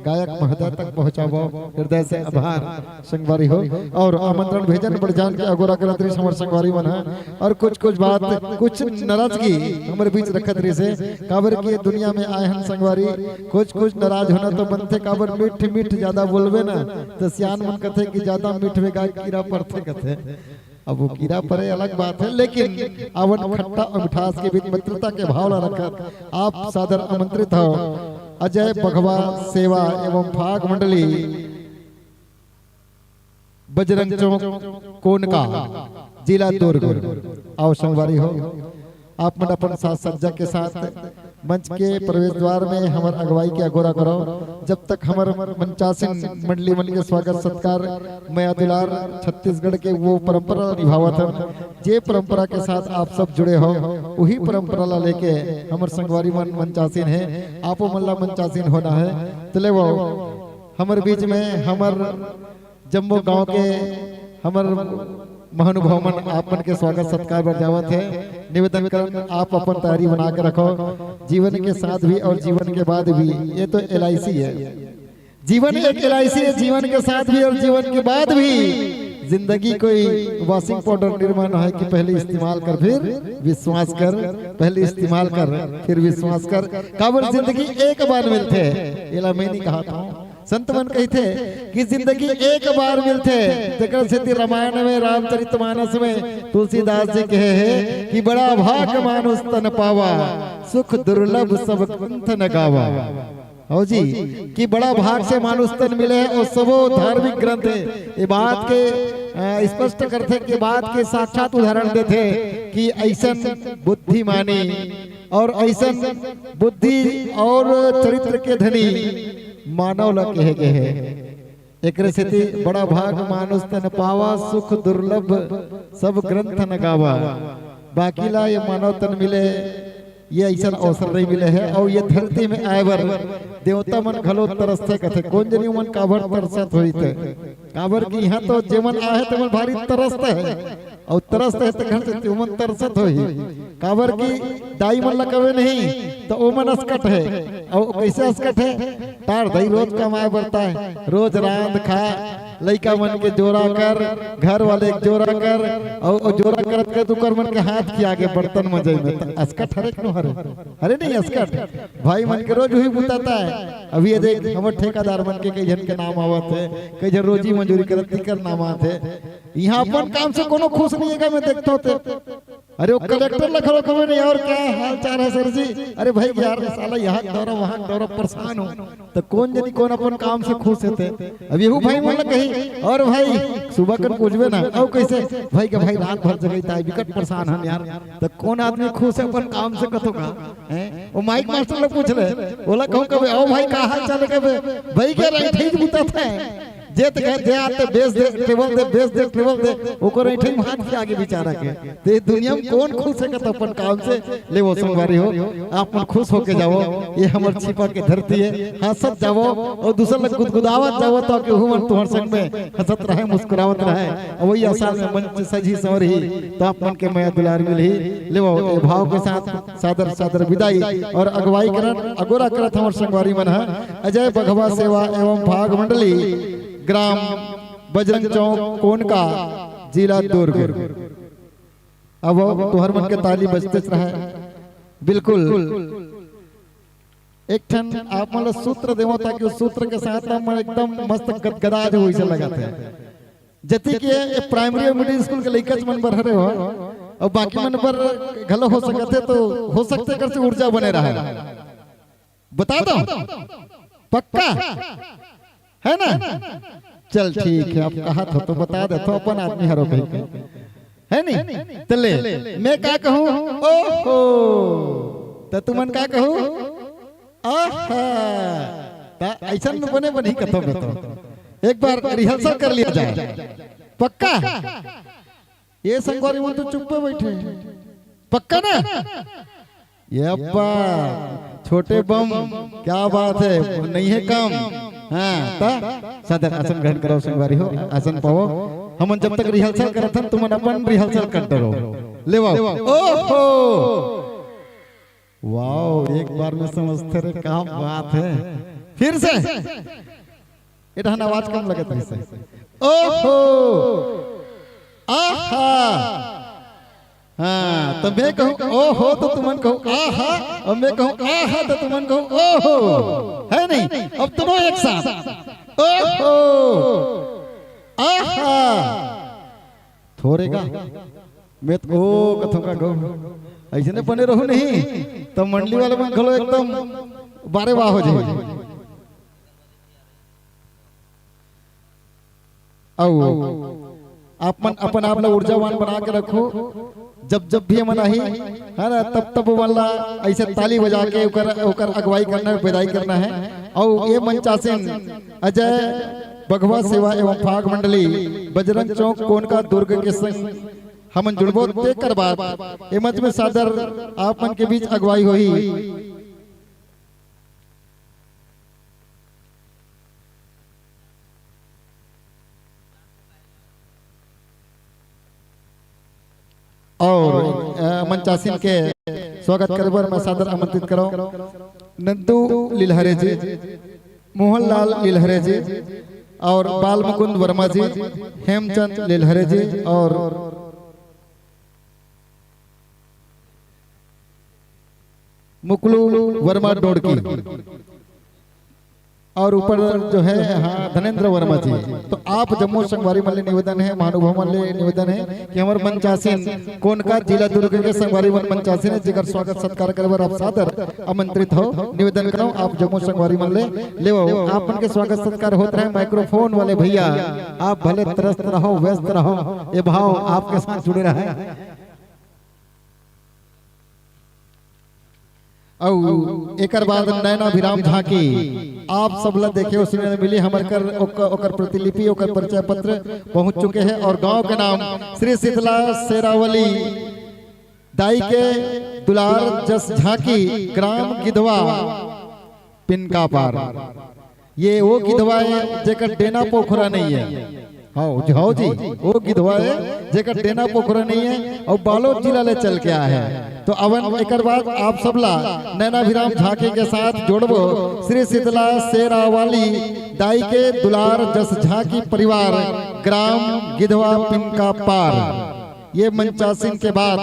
A: गायक महोदय तक पहुंचावो। हृदय से आभार संगवारी हो और आमंत्रण भेजन बढ़ जान के अगोरा करत रही हमर संगवारी मन है। और कुछ बात कुछ नाराजगी हमर बीच रखत रही से काबर की दुनिया में आए हन संगवारी, कुछ नाराज होना तो बनते काबर मीठ ज्यादा बोलबे ना तो सियान मन कथे कि ज्यादा मीठ में गाय कीड़ा पड़ते कथे। अब वो कीड़ा परे अलग बात है, लेकिन अवन खट्टा और मिठास के बीच मित्रता के भाव ला रखकर आप सादर आमंत्रित हो। अजय बघवा सेवा एवं फाग मंडली बजरंग चौक कोनका जिला दुर्ग आओ संगवारी हो। आप मन अपन साथ सज्जा के साथ मंच के प्रवेश द्वार में हमार अगुवाई के अगोरा करो। जब तक हमार मंचासीन मंडली मन के स्वागत सत्कार मया दुलार छत्तीसगढ़ के वो परंपरा निभावत है, जे परंपरा के साथ आप सब जुड़े हो वही परंपरा ला लेके हमार संगवारी मन मंचासीन है, आपो मल्ला मंचासीन होना है। चले वो हमारे बीच में हमार जम्मू गांव के हमार महानुभाव मन आप मन के स्वागत सत्कार बर जावत है। निवेदन कर आप अपन तैयारी बना के रखो। जीवन के साथ भी और जीवन के बाद भी, ये तो LIC है, जीवन एक LIC है। जीवन के साथ भी और जीवन के बाद भी जिंदगी कोई वॉशिंग पाउडर निर्माण है कि पहले इस्तेमाल कर फिर विश्वास कर, पहले इस्तेमाल कर फिर विश्वास कर। काबर जिंदगी एक बार मिलते है, एला मैं नहीं कहा था, संत मन कहते कि जिंदगी एक बार मिलते। रामायण में रामचरितमानस में तुलसीदास जी कहे हैं कि बड़ा भाग मानुष तन पावा, सुख दुर्लभ सब ग्रंथ न गावा। हो जी कि बड़ा भाग से मानुष तन मिले है और सबो धार्मिक ग्रंथ ये बात के स्पष्ट करते के बात के साक्षात उदाहरण देते कि ऐसन बुद्धिमानी और ऐसन बुद्धि और चरित्र के धनी मानव ला कहे गए है। एक स्थिति बड़ा भाग मानुष तन पावा, सुख दुर्लभ सब ग्रंथ न गावा। बाकी ला ये मानव तन मिले ये ऐसा अवसर नहीं मिले है। और ये धरती में आए बर देवता मन घलो तरसते कथे, कौन जनी मन काबर तरसत होई थे, काबर की यहाँ तो जेमन आए तो मन भारी तरसते है और तरसते है तो घर से तुमन तरसत होई। काबर की दाई मन लकवे नहीं तो ओ मन अस्कट है। और कैसे अस्कट है, तार दई रोज कमाए बरता है, रोज रांध खा, लइका मन के जोरा कर, घर वाले के जोरा कर और जोरा करत के दुकर मन के हाथ की आगे बर्तन मजे में अस्कट हरे क्यों हरे, अरे नहीं अस्कट भाई मन के रोज वही बुताता है। अभी ये देख हमर ठेकेदार मन के कई जन के नाम आवत है, कई जन रोजी मंजूरी करत कर नाम आते है। यहाँ अपन काम से कोनो खुश नहीं है, मैं देखता हूँ अरे वो कलेक्टर लखो खबर नहीं और क्या हाल चाल है सर जी, अरे भाई यार साला यहाँ दौरा वहाँ दौरा परेशान हो तो कौन जनी कौन अपन काम से खुश होते। अब यहू भाई मन कही और भाई सुबह कर पूछबे ना और कैसे भाई के भाई रात भर जगह विकट परेशान हम यार, तो कौन आदमी खुश है अपन काम से कतो का है। वो माइक मास्टर लोग पूछ रहे बोला कहूँ कभी आओ भाई का हाल चाल कभी भाई के राइट ही बुता था जेत कह दे आते बेच दे टेबल दे बेच दे टेबल दे ओकर ऐठे हाथ के आगे बिचारा के ते दुनिया में कौन खुश है कत अपन काम से ले वो संगवारी हो। आप मन खुश होके जाओ, ये हमर छिपा के धरती है, हंसत जाओ और दूसरा लोग गुदगुदावत जाओ तो कि हुमन तुम्हार संग में हंसत रहे मुस्कुरावत रहे और वही आसार में मंच सजी सवरही तो आप मन के मैं दुलार मिल ही ले वो भाव के साथ सादर सादर विदाई और अगुवाई करन अगोरा करत हमर संगवारी मन है। अजय बघवा सेवा एवं भाग मंडली ग्राम बजरंग चौक कोनका जिला दुर्ग। अब तुहर मन के ताली बजते रहे बिल्कुल। एक ठन आप मतलब सूत्र देवो ताकि उस सूत्र के साथ हम एकदम मस्त गदगदाज हो इसे लगाते हैं। जति के प्राइमरी और मिडिल स्कूल के लइका मन बर हरे हो और बाकी मन पर घलो हो सकते तो हो सकते कर से ऊर्जा बने रहा। बता दो पक्का है ना, चल ठीक है आप कहा था तो बता दे तो अपन आदमी हरो कहीं है नहीं तो ले मैं क्या कहूँ ओहो तो तुमन क्या कहूँ आहा ऐसा में बने बनी कथो कथो एक बार रिहर्सल कर लिया जाए पक्का। ये संगवारी मन तो चुप पे बैठे पक्का ना ये अब्बा छोटे बम क्या बात है, नहीं है कम। हाँ ता सदर आसन ग्रहण करो संगवारी हो, आसन पाओ। हम जब तक रिहर्सल करत हन तुम अपन रिहर्सल करते रहो। ले वाओ, ओहो वाओ, एक बार में समझते रहे, क्या बात है। फिर से इधर आवाज कम लगत है। ओहो आहा, हाँ तो मैं कहूँ ओहो तो तुमन कहूँ आहा, और मैं कहूँ आहा तो तुमन कहूँ ओहो, है नहीं? अब दोनों एक साथ ओहो आहा, थोड़े का मैं तो ओ कथों का कहूँ ऐसे ने बने रहू नहीं तो मंडली वाले में खलो एकदम बारे वाह हो जाए। अपन अपन आप लोग ऊर्जावान बना के रखो। जब जब भी मन आई है ना तब तब वाला ऐसे ताली बजा के ओकर अगुवाई करना है, विदाई करना है। और ये मंचासीन अजय बघवा सेवा एवं फाग मंडली बजरंग चौक कोनका दुर्ग के संग हम जुड़बो देकर बात एमच में सादर आप मन के बीच अगुवाई हुई। और मंचासीन के स्वागत करबर मैं सादर आमंत्रित करो नंदू लीलहरे जी, मोहनलाल लीलहरे जी और बाल मुकुंद वर्मा जी, हेमचंद लीलहरे जी और मुकुलू वर्मा डोडकी और ऊपर जो है हाँ धनेन्द्र वर्मा जी। तो आप जम्मू संगवारी मल्ले निवेदन है, महानुभव मल्ले निवेदन है कि हमारे मंचासीन कौन का जिला दुर्ग के संगवारी मंचासीन है जिकर स्वागत सत्कार करवर आप सादर आमंत्रित हो। निवेदन करो आप जम्मू संगवारी मल्ले ले आप उनके स्वागत सत्कार होते रहे। माइक्रोफोन वाले भैया आप भले त्रस्त रहो, व्यस्त रहो, ये भाव आपके साथ जुड़े रहे। और एक बाद नैना विराम झांकी आप सब ला देखे उसमें मिली हमर कर ओकर प्रतिलिपि ओकर परिचय पत्र पहुंच चुके हैं। और गांव के नाम श्री शीतला शेरावली दाई के दुलार जस झांकी, ग्राम गिधवा पिनका पार। ये वो गिधवा है जेकर डेना पोखरा नहीं है। हाँ जी वो गिधवा है जेकर डेना पोखरा नहीं है और बालोद जिला ले चल के आया है। तो अवन एक बाद आप सबला नैना विराम झांकी के साथ जोड़बो श्री शीतला शेरावाली दाई के दुलार जस झांकी परिवार, ग्राम गिधवा पिनका पार। ये मंचासीन के बाद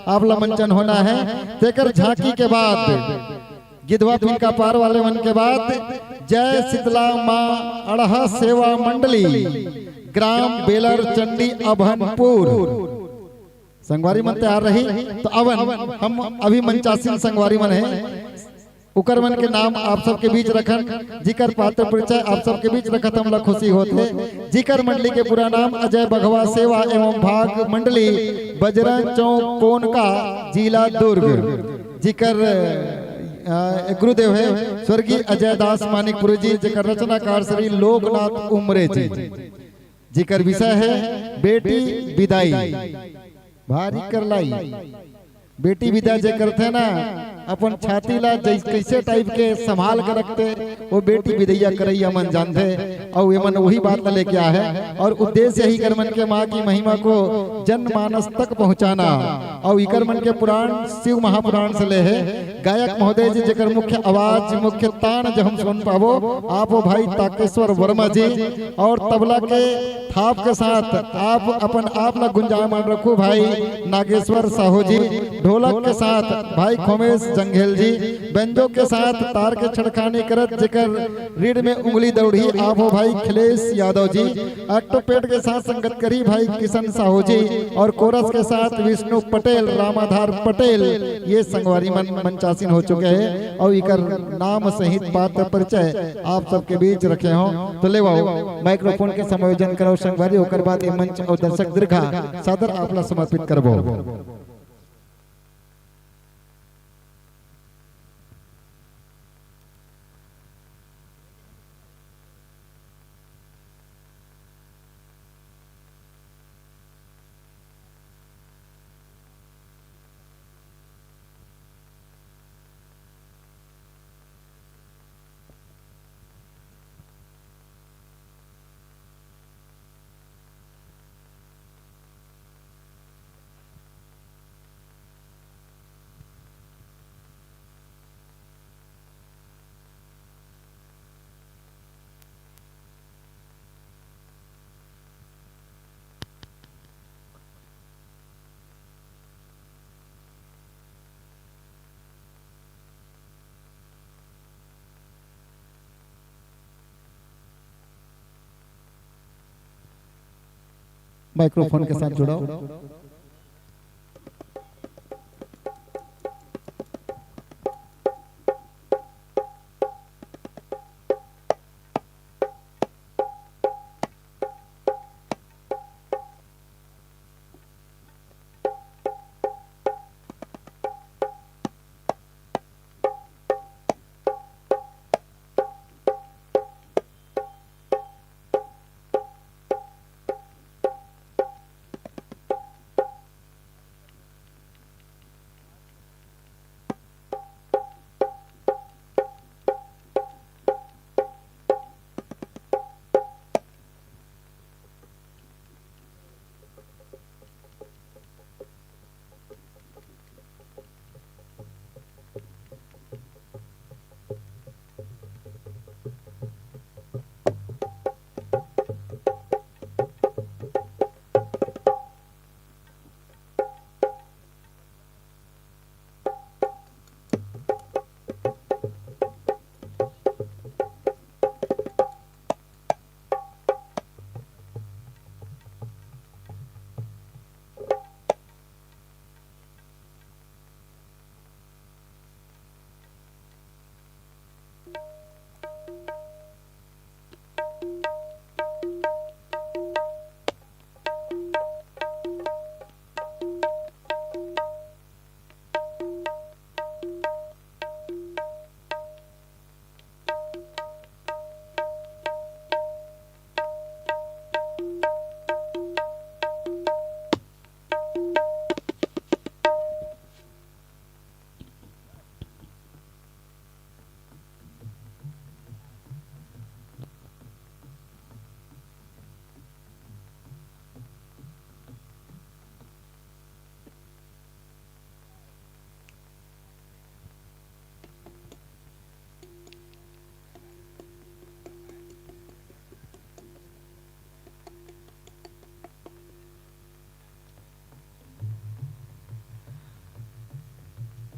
A: आपला मंचन होना है। तेकर झांकी के बाद गिधवा पिनका पार वाले मन के बाद जय शीतला माँ अड़हा सेवा मंडली, ग्राम बेलर चंडी अभनपुर संगवारी मन तैयार रही। तो अवन हम अभी मंचासीन संगवारी मन है उकर मन के नाम आप सबके बीच रखन, जिकर पात्र परिचय आप सबके बीच रखत हमला खुशी होते। जिकर मंडली के पूरा नाम अजय बघवा सेवा एवं भाग मंडली बजरंग चौक कोनका जिला दुर्ग। जिकर गुरुदेव है स्वर्गीय अजय दास मानिकपुरी जी, जिकर रचनाकार श्री लोकनाथ उमरे जी। जिकर विषय है बेटी विदाई भारी कर लाई। बेटी विदा जे करते ना अपन छाती ला कैसे टाइप के संभाल कर रखते, वो बेटी विदैया करैया मन जानते। और ये मन वही बात लेके आया है और उद्देश्य यही कर मन के माँ की महिमा को जनमानस तक पहुँचाना। और इकर मन के पुराण शिव महापुराण से ले है गायक महोदय जी जेकर मुख्य आवाज मुख्य तान जो हम सुन पावो आप वो भाई ताकेश्वर वर्मा जी। और तबला के थाप के साथ आप अपन आप ला गुंजायमान रखो भाई नागेश्वर साहू जी। ढोलक के साथ भाई खोमेश जंघेल जी। बेंजो के साथ तार के छड़खानी करत जेकर रीढ़ में उंगली दौड़ी आप हो भाई खिलेश यादव जी। अट्टोपेट के साथ संगत करी भाई किशन साहू जी। और कोरस के साथ विष्णु पटेल, रामाधार पटेल। ये संगवारी मंचासीन हो चुके हैं और इकर नाम सहित पात्र परिचय आप सबके बीच रखे हो। तो ले आओ माइक्रोफोन के समायोजन करो संगवारी, होकर बाद ये मंच और दर्शक दीर्घा सादर आपला समर्पित करबो। माइक्रोफोन के साथ जुड़ाओ।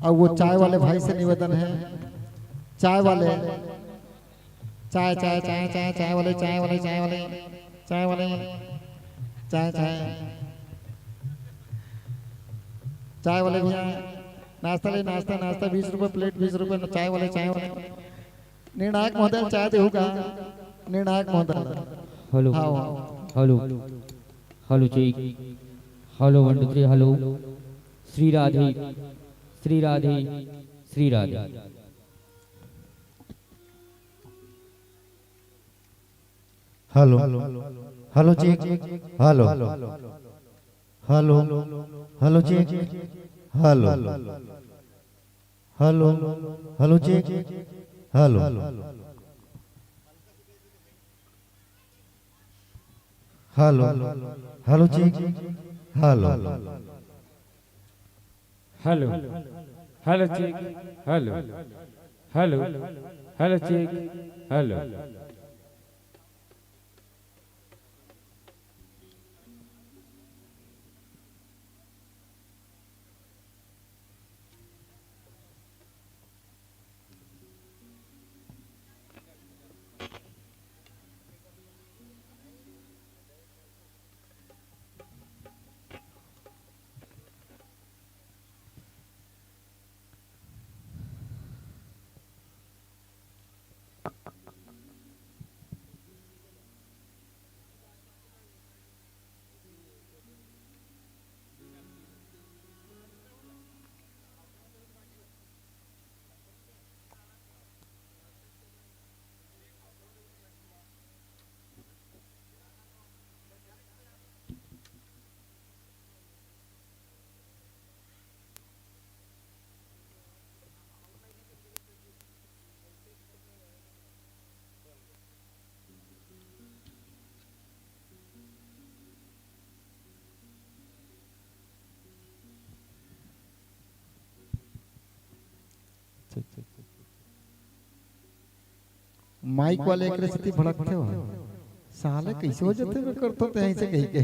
A: और वो चाय वाले भाई से निवेदन है, चाय वाले, चाय चाय चाय चाय चाय वाले चाय वाले चाय वाले चाय वाले चाय चाय चाय वाले भैया नाश्ता ले, नाश्ता नाश्ता 20 रुपये प्लेट, 20 रुपये चाय वाले चाय वाले। निर्णायक महोदय चाय देगा, निर्णायक महोदय।
G: Hello hello hello check, hello 1 2 3 hello. Shri Radhe Shri Radhe Shri Radhe.
A: Hello hello check, hello hello hello check, hello hello hello check, hello hello hello check, hello
M: hello hello check, hello hello hello check, hello
A: mic वाले एक स्थिति भड़कते हो साले कैसे हो जाते करते थे ऐसे कहीं के।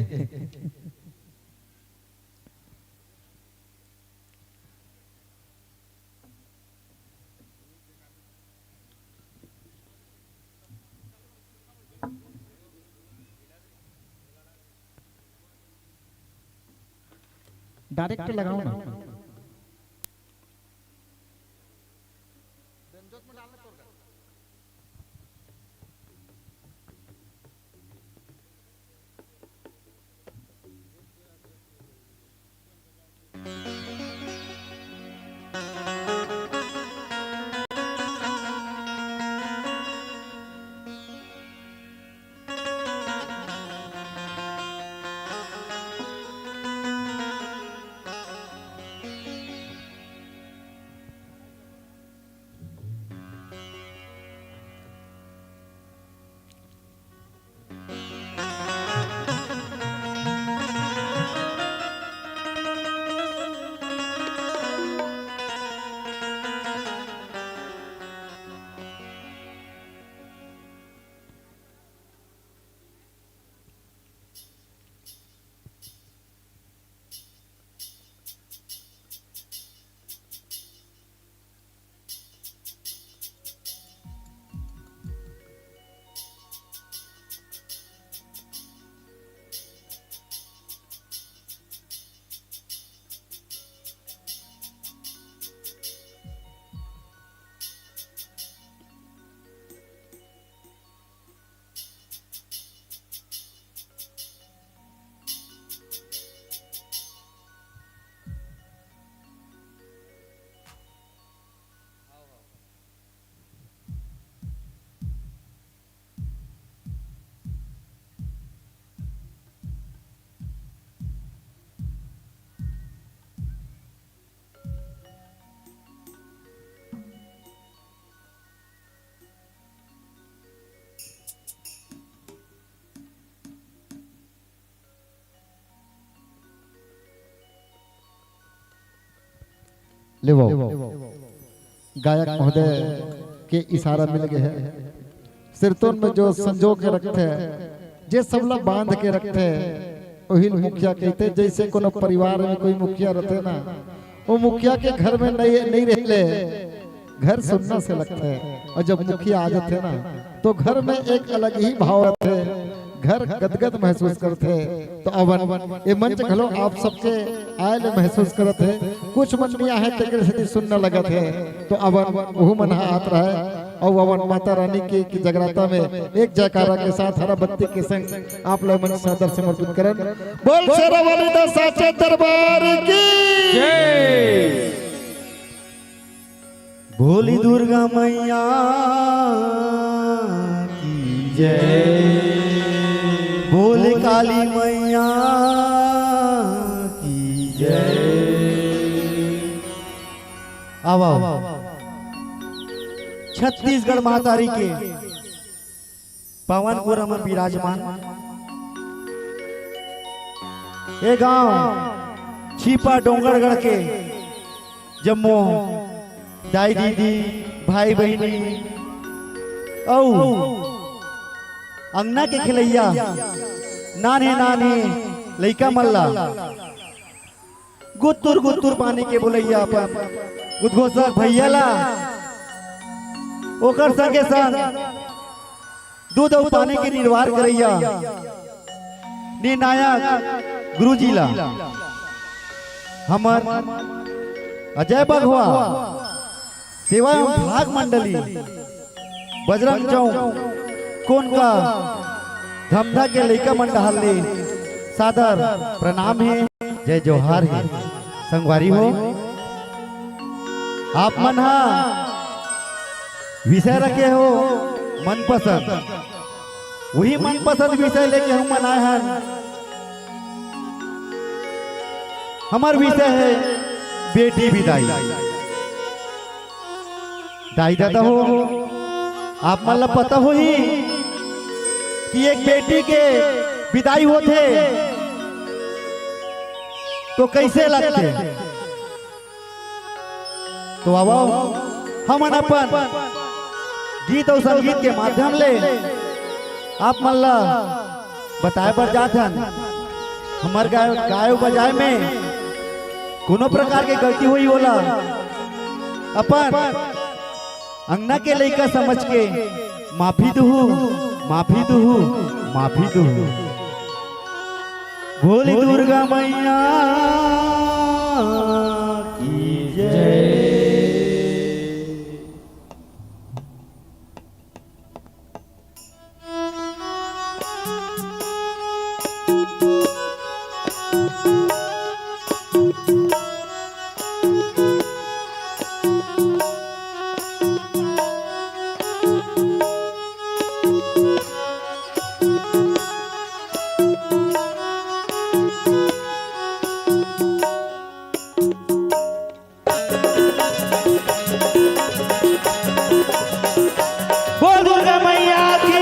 A: डायरेक्ट लगाओ ना। ले वो गायक महोदय के इशारा मिल गए है। सिरतोन में जो संजो के रखते हैं, जे सबला बांध के रखते हैं, वही मुखिया कहते। जैसे कोनो परिवार में कोई मुखिया रहते ना, वो मुखिया के घर में नहीं रहते, घर सुनना से लगता है। और जब मुखिया आ जाते ना, तो घर में एक अलग ही भाव रहते, घर गदगद महसूस करते। तो अवन ये मंच घलो आप सबके आयल महसूस करते। कुछ मंडिया है तेकर से सुनने लगत है, तो अवन वो मन हाथ रहा है। और अवन माता रानी की जगराता में एक जयकारा के साथ हरा बत्ती के संग आप लोग मन सादर समर्पित करें। बोल शेरावाली दा साचे दरबार की
J: जय। भोली दुर्गा मैया की जय। बोले काली मैया की जय। आओ छत्तीसगढ़ महातारी के पवनपुर में विराजमान ये गांव छिपा डोंगरगढ़ के जम्मू दाई दीदी भाई बहनी औ अंगना के खिलैया नाने नाने लइका मल्ला गुत्तुर गुत्तुर पानी के बोलैया अपन उद्घोषक भैया ला ओकर संगे संग दूध और पानी के निर्वाह करैया निर्णायक गुरुजी ला हमर अजय बघवा सेवा एवं भाग मंडली बजरंग चौक कौन का धमधा के लइका मंडल ले सादर प्रणाम है, जय जोहार है। संगवारी हो आप मन हा विषय रखे हो मनपसंद, वही मनपसंद विषय लेके हम मनाए हैं। हमार विषय है बेटी विदाई। दाई दादा हो आप मन ला पता हो ही कि एक बेटी के विदाई होते तो कैसे लगते। तो अब हम अपन गीत और संगीत के माध्यम ले आप मन ला बताए पर जाथन। हमार गाय बजाए में कोनो प्रकार के गलती हुई होला अपन अंगना के लइका समझ के माफी दूहू माफी दूहू माफी दूहू। भोली दुर्गा मैया की जय। बोल दुर्गा मैया की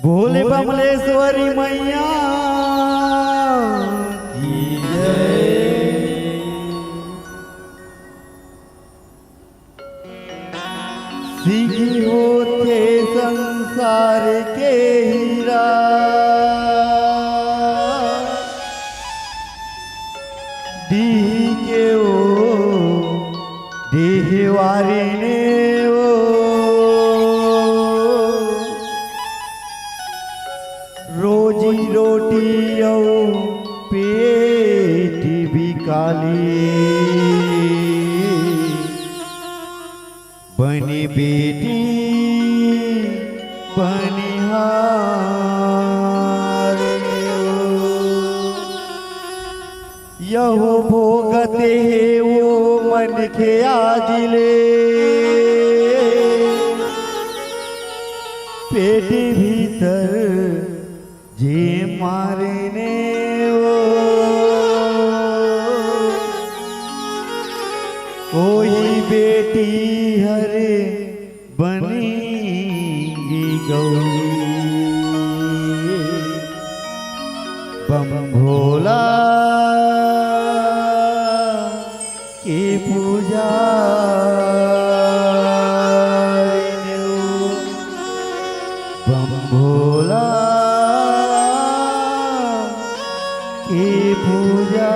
J: भोले बमलेश्वरी मैया की जय। सीखी होते संसार के हीरा, दी के ओ देहवारी ने रोजी रोटी औ पेट बिकाली, बनी बेटी बनिहार यहो भोगते है वो मन के आदिले, पेट भीतर जे मारने कोई बेटी हरे बनेगी गौरी, बम भोला पूजा बम भोला की पूजा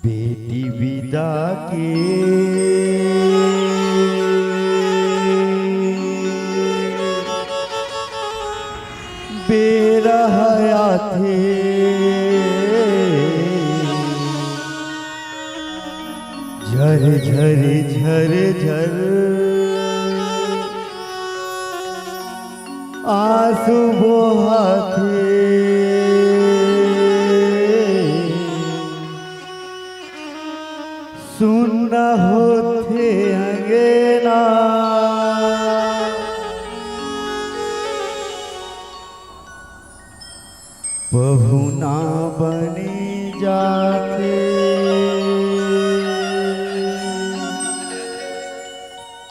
J: बेटी विदा के बेरहया थे झर झर झर झर आंसू बहाते सुनना होते अंगेना बहुना बनी जाते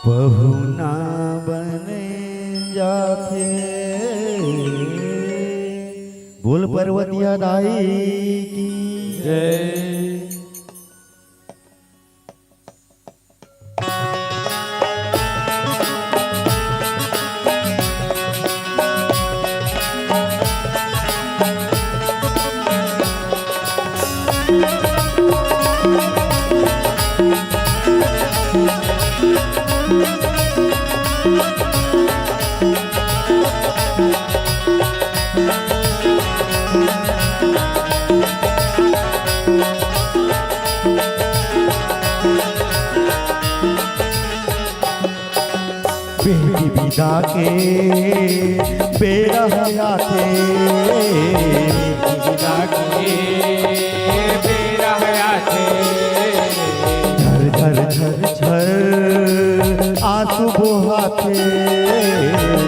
J: बहुना बने जाते बोल पर्वतिया दाई की जय। बेटी विदा के बेरहया थे विदा के बेरहया थे झर झर झर झर आंसू बहाते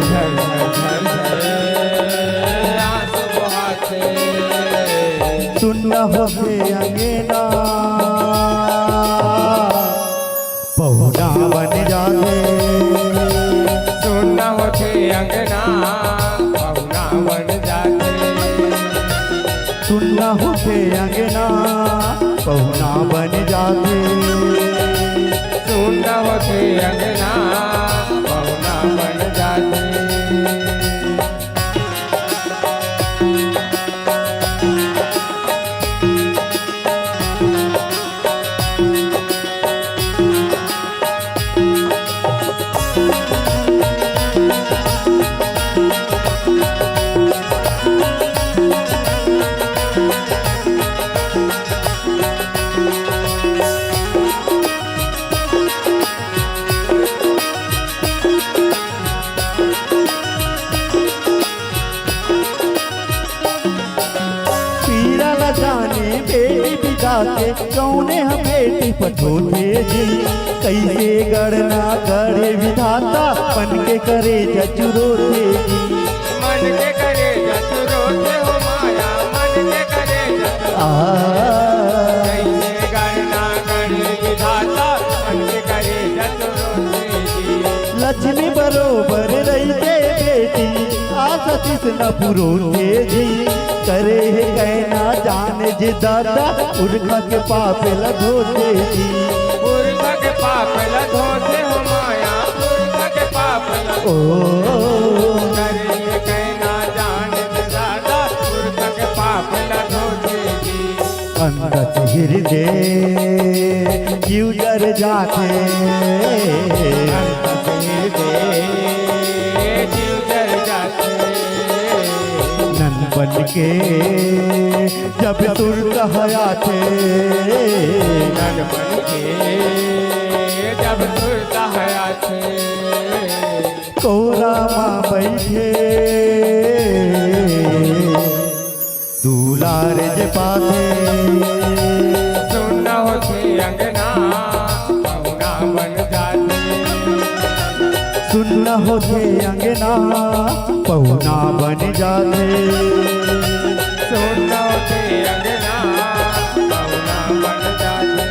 J: झर झर झर आंसू बहाते सुनना होते अंगेना बहुना बन जाते सुनना होते अंगना बहुना बन जाते सुनना होते अंगना बहुना बन जाते सुनना होते अंगना बहुना बन जाते के कौने हम बेटी पठोते जी कैसे गणना करे विधाता मन के करे जचुरोते जी मन के करे जचुरोते हो माया मन के करे कैसे गणना करे विधाता मन के करे जचुरोते जी लक्ष्मी बरोबर रही के बेटी आसतीस न पुरोते जी करे है कहना जाने जी दादा उर्खा के पाप लगोते जी उर्खा के पाप लगोते हो माया उर्खा के पाप लगो करे है कहना जाने जी दादा उर्खा के पाप लगोते जी अंदर हृदय जीव डर जाते अंदर हृदय जीव डर जाते बन के जब तुरता हया थे नन बन के जब तुरता हया थे कोरा माँ बैठे दूलार जे पाथे सुनना होते अंगना बहुना बन जाते सुनना होते अंगना बहुना बन जाते सुनना होते अंगना बहुना बन जाते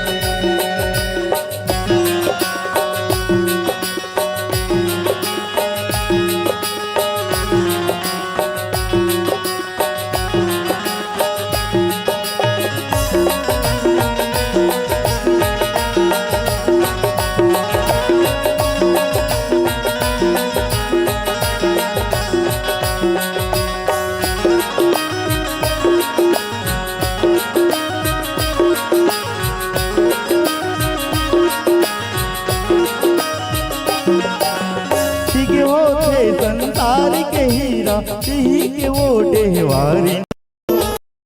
J: वारी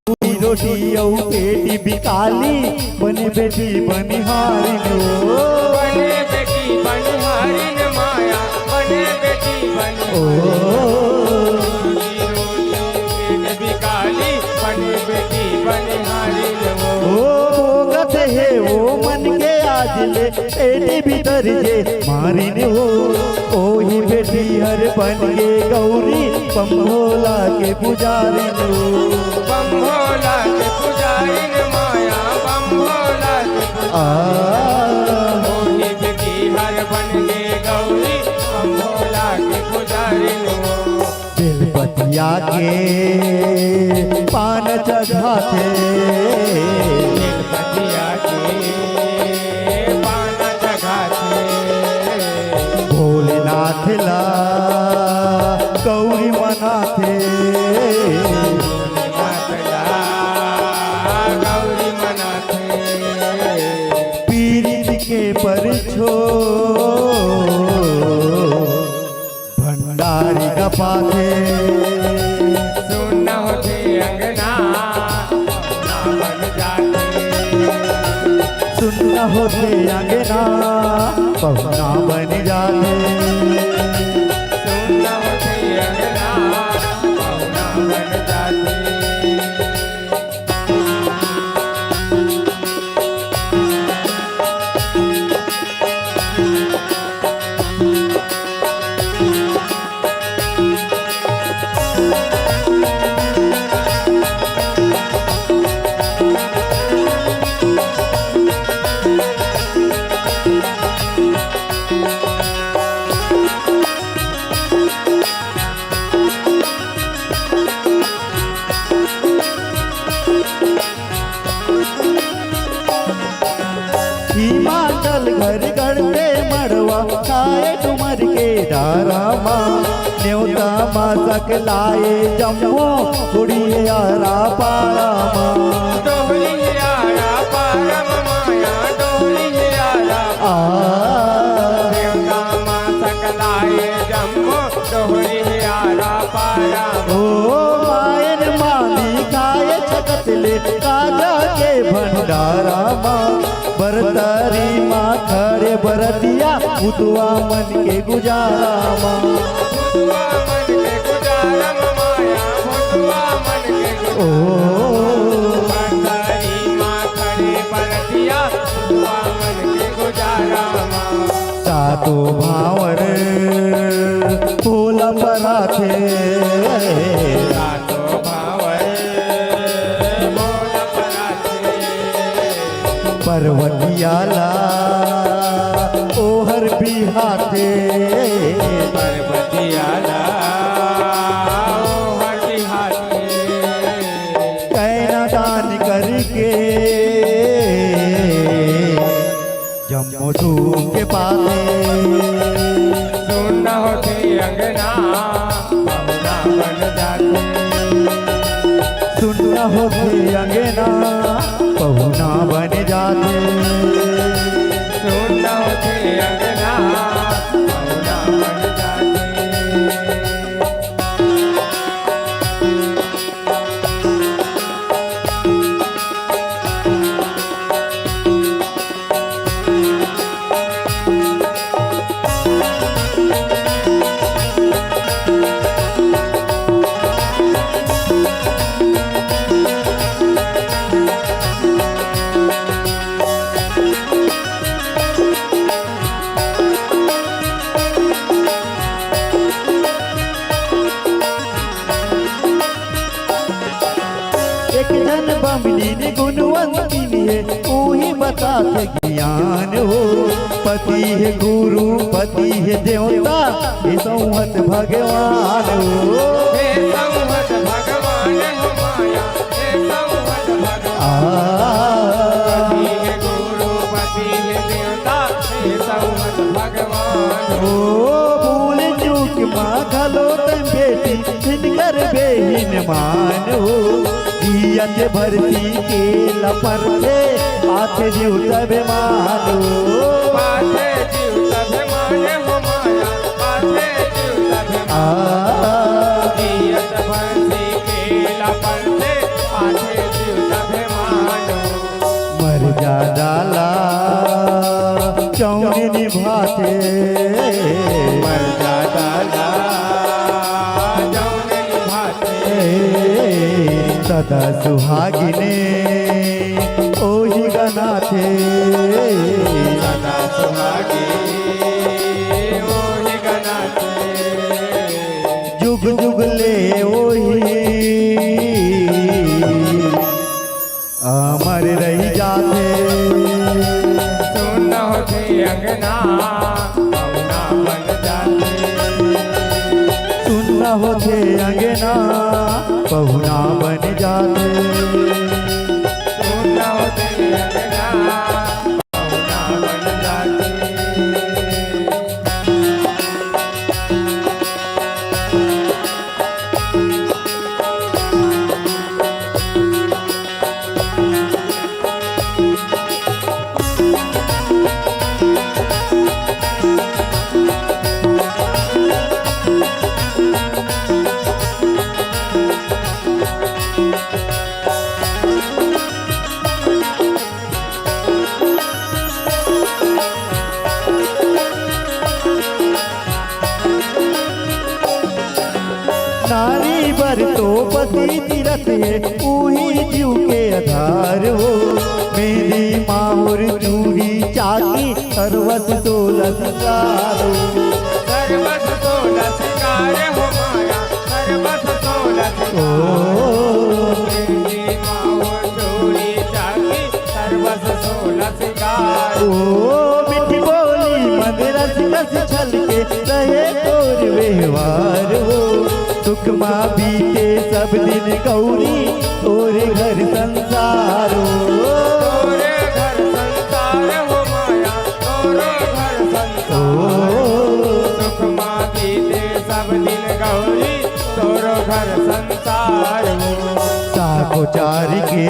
J: पूरी रोटी औ पेटी बिकाली बने बेटी बनिहारी नो
M: बने बेटी बनिहारी न माया बने बेटी बिकाली बने बेटी बनिहारी
J: ओ गत है वो मन के आज ले पेटी भीतर जे मारी ने हो ओही बेटी हर बन गे गौरी बम्भोला के पुजारी नो
M: बम्भोला के पुजारी न माया बम्भोला के ओही बेटी हर बन गे गौरी बम्भोला के पुजारी नो
J: बेलपतिया के पान चढ़ाते
M: बेलपतिया के पान चढ़ाते
J: भोलेनाथ ला गौरी मनाथे
M: गौरी मनाथे
J: पीरित के परछो भंडारी गपाथे
M: सुन होते अंगना ना बन जाते
J: सुन होते अंगना पहुना बन जाते
M: सुन होते अंगना पहुना बन जाते
J: हिमाचल घर घर पे मड़वा खाए डुमर के डारा माँ न्योता माँ सकलाए जम्मो कुड़िए आरा पारा माँ
M: डोहली आया पारम माया डोहली आया देवता माँ सकलाए जम्मो डोहली आया पारा
J: ओ मायन माली खाए छकतले काजा के भंडारा माँ बरतारी माँ खड़े बरतिया उतवा मन के गुजारा माँ
M: भुतवा मन के गुजारा माया भुतवा मन के
J: ओ
M: बरतारी माँ खड़े बरतिया भुतवा मन के गुजारा माँ
J: सातो भावर फूल पराथे
M: सातो भावर मोल पराथे
J: पर्वतियाला ओहर बिहाते
M: पर्वतियाला ओहर बिहाते
J: कैना दान करके जम्मू के पाते
M: सुन होते अंगना पहुना बन जाते
J: सुन होते अंगना पहुना बन जाते
M: सुन होते अंगना पहुना बन जाते
J: एक जन बमनी ने गुणवंती है वही बताते ज्ञान हो पति है गुरु पति है देवता ये संहत भगवान हो
M: हे संवत भगवान हो माया हे संवत भगवान पति है गुरु पति है देवता हे संवत भगवान
J: ओ भूल चूक माँ खलो तम बेटी जिनकर बेहीन मान हो दियत भरती के लपर से हाथ जीव तब मानो
M: पाथे जीव तब माने हो माया पाथे जीव तब दियत भरती के पंथे पाठे जीव सभे मानो
J: मर्जा डाला चौनी निभाते
M: मर्जा डाला जौने निभाते
J: सदा सुहागिने ओही गनाथे
M: सदा सुहागी ओही गनाते
J: जुग जुग ले ओही अमर रही जाते
M: सुन होते अंगना पहुना बन जाते
J: सुन होते अंगना पहुना बन जाते
M: सुन होते अंगना पहुना बन जाते
J: नारी बर तो पति तीरथ है उही जीव के आधार हो मेरी माहुर चूड़ी चाकी सर्वस सोलह सिंगार हो
M: सर्वस सोलह सिंगार हो माया सर्वस सोलह मेरी माँ चोरी चाकी सर्वस सोलह सिंगार
J: ओ मिठी बोली मन रस रस छलके रहे तोर व्यवहार हो सुख माँ बीते सब दिन गौरी तोरे घर संसार हो
M: तोरे घर संसार हो माया तोरे घर संसार सुख माँ बीते सब दिन गौरी तोरो घर संसार हो
J: साखो चार के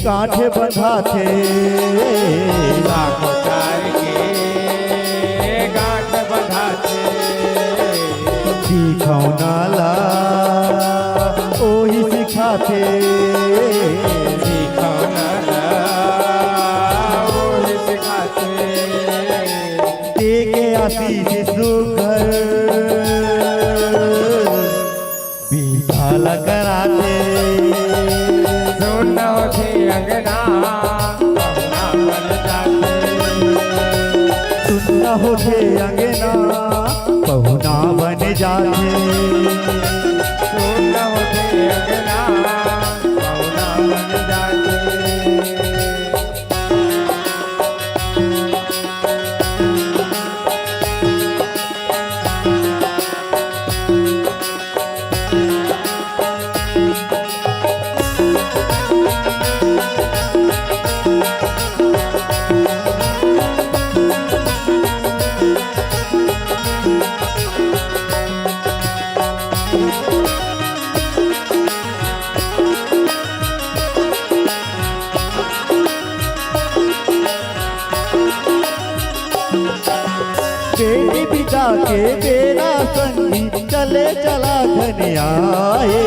J: कांठे बंधाथे
M: लाखों चार के गांठ बंधाते
J: सीखौ नाला ओही सिखाथे
M: सिखाना ओही सिखाते
J: देके आशीष सुघर बीताला कराते
M: सुन होते अंगना पहुना बन जाते
J: सुन होते अंगना पहुना बन जाते
M: सुन होते अंगना पहुना बन जाते
J: बेटी पिता के बेरा संगी चले चला घन आए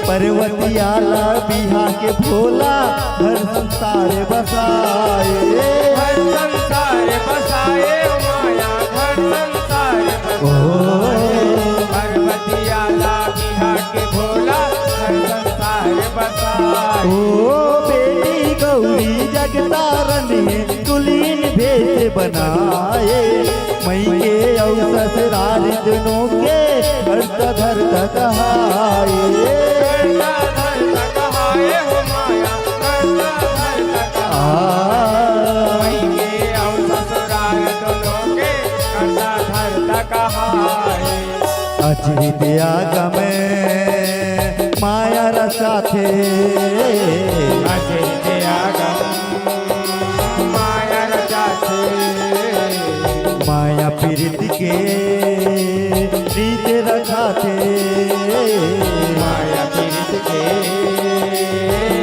J: पर्वतियाला बिहा के भोला हर संसार बसाए
M: हर संसार बसाए माया हर संसार पर्वतियाला बिहा के भोला हर संसार बसाए
J: ओ बेटी गौरी जगतारन कुलीन भेष बनाए मई के अवसर ससुराल दोनों के हर्ष धर्ष कहाए
M: करता धर्म कहाए हो माया करता धर्म कहाए के और ससुराल दोनों के करता धर्म कहाए
J: अचित आगम माया रसाथे
M: अचित आगम माया रचाथे
J: माया पीरित के रीत रखाथे
M: माया पीरित के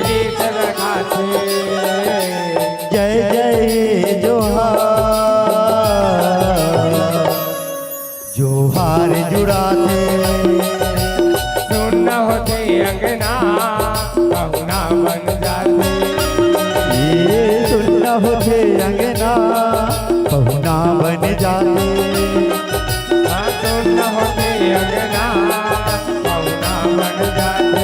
M: रीत रखाथे
J: जय जय जोहार जोहार जुड़ाथे
M: सुन होते अंग अंगना पहुना बन जाते
J: ये सुनना होते अंगना पहुना बन जाते
M: सुन होते अंगना पहुना बन जाते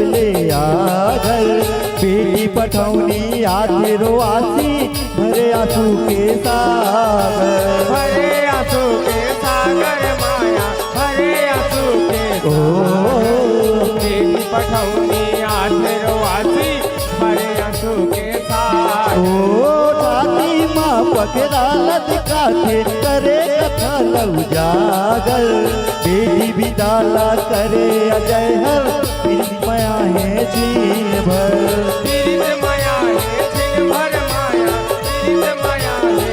J: ले आ घर बेटी पठौनी आते रोआसी भरे आंसू के सागर
M: भरे आंसू के सागर माया भरे आंसू के बेटी पठौनी आते रोआसी भरे आंसू के सागर
J: ठाती माँ पकड़ालत काथे करे कथा लव जागर बेटी बिदाला करे अजय हर माया है झील भर
M: माया है झील भर माया झील माया है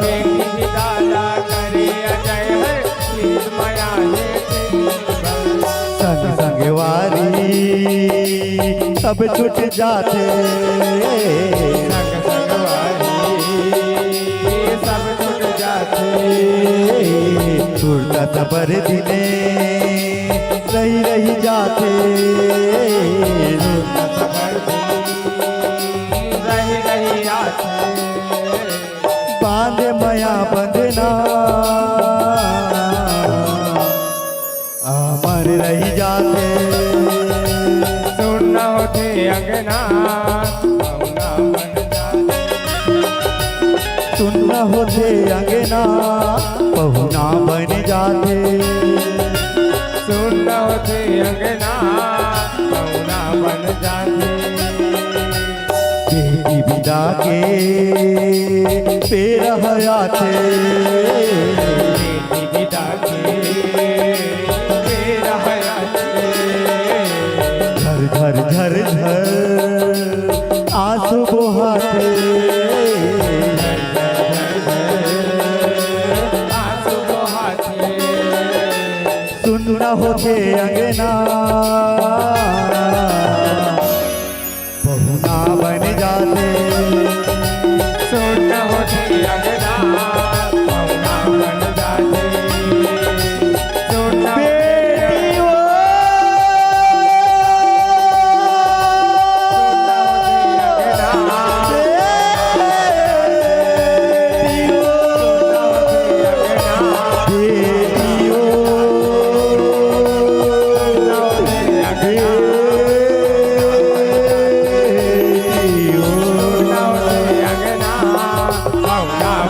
M: बेटी दादा करे अजय हर झील माया है झील भर
J: संग संग वारी सब छूट जाते
M: संग संग वारी सब छूट जाते
J: छूटता सबर दिने रही रही जाते
M: रही रही जाते
J: बांधे मया बंधना अमर रही जाते
M: सुन होते अंगना पहुना बन जाते
J: सुन होते अंगना पहुना बन जाते
M: सुन होते अंगना पहुना बन जाते
J: बेटी विदा के पेड़ हयाते
M: बेटी विदा के पेड़ हयाते
J: झर झर झर झर आंसू बहाते
M: आंसू बहाते
J: सुनना होते अंगना पहुना बन जाते
M: सुन होते अंगना पहुना बन जाते सुन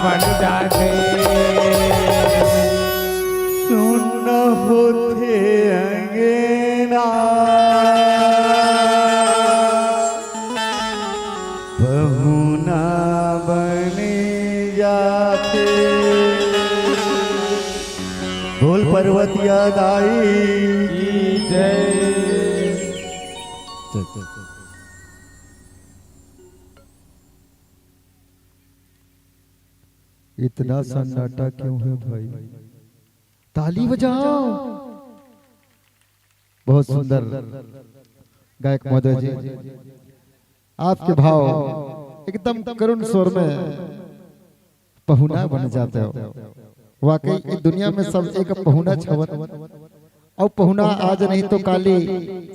M: बन जाते
J: सुन होते अंगना पहुना बन जाते बोल पर्वतिया दाई
M: की जय
A: इतना सन्नाटा क्यों है भाई? ताली बजाओ। बहुत सुंदर गायक महोदय जी, आपके भाव एकदम करुण स्वर में पहुना बन जाते हो। वाकई इस दुनिया में सब एक पहुना छवन और पहुना आज नहीं तो काली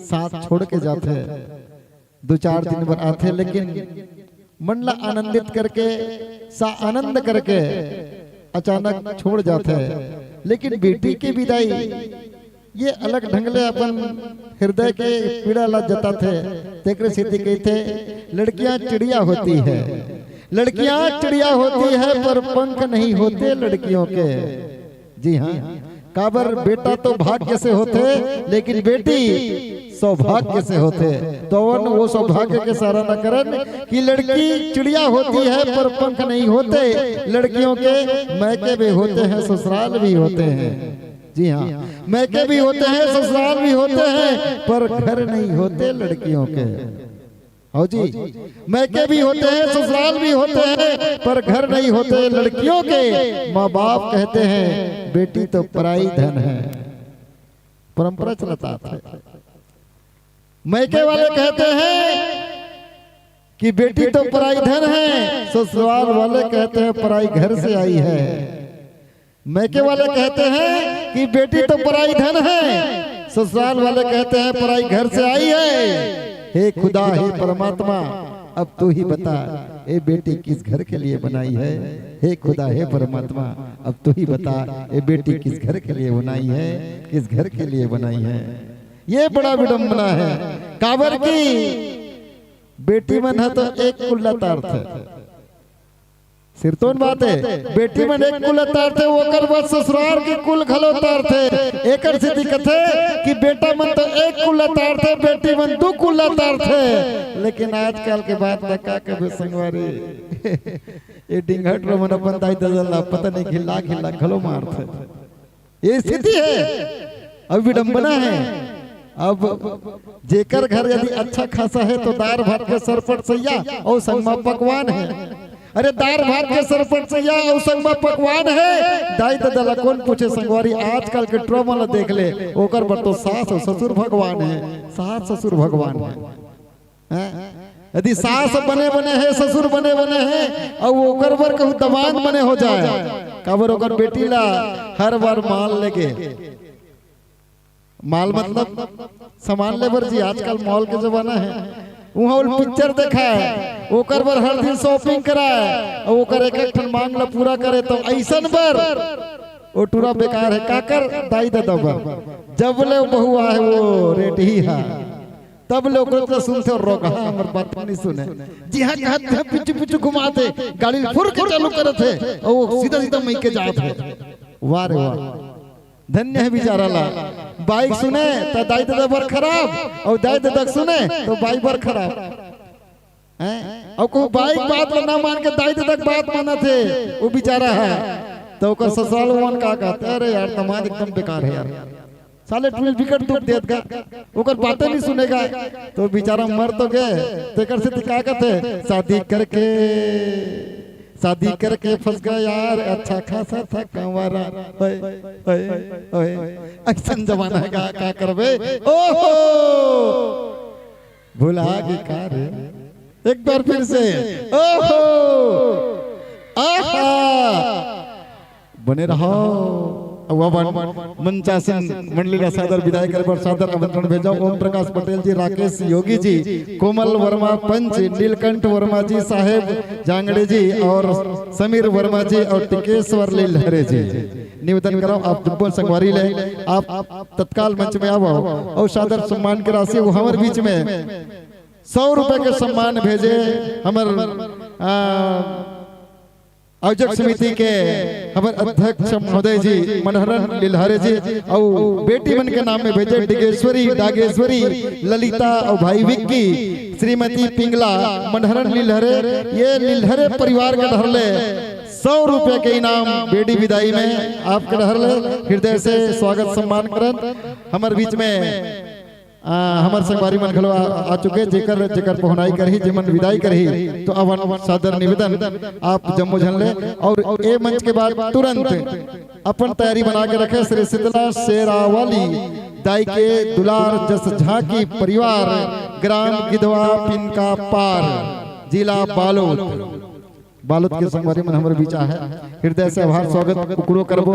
A: साथ छोड़ के जाते हैं, 2-4 दिन भर आते, लेकिन मन ला आनंदित करके सा आनंद करके अचानक छोड़ जाते हैं। लेकिन बेटी की विदाई ये अलग ढंग ले अपन हृदय के पीड़ा ला जताते। तेकरे सिद्धि कहते लड़कियां चिड़िया होती है, लड़कियां चिड़िया होती है पर पंख नहीं होते लड़कियों के। जी हाँ, काबर बेटा तो भाग्य से होते, लेकिन बेटी सौभाग्य से होते। तो वो सौभाग्य के सारा न करन कि लड़की चिड़िया होती है पर पंख नहीं होते। लड़कियों के मैके भी होते हैं, ससुराल भी होते हैं। जी हाँ, मैके भी होते हैं, ससुराल भी होते हैं, पर घर नहीं होते लड़कियों के। हो जी, मैके भी होते हैं, ससुराल भी होते हैं, पर घर नहीं होते लड़कियों के। माँ बाप कहते हैं बेटी तो पराई धन है, परंपरा चलता है। मैके वाले कहते हैं कि बेटी तो पराई धन है, ससुराल वाले कहते हैं पराई घर से आई है। मैके वाले कहते हैं कि बेटी तो पराई धन है, ससुराल वाले कहते हैं पराई घर से आई है। हे खुदा, हे परमात्मा, अब तू ही बता ये बेटी किस घर के लिए बनाई है। हे खुदा, हे परमात्मा, अब तू ही बता ये बेटी किस घर के लिए बनाई है, किस घर के लिए बनाई है। ये बड़ा विडंबना है। काबर की बेटी मन है तो एक कुल्ला तार्थ है, सिरतोन बात है। बेटी मन एक कुल तार्थ है, ओकर बाद ससुराल के कुल घलो तार्थ है। एकर से दिक्कत है कि बेटा मन तो एक कुल तार्थ है, बेटी मन दो कुल तार्थ है। लेकिन आजकल के बात में का कबे संगवारी ये डिंगट रो मन अपन दाई दजला पता नहीं खिला खिला घलो मारत है। ये स्थिति है, अब विडंबना है। अब जेकर घर यदि अच्छा खासा है तो दार भात के सरपट सैया और संगमा पकवान है। अरे दार भात के सरपट सैया और संगमा पकवान है, दाई ददला कौन पूछे संगवारी। आजकल के ट्रोमा ला देख ले, ओकर पर तो सास और ससुर भगवान है, सास ससुर भगवान है। यदि सास बने बने है, ससुर बने बने है, और ओकर बर कहूँ दमान बने हो जाए। काबर ओकर बेटी ला हर बार माल लेके, माल मतलब सामान लेबर जी, आजकल मॉल के जमाना है। वहाँ पिक्चर देखा है, ओकर बर हर दिन शॉपिंग करा है, और ओकर एक एक ठन मांग ला पूरा करे तो ऐसन बर वो टूरा बेकार है। काकर दाई दादा बर जब ले बहु आए वो रेट ही है, तब लोग तो सुनते और रोक हाँ हमारे बात नहीं सुने। जी हाँ, कहते हैं पिछू पिछू घुमाते गाड़ी फुर के चालू करते हैं और सीधा सीधा मई के जाते हैं। वाह रे वाह, धन्य है बेचारा ला। बाइक सुने तो दाई दादा बर खराब, और दाई दादा सुने तो बाइक बर खराब हैं। और को बाइक बात ला ना मान के दाई दादा बात माना थे वो बेचारा है, तो ओकर ससुराल वन का कहते अरे यार दामाद एकदम बेकार है यार, साले ट्विल विकेट टूट देगा, ओकर बातें नहीं सुनेगा, तो बेचारा मर तो गए। तेकर से क्या कहते शादी करके फंस गया यार, अच्छा खासा था कंवारा। ऐसा जमाना है का करबे। ओहो भुला गई का रे, एक बार फिर से ओहो आहा बने रहो। मंचासन मंडली का सादर विदाई करे पर सादर आमंत्रण भेजा ओम प्रकाश पटेल जी, राकेश योगी जी, कोमल वर्मा पंच, नीलकंठ वर्मा जी साहेब जांगड़े जी, और समीर वर्मा जी, और टिकेश्वर लहरे जी। निवेदन करो आप दुब्बल संगवारी ले, आप तत्काल मंच में आओ और सादर सम्मान की राशि हमारे बीच में 100 रुपए के सम्मान भेजे। हमारे आयोजक समिति के हमारे अध्यक्ष महोदय जी मनहरन लीलहरे जी, और बेटी मन के नाम में भेजे डिगेश्वरी, डागेश्वरी, ललिता और भाई विक्की, श्रीमती पिंगला, मनहरन लीलहरे। ये लीलहरे परिवार के धरले 100 रुपए के इनाम बेटी विदाई में आपके धरले हृदय से स्वागत सम्मान करन। हमारे बीच में हमार संगवारी मन घलो आ चुके, जेकर पहुनाई करही, जेमन विदाई करही, तो अवन सादर निवेदन आप जम्मो झन ले। और ए मंच के बाद तुरंत अपन तैयारी बना के रखे श्री शीतला शेरावाली दाई के दुलार जस झांकी परिवार, ग्राम गिधवा पिनका पार, जिला बालोद के संगवारी मन हमारे बीच है। हृदय से आभार स्वागत कुकड़ो करबो,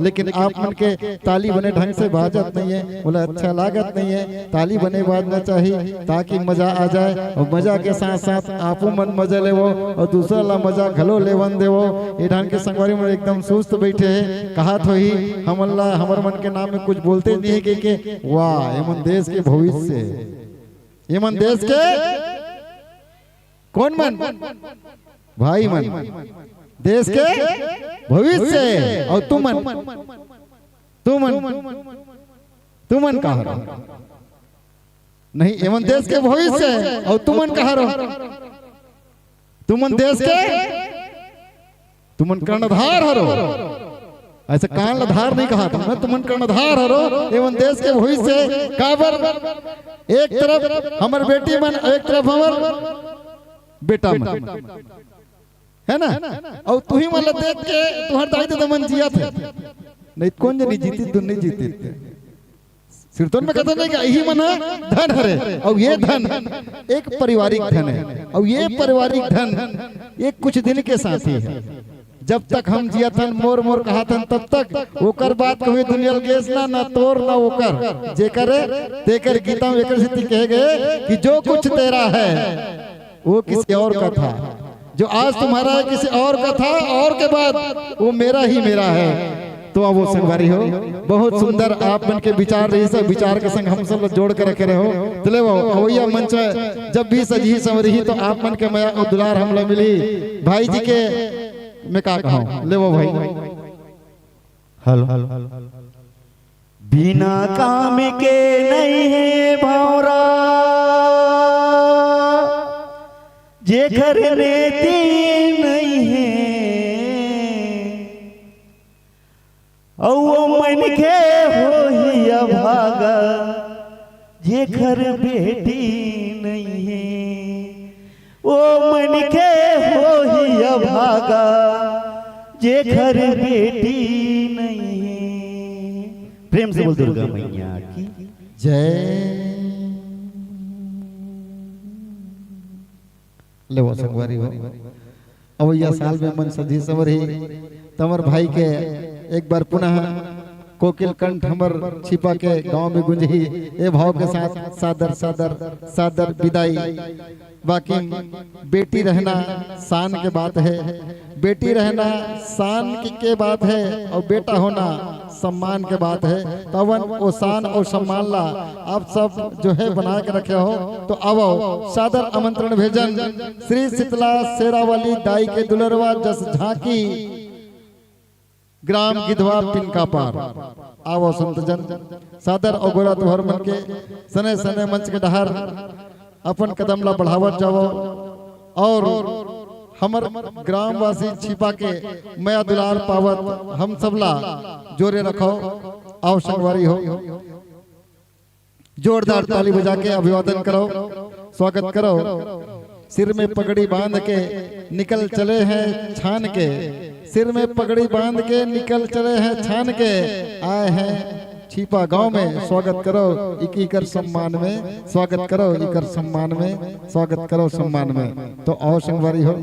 A: लेकिन आप मन के ताली बने ढंग से बाजत नहीं है, बोला अच्छा लागत नहीं है। ताली बने बाजना चाहिए ताकि मजा आ जाए, और मजा के साथ साथ आपो मन मजा लेवो और दूसरा ला मजा घलो लेवन देवो। ये ढंग के संगवारी मन एकदम सुस्त बैठे है, कहा तो ही हमला हमर मन के नाम में कुछ बोलते नहीं है के वाह ये मन देश के भविष्य, ये मन देश के कौन मन भाई मन, देश के भविष्य। और तुमन कहा नहीं एवं देश के भविष्य और तुमन कहा रहो, तुमन देश के तुमन कर्णधार हरो, ऐसे कर्णधार नहीं कहा था, तुमन कर्णधार हरो एवं देश के भविष्य काबर एक तरफ हमर बेटी मन एक तरफ हमर बेटा मन है ना, और तू ही मतलब देख के तुहर दाई तो मन जिया थे नहीं कौन जनी जीती तू नहीं जीती सिरतोन में कहते नहीं कि यही मना धन हरे, और ये धन एक पारिवारिक धन है, और ये पारिवारिक धन एक कुछ दिन के साथ ही है। जब तक हम जिया थन मोर मोर कहा थन तब तक ओकर बात कभी दुनिया गेस ना तोर ना ओकर जेकर तेकर गीता में एकर स्थिति कहे गए कि जो कुछ तेरा है वो किसी और का था, जो आज तुम्हारा है किसी और का था, और के बाद वो मेरा ही मेरा है। तो अब वो संगवारी हो बहुत सुंदर आप मन के विचार रही सब विचार के संग हम सब जोड़ के रखे रहे हो चले वो वही मंच जब भी सजी संवरी तो आप मन के मया और दुलार हम लोग मिली भाई जी के मैं का कहूं ले वो भाई
J: हेलो बिना काम के नहीं है भौरा जे घर लेती नहीं है औ मन के हो ही अभागा जे घर बेटी नहीं है, ओ मन के हो ही अभागा जे घर बेटी नहीं है। प्रेम से बोल दुर्गा मैया की
A: जय। ले वो संगवारी हो अवैया साल में मन सजी सवरी तमर भाई के एक बार पुनः कोकिल कंठ हमर छिपा के गांव में गुंजी ए भाव के साथ सादर सादर सादर विदाई। बाकी बेटी रहना शान के बात है, बेटी रहना शान की बात है, और बेटा होना सम्मान के बात है। तवन वो शान और सम्मान ला आप सब जो है बना के रखे हो, तो आवो सादर आमंत्रण भेजन श्री शीतला शेरावाली दाई के दुलरवा जस झांकी ग्राम गिधवा पिनका पार। आवो संत जन सादर और तुहर मन के सने सने मंच के डहर अपन कदम ला बढ़ावत जाओ, और हमर ग्रामवासी छिपा के मया दुलार पावत हम सबला जोरे रखो। आओ संगवारी हो जोरदार ताली बजा के अभिवादन करो, स्वागत करो। सिर में पगड़ी बांध के निकल चले हैं छान के, सिर में पगड़ी बांध के निकल चले हैं छान के, आए हैं छिपा गांव में स्वागत करो। इकी कर सम्मान में स्वागत करो, इकर सम्मान में स्वागत करो, सम्मान में। तो और संगवारी हो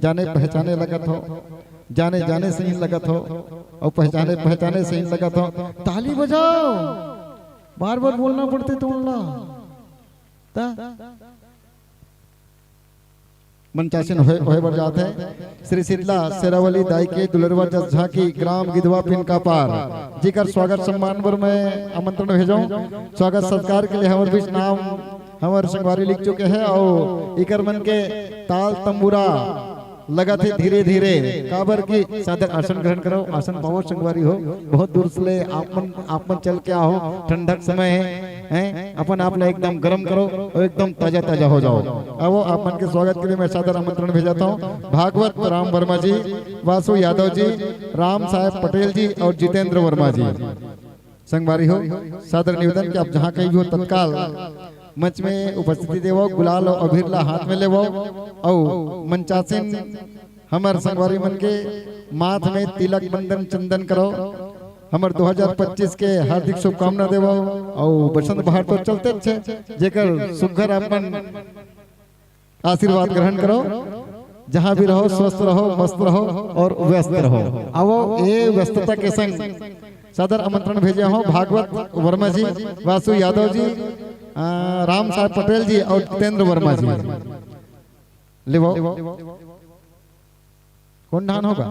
A: जाने पहचाने लगत हो, जाने जाने से ही लगत हो, और पहचाने पहचाने से ही लगत हो। ताली बजाओ, बार बार बोलना पड़ते तुम मंचासन होए बर जात है। श्री शीतला शेरावाली दाई के दुलरवा जस झांकी ग्राम गिधवा पिनका पार जिकर स्वागत सम्मान पर मैं आमंत्रण भेजाऊं। स्वागत सत्कार के लिए हमारे बीच नाम हमारे संगवारी लिख चुके हैं, और इकर मन के ताल तंबूरा लगा थे धीरे धीरे काबर की सादर आसन ग्रहण करो। आसन पाओ संगवारी हो, बहुत दूर से ले आपन चल के आओ, ठंडक समय है, अपन आप एकदम गर्म करो और एकदम ताजा ताजा हो जाओ। अब आपन के स्वागत के लिए मैं सादर आमंत्रण भेजाता हूँ। भागवत राम वर्मा जी, वासु यादव जी, राम साहेब पटेल जी और जितेंद्र वर्मा जी। संगवारी हो सादर निवेदन कि आप जहाँ कहीं भी हो तत्काल मंच में उपस्थिति देवो, गुलाल और अभिरला हाथ में लेवो, और मंचासीन हमर संगवारी मन के माथ में तिलक बंधन चंदन करो। हमर 2025 के हार्दिक शुभकामना देवो, और बसंत बहार तो चलते छे जेकर सुघर अपन आशीर्वाद ग्रहण करो। जहाँ भी रहो स्वस्थ रहो, मस्त रहो और व्यस्त रहो। आओ ये व्यस्तता के संग सादर आमंत्रण भेजे हो भागवत वर्मा जी, वासु यादव जी, राम साहब पटेल जी और जितेंद्र वर्मा जी। लिवो कौन धान होगा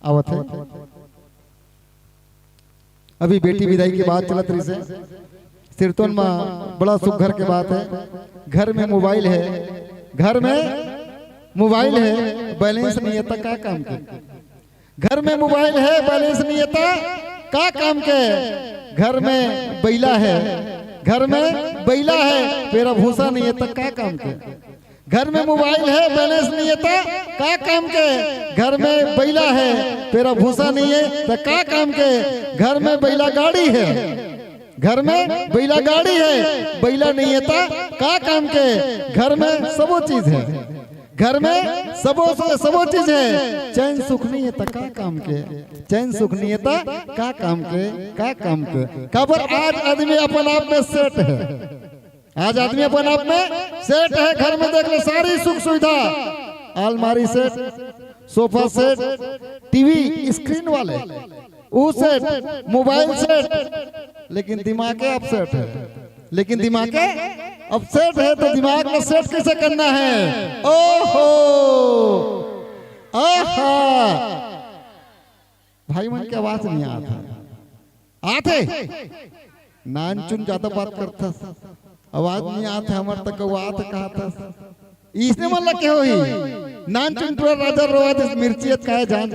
A: आवत है। अभी बेटी विदाई की बात चलत रही से सिरतोन में बड़ा सुख घर के बात है। घर में मोबाइल है, घर में मोबाइल है, बैलेंस नहीं है तो क्या काम के। घर में मोबाइल है, बैलेंस नहीं है तो क्या काम के। घर में बैला है, घर में बैला है पेरा भूसा नहीं है तो क्या काम के। घर में मोबाइल है बैलेंस नहीं है तो क्या काम के। घर में बैला है पेरा भूसा नहीं है तो क्या काम के। घर में बैला गाड़ी है, घर में बैला गाड़ी है बैला नहीं है तो क्या काम के। घर में सबो चीज है, घर में सबो चीज है, चैन सुख नहीं है तो क्या काम के। चैन सुख नहीं है तो क्या काम के, क्या काम के। खबर आज आदमी अपन आप में सेट है, आज आदमी अपन आप में सेट है। घर में देख ले सारी सुख सुविधा, अलमारी set, sofa set, TV screen वाले वो सेट, मोबाइल सेट, लेकिन दिमाग के अपसेट है। लेकिन दिमाग के अपसेट है तो दिमाग में सेट कैसे करना है। ओहो आहा भाई मन की आवाज नहीं आते नानचुन ज्यादा बात करता, आवाज नहीं आते हमार तक आवाज कहा था। इसने मन लगे हो ही नानचुन टूरा राजा रोवा मिर्चियत का है जान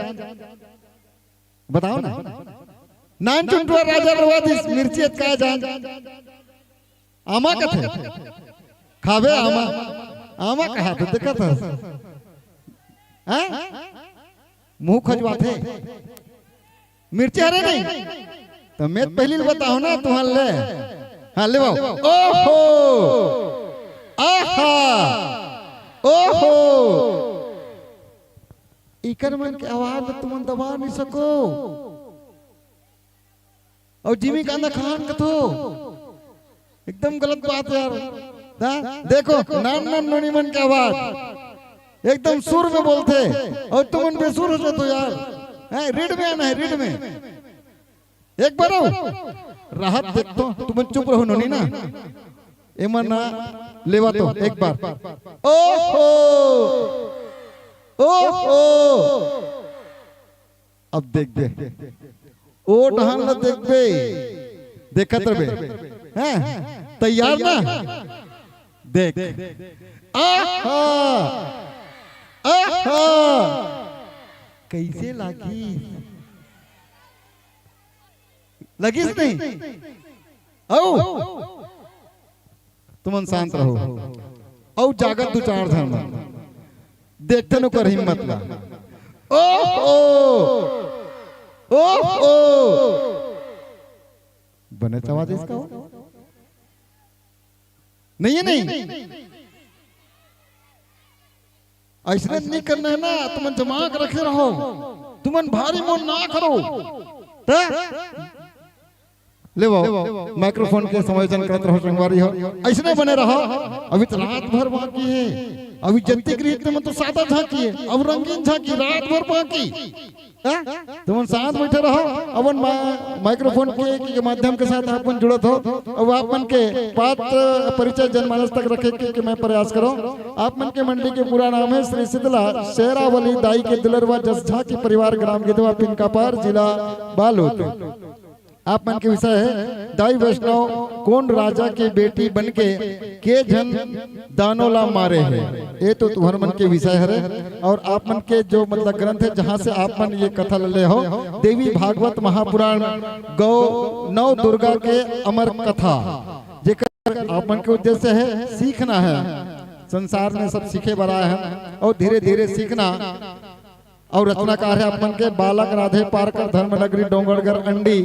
A: बताओ ना। नानचुन टूरा राजा रोवा मिर्चियत का है जान। आमा कथे खावे आमा, आमा कहा तो देखा था मुंह खजवाते मिर्ची हरे नहीं तो मैं पहली बताओ ना तुम्हारे ले। हाँ ले ओहो आहा ओहो इकर मन की आवाज तुम दबा नहीं सको। और जिमी कांदा खान कथो एकदम गलत बात यार। देखो नान नान नोनी मन की आवाज एकदम सुर में बोलते और तुम उन बेसुर हो जाते तो यार। रीड में आना है, रीड में एक बार राहत देखतो तुम चुप रहो नोनी ना एमना लेवा तो एक बार। ओहो ओहो अब देख दे ओ डहान ला देख बे देखत रहे हैं तैयार ना देख। आहा आहा कैसे लगी नहीं। आओ तुम शांत रहो और जागत दो चार धर्म देखते न कर हिम्मत ला। ओहो ओहो बने आवाज इसका हो नहीं है नहीं ऐसा नहीं करना है ना। तुम दिमाग रखे रहो, तुम भारी मन ना करो। ले माइक्रोफोन के समायोजन करते रहो संगवारी हो ऐसे बने रहो। अभी तो रात भर बाकी है, अभी जंती गृहित में तो सादा झांकी है, अब रंगीन झांकी रात भर बाकी। तुम साथ बैठे रहो अपन माइक्रोफोन के माध्यम के साथ अपन जुड़त हो। अब आप मन के पात्र परिचय जनमानस तक रखे के मैं प्रयास करो। आप मन के मंडली के पूरा नाम है श्री शीतला शेरावली दाई के दिलरवा जस झा के परिवार ग्राम गिधवा पिनकापार जिला बालोद। आप मन के विषय है दाई वैष्णव कौन राजा के बेटी बनके के जन दानोला मारे है। ये तो तुम्हारे मन के विषय है। और आप मन के जो मतलब ग्रंथ है जहाँ से आप मन ये कथा ले हो देवी भागवत महापुराण गौ नव दुर्गा के अमर कथा जेकर आप मन के उद्देश्य है सीखना है। संसार में सब सीखे बड़ा है और धीरे धीरे सीखना। और रचनाकार है अपन के बालक राधे पारकर धर्मनगरी डोंगरगढ़ अंडी।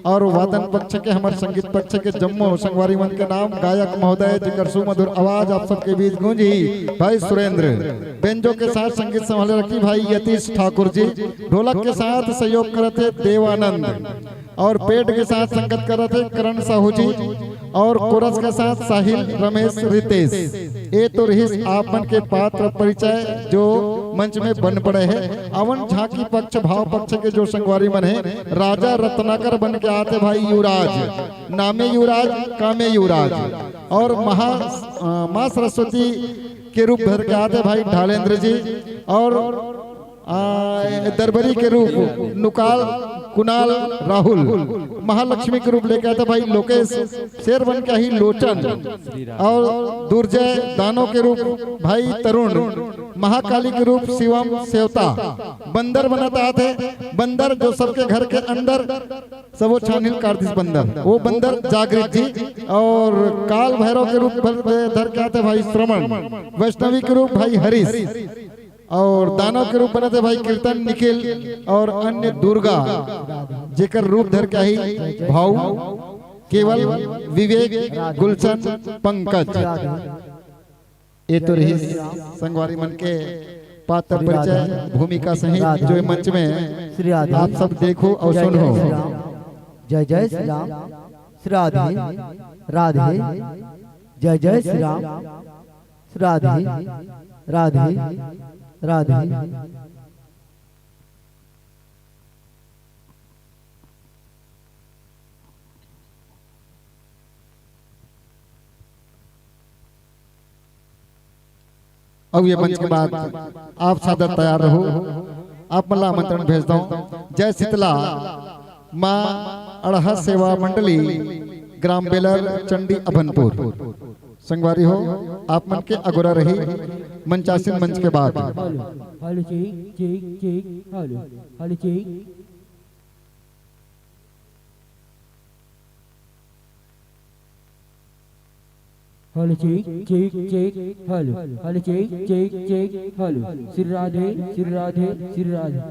A: और वादन पक्ष के हमारे संगीत पक्ष के जम्मू संगवारी मन के नाम गायक महोदय जिकर सुमधुर आवाज आप सबके बीच गूंजी भाई सुरेंद्र। बेंजो के साथ संगीत संभाले रखी भाई यतीश ठाकुर जी। ढोलक के साथ सहयोग करते देवानंद। और पेट के साथ संगत करते करण साहू जी। और कोरस के साथ साहिल रमेश रितेश। ये तो रही आपन के पात्र परिचय जो मंच में बन पड़े हैं। अवन झांकी पक्ष भाव पक्ष के जो संगवारी मन है राजा रत्नाकर बन के आते भाई युवराज, नामे युवराज कामे युवराज। और माँ सरस्वती के रूप भर के आते भाई ढालेंद्र जी। और दरबारी के रूप नुकाल कुणाल राहुल, महालक्ष्मी के रूप लेके आता भाई लोकेश शेर बन के ही लोचन, और दुर्जय दानों के रूप भाई तरुण, महाकाली के रूप शिवम सेवता, बंदर बनाता थे बंदर जो सबके घर के अंदर सब वो छानिल कार्तिक बंदर, वो बंदर जागृत जी, और काल भैरव के रूप धर के आते भाई श्रवण, वैष्णवी के रूप भाई हरीश, और दानव के रूप बनाते भाई कीर्तन निखिल, और अन्य दुर्गा जेकर रूप धर के ही भाव केवल विवेक गुलशन पंकज। ये तो रही संगवारी मन के पात्र परिचय भूमिका सहित जो मंच में आप सब देखो और सुनो।
C: जय जय श्री राम, श्री राधे राधे, जय जय श्री राम, श्री राधे राधे राधे।
A: अब ये मंच के बाद आप सादर तैयार रहो, आप मल्ला आमंत्रण भेजता हूँ। जय शीतला माँ अड़हा सेवा मंडली ग्राम बेलर चंडी अभनपुर संगवारी हो, आप मन के अगोरा रही मंचासीन मंच के बाद।
G: Hello check check check, hello hello check, hello check check check, hello hello check check check, hello Shri Radhe Shri Radhe Shri Radhe.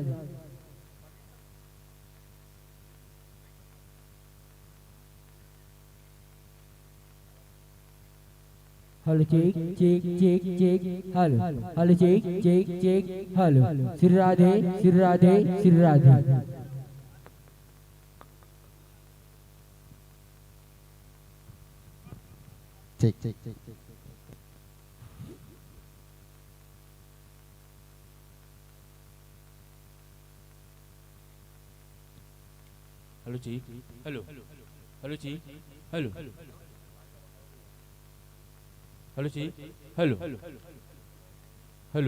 G: Hello check check check check, hello hello check check check, hello Shri Radhe Shri Radhe Shri Radhe.
A: ठीक ठीक ठीक।
K: हेलो जी, हेलो हेलो जी, हेलो हेलो जी, हेलो हेलो हेलो जी, हेलो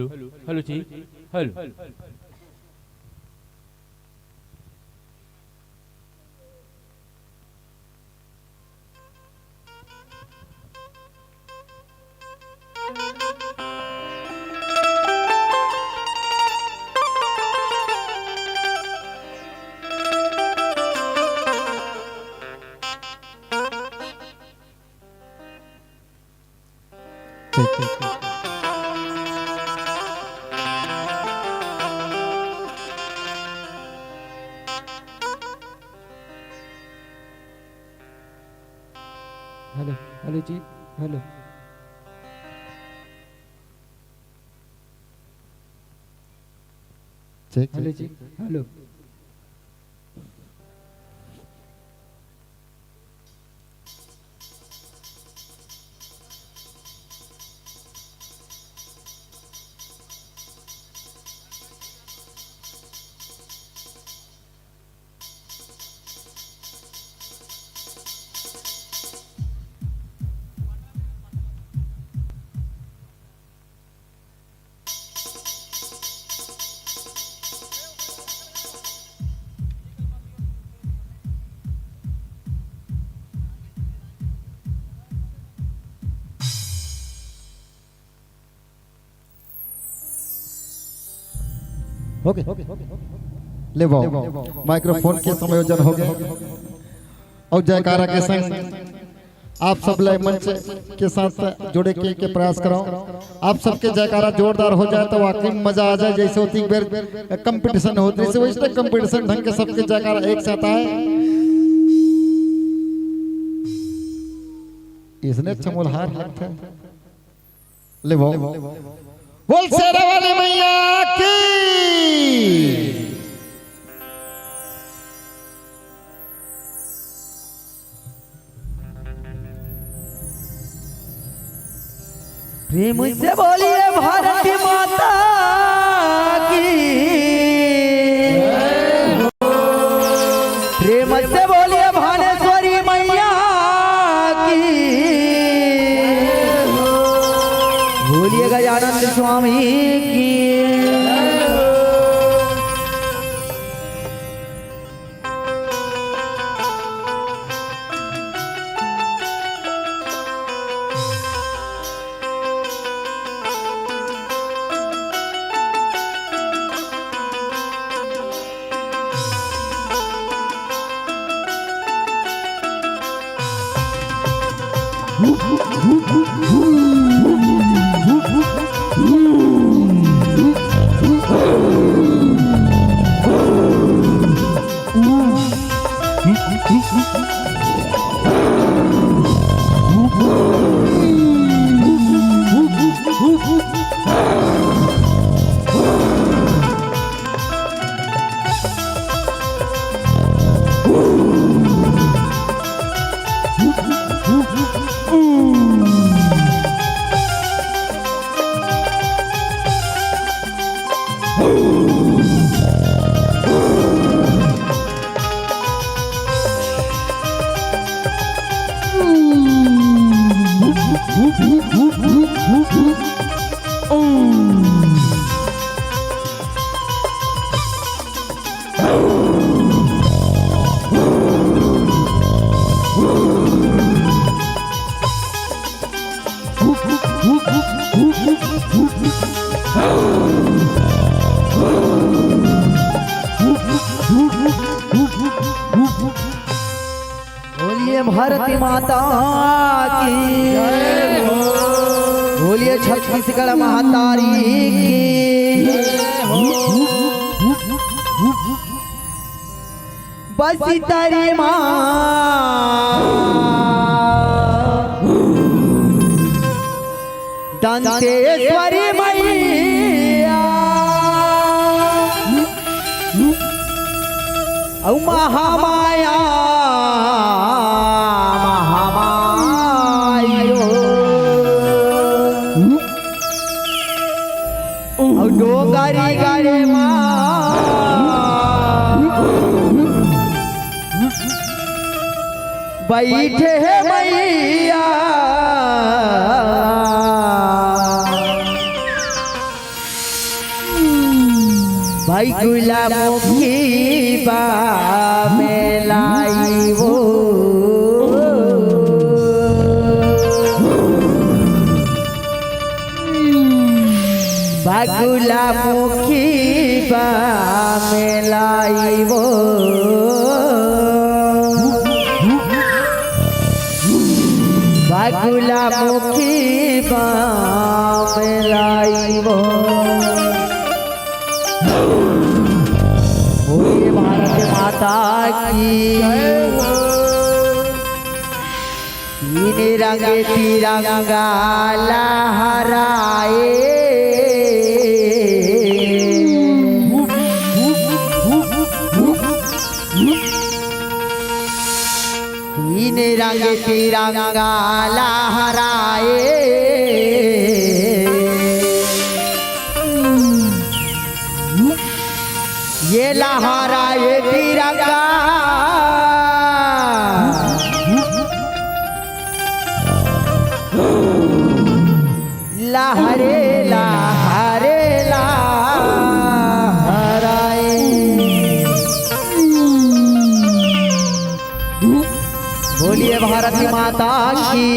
G: हेलो हेलो जी, हेलो
A: ठीक
G: हेलो जी, हेलो
A: ओके ले वाओ, माइक्रोफोन के समायोजन हो गए और जयकारा के संग आप सब लय मंच के साथ जुड़े के प्रयास कराओ। आप सबके जयकारा जोरदार हो जाए तो वाकई मजा आ जाए, जैसे होती बेर कंपटीशन होती है वैसे कंपटीशन ढंग के सबके जयकारा एक साथ आए। इसने चमोलहार लगता है ले वाओ, बोल शेरा वाली मैया की।
C: प्रेम से बोलिए भारती माता की, प्रेम से बोलिए भानेश्वरी मैया की, बोलिए गजानंद स्वामी की। बोलिए भारती माता की जय हो। बोलिए छत्तीसगढ़ महातारी की जय हो। बसी तारी माँ दंतेश्वरी मैया औ महामाया महामायो औ डोगरी गरे बैठे है मैया भाई गुलामुखी बा मेलाई वो गुलामुखी बा मेलाई वो गुलामुखी बा मेलाई वो बोलिए भारत माता की तीन रंग तिरंगा लहराए तीन रंग तिरंगा लहराए ये लहराए तिरंगा लहरे लहरे लहराए बोलिए भारती माता की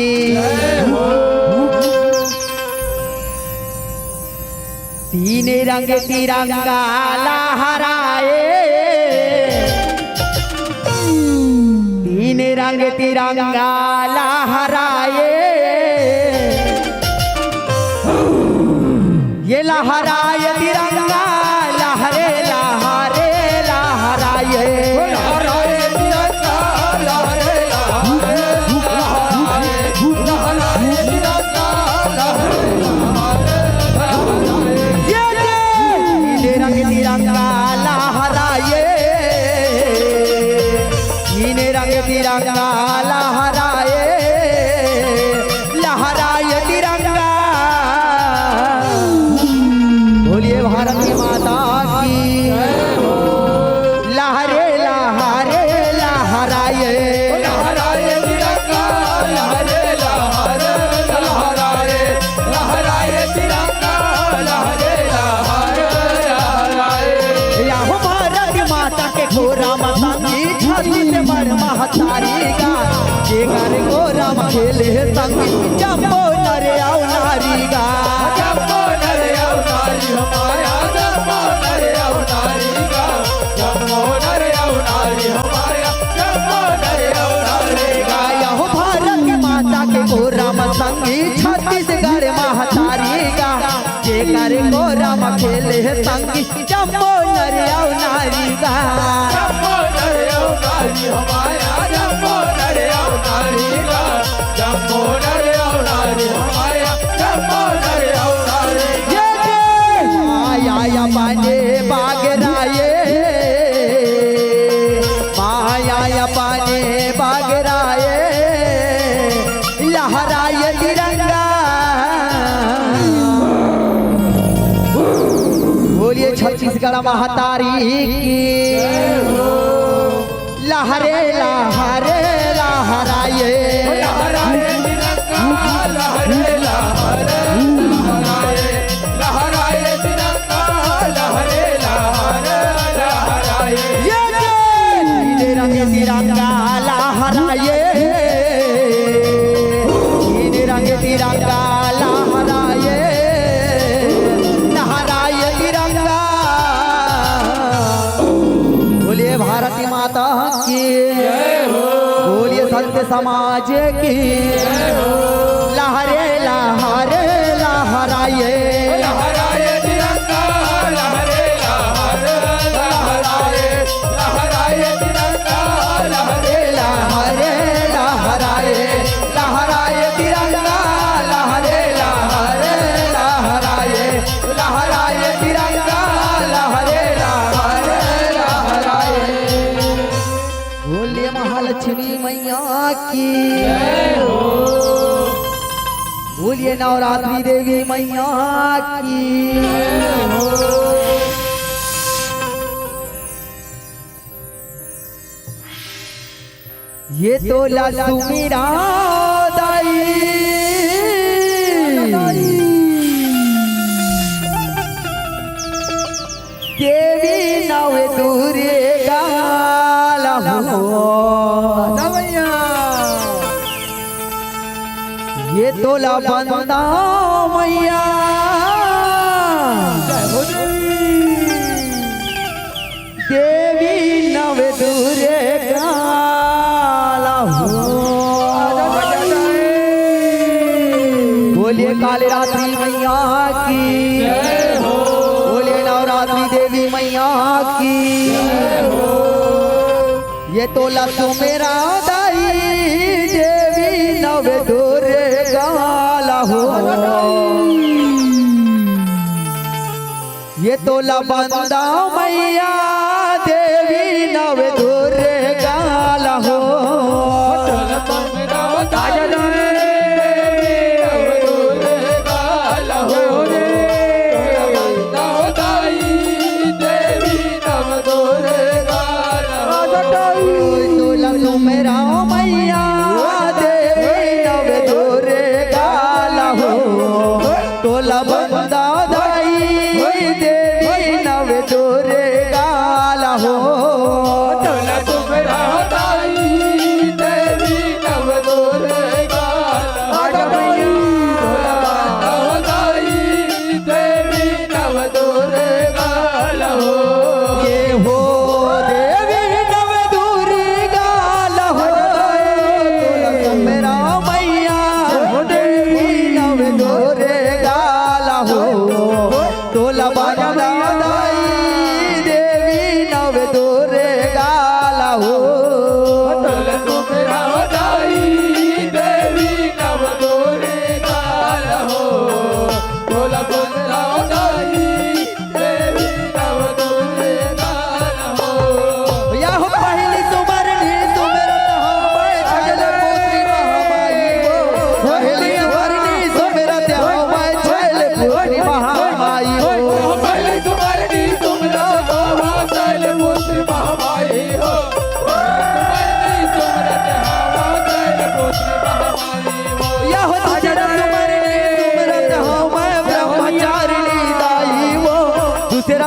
C: तीन रंग तिरंगा लहराए तीन रंग तिरंगा लहराए ये लहराए तिरंगा लहरे लहरे लहराए तिरंगा लहराए लहराए तिरंगा बोलिए भारती माता की लहरे लहरे लहराए लहराए तिरंगा लहरे लहरे लहराए लहराए तिरंगा लहरे लहरे लहराए यहाँ भारत माता के घोरा मतानी छाती से मर महतारी गा जे घर गोरा खेले संगी जम्बो नरे आओ नारी गा जम्बो नरे आओ नारी हमारा जम्बो नरे आओ नारी गा जम्बो नरे आओ नारी हमारा जम्बो नरे आओ नारी गा यहो भारत के माता के गोरा संगी छत्तीसगढ़ महतारी गा जे घर गोरा खेले संगी जम्बो नरे आओ नारी गा जम्बो नरे आओ नारी हमारा जम्बो नरे आओ नारी गा जम्बो नरे आओ नारी हमारा जम्बो नरे आओ नारी गा आया पाने बागराए माया पाने बागराए लहराए तिरंगा बोलिए छत्तीसगढ़ महातारी की लहरे लहरे लहराए नीले रंग तिरंगा लहराए नीले रंग तिरंगा लहराए लहराए तिरंगा बोलिए भारती माता की बोलिए संत समाज की लहरे लहरे लहराए महालक्ष्मी मैया की बोलिए नवरात्रि देवी मैया की ये तो लासू मेरा दाई देवी नव दुर्गा ये तोला बंदा मैया देवी नव दुर्गा बोलिए काली रात्रि मैया की बोलिए नवरात्रि देवी मैया की ये तो लसु मेरा दाई देवी नव दुर्गा हो ये तो बंदा मैया देवी नव दुर्गा हो मेरा मैया देवी नव दुर्गा हो टोला बंदा दाई देवी नव दुर्गा हो टोला तुम्हारा दाई देवी नव दुर्गा देवी नव दुर्गा ये हो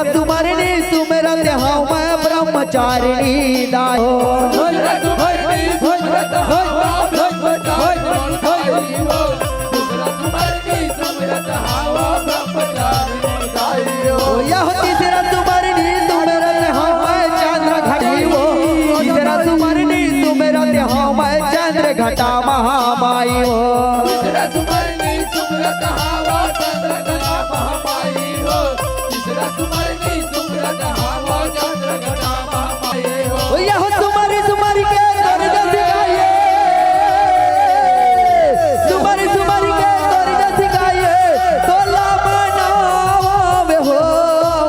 C: तुम्हारे सुमरत हाँ मैं ब्रह्मचारिणी दाई यह तीसरा सुमरनी सुमरत हाँ मैं चंद्र घटी वो तीसरा सुमरनी सुमरत हाँ मैं चंद्र घटा महामाई हो यह सुमरी सुमरी के दर्द सिखाइए सुमरी सुमरी के दर्द सिखाइए तोला मनावे हो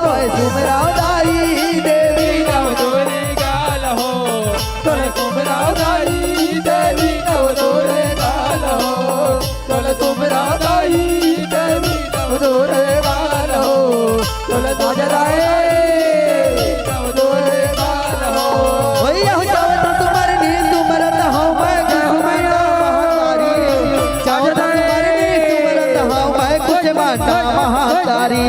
C: मैं सुमरा दाई देवी नव दुर्गा हो तोला सुमरा दाई देवी नव दुर्गा हो तोला सुमरा दाई देवी नव दुर्गा हो तोला भैया हो चावत तुम्हारे सुमरत हो मैं कुछ माता महातारी चावत तुम्हारे सुमरत हो मैं कुछ माता महातारी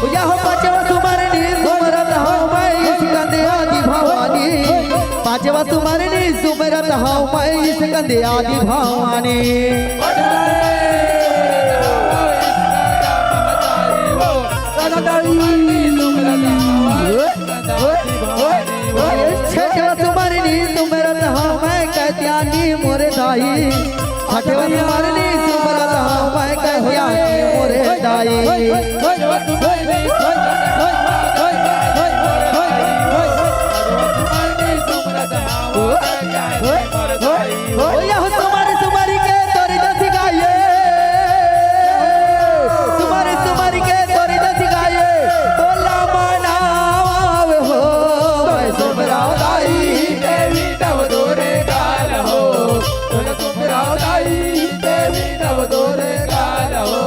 C: भैया हो पांचवा तुम्हारे सुमरत हो मैं स्कंद आदि भवानी पांचवा तुम्हारे सुमरत हो मैं स्कंद आदि भवानी छठवा तुम्हारे सुमरत हो मैं कहत्यानी मोरे दाई छठवा तुम्हारे सुमरत हो मैं कहत्यानी मोरे दाई भैया हो तुम्हारी के तोरी दस गाये तुम्हारी के तोरी दस गाये बोला मनावे हो मैं सुमराव दाई देवी नव दोरे गाल हो बोला सुमराव दाई देवी नव दोरे गाल हो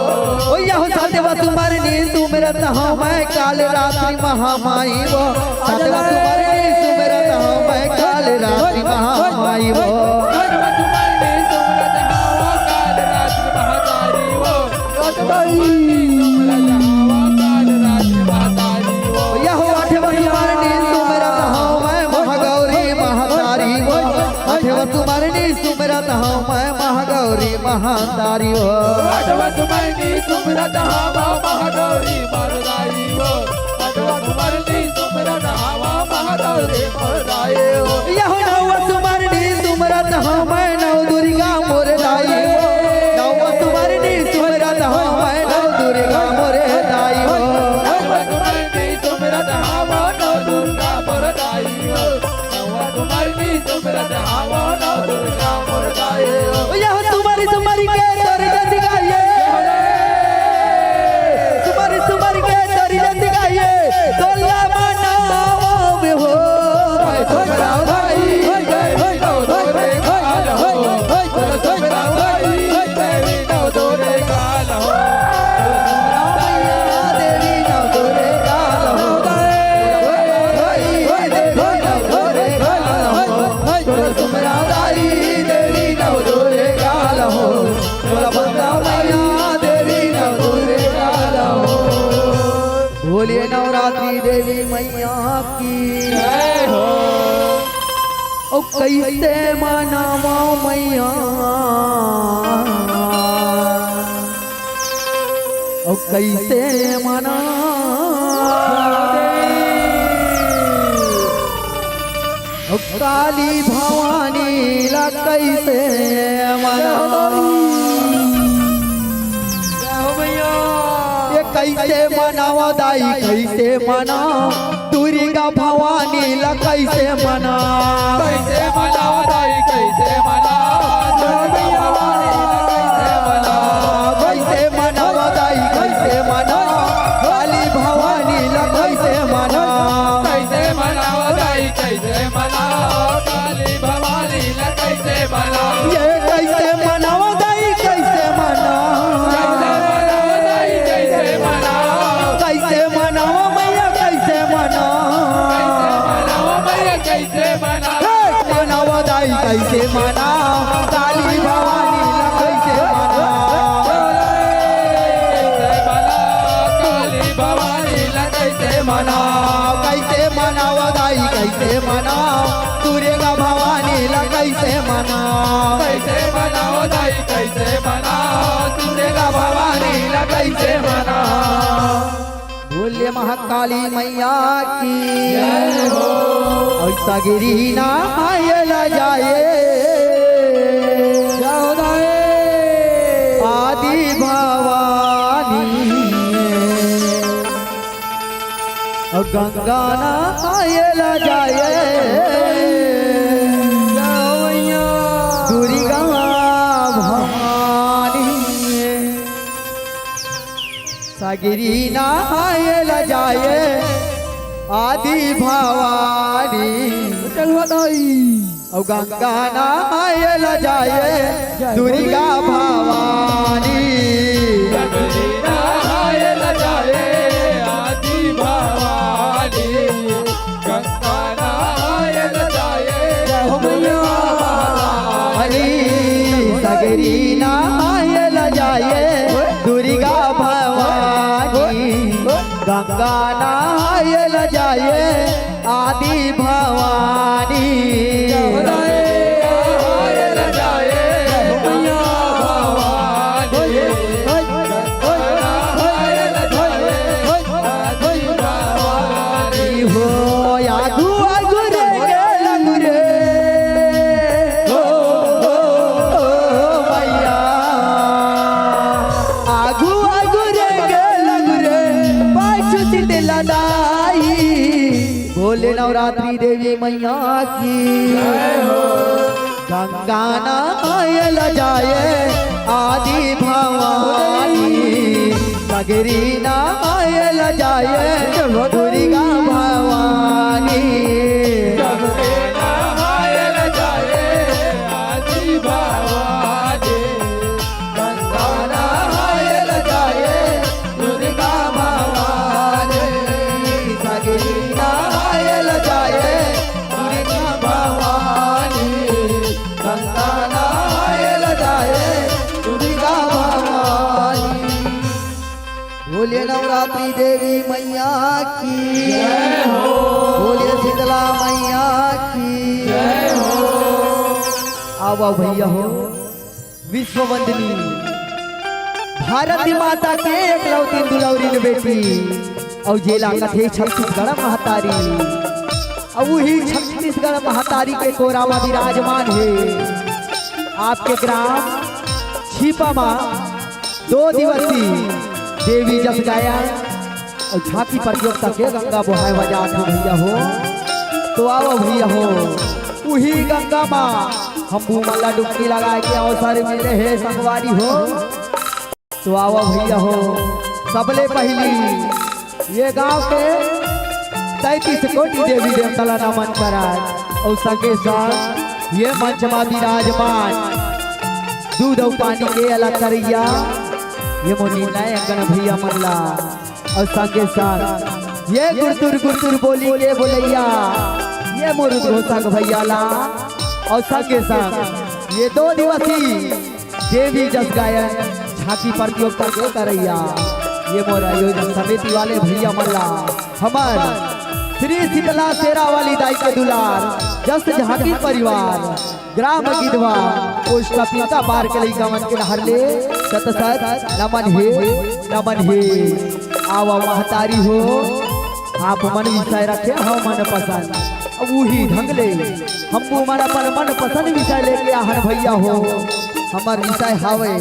C: भैया हो सातवा तुम्हारे सुमरत हो मैं काल रात्रि महामाई वो सातवा तुम्हारे सुमरत हो मैं काल रात्रि महामाई वो भैया हो आठवा तुम्हारे सुमरत हो मैं महागौरी महातारी वो आठवा तुम्हारे सुमरत हो मैं महागौरी महातारी वो आठवा तुम्हारे सुमरत हो महागौरी महातारी वो आठवा तुम्हारे सुमरत हो महागौरी महातारी वो भैया हो नौवा तुम्हारे सुमरत हो मैं नव दुर्गा मोरे दाई नौवा तुम्हारे सुमरत हो मैं नव दुर्गा मोरे दाई हो नौवा तुम्हारे सुमरत हो नव दुर्गा मोरे दाई हो नौवा तुम्हारे सुमरत हो नव दुर्गा मोरे दाई हो भैया हो तुम्हारी के तोरी दस गाये तुम्हारी के तोरी दस गाये तोला मनावे हो मैं सुमराव दाई देवी नव दोरे गाल हो बोला सुमराव दाई देवी नव दोरे गाल हो देवी नव दोरे गाल हो देवी नव दोरे गाल हो बोला सुमराव दाई देवी नव दोरे गाल हो बोला बंदा मैया देवी नव दोरे गाल हो बोलिए नवरात्रि देवी मैया की जय हो ओ कैसे मनावा मैया ओ कैसे मना ओ काली भवानी ला कैसे मना ये कैसे मनावा दाई कैसे मना दुर्गा भवानी ला कैसे मना कैसे मनावा दाई कैसे मना दुर्गा भवानी ला कैसे मना कैसे मनावा दाई कैसे मना काली भवानी ला कैसे मना कैसे मनावा दाई कैसे मना काली भवानी ला कैसे मना ये कैसे मनावा दाई कैसे मना कैसे मनावा मैया कैसे मना मनावा दाई कैसे मना काली भवानी ला कैसे मना काली भवानी ला कैसे मना कैसे मनावा दाई कैसे मना दुर्गा भवानी ला कैसे मना कैसे मनावा दाई कैसे मना दुर्गा भवानी ला कैसे मना बोले महाकाली मैया की जय हो ऐसा गिरी ना आयला जाए जाओ दाए आदि भवानी और गंगा ना आयला जाए जाओ मैया दुर्गा भवानी सागिरी नहायला जाए आदि भवानी चल बताई और गंगा नहायल जाए दुर्गा भवानी
M: सगरी नहायल जाए आदि भवानी गंगा नहायल जाए
C: दुर्गा भवानी सगरी नहायल जाए दुर्गा भवानी गंगा नहायल जाए आदि भवानी
M: नहायल जाए मैया भवानी गंगा नहायल जाए आदि भवानी
C: हो आगू आगू रे लगू रे हो मैया आगू आगू रे लगू रे पाछू सीट लदाई बोले नवरात्रि देवी मैया की गंगा नहायल जाए आदि भवानी सगरी नहायल जाए दुर्गा भवानी
M: सगरी नहायल जाए आदि भवानी गंगा नहायल जाए दुर्गा भवानी
C: सगरी नहायल जाए दुर्गा भवानी गंगा नहायल जाए दुर्गा भवानी बोले नवरात्रि देवी मैया की बोले शीतला मैया की आओ भैया हो विश्व वंदनी भारत माता के एकलौती दुलौरी बेटी और जेला कथे छत्तीसगढ़ महतारी और वही छत्तीसगढ़ महतारी के कोरावा विराजमान है आपके ग्राम छिपामा 2 दिवसीय देवी जस गाया और झांकी प्रतियोगिता के गंगा बोहाय बजात हो भैया हो तो आओ भैया हो वही गंगा माँ हम भूमला डुबकी लगाए के अवसर मिले है संगवारी हो तो आओ भैया हो सबले पहली ये गांव के 33 कोटि देवी देवता नमन कराए और संगे साथ ये मंच में विराजमान दूध और पानी के अलग करिया ये मोनी नायकन भैया मल्ला और संगे साथ ये गुरतुर बोली के बोलैया ये मोरू घोषक भैया ला और संगे साथ ये 2 दिवसीय देवी जस गायन झांकी प्रतियोगिता के करैया ये मोर आयोजन समिति वाले भैया मल्ला हमार श्री शीतला शेरा वाली दाई के दुलार जस झांकी परिवार ग्राम गिधवा पोस्ट पिता पार के लइका मन के हरले सत नमन हे आवा महतारी हो आप मन विषय रखे हो मन पसंद अब वही ढंग ले हम मन अपन मन पसंद विषय लेके आहन भैया हो हमार विषय हावे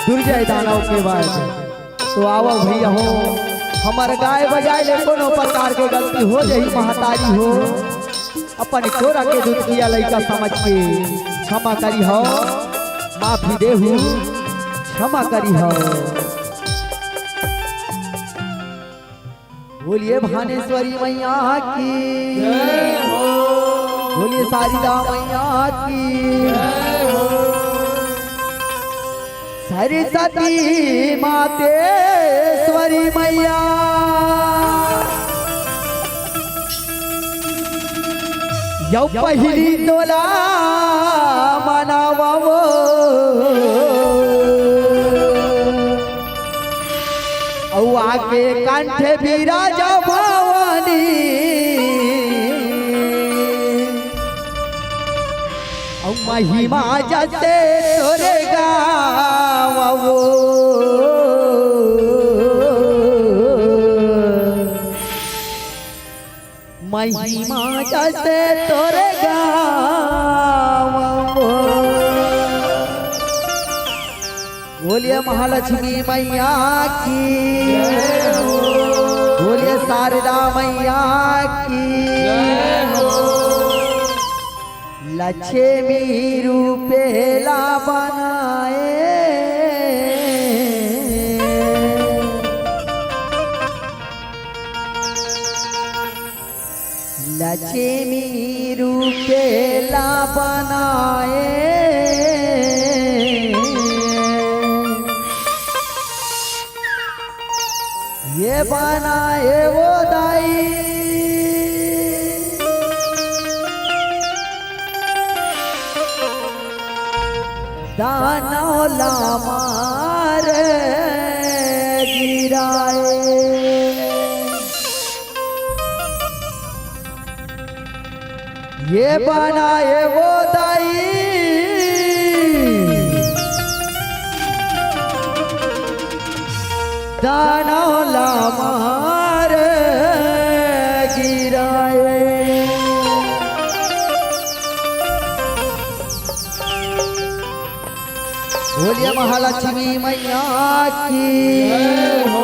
C: दुर्जय दानव के बाद तो आओ भैया हो हमार गाय बजाए ले कोनो प्रकार के गलती हो जही महतारी हो अपन कोरा के दूध किया लइका समझ के क्षमा करी हो माफी देहू क्षमा करी हो बोलिए भानेश्वरी मैया की बोलिए शारदा मैया की सरस्वती मातेश्वरी मैया यौ पहिली तोला मनावो औ आके कंठे विराजा भवानी औ महिमा जते तोरे गावो महिमा जते तोरे गावो बोलिए महालक्ष्मी मैया की बोलिए शारदा मैया की लक्ष्मी रूपेला बनाए लक्ष्मी रूपेला बेला बनाए ये बनाए वो दाई दानौला मार गिराए ये बनाए वो दाई दानौला मार गिराए बोलिए महालक्ष्मी मैया की हो।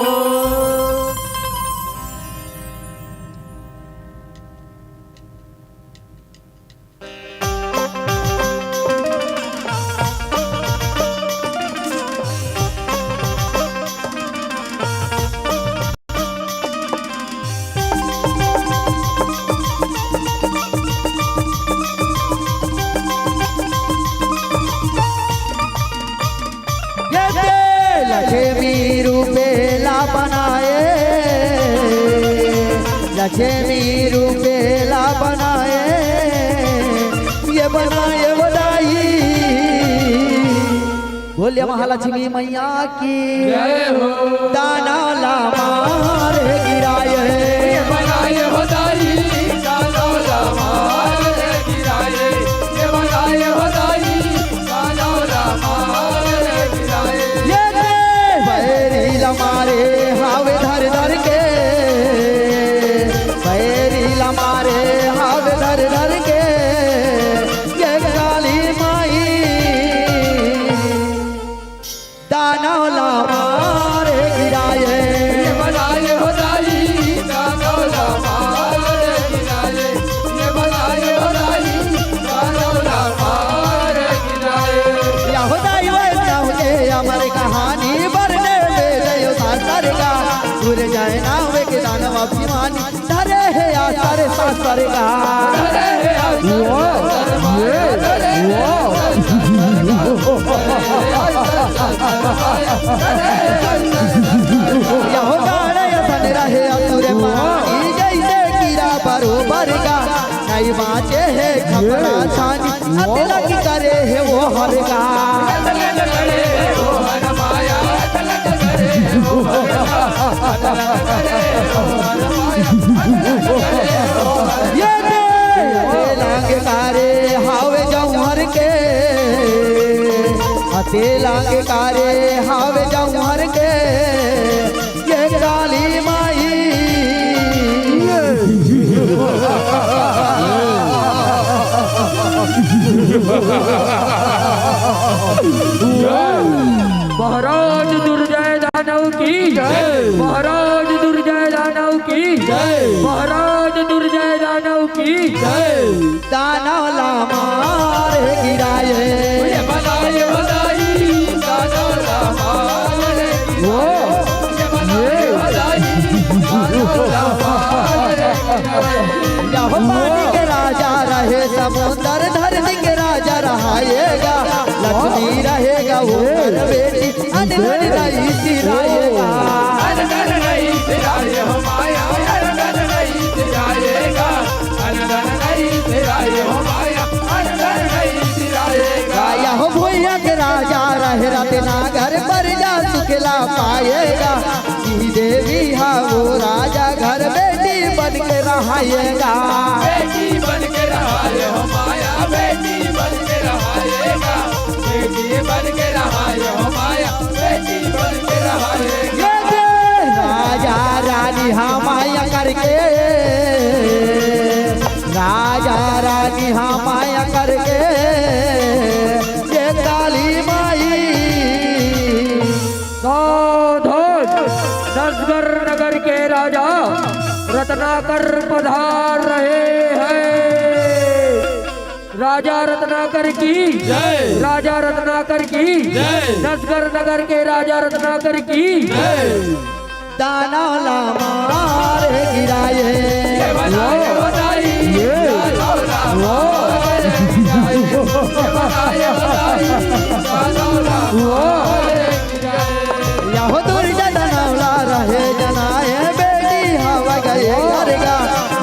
C: लक्ष्मी रूपेला बनाए लक्ष्मी रूपेला बनाए ये बनाए बधाई बोलिए महालक्ष्मी मैया की दानौला मार गिराए ये बनाए बधाई दानौला मार गिराए ये बनाए बधाई दानौला मार गिराए मारे हावे धर धर के बैरीला मारे हावे धर धर के ये काली माई दानौला मारे गिराए ये बनाए बधाई दानौला मारे गिराए ये बनाए बधाई दानौला मारे गिराए या होदाई वैसा होके हमारी कहानी बरने सरगा दूर जाए ना वे के दानव अभिमानी धरे है या सारे सरगा यहो गाड़े सन रहे अतुरे पानी जैसे कीड़ा बरोबर का नहीं बाँचे है खपड़ा छानी अतलक करे है वो हरगा ये लांग कारे हावे जौहर के अते लांग कारे हावे जौहर के ये काली माई
B: महाराज दुर्जय दानव की जय महाराज दुर्जय दानव की जय महाराज दुर्जय दानव की जय
C: दानौला मार गिराए ये बनाए बधाई दानौला मार गिराए ये बनाए बधाई दानौला मार गिराए पानी के राजा रहे समुंदर धरती के राजा रहाएगा लक्ष्मी रहेगा वो बेटी अनधन नहीं सिराएगा अनधन नहीं सिराए हो माया अनधन नहीं सिराएगा अनधन नहीं सिराए हो माया अनधन नहीं सिराएगा या हो भैया के राजा रहे रतना घर पर जा सुखला पाएगा की देवी हा वो राजा घर बेटी बन के रहाएगा बेटी बन के रहाए हो माया बेटी बन के रहाएगा बेटी बन के रहाए हो माया बेटी बन के रहाएगा राजा रानी हाँ माया करके राजा रानी हाँ माया करके ये काली माई
B: सावधान नसगर नगर के राजा रत्नाकर पधार रहे हैं राजा रत्नाकर की जय राजा रत्नाकर की जय नसगर नगर के राजा रत्नाकर की जय
C: दानौला मार गिराए यहो दुर्गा नवला रहे जनाए बेटी हवा गए करगा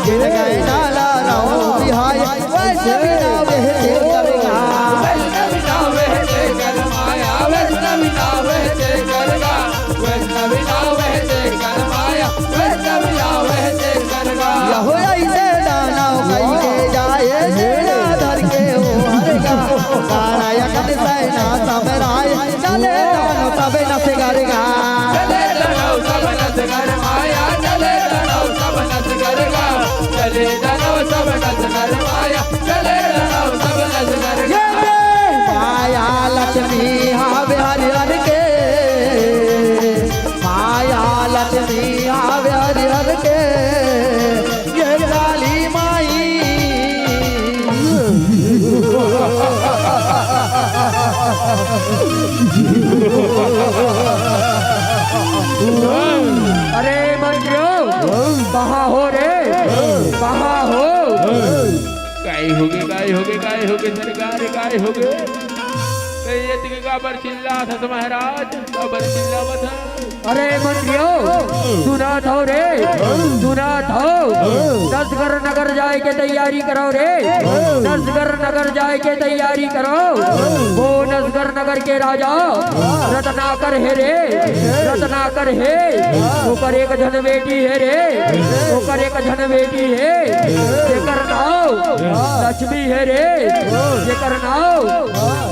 C: गिर गए नाला रहो बिहाय वैसे बिना बहते करगा
M: वैष्णवी ना बहते कर माया वैष्णवी ना बहते करगा वैष्णवी ना बहते कर माया वैष्णवी ना बहते करगा
C: यहो ऐसे दानव कई के जाए सेना धर के ओ हरगा नारायण सैना समराय चले दानव सब नस करगा
M: चले दानव सब नस कर माया चले दानव सब नस करगा चले दानव सब नस कर माया चले दानव सब नस करगा
C: माया लक्ष्मी हावे हरिहर के माया लक्ष्मी हावे हरिहर के ये काली माई
B: अरे मंत्रियों कहाँ हो रे कहाँ हो
M: काय होगे सरकार काय होगे ये काबर चिल्ला था महाराज काबर चिल्ला था
B: अरे मंत्रियों सुना था रे सुना था दसगर नगर जाए के तैयारी करो रे दसगर नगर जाए के तैयारी करो वो दसगर नगर के राजा रत्नाकर है रे रत्नाकर है ऊपर एक जन बेटी है रे ऊपर एक जन बेटी है जेकर नाव लक्ष्मी है रे जेकर नाव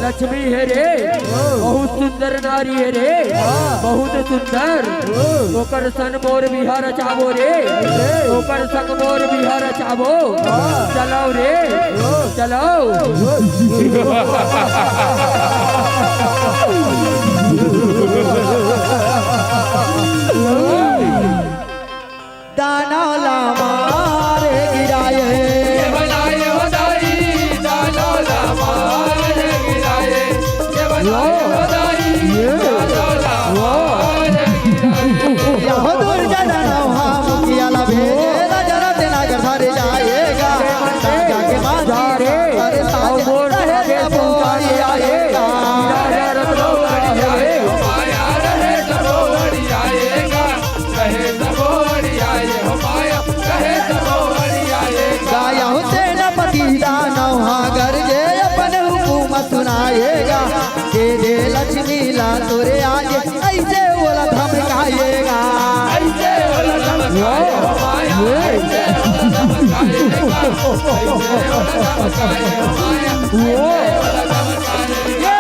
B: लक्ष्मी है रे बहुत सुंदर नारी है रे बहुत सुंदर ओकर सन मोर बिहार चाबो रे ओकर संग मोर बिहार चाबो चलो रे चलो
C: दानौला मारे गिराए
M: बनाए होदाई दानौला मारे गिराए ये बनाए होदाई दानौला मारे गिराए
C: यहो दुर्गा नवहा मुखिया ला भेजे राजा तेना घर सारे जाएगा जाके मां जा रे अरे सारे रहे बोरी आएगा
M: माया रहे सबोड़ी आएगा रहे सबोड़ी आए हो माया रहे सबोड़ी आएगा
C: गाया हो सेनापति दानव घर जे अपन हुकूमत सुनाएगा के दे लक्ष्मी ला तोरे आज ऐसे बोला धमकाएगा
M: ऐसे वाला धमकाए हो माया ऐसे वाला धमकाएगा ऐसे वाला धमकाए हो माया वाला धमकाएगा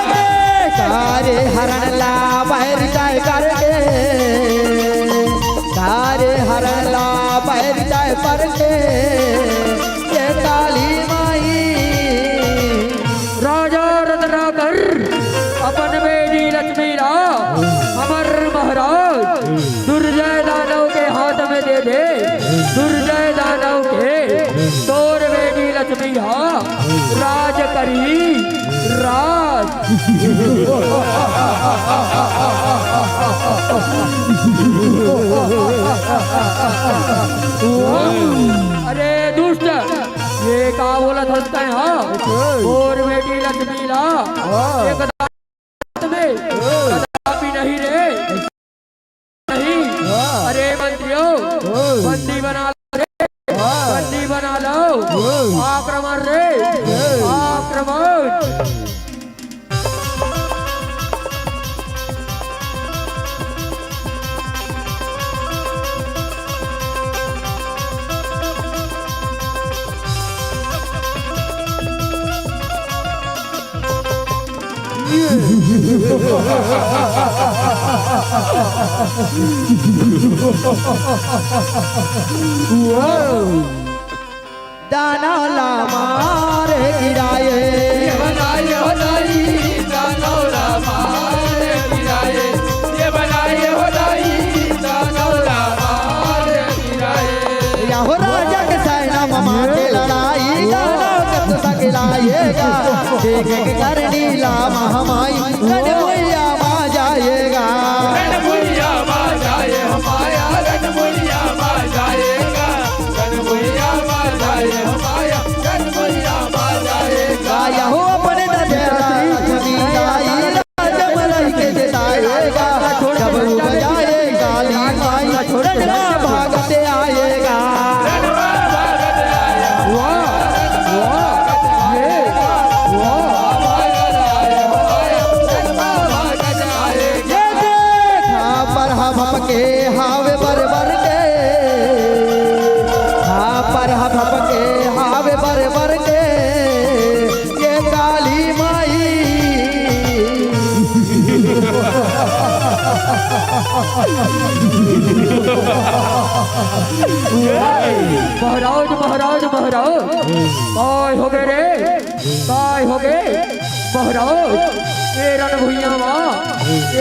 C: सारे हरण ला बहर जाए करके सारे हरण ला बहर जाए करके ये काली माई
B: राजा रत्नाकर अपन बेटी लक्ष्मी ला अमर महाराज दुर्जय दानव के हाथ में दे दे दुर्जय दानव के तोर बेटी लक्ष्मी हा राज करी राज अरे दुष्ट ये का बोलत हंसता है हाँ और बेटी लक्ष्मी ला एक दांत में कदापि नहीं रे नहीं अरे मंत्रियों बंदी बना लो रे बंदी बना लो आक्रमण रे आक्रमण
C: दानौला मारे गिराए
M: ये बनाए होदाई दानौला मारे गिराए ये बनाए होदाई दानौला मारे गिराए
C: यहो राजा के सेना ममा के लड़ाई दानव के तो सकिलाएगा देख के करनी ला महामाई रणभुइया मा जाएगा
M: रणभुइया मा जाए हो माया रणभुइया मा जाएगा रणभुइया मा जाए हो माया रणभुइया मा जाएगा
C: यहो अपन
N: महाराज महाराज महाराज काय हो गए रे काय हो गए महाराज ये रण भुइया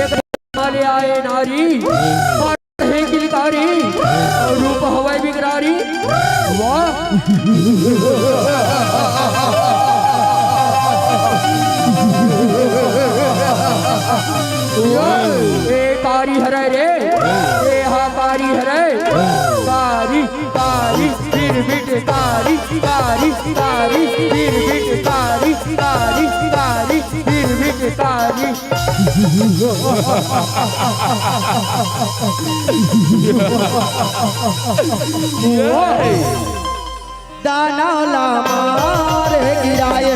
N: एक वाले आए नारी किलकारी और रूप हवाई बिगरारी वाह कारी हरे रे ये हा कारी हरे कारी कारी फिर बिट कारी कारी कारी फिर बिट कारी कारी कारी फिर बिट कारी
C: दाना ला मारे गिराए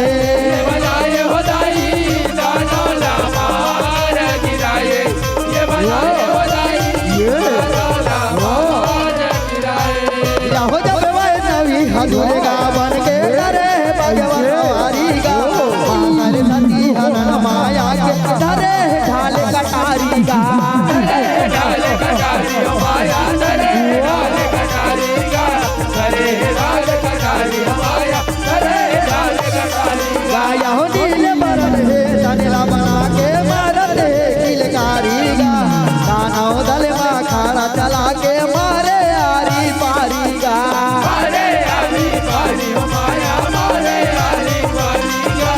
M: बनाए हो दाई दाना ला मार गिराए ये बनाए हो दाई दाना ला मार गिराए
C: या हो जब वैष्णवी हजूर गा बन के करे भगवान हमारी गा मांगल सती हरण माया के धरे ढाल कटारी गा
M: ढाल कटारी माया धरे ढाल कटारी गा धरे ढाल कटारी माया धरे ढाल कटारी
C: गाया हो नील बरन है तनला बना के मारत है किलकारी गा दानव दल मा खाड़ा चला के मारे आरी पारी गा
M: मारे आरी पारी माया मारे आरी पारी गा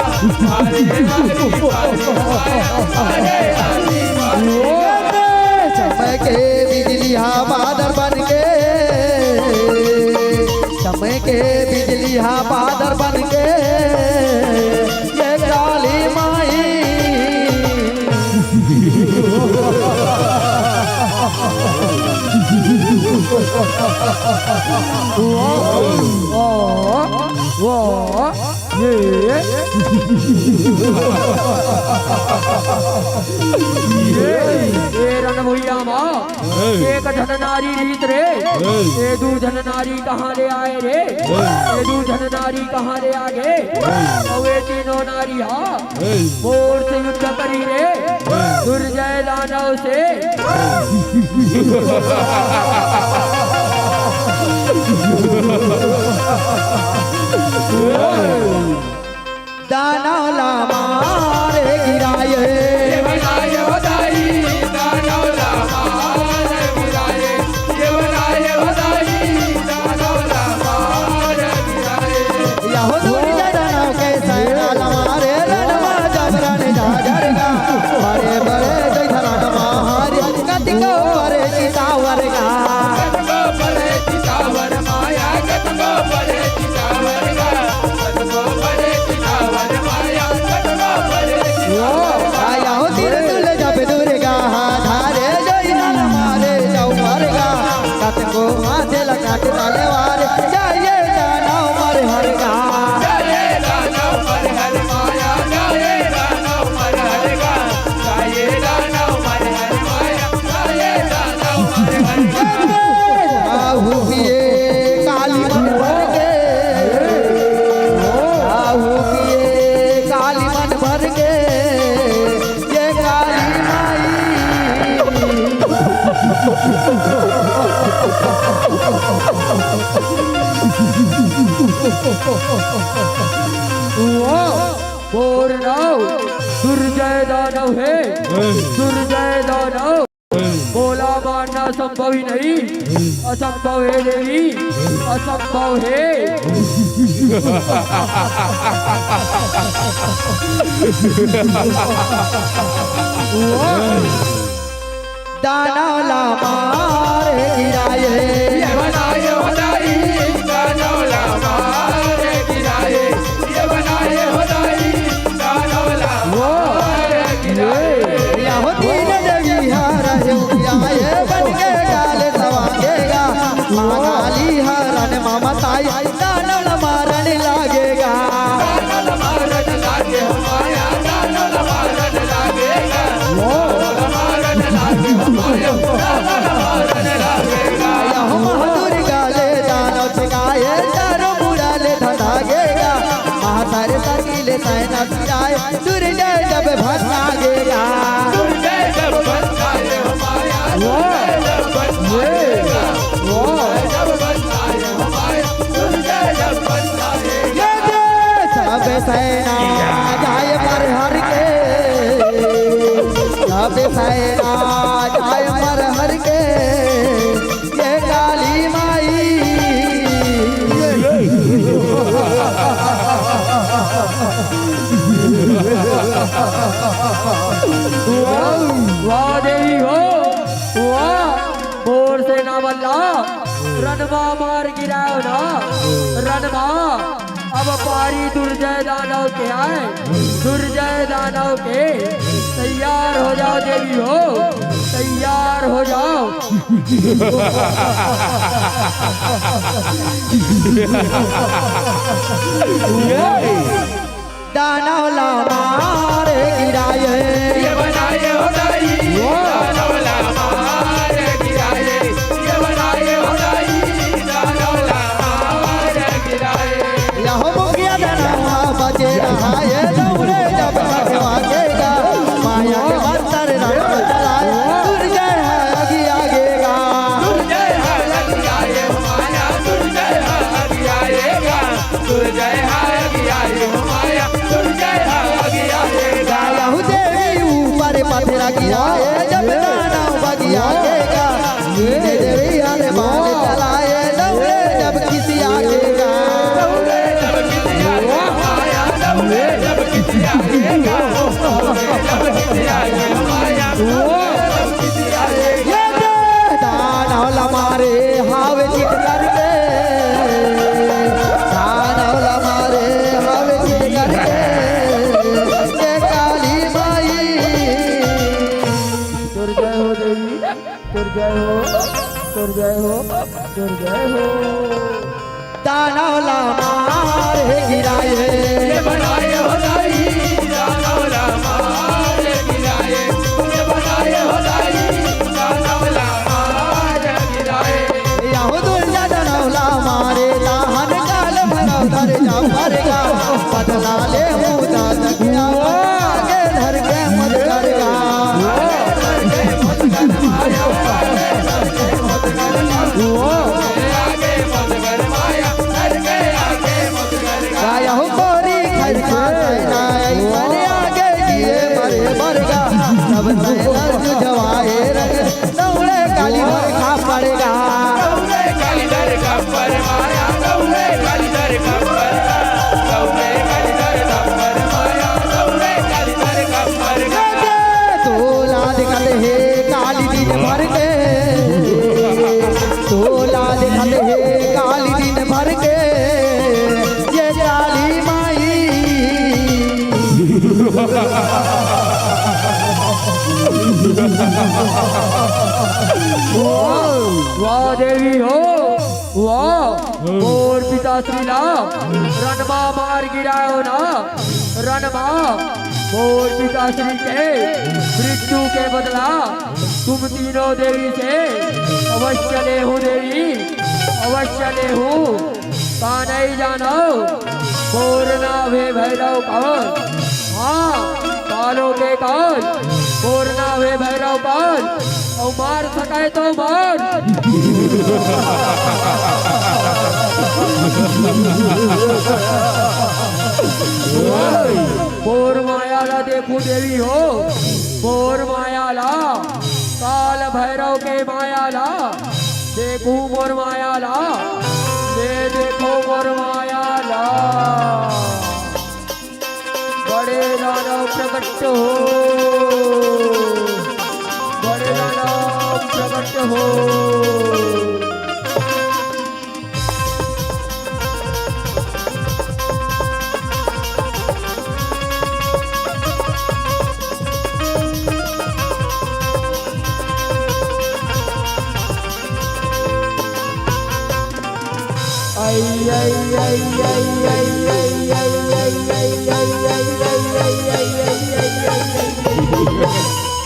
M: मारे आरी पारी माया मारे आरी पारी
C: चमके बिजली हा बादल बन के चमके बिजली हा बादल बन के ये काली माई
N: ये रण भुइया एक धन नारी रीत रे ये दू धन नारी कहाँ ले आए रे ये दू धन नारी कहाँ ले आ गए और ये तीनों नारी मोर से युद्ध करी रे दुर्जय दानव से
C: दाना ला मारे गिराए
M: बनाए हो दाई दाना ला मार गिराए ये बनाए हो दाई दाना ला मार गिराए
C: या हो दूरी दानव के सैना लमारे रणमा जबरन जाजरगा बड़े बड़े जय धरण महारी कतिको बड़े चितावर गा
M: कतको बड़े चितावर माया कतको बड़े चितावर गा कतको बड़े चितावर माया कतको बड़े चितावर
C: आया हो तिरतुल जब दुर्गा धारे जय धन मारे जौवर गा कतको माथे लकाट तलवार जाये दानव मर हर गा
M: जाये दानव मर हर माया जाये दानव मर हर गा जाये दानव मर हर माया जाये दानव मर हर गा
C: आहू पिए काली मन भर के आहू पिए काली मन भर के ये काली माई
N: मोर नाव दुर्जय दानव है दुर्जय दानव बोला मारना संभव ही नहीं असंभव है देवी असंभव है
C: दाना ला मारे गिराए
M: ये बनाए हो दाई दानव ला मार गिराए ये बनाए हो दाई दानव ला मार गिराए
C: या हो तीन देवी हारा आए बन के डाल सवागेगा माली हरण मामा ताई दानव मारन लागेगा
M: दानव मारन लागे हो माया दानव मारन लागेगा दानव मारन लागे हो माया दानव मारन लागेगा
C: या हो महादुर्गा ले दानव छिकाए चारों बुरा ले धनागेगा महासारे सकीले सैना सिराए दुर्जय जब भगागेगा पे सैना जाय मर हर के ये काली माई
N: वाह देवी हो वाह मोर से ना बल्ला रणमा मार गिराओ ना रणमा अब पारी दुर्जय दानव के आए दुर्जय दानव के तैयार हो जाओ देवी हो तैयार हो जाओ
C: दानव ला मार गिराए
M: ये बनाए हो दाई दानव ला मार गिराए ये बनाए हो दाई दानव ला मार गिराए
C: यहो मुखिया दानवा बजे रहा ये दौड़े जब भागेगा माया के मंत्र राम चलाए दुर्जय है अगी आगेगा
M: दुर्जय है अगी आए माया दुर्जय है अगी आएगा दुर्जय है अगी आए माया दुर्जय है अगी आएगा
C: यहू देवी ऊपर पथरा गिराए जब दानव बगी आगेगा ये देवी हर बाग चलाए दौड़े जब किसी आगेगा
M: दौड़े जब किसी आए माया दौड़े जब किसी आएगा दौड़े जब किसी आए माया जब किसी आएगा
C: दानव लमारे हावे चित करके दानव लमारे हावे चित करके ये काली माई
N: दुर्जय हो देवी दुर्जय हो दुर्जय हो दुर्जय हो
C: दानव लमारे गिराए
M: ये बनाए हो दाई दानव ला मार गिराए ये बनाए हो दाई दानव ला मार गिराए
C: यहू दुर्जा दानव लमारे दाहन काल भरव धर जा भरेगा बदला ले मुदा तकिया आगे धर के मत करेगा
M: आगे मत कर माया कर के आगे मत कर
C: गाया हो कोरी खरखा नाई मरे आगे दिए मरे मरगा सब दर्द जवाए रंग दौड़े काली खा पड़ेगा
M: दौड़े काली दर का पर माया दौड़े काली दर का पर दौड़े काली दर का पर माया दौड़े काली दर का पर
C: तो लाद कल है काली दिन भर के तो लाद कल है काली दिन भर के ये काली माई
N: वाह देवी हो वाह और पिता श्री राम रणमा मार गिराओ ना रणमा और पिता श्री के मृत्यु के बदला तुम तीनों देवी से अवश्य ले हूँ देवी अवश्य ले हूँ का नहीं जानो बोरना वे भैरव कौन हाँ कालों के कौन बोरना वे भैरव कौन और मार सके तो मार बोर मायाला देखो देवी हो बोर मायाला काल भैरव के मायाला देखो मोर मायाला देखो मोर मायाला बड़े दानव प्रकट हो बड़े दानव प्रकट हो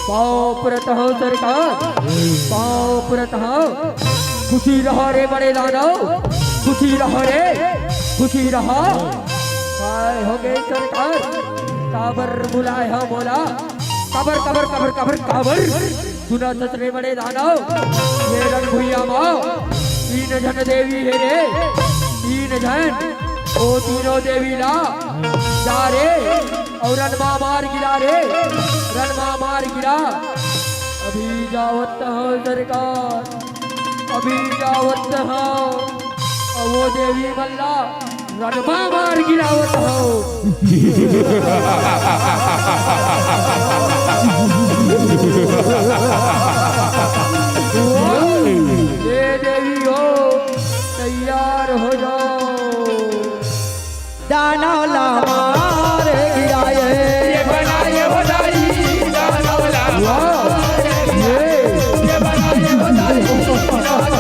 N: पाँव पुरत हो सरकार पाँव पुरत हो खुशी रहो रे बड़े दानव खुशी रहो रे खुशी रहो काय हो गए सरकार काबर बुलाए हो बोला cover cover cover cover cover सुना ससरे बड़े दानव ये रण भुइया माँ तीन जन देवी है रे तीन जन ओ तीनों देवी ला जा रे और रण मार गिरा रे रणमा मार गिरा अभी जावत हो सरकार अभी जावत हो वो देवी मल्ला रणमा मार गिरावत हो ये देवी हो तैयार हो जाओ
C: दानौला मार गिराए
M: ये बनाए हो दाई दानौला ये बनाए हो दाई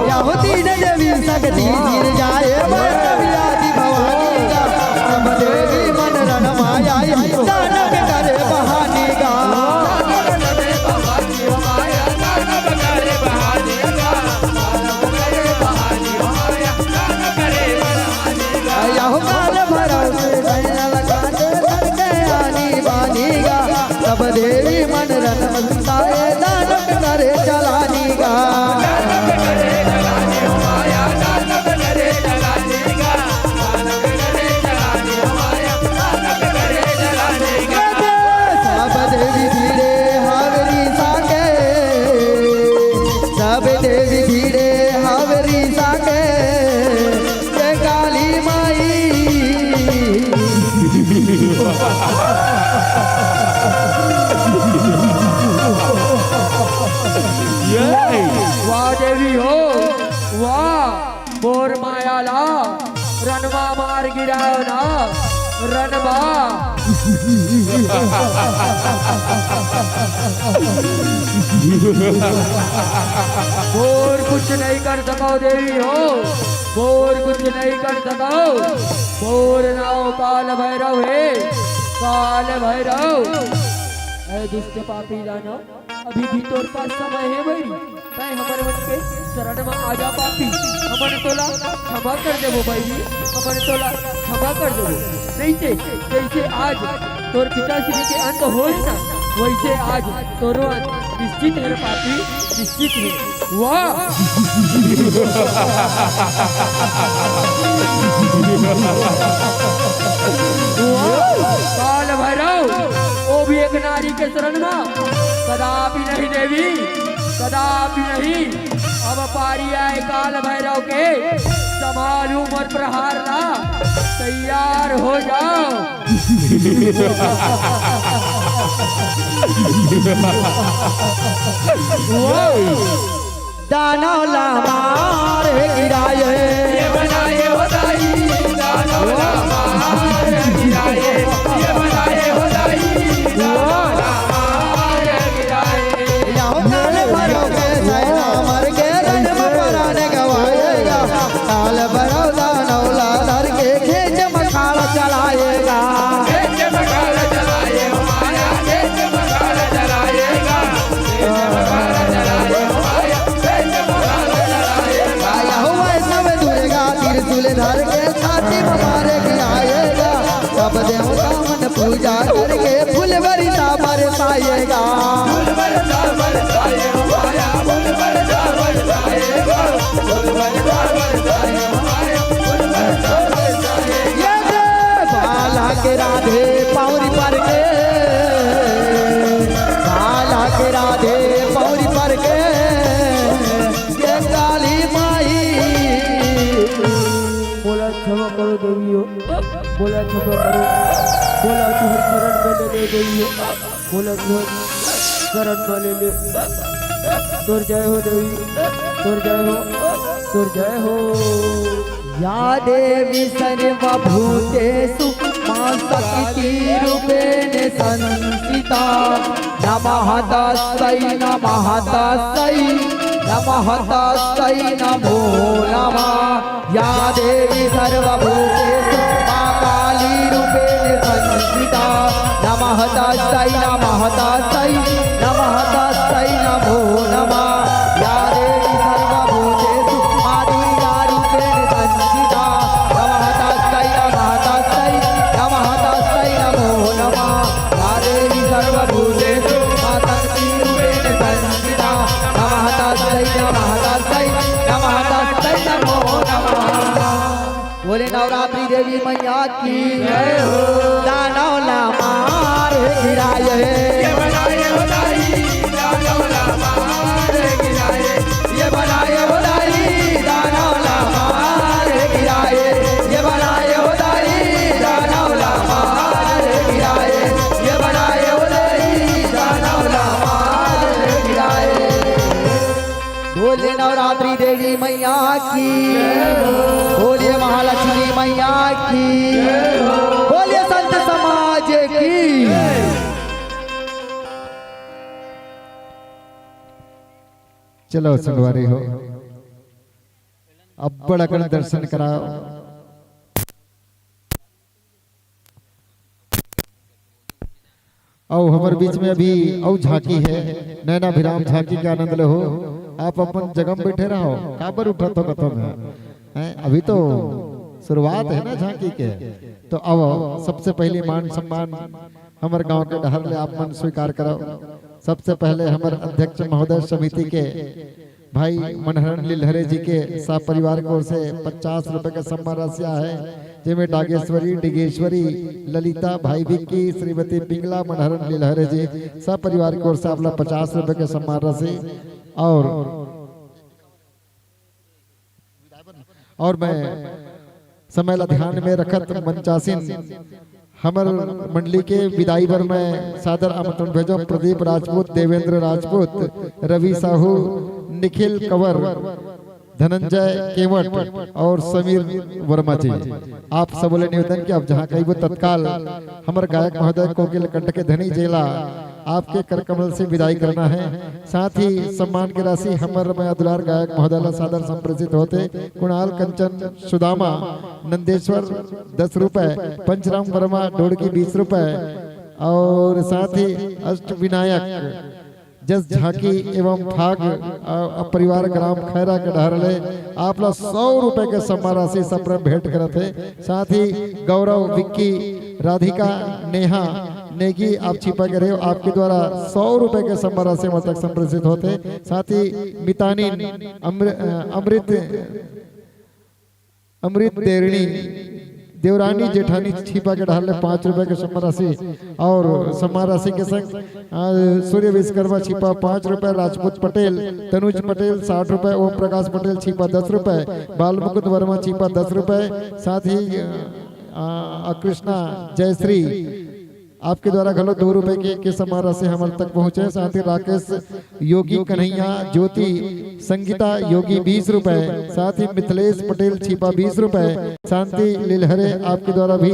C: यहुदी ने देवी सकती गिर जाए विराजी भवानी का सब देवी मन रण माया दानव करे बहानी का यहु काल भरोसे लगाते करके आनी बानी का सब देवी मन रण मस्ताए दानव करे चलानी का
N: वाह देवी हो वाह बोर मायाला रणवा मार गिराओ ना रणवा बोर कुछ नहीं कर सको देवी हो बोर कुछ नहीं कर सको बोर नाव काल भैरव है काल भैरव ऐ दुष्ट पापी दानव अभी भी तोर पास समय है भैरी तय हमारे मन के शरण में आजा पापी हमने तोला क्षमा कर देवो भैरी हमने तोला क्षमा कर देवो नहीं थे जैसे आज तोर पिताश्री के अंत हो ना वैसे आज तोरो अंत निश्चित है पापी निश्चित है वाह काल भैरव वो भी एक नारी के शरण में कदापि नहीं देवी कदापि नहीं अब पारी आए काल भैरव के संभालू मत प्रहार ला तैयार हो जाओ
C: दानौला मार गिराए
M: ये बनाए हो दाई दानौला मार गिराए ये बनाए हो दाई दानौला मार गिराए
C: यहु काल भरो के सैना मर के रण में पराने गवाएगा काल भरो दानौला धर के खेच मखाड़ चलाएगा
M: खेच मखाड़ चलाए माया खेच मखाड़ चलाएगा खेच मखाड़ चलाए माया खेच मखाड़ चलाएगा
C: यहु वैष्णव दुर्गा त्रिशूल धर के छाती में मारे गिराएगा सब देवता मन पूजा करके फूल बरसा बरसाएगा
M: फूल बरसा बरसाए माया फूल बरसा बरसाएगा फूल बरसा बरसाए माया फूल बरसा बरसाएगा
C: बाला के राधे पौरी पर के बाला के राधे पौरी पर के ये काली माई
N: बोला क्षमा करो देवी हो बोला क्षमा करो बोला तुम शरण में ले देवी हो बोला तुम शरण में ले ले तुर जय हो देवी तुर जय हो तुर जय हो
C: या देवी सर्वभूतेषु मां शक्ति रूपेण संस्थिता नमः तस्मै नमः तस्मै नमः तस्मै नमो नमः या देवी सर्वभूतेषु मां काली रूपेण संस्थिता नमः तस्मै नमः तस्मै नमः तस्मै नमो नमः या देवी सर्वभूतेषु मां दुर्गा रूपेण संस्थिता नमः तस्मै नमः तस्मै नमः तस्मै नमो नमः या देवी सर्वभूतेषु मां शक्ति रूपेण संस्थिता नमः तस्मै नमः तस्मै नमः तस्मै नमो नमः बोले नवरात्रि देवी मैया की जय हो दानौला मां मैया की, बोलिए महालक्ष्मी मैया की, बोलिए संत समाज की।
A: चलो संगवारी हो, अब बड़ा कर दर्शन कराओ। आओ हमारे बीच में अभी औ झांकी है, नैना भिराम झांकी का आनंद लो। आप अपन जगह में बैठे रहो, काबर उठा तो कथम है, अभी तो शुरुआत है ना झांकी के। तो अब सबसे पहले मान सम्मान हमारे गांव के डहर ले आप मन स्वीकार करो। सबसे पहले हमारे अध्यक्ष महोदय समिति के भाई मनहरण लीलहरे जी के सब परिवार की ओर से 50 रुपए का सम्मान राशि है, जिसमें डागेश्वरी, डिगेश्वरी, ललिता, भाई विक्की, श्रीमती पिंगला, मनहरण लीलहरे जी सब परिवार की ओर से आप 50 रुपए के सम्मान राशि। और मैं समय ला ध्यान में रखत मंचासीन हमर मंडली के विदाई पर मैं सादर आमंत्रण भेजो। प्रदीप राजपूत, देवेंद्र राजपूत, रवि साहू, निखिल कंवर, धनंजय केवट और समीर वर्मा जी। आप सब बोले निवेदन कि अब जहाँ कहीं वो तत्काल हमारे गायक महोदय कोकिल कंठ के धनी जेला आपके कर कमल से विदाई करना है। साथ ही सम्मान की राशि हमारे मैं दुलार गायक महोदय सादर संप्रेषित होते। कुणाल, कंचन, सुदामा, नंदेश्वर 10 रुपए, पंचराम वर्मा ढोड़की 20 रुपए और साथ ही अष्ट विनायक जस झांकी एवं फाग परिवार ग्राम खैरा के डहरले आप 100 रुपए के सम्मान राशि सब भेंट करते। साथ ही गौरव, विक्की, राधिका, नेहा, नेगी आप छिपा के रहे हो, आपके द्वारा 100 रुपए के सम्मान राशि हम तक संप्रेषित होते। साथ ही मितानी, अमृत देरणी, देवरानी, जेठानी छिपा के ढाल 5 रुपए के सम्मान राशि और सम्मान राशि के संग सूर्य विश्वकर्मा छिपा 5 रुपए, राजपूत पटेल, तनुज पटेल 60 रुपए, ओम प्रकाश पटेल छिपा 10 रुपए, बाल मुकुंद वर्मा छिपा 10 रुपए। साथ ही कृष्णा जयश्री आपके द्वारा घलो 2 रुपए के सम्मान राशि हमारे तक पहुंचे। साथ ही राकेश योगी, कन्हैया, ज्योति, संगीता योगी 20 रुपए। साथ ही मिथिलेश पटेल छिपा 20 रुपए। शांति लीलहरे आपके द्वारा भी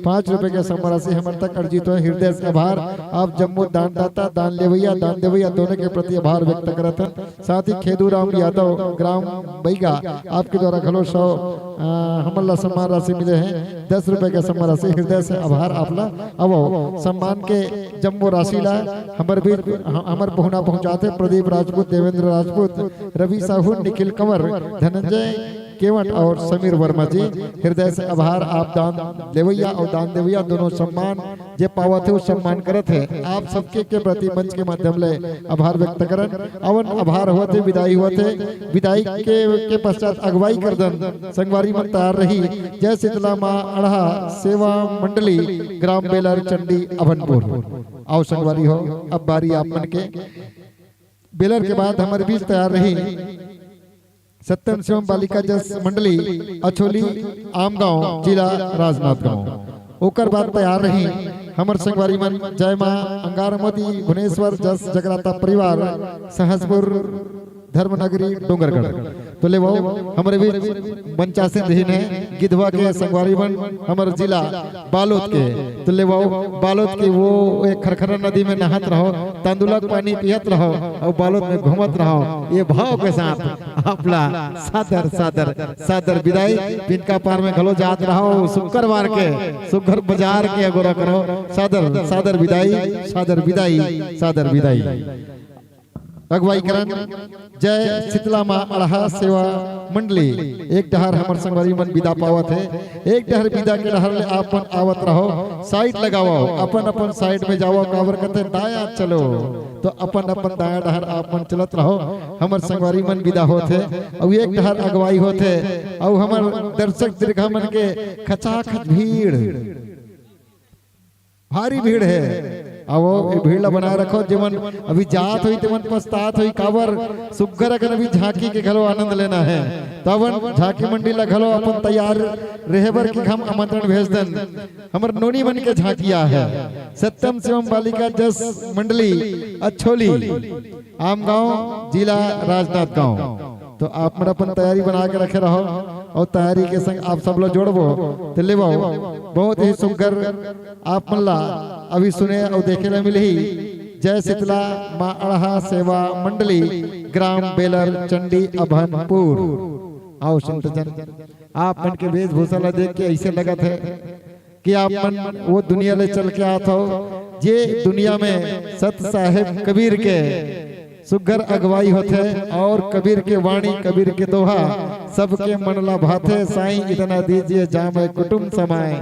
A: 5 रुपए के सम्मान राशि हमारे तक अर्जित हुए। हृदय से आभार। आप जम्मू दानदाता, दान देवैया दोनों के प्रति आभार व्यक्त करते। साथ ही खेदूराम यादव, ग्राम बैगा आपके द्वारा घलो 100 हमला सम्मान राशि मिले हैं। 10 रुपए का सम्मान राशि हृदय से आभार आपला। अब सम्मान के जम्बो राशि ला हमार पहुना पहुंचाते। प्रदीप राजपूत, देवेंद्र राजपूत, रवि साहू, निखिल कंवर, धनंजय केवट और समीर वर्मा जी हृदय से आभार। आप दान देवैया और दान देवैया दोनों सम्मान जे पावत है वो सम्मान करत है। आप सबके के प्रति मंच के माध्यम ले आभार व्यक्त करन। अवन आभार हुआ थे, विदाई हुआ थे। विदाई के पश्चात अगवाई कर दन संगवारी मन तैयार रही। जय शीतला माँ अढ़ा सेवा मंडली, ग्राम बेलर, चंडी, अभनपुर। आओ संगवारी हो, अब बारी आप मन के। बेलर के बाद हमारे बीच तैयार रही सत्यम शिवम बालिका जस मंडली, अछोली, आमगांव, जिला राजनांदगांव। ओकर बाद तैयार रही हमर संगवारी मन जय मां अंगार मोदी, भुवनेश्वर जस जगराता परिवार, सहसपुर, धर्मनगरी, डोंगरगढ़। तो ले वो हमारे बीच मंचासे रहीन है गिधवा के संगवारी मन हमारे जिला बालोद के। तो ले वो बालोद के वो एक खरखरा नदी में नहात रहो, तंदुलक पानी पियत रहो और बालोद में घूमत रहो। ये भाव के साथ आपला सादर सादर सादर विदाई। पिनका पार में घलो जात रहो, शुक्रवार के सुघर बाजार के अगोरा करो। सादर सादर विदाई, सादर विदाई, सादर विदाई। अगवाई करन जय शीतला माँ अढ़ा सेवा मंडली। एक डहर हमर संगवारी मन विदा पावत है। एक डहर विदा के डहर ले आपन आवत रहो। साइड लगाओ, अपन अपन साइड में जाओ। कावर कहते दाया चलो, तो अपन अपन दाया डहर आप मन चलत रहो। हमर संगवारी मन विदा होते और एक डहर अगवाई होते और हमर दर्शक दीर्घा मन के खचाखच भीड़, भारी भीड़ है। अब वो भीड़ ला बनाए रखो। जीवन अभी जात हुई तेमन पछतात हुई कावर सुग्घर अगर अभी झांकी के घलो आनंद लेना है। तब झांकी मंडी ला घलो अपन तैयार रहेबर की हम आमंत्रण भेज दन। हमर नोनी बन के झांकिया है सत्यम शिवम बालिका जस मंडली, अछोली, आमगांव, जिला राजनांदगांव। तो आप मेरा अपन तैयारी बना के रखे रहो और तैयारी के संग आप सब लोग जोड़बो तो ले बहुत ही सुंदर आप मल्ला अभी सुने और देखे ला मिली जय शीतला माँ अड़हा सेवा मंडली ग्राम बेलर चंडी अभनपुर। आओ संत जन आप मन के वेशभूषा ला देख के ऐसे लगत है कि आप मन वो दुनिया ले चल के आत हो जे दुनिया में सत साहेब कबीर के सुगर अगवाई होते और कबीर के वाणी कबीर के दोहा सबके मन ला भाते। साईं इतना दीजिए जामे कुटुंब समाए,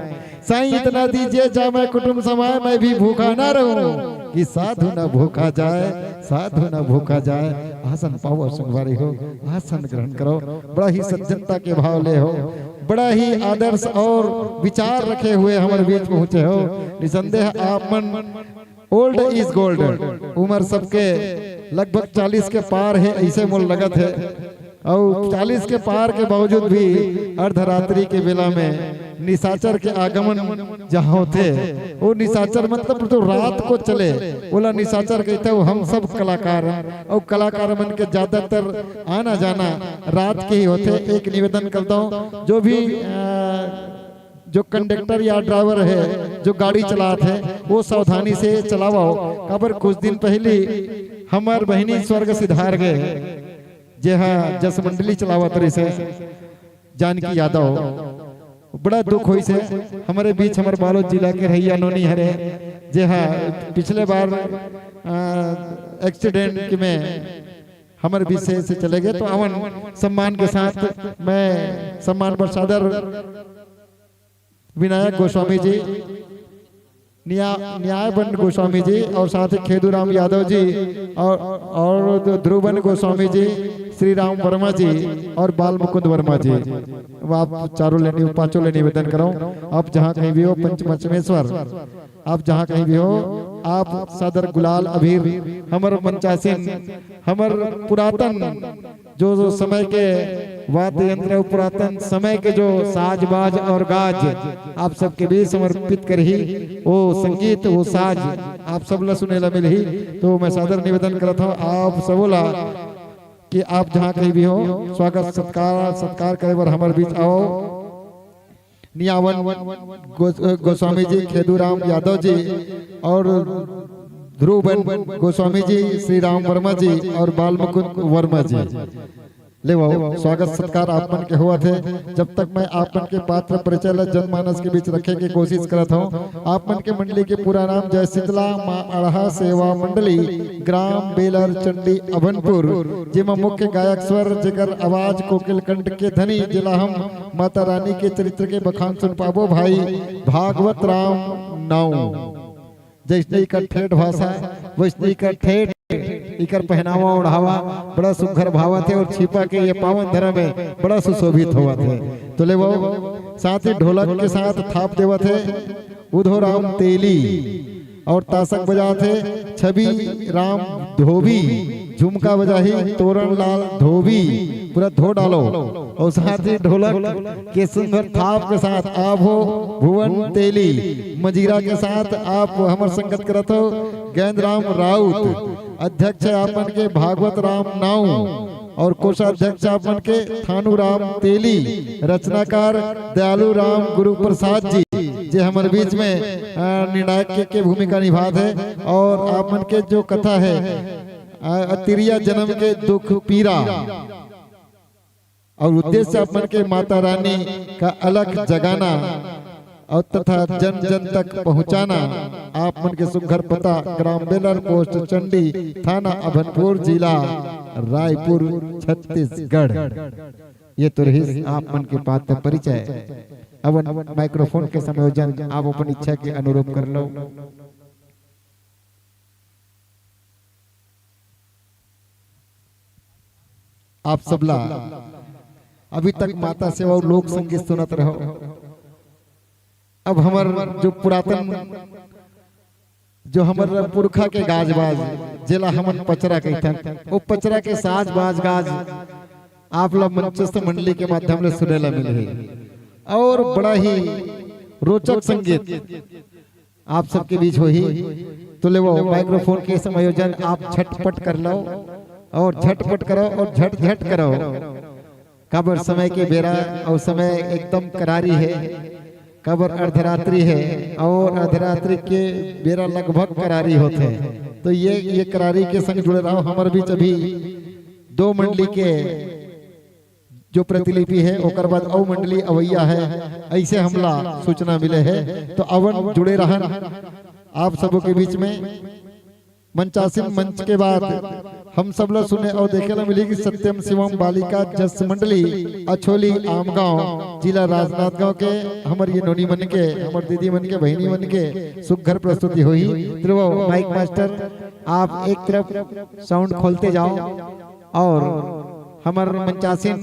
A: साईं इतना दीजिए जामे कुटुंब समाए, मैं भी भूखा ना रहूं कि साधु न भूखा जाए, साधु न भूखा जाए। आसन पाओ संगवारी हो, आसन ग्रहण करो, बड़ा ही सज्जनता के भाव ले हो, बड़ा ही आदर्श और विचार रखे हुए हमारे बीच पहुंचे हो। निसंदेह आप मन ओल्ड इज गोल्ड, उम्र सबके लगभग 40 के पार है ऐसे मोल लगत है और 40 के पार के बावजूद भी अर्धरात्रि के बेला में निशाचर के आगमन जहाँ होते वो निशाचर मतलब तो रात को चले बोला निशाचर कहते हो। हम सब कलाकार और कलाकार मन के ज्यादातर आना जाना रात के ही होते। एक निवेदन करता हूँ जो भी जो कंडक्टर या ड्राइवर है जो गाड़ी चलाते है वो सावधानी से चलावाओ। खबर कुछ दिन पहले हमार बहनी स्वर्ग सिधार गए जे हाँ जस मंडली चलावत रही से जानकी यादव, बड़ा दुख हुई से हमारे बीच हमारे बालोद जिला के रहिया नोनी हरे जे हाँ पिछले बार एक्सीडेंट में हमारे बीच से चले गए। तो अमन सम्मान के साथ मैं सम्मान पर सादर विनायक गोस्वामी जी, न्यायबंद गोस्वामी जी और साथ ही खेदूराम यादव जी और ध्रुवन गोस्वामी जी, श्री राम वर्मा जी और बाल मुकुंद वर्मा जी, आप चारों लेने पांचों ले निवेदन करो। आप जहाँ कहीं भी हो पंचमेश्वर, आप जहाँ कहीं भी हो आप सदर गुलाल अबीर हमर मंचासीन हमर पुरातन जो समय के वाद्य यंत्र पुरातन समय के जो साजबाज और गाज आप सबके बीच समर्पित कर ही वो संगीत वो साज आप सब ला सुने ला मिल ही। तो मैं सादर निवेदन करता हूँ आप सबोला कि आप जहाँ कहीं भी हो स्वागत सत्कार करे बर हमारे बीच आओ। नियावन गोस्वामी जी, खेदूराम यादव जी और ध्रुवन गोस्वामी जी, श्री राम वर्मा जी और बाल मुकुंद वर्मा जी ले वो स्वागत सत्कार आपन के हुआ थे। जब तक मैं आपन के पात्र परिचय जनमानस के बीच रखे की कोशिश करता हूँ। आपन के मंडली के पूरा नाम जय शीतला माँ अड़हा सेवा मंडली ग्राम बेलर चंडी अभनपुर, जिमा मुख्य गायक स्वर जिगर आवाज कोकिल कंठ के धनी जिला हम माता रानी के चरित्र के बखान सुन पाबो भाई भागवत राम नाऊ। जैसे का ठेठ भाषा वैसे का ठेठ इकर पहनावा ओढ़ावा बड़ा सुघर भावा थे और छिपा के ये पावन धर्म में बड़ा सुशोभित हुआ थे। तो ले वो साथ ही ढोलक के साथ थाप देवा थे उधो राम तेली और तासक बजा थे छवि राम धोबी, झुमका बजाही तोरण लाल धोबी, पूरा धो डालो और साथ ही ढोलक के सुंदर थाप के साथ आप हो भुवन तेली, मजीरा के साथ आप हमार संगत करत हो गेंद राम राउत, अध्यक्ष आपन के भागवत राम नाऊ और कोषाध्यक्ष आपन के थानू राम तेली, रचनाकार दयालु राम गुरु प्रसाद जी जे हमारे बीच में निर्णायक के भूमिका निभाते है। और आपन के जो कथा है अतिरिया जन्म के दुख पीरा और उद्देश्य अपन के माता रानी का अलग जगाना और तथा जन जन तक पहुंचाना। आप मन के सुघर पता ग्राम बेलर पोस्ट चंडी थाना अभनपुर जिला रायपुर छत्तीसगढ़। ये तो रही आप मन के पात्र परिचय। अब माइक्रोफोन के संयोजन आप अपनी इच्छा के अनुरूप कर लो। आप सबला अभी तक माता सेवा और लोक संगीत सुनत रहो। अब हमार जो पुरातन जो हमार पुरखा के गाजबाज जिला हमन पचरा कहते वो पचरा के साजबाज गाज आप लोग मंचस्थ मंडली के माध्यम से सुने ला मिले और बड़ा ही रोचक संगीत आप सबके बीच हो ही। तो ले वो माइक्रोफोन के समायोजन आप झटपट कर लो और झटपट करो और झट झट करो। कबर समय के बेरा और समय एकदम करारी है, कबर अर्धरात्रि है और अर्धरात्रि के बेरा लगभग करारी होते हैं। तो ये करारी के संग जुड़े रहो। हमारे बीच अभी 2 मंडली के जो प्रतिलिपि है ओकर बाद औ मंडली अवैया है, ऐसे हमला सूचना मिले है। तो अवन जुड़े रहन आप सबों के बीच में। मंचासीन मंच के बाद हम सब लोग सुने और देखे ला मिली कि सत्यम शिवम बालिका जस मंडली अछोली आमगांव जिला राजनांदगांव के हमर ये नोनी मन के हमर दीदी मन के बहनी मन के सुघर प्रस्तुति हुई। तो वो माइक मास्टर आप एक तरफ साउंड खोलते जाओ और हमार मंचासीन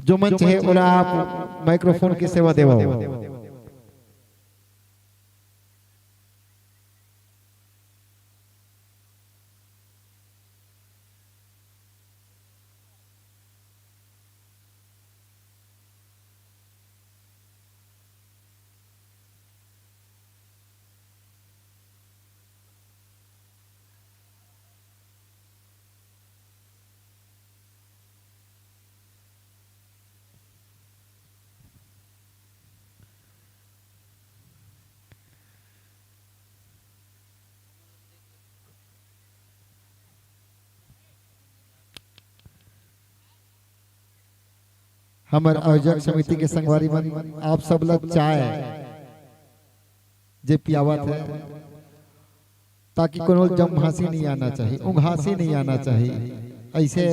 A: जो मंच है और आप माइक्रोफोन की सेवा देवा। हमारे आयोजक समिति के संगवारी मन आप सब लोग चाय जे पियावत है ताकि कोनो जमहासी नहीं आना चाहिए, उंघासी नहीं आना चाहिए। ऐसे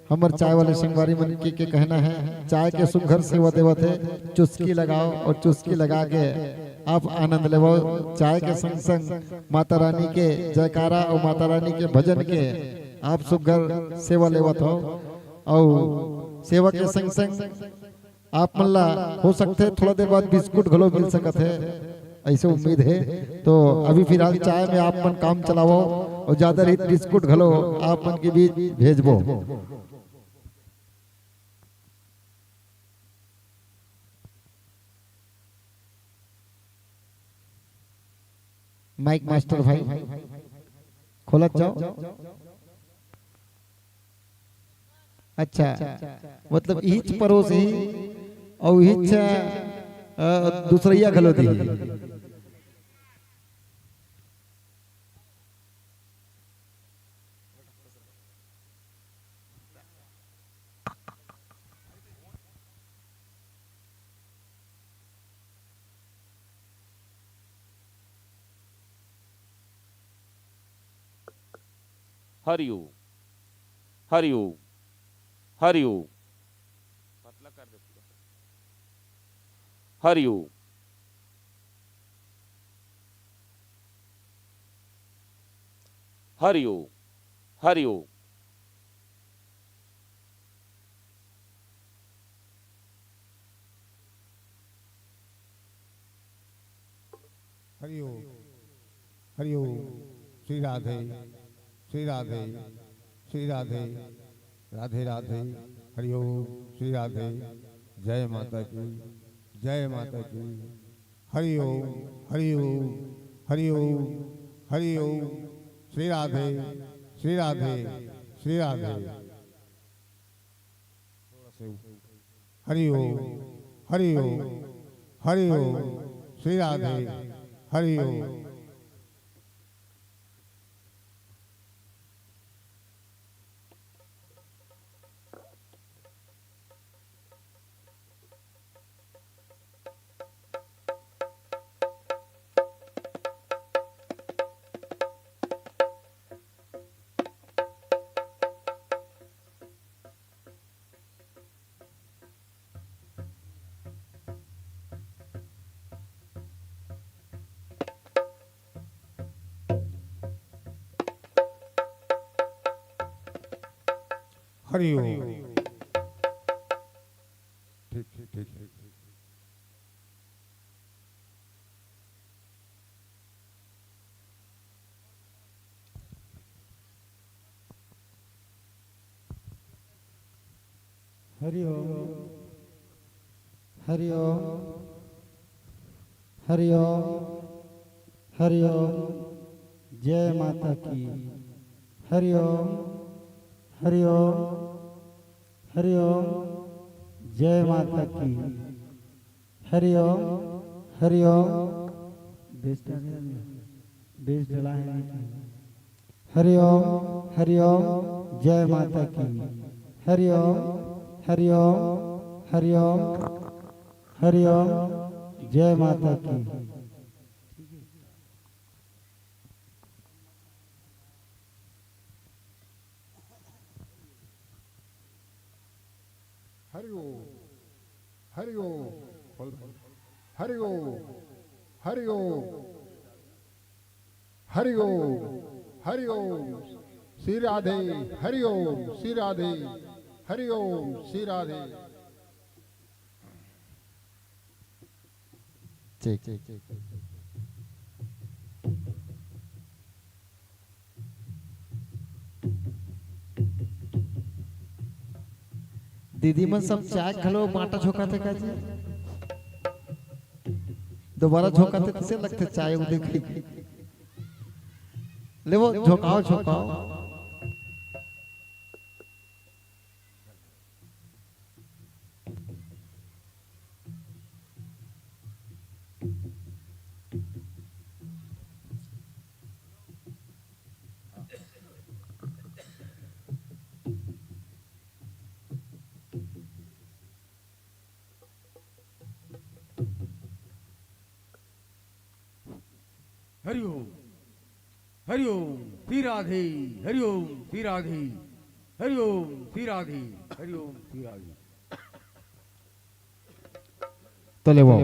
A: हमारे चाय वाले संगवारी मन के कहना है चाय के सुघर सेवा देवत है, चुस्की लगाओ और चुस्की लगा के आप आनंद लेवो। चाय के संग संग माता रानी के जयकारा और माता रानी के भजन के आप सुघर सेवा लेवत हो। और सेवा के संग संग आप मल्ला हो सकते है थोड़ा देर बाद बिस्कुट घलो मिल सकत है, ऐसे उम्मीद है। तो अभी फिलहाल चाय में आप मन काम चलावो और ज्यादा रही बिस्कुट घलो आप मन के बीच भेजबो। माइक मास्टर भाई खोलत जाओ। अच्छा मतलब हिच परोस ही और हिच दूसरिया घलो दी।
O: हरिओ हरिओ हरिओ पतला कर दे पूरा। हरिओ हरिओ हरिओ
D: हरिओ हरिओ श्री राधे श्री राधे श्री राधे राधे राधे हरिओम श्री राधे। जय माता की जय माता की। हरिओम हरिओम हरिओम हरिओम श्री राधे श्री राधे श्री राधे। हरिओम हरिओम हरिओम श्री राधे हरिओम। हरिओम ठीक ठीक ठीक ठीक।
A: हरिओम हरिओम हरिओम हरिओम। जय माता की।
J: हरि ओम हरि ओम हरि ओम। जय माता की। हरि ओम हरि ओम। बेस डला है। हरि ओम हरि ओम। जय माता की। हरि ओम हरि ओम हरि ओम हरि ओम। जय माता की।
P: हरि ओम हरि ओम हरि ओम हरि ओम हरि ओम हरि ओम। श्री राधे हरि ओम श्री राधे हरि ओम श्री राधे।
A: ठीक दीदी मन सब चाय खलो माटा झोंकाते का जी दोबारा झोंकाते कैसे लगते चाय वो देखी ले वो झोंकाओ झोंकाओ।
Q: हरि ओम हरि ओम श्री राधे हरि ओम श्री राधे हरि ओम श्री राधे हरि ओम श्री राधे।
A: तो ले वो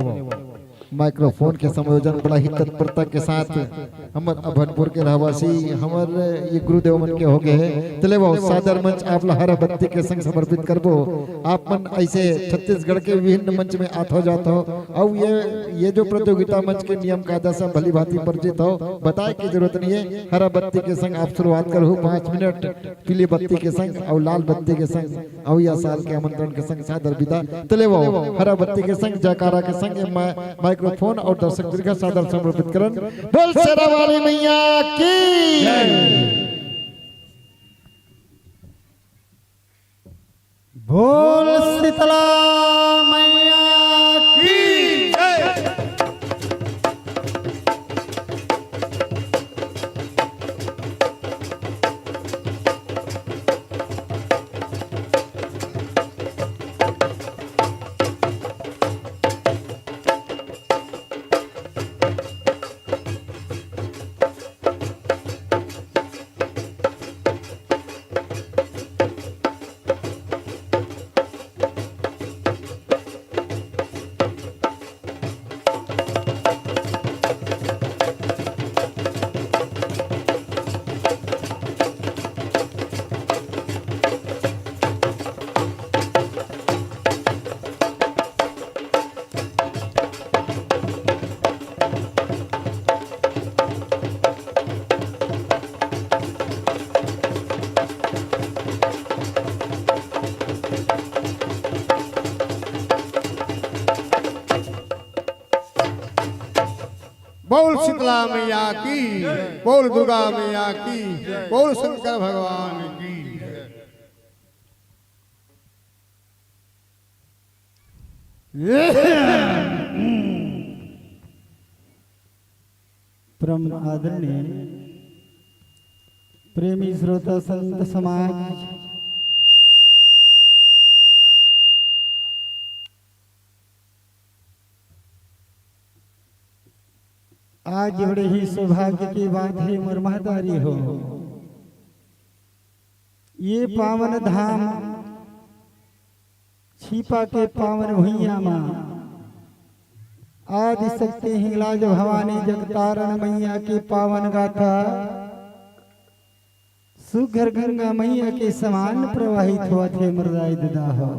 A: माइक्रोफोन के संयोजन बड़ा ही तत्परता के साथ हमर अभनपुर के रहवासी हमर ये गुरुदेव मन के हो गए हैं। तो ले वो सादर मंच आप हरा बत्ती के संग समर्पित करबो। आप मन ऐसे छत्तीसगढ़ के विभिन्न मंच में आत हो जाते हो और ये जो प्रतियोगिता मंच के नियम कायदा से भली भांति परिचित हो बताए की जरूरत नहीं है। हरा बत्ती के संग आप शुरुआत करो 5 मिनट पीली बत्ती के संग और लाल बत्ती के संग और या साल के आमंत्रण के संग सादर विदा। तो ले वो हरा बत्ती के संग जयकारा के संग माइक्रोफोन और दर्शक दीर्घ सादर समर्पित करन। बोल शेरा वाली मैया की
J: बोल शीतला मैया की
P: बोल शीतला मैया की बोल दुर्गा मैया की बोल शंकर भगवान की।
J: परम आदरणीय प्रेमी श्रोता संत समाज आज बड़े ही सौभाग्य की बात है मरमहदारी हो ये पावन धाम छिपा के पावन भुइया मां आदि शक्ति हिंगलाज भवानी जगतारण मैया की पावन गाथा सुघर गंगा मैया के समान प्रवाहित हुआ थे मर्दाई ददा हो।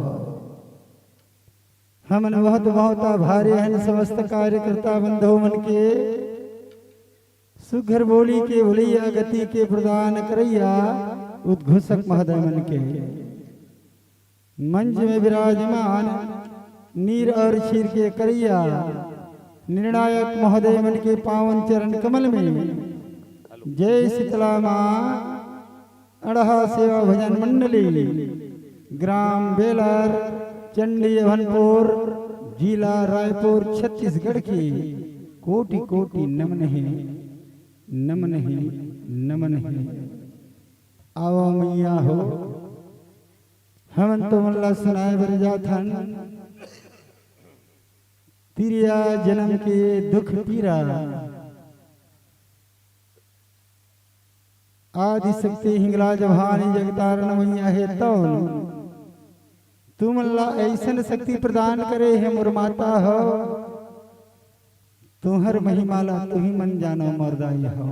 J: हमन बहुत बहुत आभारी हैं समस्त कार्यकर्ता बंधु मन के सुघर बोली के भुलैया गति के प्रदान करैया उद्घोषक महोदय मन के मंच में विराजमान नीर और क्षीर के करैया निर्णायक महोदय मन के पावन चरण कमल में जय शीतला मां
A: अड़हा सेवा भजन मंडली ग्राम बेलर चंडी अभनपुर जिला रायपुर छत्तीसगढ़ की कोटि कोटि नमन है नमन है नमन है। आवा मैया हो हम तो मल्ला सुनाए बर जाथन तिरिया जन्म के दुख पीरा आदि शक्ति हिंगलाज भवानी जगतारण मैया है तौन तुम अल्लाह ऐसन शक्ति प्रदान करे है मोर माता हो तुम्हर महिमाला तू ही मन जानो मर्दाई हो।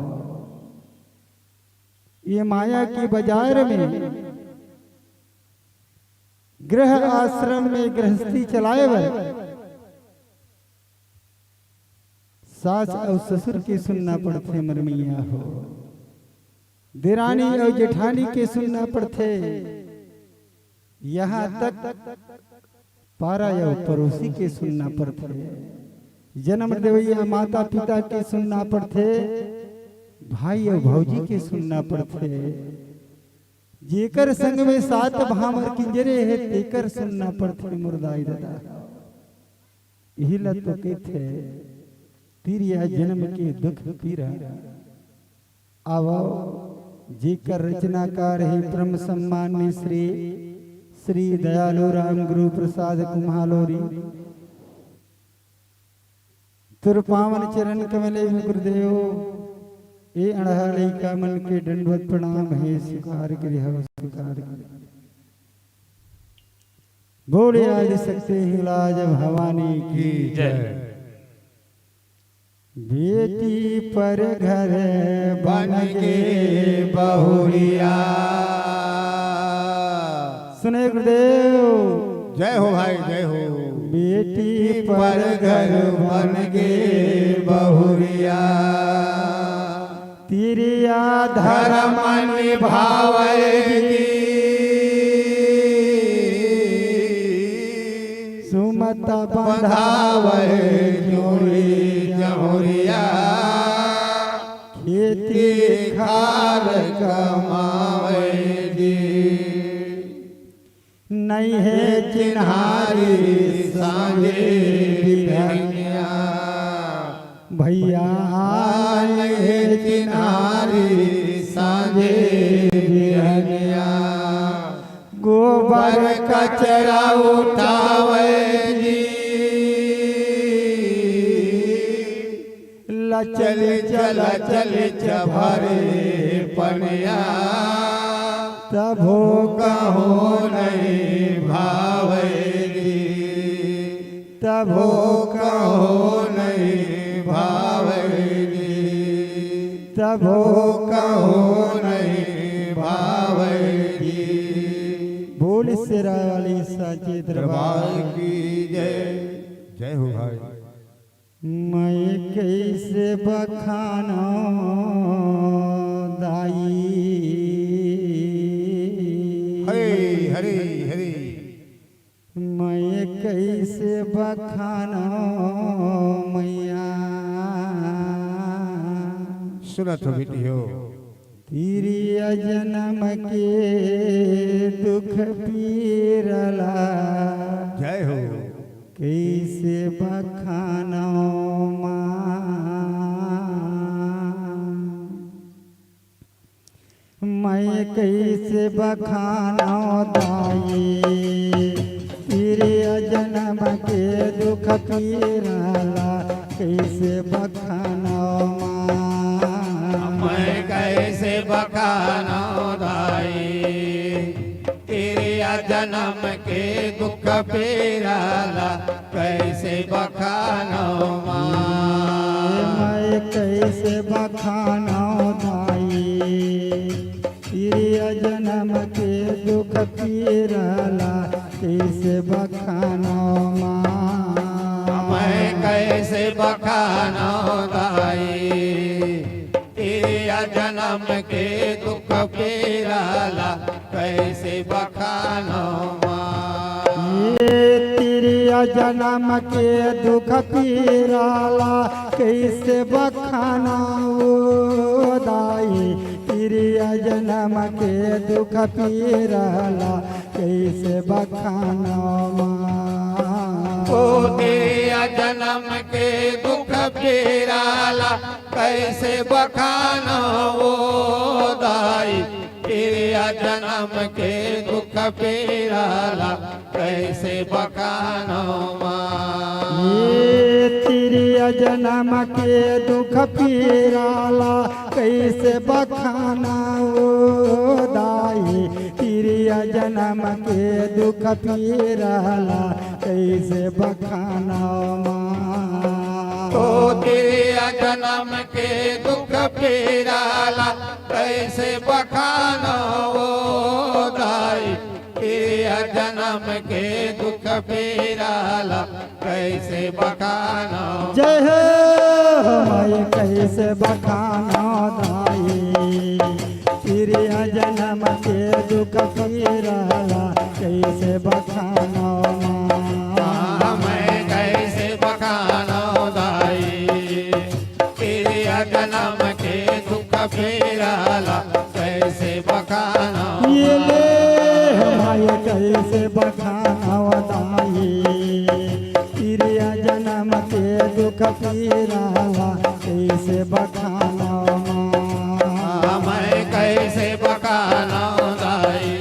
A: ये माया की बाजार में गृह आश्रम में गृहस्थी चलाए वर सास और ससुर के सुनना पड़ते मर मैया हो। देरानी और जेठानी के सुनना पड़ते यहाँ तक पारा या पड़ोसी के सुनना पड़ते जन्म देवैया माता पिता के सुनना पड़ते भाई और भौजी के सुनना पड़ते जेकर संग में सात भामर किंजरे है तेकर सुनना पड़ते मुर्दाई दादा यही लत तो कहते तिरिया जन्म के दुख पीरा आवो जेकर रचनाकार है परम सम्मान्य श्री श्री दयालु राम गुरु प्रसाद कुम्हालोरी तुर पावन चरण कमले में गुरुदेव ए अड़हाड़ी का मन के दंडवत प्रणाम है स्वीकार करे स्वीकार करे बोले आज सकते हिलाज भवानी की जय। बेटी पर घर बन के बहुरिया सुने गुरुदेव
P: जय हो भाई जय हो।
A: बेटी पर घर बन के बहुरिया तिरिया धर्म निभावेगी सुमत बंधावे जोड़ी जमुरिया खेती खार कमावेगी नहीं है चिन्हारी सांझे बिहनिया भैया नहीं है चिन्हारी सांझे बिहनिया गोबर कचरा उठावेगी लचल चल भरे पनिया तभो कहो नहीं भावेगी तभो कहो नहीं भावेगी तभो कहो नहीं भावेगी। बोल सिरा वाली साचे दरबार की जय
P: जय हो भाई।
A: मैं कैसे बखाना दाई
P: हरे हरे हरे
A: मैं कैसे बखाना मैया
P: सुनत हो बेटी हो
A: तिरिया जन्म के दुख पीरला
P: जय हो
A: कैसे बखाना मैं कैसे बखाना दाई तिरिया जन्म के दुख पीरला कैसे बखाना
M: मैं कैसे बखाना दाई तेरे जन्म के दुख पीराला कैसे बखाना
A: मैं कैसे बखाना दाई तेरे जन्म के दुख पीराला कैसे बखाना
M: मैं कैसे बखाना दाई तेरे जन्म के दुख पीराला कैसे बखाना
A: ये तिरिया जन्म के दुख पीराला कैसे बखाना दाई तिरिया जन्म
C: जन्म के दुख पीरला कैसे बखानवा
M: ओ तेरा जन्म के दुख पीरला कैसे बखानो दाई तेरा जन्म के दुख पीरला कैसे बखानो
C: ये तेरा जन्म के दुख पीरला कैसे बखाना दाई तेरा जन्म के दुख पीरला कैसे बखाना
M: ओ तेरा जन्म के दुख पीरला कैसे बखानो दाई तेरा जन्म के दुख पीरला कैसे बखानो
C: जय हो मैं कैसे बखाना दाई तेरा जन्म के दुख पीरला कैसे बखाना
M: मैं कैसे बखानो दाई तेरा जन्म के दुख पीरला कैसे बखानो
C: ये ले मैं कैसे बखाना दाई तेरा जन्म के दुख पीरला कैसे बखाना
M: मैं कैसे बखानो दाई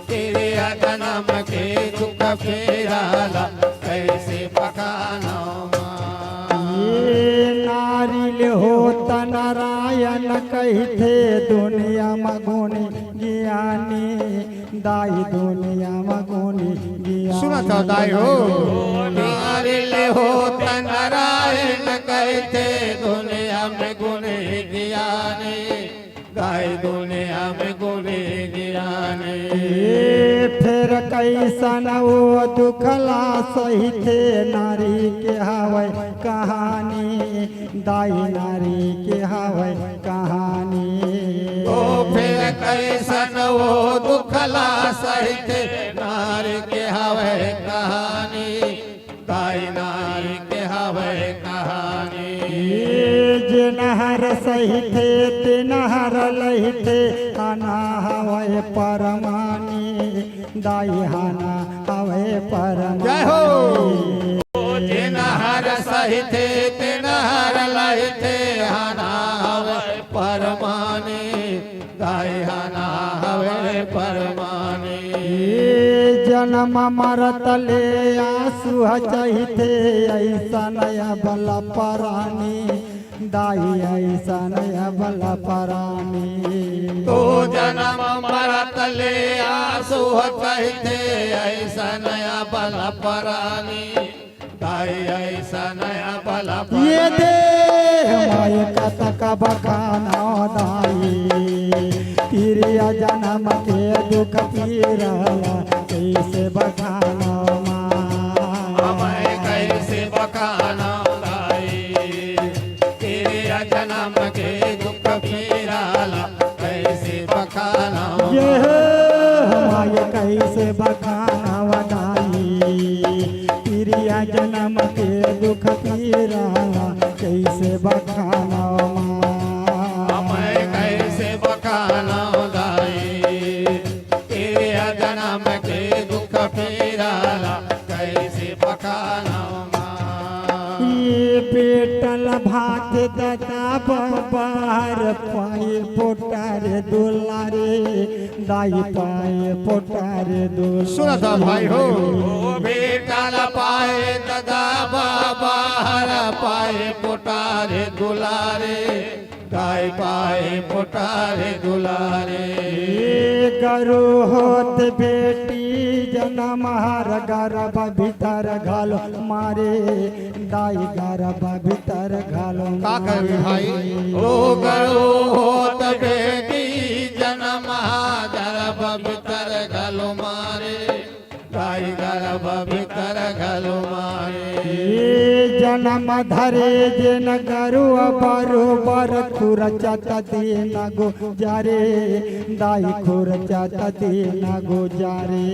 M: तेरा जन्म के दुख पीरला कैसे बखानो
C: ये नारिल होता नारायण कहते दुनिया मगुनी ज्ञानी दाई दुनिया मगुनी ज्ञानी
M: सुना था दाई हो नारिल होता नारायण कहते दुनिया में गुने ज्ञानी दाई दुनिया में गुने ज्ञानी
C: फिर कैसन वो दुखला सहिते नारी के हवै कहानी दाई नारी के हवै कहानी
M: ओ फिर कैसन वो दुखला सहित नारी के हवे कहानी दाई नारी के हवे कहानी
C: जिनहर सहिते तिनहर लहिते हाना हवै परमानी दाई हाना हवै परमानी
M: जय हो जिनहर सहिते तिनहर लहिते हाना हवे परमानी दाई हाना हवे परमानी
C: जन्म मरत ले आंसू चहिते ऐसा नया बल परानी दाई ऐसा नया बल परानी
M: तो जन्म मरत ले आंसू कहते ऐसा नया बल परानी दाई ऐसा नया बल
C: ये दे माय कतक बखाना दाई तेरा जन्म के दुख पीरला कैसे बखाना
M: मैं कैसे बखाना दाई तेरा जन्म के दुख पीरला कैसे बखाना
C: ये माय कैसे बखाना दाई तेरा जन्म के दुख पीरला कैसे बखाना
M: मैं कैसे बखाना दाई तेरा जन्म के दुख पीरला कैसे बखाना
C: ये पेटल भात दादा बार पाए पोटार दुलारे दाई पाए पोटार दुलारे
M: सुना था भाई हो बेटा पाए दादा बाबा हर पाए पोटारे दुलारे दाई पाए पोटारे दुलारे
C: गरु होत बेटी जन्म हर गर्भ भीतर घालो मारे दाई गर्भ भीतर घालो
M: भाई ओ गरु होत बेटी जन्म गर्भ भीतर घालो मारे दाई गर्भ भीतर घालो मारे
C: जन्म धरे जिन गरु बरोबर खुरचत दिन गुजारे दाई खुरचत दिन गुजारे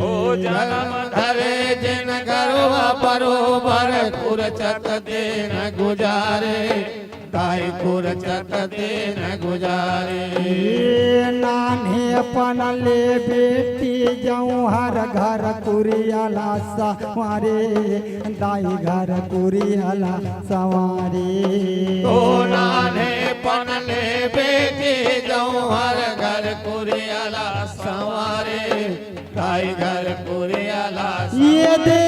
M: ओ जन्म धरे जिन गरु बरोबर खुरचत दिन गुजारे गाय खुरचत दिन गुजारे
C: नान्हे अपन ले बेटी जाऊं हर घर कुरियाला सवारे दाई घर कुरियाला सवारे
M: तो नाने पन ले बेटी जाऊं हर घर कुरियाला सवारे गाय घर कुरियाला
C: ये दे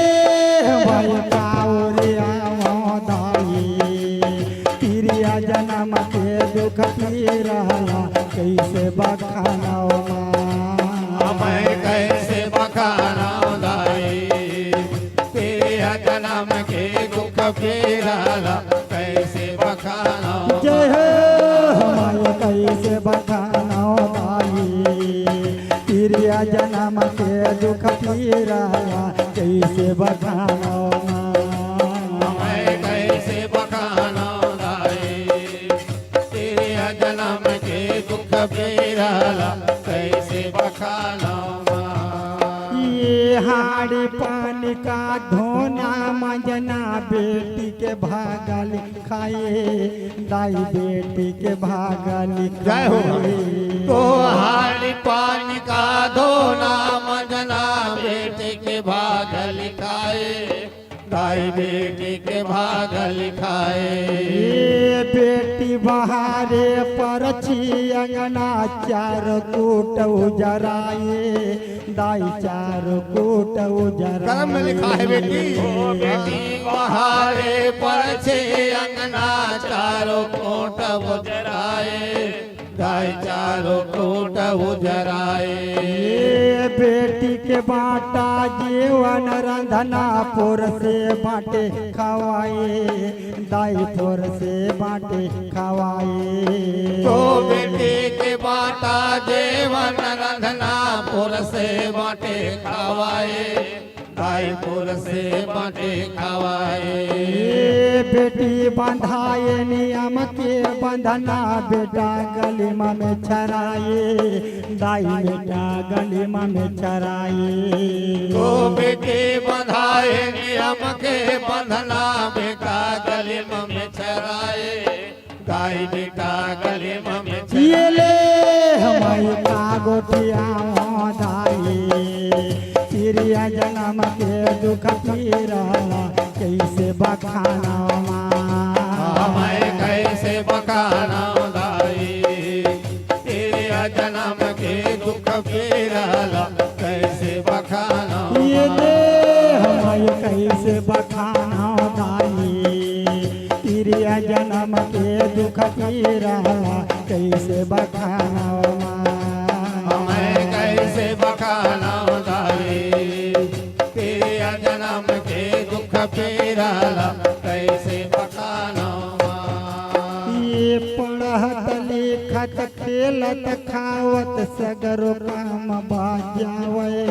C: भाई कावरिया दाई तिरिया जन्म के दुख पीरला कैसे बखानाओ
M: मैं कैसे बखानाओ दाई तेरे जन्म के दुख पीरला कैसे बखानाओ
C: जय हो मैं कैसे बखानाओ दाई तिरिया जन्म के दुख पीरला कैसे बखानाओ
M: मैं कैसे बखानाओ दाई तेरे जन्म के दुख पीरला कैसे बखानाओ
C: ये हाड़ी पानी का धोना मंजना बेटी के भागल खाए दाई बेटी के भागल
M: जय हो तो हाड़ी पानी का धोना मंजना बेटी के भाग लिखाए दाई बेटी के भाग लिखाए
C: ये बेटी बहारे पर अंगना चार कूट उजराए दाई चार कूट उजराए
M: कलम में लिखा है बेटी ओ बेटी बहारे पर अंगना चारों कोट उजराए दाई चारों कोट उजराए
C: ये बेटी के बाटा जीवन रंधना पुर से बाटे खवाए दाई पुर से बाटे खवाए
M: तो बेटी के बाटा जीवन रंधना पुर से बाटे खवाए दाईपुर से बाटे खवाए
C: बेटी बंधाए नियम के बंधना बेटा गलिमा में छराए दाई बेटा गलिमा में छराए
M: तो बेटी बंधाए नियम के बंधना बेटा गलिमा में छराए दाई बेटा गलिमा में
C: ये ले हमारी कागोटिया दाई तिरिया जन्म के दुख पीरला कैसे बखाना
M: मैं कैसे बखाना दाई तेरे जन्म के दुख पीरला कैसे बखाना
C: ये दे हमारे कैसे बखाना दाई तिरिया जन्म के दुख पीरला कैसे बखाना
M: मैं कैसे बखाना दाई तेरे जन्म के दुख पीरला कैसे बखाना
C: ये पढ़त लिखत खेलत खावत सगरो काम बाजावे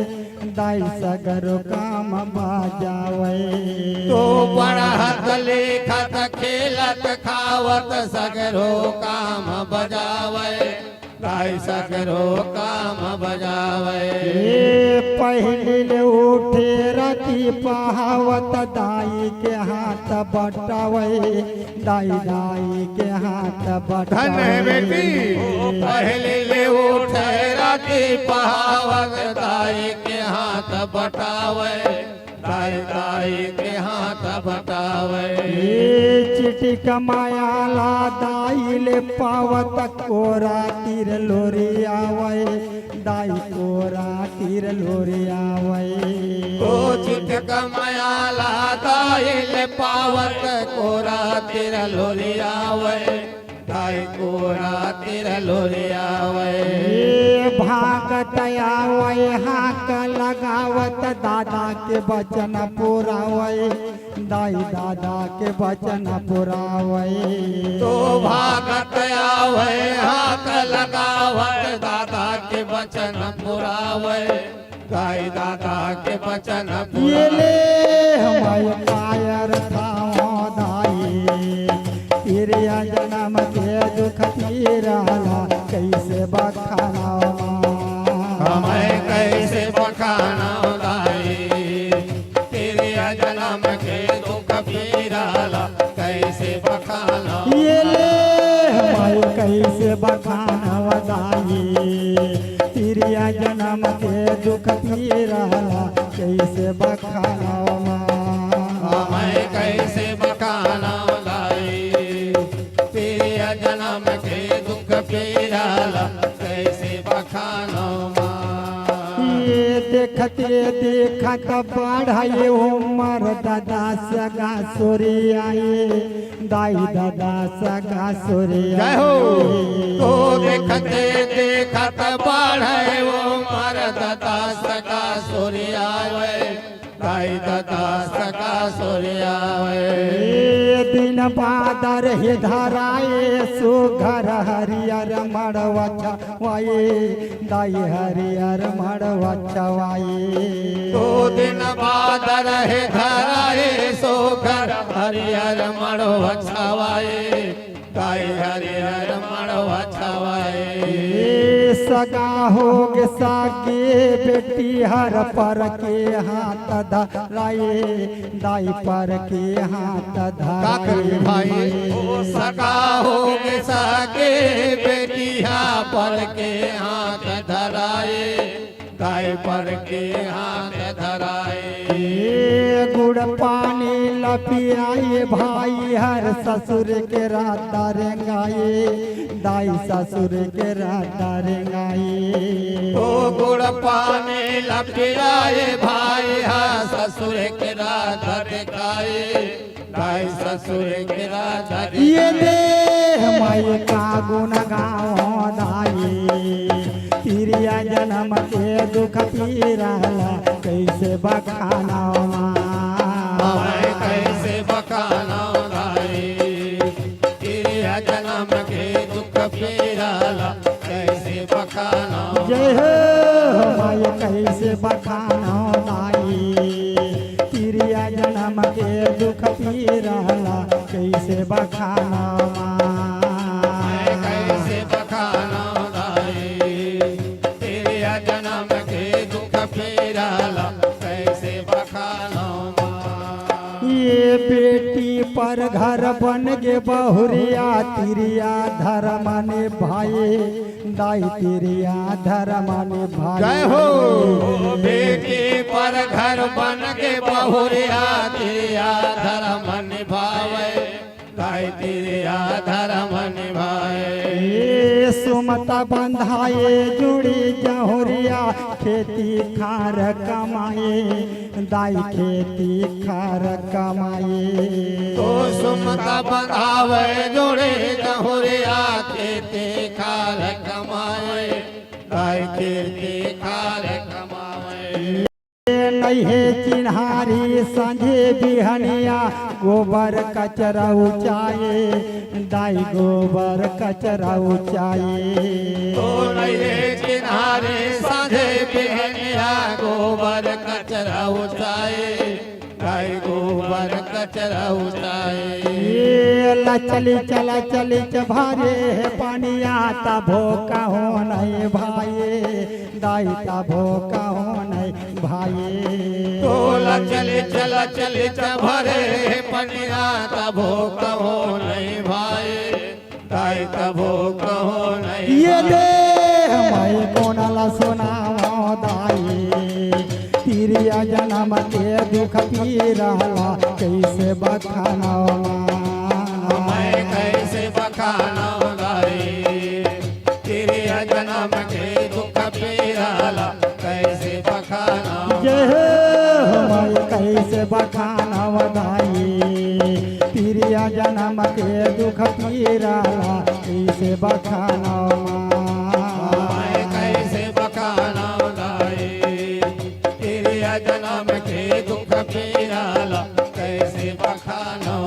C: दाई सगरो काम बाजावे
M: तो पढ़त लिखत खेलत खावत सगरो काम बजावे दाई सगरो काम बजावे
C: पहले उठे रति पहावत दाई के हाथ बटावे दाई दाई के हाथ बटावे
M: बेटी पहले ले उठे रति पहावत दाई के हाथ बटावे दाई दाई के हाथ बटावे
C: चिट्ठी कमायाला दाई ले पावत कोरा तीर लोरी आवे दाई कोरा तीर लोरी आवे
M: ओ चिट्ठी कमायाला दाई ले पावत कोरा तीर लोरी आवे दाई कोरा तीर लोरी आवे
C: भागत आवे हाक लगावत दादा के बचन पुरावे दाई दादा के बचन पुरावे
M: तो भागत आवे हाक लगावत दादा के बचन पुरावे दाई दादा के बचन
C: ये ले हमारे कायर था दाई तेरे जन्म के दुख पीरला कैसे बखाना
M: मैं कैसे बखाना दाई तेरे जन्म के दुख पीरला कैसे बखाना
C: ये ले
R: कैसे बखान वदाई तिरिया जन्म के दुख पीरा कैसे बखान
M: मैं कैसे बखाना लाई तेरे जन्म के दुख पीराला कैसे बखाना
R: ये देखते देखत बढ़ाए उमर दादा सगा सूर्याए दाई दादा सगा सूर्या
M: तो देखते देखत बढ़े वो मर दादा सगा सूर्यावे दाई दादा सगा सूर्यावे
R: दिन बादर हे धराए सुघर हरियर मड़वा छवाए दाई हरियर मड़वा छवाए
M: तो दिन बादर हे धराए सुघर हरियर मड़वा छवाए दाई हरियर मड़वा छवाए
R: सगा होगे सागे बेटी हर पर के हाथ धराए दाई पर के हाथ धराए
M: भाई ओ सगा होगे सागे बेटी पर के हाथ धराए दाई पर के हाथ धराए
R: गुड़ पानी लपियाए भाई हर ससुर के राता रेंगाए दाई ससुर के राता रेंगाए
M: ओ गुड़ पानी लपियाए भाई हर ससुर के राता रेंगाए दाई ससुर के राता
R: ये दे माई का गुण गाओ दाई तिरिया जन्म के दुख पीराला कैसे बखाना
M: कैसे बखाना लाई तेरे जन्म के दुख पीराला कैसे बखाना
R: जय हो माय कैसे बखाना लाई तिरिया जन्म के दुख पीराला कैसे बखाना
M: कैसे बखाना लाई तेरे जन्म के दुख पीराला कैसे बखाना
R: ये बेटी पर घर बन गे बहुरिया तिरिया धर्म ने भाई दाई तिरिया धर्म ने भाई
M: जय हो बेटी पर घर बन के बहुरिया तिरिया धर्म निभावे दाई तिरिया धर्म निभाए
R: ये सुमता बंधाए जुड़ी जहुरिया खेती खार कमाए दाई खेती खार कमाए
M: तो सुमता बंधावे जुड़ी जहुरिया खेती खार कमाए दाई खेती खार कमाए
R: नहीं है चिन्हारी संझे बिहनिया गोबर कचरा उचाए दाई गोबर कचरा उचाए
M: तो नहीं किनारे साझे बिहनिया गोबर कचरा उठाए गाय गोबर कचरा उठाए
R: चली चला चली भारे पानिया तभो कहो नहीं भाई दाई तभो कहो नहीं भाई
M: तोला चली चला चली भरे पनिया तभो कहो नहीं भाई दाई तभो कहो नहीं
R: ये दे हमारे कोनाला सुनाओ दाई तिरिया जन्म के दुख पीराला कैसे बखाना
M: मैं कैसे बखाना दाई तिरिया जन्म के दुख पीराला कैसे बखाना
R: जय हमारे कैसे बखाना दाई तिरिया जन्म के दुख पीराला कैसे बखाना
M: कैसे बखाना दाई तिरिया जन्म के दुख पीराला कैसे बखाना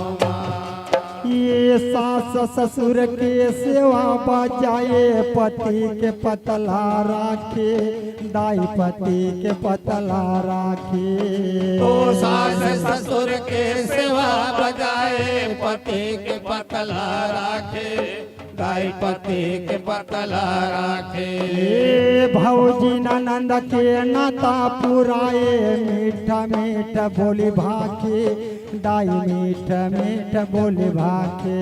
R: ये सास ससुर के सेवा बचाए पति के पतला राखे दाई पति के पतला राखे
M: तो सास ससुर के सेवा बजाए पति के पतला राखे दाई पति के पतला राखे
R: भौजी ननंद के नाता पुराए मीठा मीठा बोली भाखे दाई मीठा मीठा बोली भाखे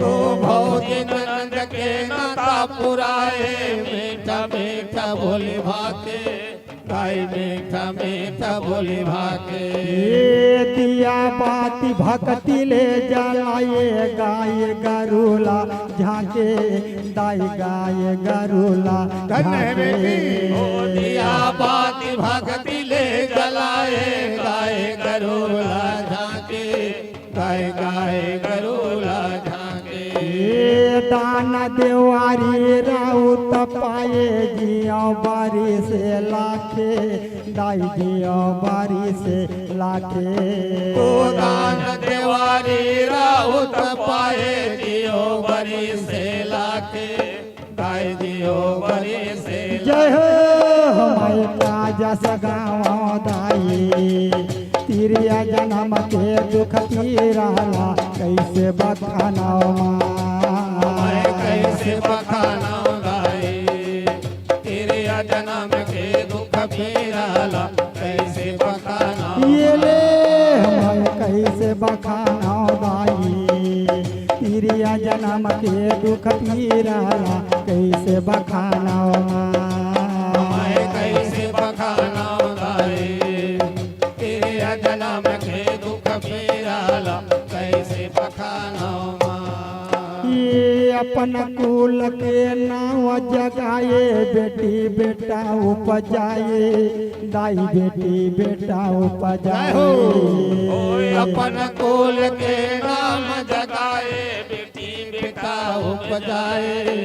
M: तो भौजी ननंद के नाता पुराए मीठा मीठा बोले भाके गाय मीठा मीठा बोले भाके
R: ये दिया बाती भक्ति ले जलाए गाय गरुला झांके दाई गाय गरुला झांके
M: दिया बाती भक्ति ले जलाए गाय गरुला झांके गाय गाय गरुला झांके
R: ये दाना देवारी राउत पाए जिया बारी से लाखे दाई जिया बारी से लाखे
M: ओ दान देवारी राउत पाए जियो बरी से लाखे गाय जियो बरी से
R: जय हो हमारे राजा सगावा दाई तिरिया जन्म के दुख पीराला कैसे बखानावा
M: कैसे बखाना गाए तेरे जन्म के दुख पीराला कैसे बखाना
R: ये ले हमारे कैसे बखाना दाई तिरिया जन्म के दुख पीराला कैसे बखानावा
M: कैसे बखाना गाए तेरे जन्म के दुख पीराला कैसे बखाना
R: ये अपन कुल के नाव जगाए बेटी बेटा उपजाए दाई बेटी बेटा उपजाए
M: अपन कुल के नाम जगाए बेटी बेटा उपजाए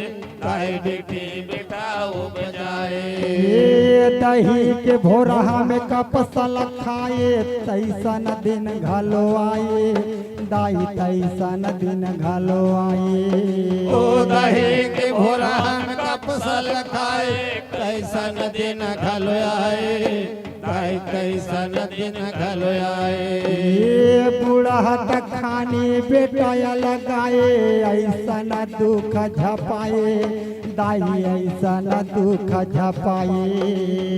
M: गाय बेटी बेटा उपजाए
R: ये दही के भोरहा में कपसल खाए तैसन दिन घलो आए दाई तैसन दिन घलो आए
M: ओ दही के भोरहा में कपसल खाए तैसन दिन घलो आए गाय तैसन दिन घलो आए
R: ये बूढ़ा खानी बेटा लगाए ऐसन दुख झपाए दाई ऐसन दुख झपाए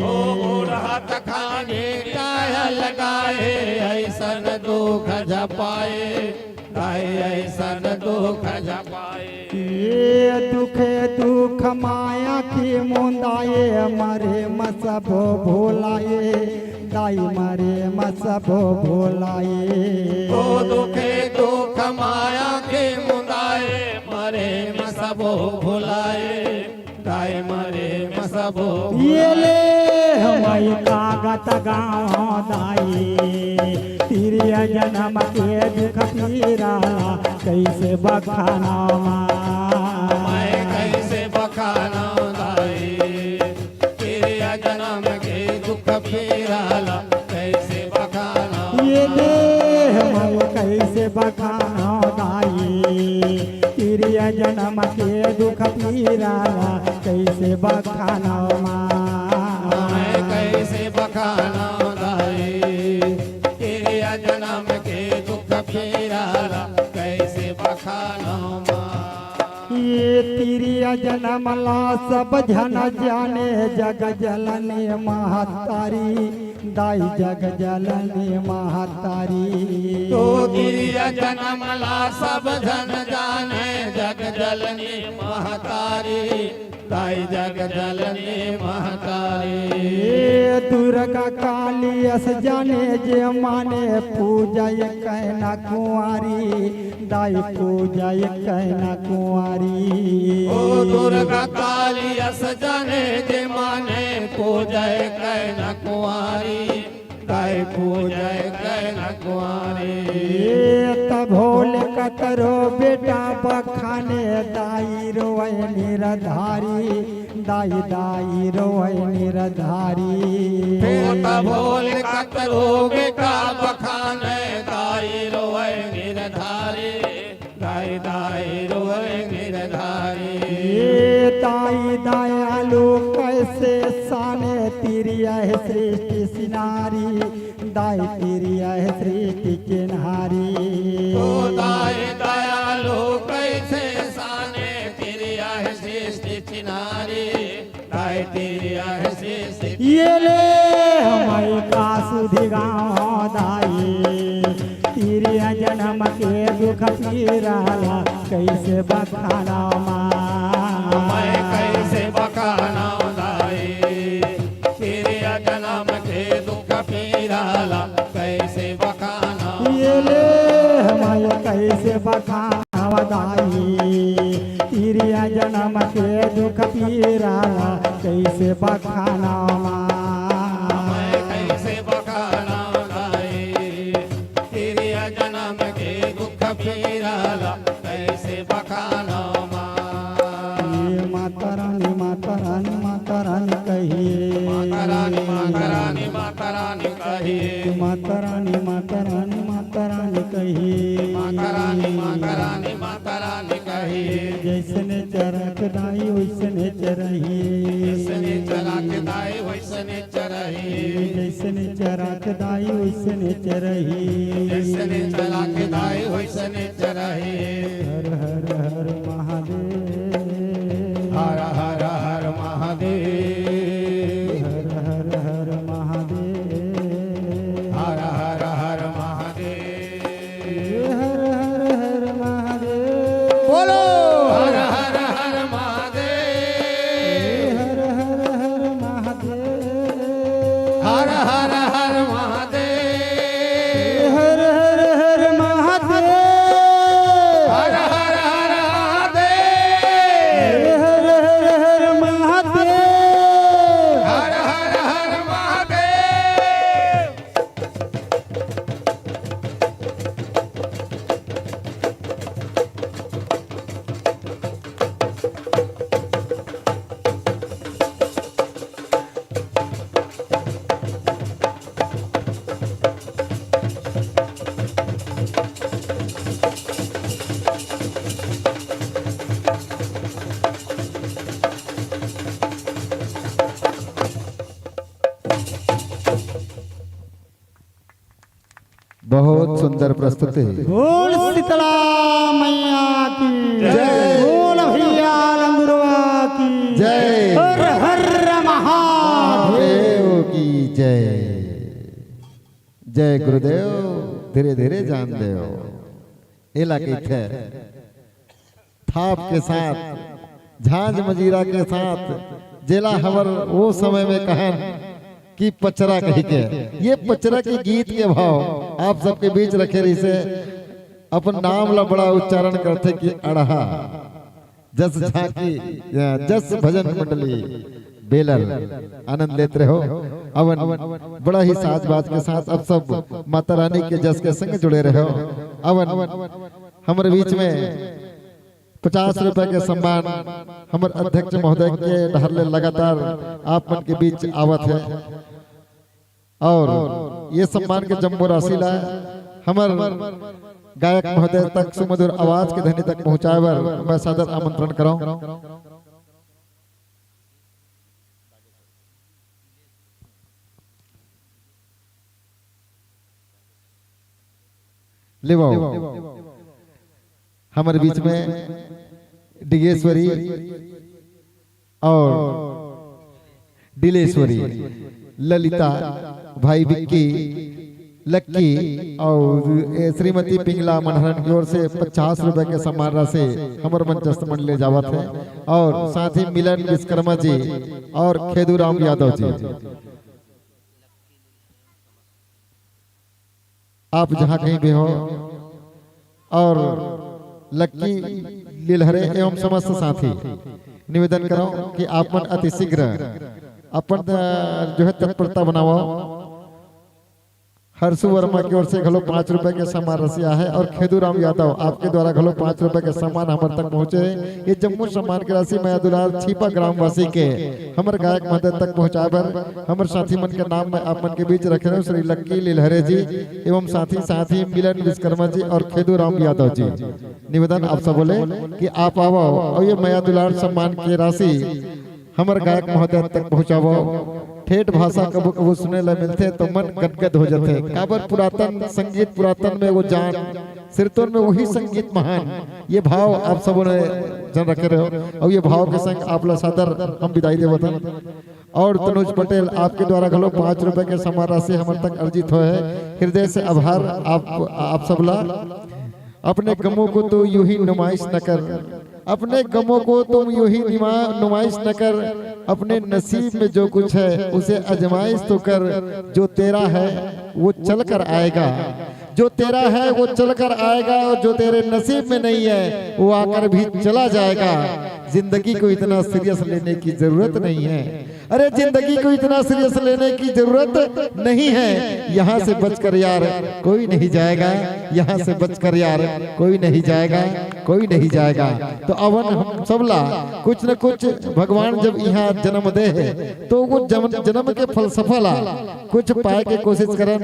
M: ओ बूढ़ा खाने गाय लगाए ऐसन दुख झपाए गाय ऐसन दुख झपाए
R: ये दुख माया की मुंदाए मरे मसबो भोलाए दाई मरे मसबो भोलाए
M: ओ दुख माया के मुंदाए मरे मसबो भुलाए गाय मरे मसबो
R: ये ले हमारी कागत गाँव दाई तिरिया जन्म के दुख पीराला कैसे बखाना
M: कैसे बखाना गाए तेरे जन्म के दुख पीराला कैसे बखाना
R: ये ले हमारे कैसे बखाना दाई तिरिया जन्म के दुख पीराला कैसे बखाना
M: कैसे बखाना गाए तेरे जन्म के दुख पीराला कैसे बखाना
R: ये तिरिया जन्मला सब जन जाने जग जलने महतारी दाई जग जलने महतारी
M: तो तिरिया जन्मला सब जन जाने जग जलने महतारी दाई जग जलने महतारी
R: ये दुर्गा काली अस जाने जे माने पूजा कहना कुंवारी दाई पूजा कहना कुंवारी
M: ओ दुर्गा काली अस जाने जे माने पूजा कहना कुंवारी गाय पूजा कहना कुंवारी
R: ये तभोले कतरो बेटा बखाने दाई रोए निरधारी दाई दाई रोए निरधारी
M: तभोले कतरो बेटा बखाने दाई रोए निरधारी दाई दाई रोए निरधारी
R: ये दाई दयालु कैसे साने तिरिया है सृष्टि सिनारी दाई तिरिया है सृष्टि किनारी
M: तो दाई दयालु कैसे साने तिरिया है सृष्टि किनारी दाई तिरिया है सृष्टि
R: ये ले हमारे कासुधि गाँव दाई तिरिया जन्म के दुख पीराला कैसे बखाना जन्म के दुख पीराला कैसे बखाना
M: कैसे बखाना गाए तेरे जन्म के दुख पीराला कैसे बखाना
R: माता रानी माता रानी माता रानी कहिए
M: माता रानी माता रानी माता रानी कहिए
R: माता रानी माता रानी माता रानी कहिए
M: माता रानी माता रानी माता रानी कहिए
R: जैसने चरक दाई वैसने चरहिए
M: जैसने चरक दाई वैसने चरहिए
R: जैसने चरक दाई वैसने चरहिए
M: जैसने चरक दाई वैसने चरहिए
R: हर हर हर महादेव
M: हर हर हर महादेव
R: हर हर हर महादेव
M: हर हर हर महादेव
R: हर हर हर महादेव
M: बोलो हर हर हर महादेव
R: हर हर हर महादेव
M: हर हर हर महादेव
R: हर हर हर महादेव
M: हर हर हर महादेव
R: हर हर हर महादेव
M: हर हर हर महादेव
A: बहुत सुंदर प्रस्तुति।
R: बोल शीतला मैया की जय, बोल भैया लंगुरवा की
A: जय,
R: हर हर महादेव
A: देव की जय। जय गुरुदेव धीरे धीरे जान देव इलाके थे थाप के साथ झांझ मजीरा के साथ जेला हवर वो समय में कहन कि पचरा कही के ये पचरा के गीत के भाव आप सबके बीच रखे रही से अपन नाम ला बड़ा उच्चारण करते कि अड़हा जस झांकी जस भजन मंडली बेलर आनंद लेते रहो अवन बड़ा ही साज बाज के साथ अब सब माता रानी के जस के संग जुड़े रहो अवन हमारे बीच में 50 रुपए के सम्मान हमारे अध्यक्ष महोदय के ढहरले लगातार आप मन के बीच आवत है और ये सम्मान के जम्बो राशि ला हमार गायक महोदय तक सुमधुर आवाज के ध्वनि तक पहुंचाए बर मैं सादर आमंत्रण कराऊं। लिवाओ हमारे बीच में डिगेश्वरी और डिलेश्वरी ललिता भाई विक्की लक्की और श्रीमती पिंगला मनहरन की ओर से 50 रुपए के सम्मान राशि हमारे मंचस्थ मंडले जावत है और साथ ही मिलन विश्वकर्मा जी और खेदूराम यादव जी आप जहां कहीं भी हो और लक्की लीलहरे एवं समस्त साथी निवेदन करो कि आप मन अति शीघ्र अपन जो है तत्परता बनाओ। हर्षु वर्मा की ओर से घलो 5 रुपए के सम्मान रसिया है और खेदूराम यादव आपके द्वारा घलो 5 रुपए के सम्मान हमारे तक पहुंचे। ये जम्मू सम्मान की राशि मैं दुलार छिपा ग्राम वासी के हमारे गायक मदद तक पहुंचाए बर हमारे साथी मन के नाम में आप मन के बीच रखे रहे श्री लक्की लीलहरे जी एवं साथी मिलन विश्वकर्मा जी और खेदूराम यादव जी। निवेदन आप सब बोले कि आप आओ और ये मया दुलार सम्मान की राशि हमारे गायक महोदय तक पहुँचाओ। ठेठ भाषा कबू कबू सुने ला मिलते तो मन गदगद हो जाते। काबर पुरातन संगीत पुरातन में वो जान सिरतों में वही संगीत महान ये भाव आप सबों ने जन रखे रहे हो और ये भाव के संग आप ला सादर हम विदाई दे वतन और तनुज पटेल आपके द्वारा घलो 5 रुपए के सम्मान राशि हमारे तक अर्जित हुए है। हृदय से आभार आप सब ला। अपने गमों को तो यूं ही नुमाइश न कर, अपने गमों को तुम यूं ही नुमाइश न कर, अपने नसीब में जो कुछ है उसे आजमाइश तो कर। जो तेरा है वो चल कर आएगा, जो तेरा है वो चल कर आएगा और जो तेरे नसीब में नहीं है वो आकर भी चला जाएगा। जिंदगी को इतना सीरियस लेने की जरूरत नहीं है। अरे जिंदगी को इतना सीरियस लेने की जरूरत नहीं है। यहाँ से बचकर यार कोई नहीं जाएगा, यहाँ से बचकर यार कोई नहीं जाएगा, कोई नहीं जाएगा। तो अवन हम सबला कुछ न कुछ भगवान जब यहाँ जन्म दे है तो वो जन्म के फलसफा ला कुछ पाए के कोशिश करन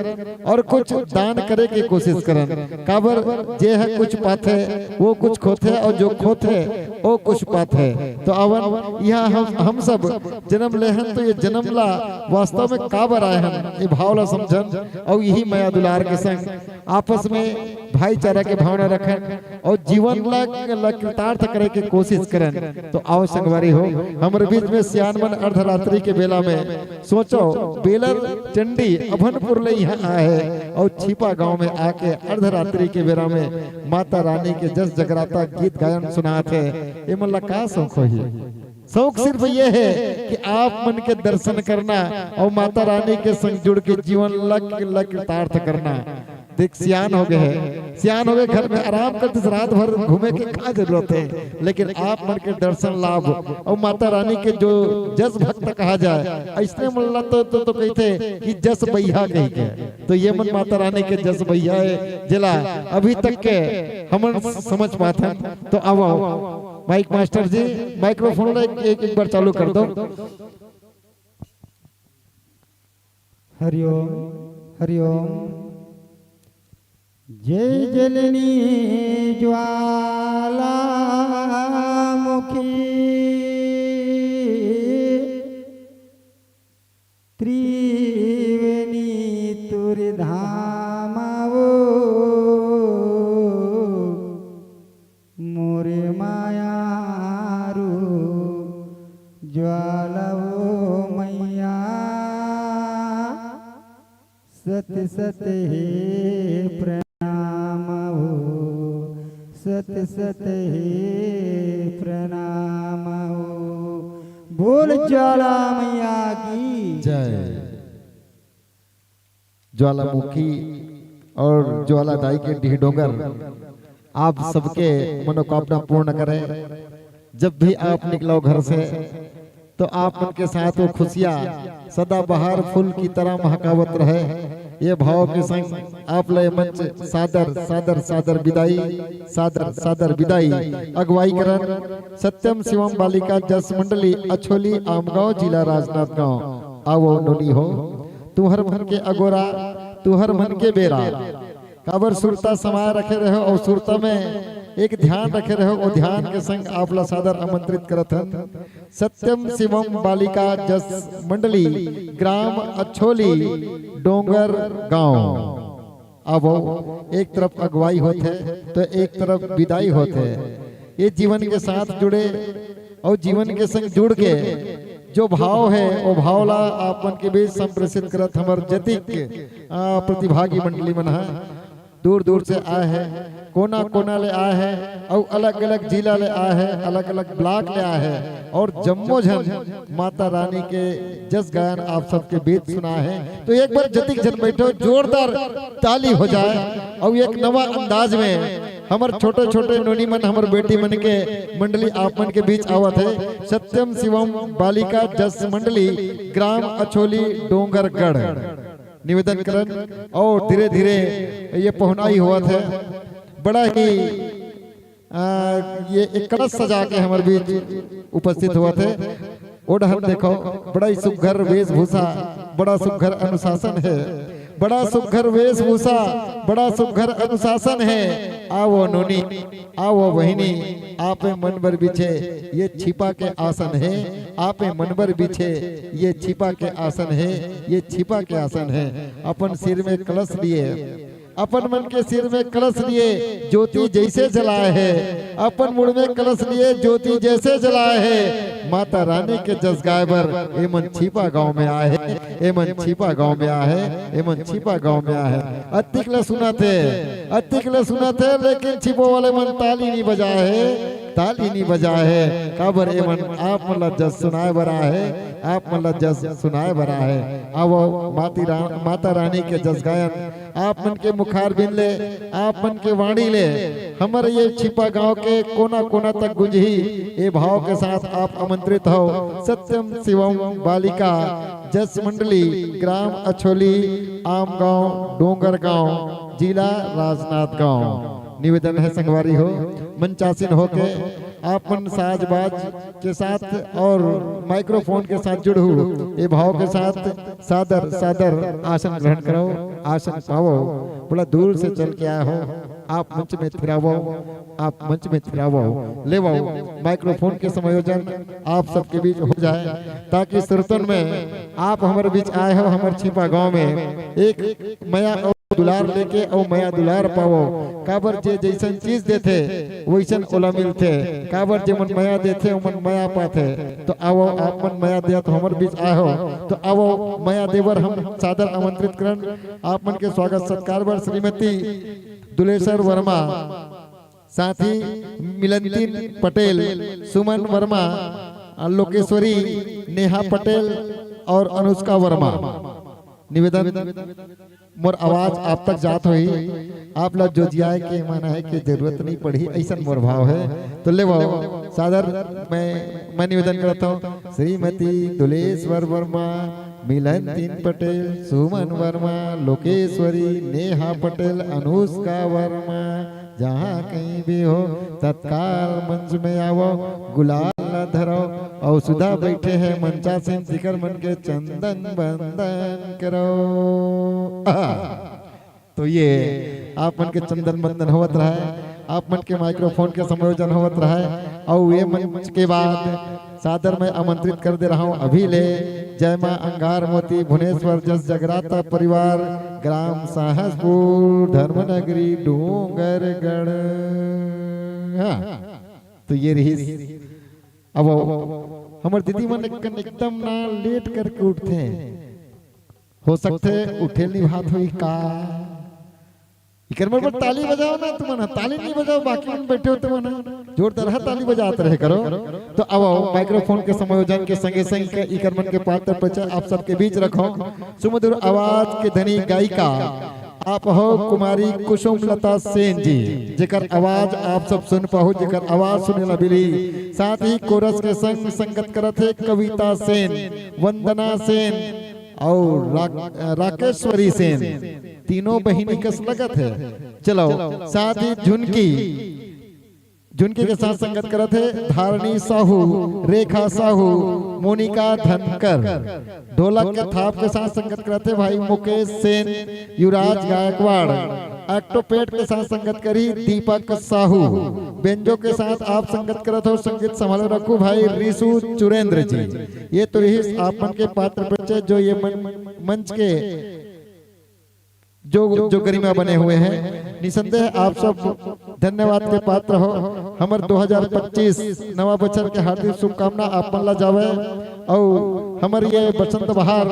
A: और कुछ दान करे के कोशिश करन। काबर जे है कुछ पाथे वो कुछ खोथे और जो खोथे वो कुछ पाथे। तो अवन यहाँ हम सब जन्म ले हन तो ये जन्म ला वास्तव में काबर आए हन ये भाव ला समझन और यही माया दुलार के संग आपस में भाईचारा के भावना रखन और जीवन ला कृतार्थ करे के कोशिश करन। तो आओ संगवारी हो हमारे बीच में सियानमन अर्धरात्रि के बेला में सोचो बेलर चंडी अभनपुर ले यहाँ आए और छिपा गांव में आके अर्धरात्रि के बेला में माता रानी के जस जगराता गीत गायन सुनाते। ये मन ला का शौक हो शौक सिर्फ ये है कि आप मन के दर्शन करना और माता रानी के संग जुड़ के जीवन लग कृतार्थ करना। देख सियान हो गए हैं, सियान हो गए घर में आराम करते रात भर घूमे की क्या जरूरत है। लेकिन आप मन के दर्शन लाभ और माता रानी के जो जस भक्त कहा जाए ऐसने मल्ला तो कहते कि जस भैया कही के। तो ये मन माता रानी के जस भैया है जिला अभी तक के हम समझ पाते। तो आओ माइक मास्टर जी माइक्रोफोन एक बार चालू कर दो।
R: हरिओम हरिओम। जय जलनी ज्वाला मुखी त्रिवेणी तुर धामावो मोरे मायारू ज्वालावो मैया सत सत हे प्रणाम हो सत सत हे प्रणाम हो। बोल ज्वाला मैया की
A: जय। ज्वालामुखी और ज्वालादाई के ढीडोंगर आप सबके मनोकामना पूर्ण करें। जब भी आप निकलो घर से तो आप उनके साथ वो खुशियाँ सदा बहार फूल की तरह महकावत रहे। ये भाव के संग आप लय मंच सादर सादर सादर विदाई सादर सादर विदाई अगुवाई करन सत्यम शिवम बालिका जस मंडली अछोली आमगांव जिला राजनांदगांव। आवो नोनी हो तुहर मन के अगोरा तुहर मन के बेरा काबर सुरता समाये रखे रहो और सुरता में एक ध्यान रखे रहो और ध्यान के संग आप ला सादर आमंत्रित करत हन। सत्यम शिवम बालिका जस मंडली ग्राम अछोली डोंगर गांव। अब एक तरफ अगुवाई होते तो एक तरफ विदाई होते। ये जीवन के साथ जुड़े और जीवन के संग जुड़ के जो भाव है वो भाव ला आपन के बीच संप्रेषित करत हमर जतिक प्रतिभागी मंडली मन है। दूर दूर से आए हैं, कोना कोना ले आए हैं और अलग अलग जिला ले आए हैं, अलग अलग ब्लॉक ले आए हैं और जम्मो झन माता रानी के जस गायन आप सबके बीच सुना है। तो एक बार जतिक जन बैठो जोरदार ताली हो जाए और एक नवा अंदाज में हमारे छोटे छोटे नोनी मन हमारे बेटी मन के मंडली आप मन के बीच आवत है। सत्यम शिवम बालिका जस मंडली ग्राम अछोली डोंगरगढ़ निवेदन करन और धीरे धीरे ये पहुनाई हुआ था। बड़ा ही ये एक कलश सजा के हमारे बीच उपस्थित हुआ थे। ओढ़ देखो बड़ा ही सुघर वेशभूषा बड़ा सुघर अनुशासन है, बड़ा सुघर वेशभूषा बड़ा सुघर अनुशासन है। आओ नोनी आओ बहिनी आपे मन भर बिछे ये छिपा के आसन है, आपे मन भर बिछे ये छिपा के आसन है, ये छिपा के आसन है। अपन सिर में कलश लिए अपन मन के सिर में कलश लिए ज्योति जैसे जलाए है, अपन मुड़ में कलश लिए ज्योति जैसे जलाए है। माता रानी के जस गाय बर ए मन छिपा गांव में आए है, ए मन छिपा गांव में आए है, ए मन छिपा गांव में आए है। अतिकले सुना थे लेकिन छिपो वाले मन ताली नहीं बजाए है। ताली नहीं बजा है काबर एमन आप मतलब जस सुनाए बरा है आप मतलब जस सुनाए बरा है। अब माता रानी के जस गायन आप मन के मुखार बिन ले आप मन के वाणी ले हमारे ये छिपा गांव के कोना कोना तक गुंजी ये भाव के साथ आप आमंत्रित हो। सत्यम शिवम बालिका जस मंडली ग्राम अछोली आम गांव डोंगर गांव जिला राजनाथ गांव। निवेदन है संगवारी हो मंचासीन होके आप मन साजबाज के साथ और माइक्रोफोन के साथ जुड़ो ये भाव के साथ सादर सादर आसन ग्रहण करो आसन पाओ। बड़ा दूर से चल के आया हो आप मंच में फिरावो आप मंच में फिरावो ले माइक्रोफोन के समायोजन आप सबके बीच हो जाए ताकि सुरतन में आप हमारे बीच आए हो हमारे छिपा गांव में एक मया दुलार लेके और मया दुलार पावो। काबर जे जैसन चीज देते वैसन ओला मिलते काबर जे मन मया देते मन मया पाते। तो आओ आप मन मया दिया तो हमारे बीच आए हो तो आओ मया देवर हम सादर आमंत्रित करन आप मन के स्वागत सत्कार बर श्रीमती दुलेश्वर वर्मा साथ ही मिलनतीन पटेल सुमन वर्मा लोकेश्वरी नेहा पटेल और अनुष्का वर्मा। निवेदन मोर आवाज आप तक जात हुई आप लोग जो जियाए के माना है कि जरूरत नहीं पड़ी ऐसा मोर भाव है तो ले सादर मैं निवेदन करता हूँ श्रीमती दुलेश्वर वर्मा मिलनतीन पटेल सुमन वर्मा लोकेश्वरी नेहा पटेल अनुष्का वर्मा जहाँ कहीं भी हो तत्काल मंच में आओ गुलाल न धरो और सुधा बैठे हैं मंचा से जिकर मन के चंदन बंदन करो। तो ये आप मन के चंदन बंदन होवत रहा आप मन के माइक्रोफोन के समायोजन होवत रहा और ये मंच के बाद सादर में आमंत्रित कर दे रहा हूँ अभी ले जय मां अंगार मोती भुवनेश्वर जस जगराता परिवार ग्राम साहसपुर धर्मनगरी डोंगरगढ़। तो ये रही अब हमारे दीदी मन एकदम ना लेट करके उठते हो सकते उठे नहीं बात हुई का पर ताली बजाओ ना तुम ताली नहीं बजाओ बाकी मन बैठे हो तुम जोरदार ताली बजाते रहे करो। तो अब माइक्रोफोन के समायोजन के संगे संग इकर मन के पात्र परिचय आप सबके बीच रखो। सुमधुर आवाज के धनी गायिका आप हो कुमारी कुसुम लता सेन जी जेकर आवाज आप सब सुन पाओ जेकर आवाज सुने ला मिली। साथ ही कोरस के संग संगत करत है कविता सेन वंदना सेन और राकेश्वरी सेन तीनों बहिनी कस लगत है। चलो साथ ही झुनकी के साथ संगत करत है धारणी साहू रेखा साहू मोनिका धनकर। ढोलक के थाप के साथ संगत करत है भाई मुकेश सेन युवराज गायकवाड़। एक्टोपेट के साथ संगत करी दीपक साहू। बेंजो के साथ आप संगत करत हो संगीत संभाल रखो भाई रिसु चुरेंद्र जी। ये तो रही आप मन के पात्र परिचय जो ये मंच के जो गरिमा बने हुए हैं। निसंदेह आप सब धन्यवाद के पात्र हो। हमारे 2025 नवा बचर के हार्दिक शुभकामना आप मन ला जावे और हमारे ये बसंत बहार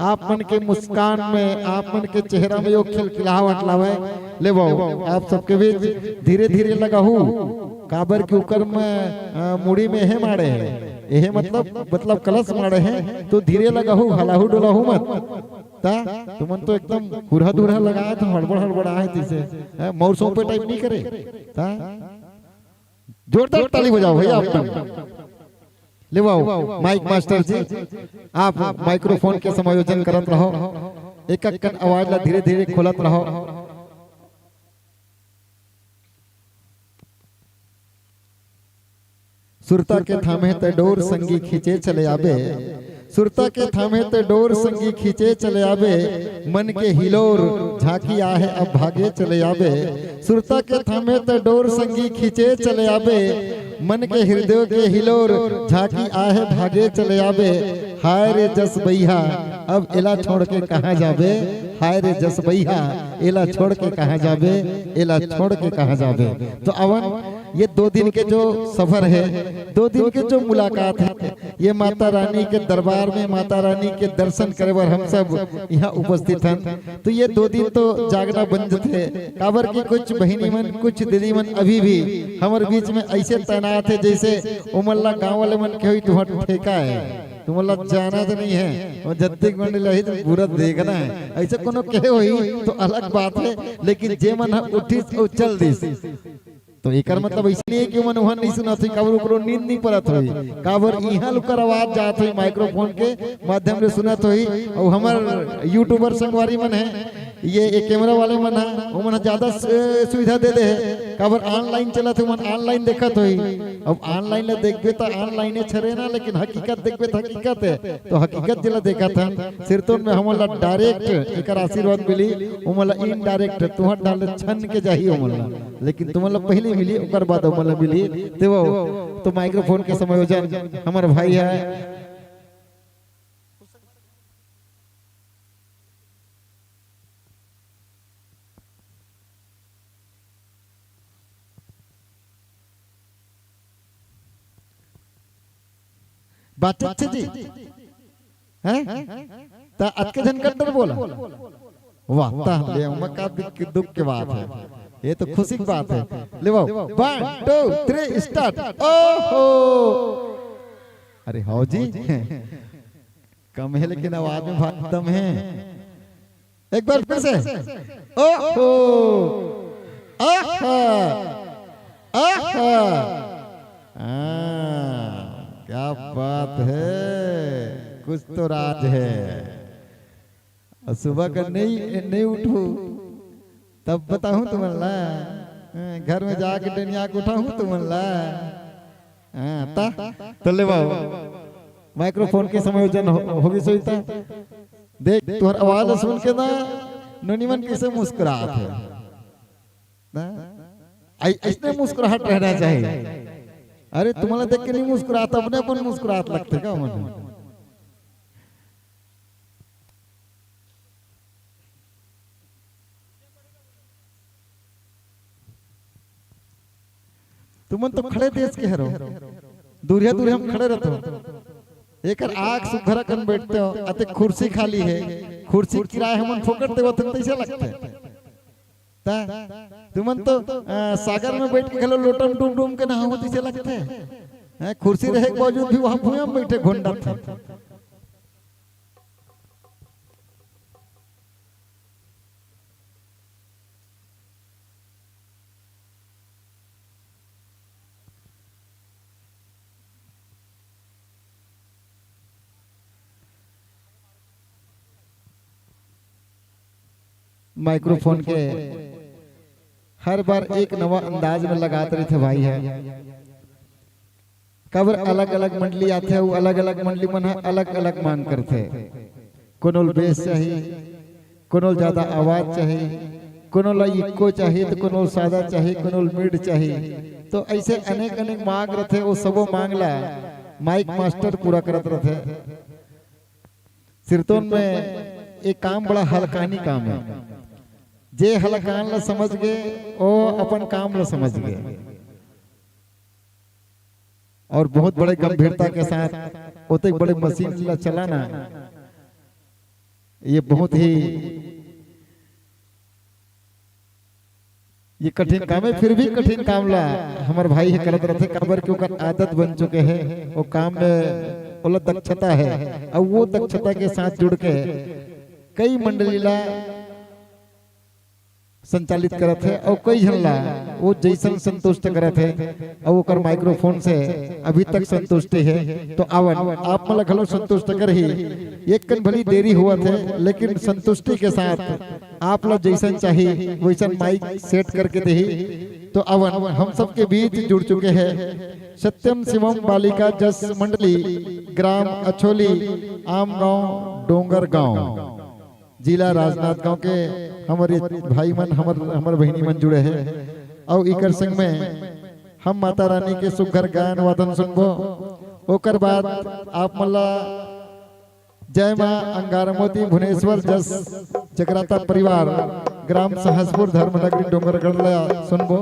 A: आप मन के मुस्कान में आप मन के चेहरा में यो खिलखिलाहट लावे ले आप सबके बीच धीरे धीरे लगा हूँ काबर के ऊपर में मुड़ी में है मारे हैं यह मतलब कलश मारे हैं तो धीरे लगा हूँ हलाहू डोला हूँ मत तुमन तो एकदम हुरहा दुरहा लगाया तो हड़बड़ हड़बड़ा है जैसे मौसों पे टाइप नहीं करे जोरदार ताली बजाओ भैया आप ले माइक मास्टर जी आप माइक्रोफोन के समायोजन करत रहो एक एक आवाज ला धीरे धीरे खोलत रहो। सुरता के थामे ते डोर संगी खींचे चले आबे सुरता के थामे ते डोर संगी खींचे चले आबे मन के हिलोर झांकी आहे अब भागे चले आबे सुरता के थामे ते डोर संगी खींचे चले आबे मन के हृदय के हिलोर झांकी आहे भागे चले आबे हाय रे जस भैया अब एला छोड़ के कहाँ जाबे हाय रे जस भैया एला छोड़ के कहाँ जाबे एला छोड़ के कहाँ जाबे। तो अवन ये 2 दिन के जो सफर है, 2 दिन के जो मुलाकात है, ये माता रानी के दरबार में माता रानी के दर्शन करे बर हम सब यहाँ उपस्थित हैं। तो ये 2 दिन तो जागना बंद थे। काबर की कुछ बहिनी मन, कुछ दीदी मन अभी भी हमारे बीच में ऐसे तैनात है जैसे उमल्ला गाँव वाले मन के हुई तुम्हारा ठेका है, तुम्हारा जाना तो नहीं है और जत्तिक मंडल है तो पूरा देखना है। ऐसे कोनो कहे हुई तो अलग बात है, लेकिन जे मन उठी और चल दिस तो एकर मतलब इसलिए कि मन वहां नहीं सुना थी, काबर ओकरो नींद नहीं पड़त हुई, काबर इहां लुकर आवाज जात हुई माइक्रोफोन के माध्यम से सुनत हुई। और हमार यूट्यूबर संगवारी मन है, ये कैमरा वाले मन है, वो मन ज्यादा सुविधा दे दे है, काबर ऑनलाइन चलत है, मन ऑनलाइन देखत हुई। अब ऑनलाइन ले देखबे तो ऑनलाइन छरे ना, लेकिन हकीकत देखबे तो हकीकत है। तो हकीकत जिला देखा था सिरतोन में हमला डायरेक्ट एकर आशीर्वाद मिली, उमला इनडायरेक्ट तुहर डाल छन के जाही उमला, लेकिन तुमला पहले मिली ओकर बाद उमला मिली। तो माइक्रोफोन के समायोजन हमारे भाई है बात अच्छी जी हैं ता आज के जन कट्टर बोला वाह ता ले मका दुख के बात है, ये तो खुशी की बात है। ले वो 1 2 3 स्टार्ट। ओहो अरे हो जी कम है लेकिन आवाज में बहुत दम है। एक बार फिर से ओहो आहा आहा क्या बात है, कुछ तो राज है। और सुबह का नहीं उठू तब बताऊं तुम्हारा, घर में जाके डनिया को उठाऊं तुम्हारा। तो ले माइक्रोफोन के समायोजन होगी सोचता देख तुम्हारा आवाज सुन के ना ननीमन कैसे मुस्कुराहट है, ऐसे मुस्कुराहट रहना चाहिए। अरे तुम्हारा देख के नहीं मुस्कुराता, अपने अपन मुस्कुराहट लगते का मन। तुम तो खड़े देश के हरो, दूरिया दूर हम खड़े रहते हो, एक आग सुघरा कर बैठते हो, अते कुर्सी खाली है, कुर्सी किराए हम फोकट देवत कैसे लगते तुमन तो सागर में बैठ के खेलो लोटम डूम डूम के नहाओ जैसे लगते हैं। कुर्सी रहे के बावजूद भी वहां भूमि में बैठे घोंडा था। माइक्रोफोन के हर बार एक नवा अंदाज में लगाते रहते भाई है। कबर अलग अलग मंडली आते हैं, वो अलग अलग मंडली मन अलग अलग मांग करते, कोनोल बेस चाहिए, कोनोल ज्यादा आवाज चाहिए, कोनोल इको चाहिए, तो कोनोल सादा चाहिए, कोनोल मिड चाहिए। तो ऐसे अनेक अनेक मांग रहते, वो सबो मांगला माइक मास्टर पूरा करत रहते। सिरतोन में एक काम बड़ा हलकानी काम है, जे हलकान ला समझ गए ओ अपन काम ला समझ गए, और बहुत बड़े गंभीरता के साथ उतने बड़े मशीन ला चलाना ये बहुत ही ये कठिन काम है। फिर भी कठिन काम ला हमारे भाई है करत रहते, काबर के ओकर आदत बन चुके हैं, वो काम में ओला दक्षता है, और वो दक्षता के साथ जुड़ के कई मंडली ला संचालित करत है, और कई जन ला वो जैसन संतुष्ट करत है, और ओकर माइक्रोफोन से अभी तक संतुष्टि है। तो आवन आप मला खलो संतुष्ट कर ही एक कन भली देरी हुआ थे, लेकिन संतुष्टि के साथ आप लोग जैसन चाहिए वैसन माइक सेट करके दे। तो आवन हम सबके बीच जुड़ चुके हैं सत्यम शिवम बालिका जस मंडली, ग्राम अछोली, आम गांव, डोंगर गांव, जिला राजनांदगांव के हमारे भाई मन हमारे बहनी मन जुड़े हैं। और इकर संग में हम माता रानी के सुघर गायन वादन सुनबो। ओकर बाद आप मल्ला जय मां अंगारमोती भुवनेश्वर जस जगराता परिवार, ग्राम सहसपुर, धर्मनगरी, डोंगरगढ़ सुनबो।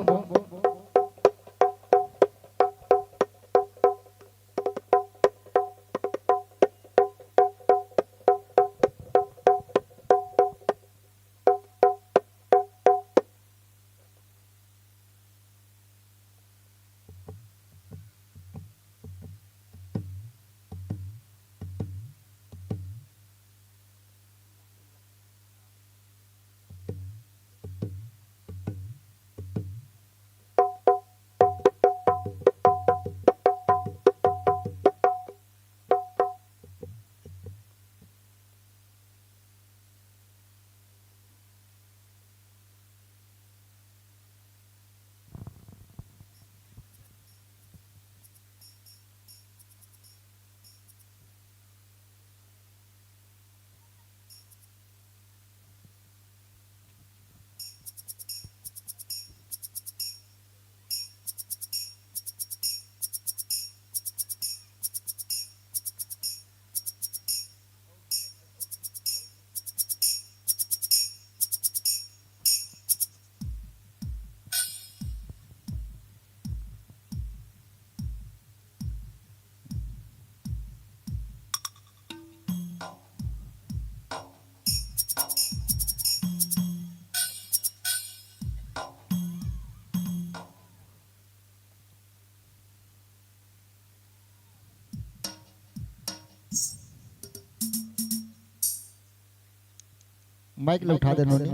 A: माइक ले उठा दे नोनी,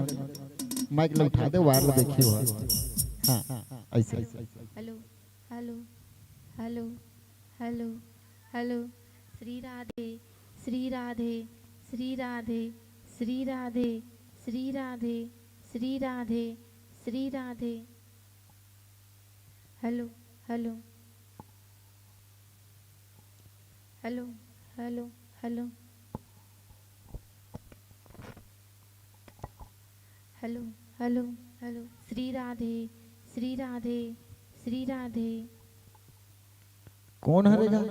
A: माइक ले उठा दे, वायर देखिए वो। हाँ ऐसे।
E: Hello hello hello hello hello. Shri Radhe Shri Radhe Shri Radhe Shri Radhe Shri Radhe Shri Radhe Shri Radhe. Hello hello hello hello hello hello hello hello. Shri Radhe Shri Radhe Shri Radhe.
A: कौन हरेगा?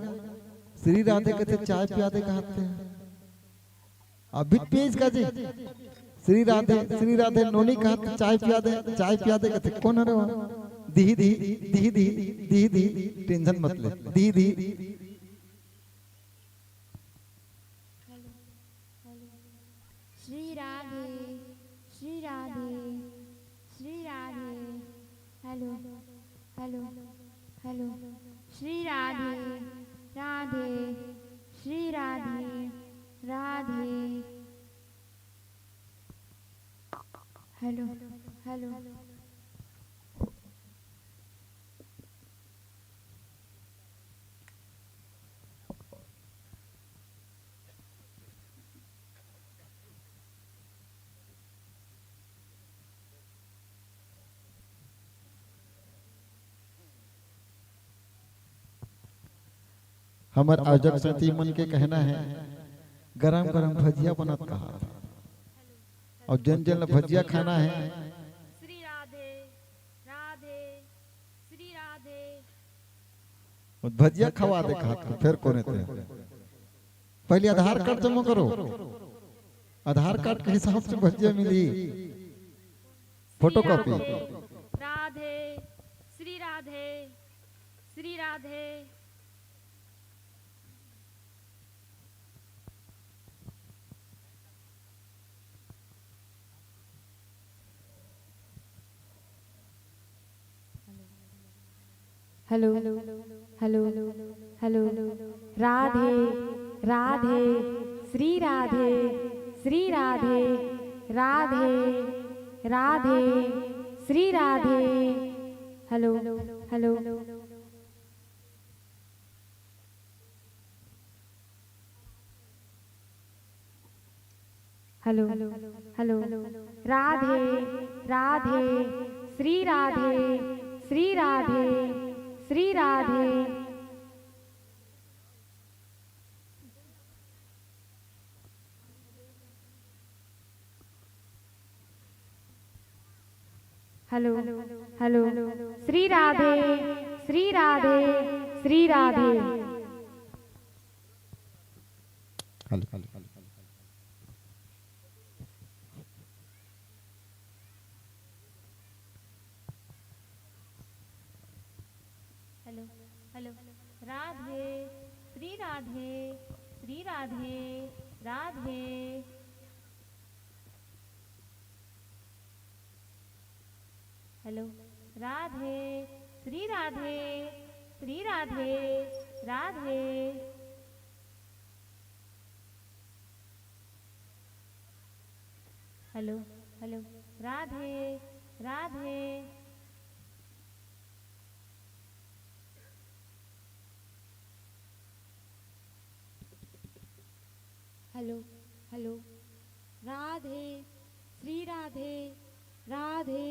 A: श्री राधे कहते चाय पिया दे कहते हैं अभी पेज का जी। श्री राधे नोनी कहते चाय पिया दे कहते कौन हरे वहाँ? दी दी दी दी दी दी, टेंशन मत ले, दी दी।
E: Shri Radhe Shri Radhe Shri Radhe. Hello hello hello. Shri Radhe Radhe Shri Radhe Radhe. Hello hello.
A: हमार आयोजक सती मन के कहना है गरम गरम भजिया बनत कहा और जन जन भजिया खाना है।
E: श्री राधे राधे श्री राधे।
A: भजिया खवा दे कहा फिर कोने थे। पहले आधार कार्ड जमा करो, आधार कार्ड के हिसाब से भजिया मिली photocopy.
E: Radhe Shri Radhe Shri Radhe.
F: Hello hello hello. Radhe Radhe Shri Radhe Shri Radhe Radhe Radhe Shri Radhe. Hello hello hello hello. Radhe Radhe Shri Radhe Shri Radhe Shri Radhe. Hello hello. Shri Radhe Shri Radhe Shri Radhe.
E: Hello hello. Radhe Shri Radhe Shri Radhe Radhe. Hello Radhe Shri Radhe Shri Radhe Radhe. Hello hello. Radhe Radhe.
F: Hello hello. Radhe Shri Radhe Radhe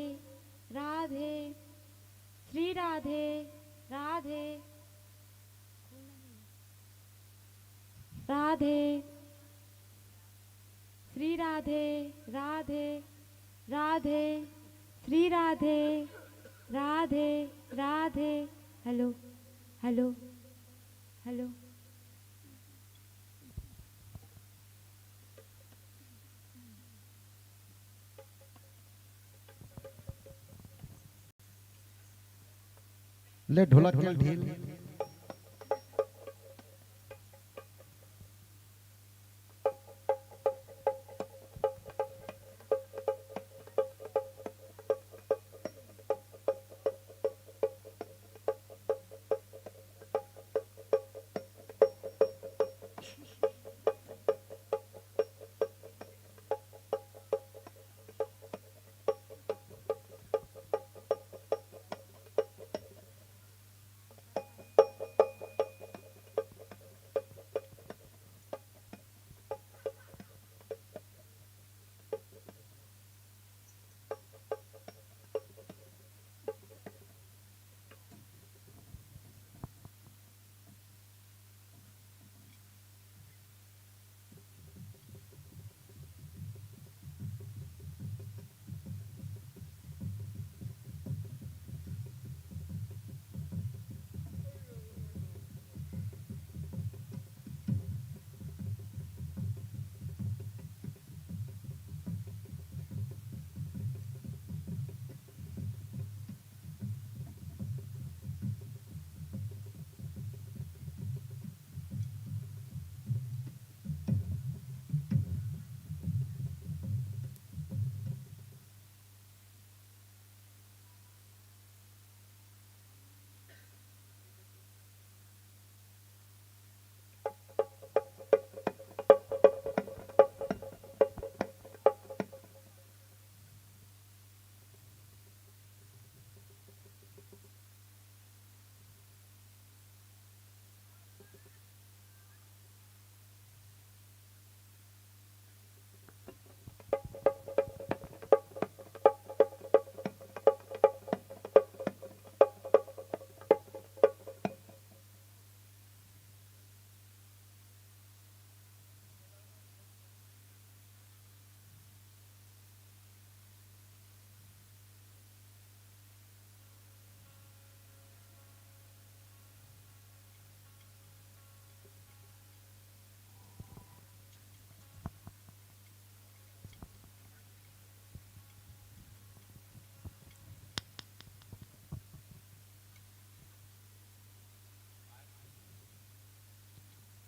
F: Radhe Shri Radhe Radhe Radhe Shri Radhe Radhe Radhe Shri Radhe Radhe Radhe. Hello hello hello.
A: ले ढोलक के ढील।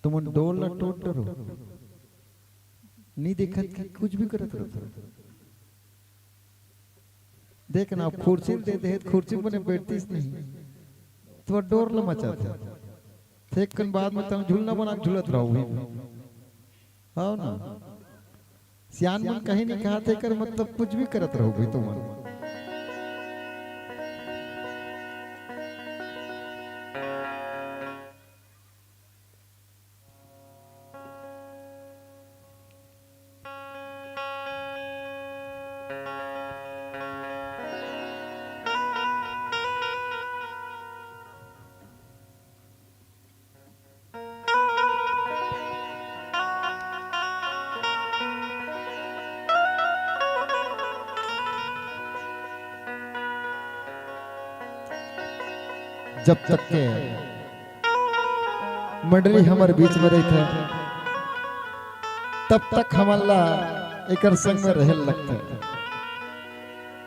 A: तुम डोल ना टोट डरो नहीं देखत कि कुछ भी करत रहो देख ना कुर्सी दे दे कुर्सी बने बैठतीस नहीं तो डोर ल मचाते थे कन बाद में तुम झूलना बना झूलत रहो आओ ना सियान मन कहीं नहीं कहा थे कर मतलब कुछ भी करत रहो भाई तुम जब तक के मंडली हमारे बीच में रही थे तब तक हमारा एकर संग में रहल लगते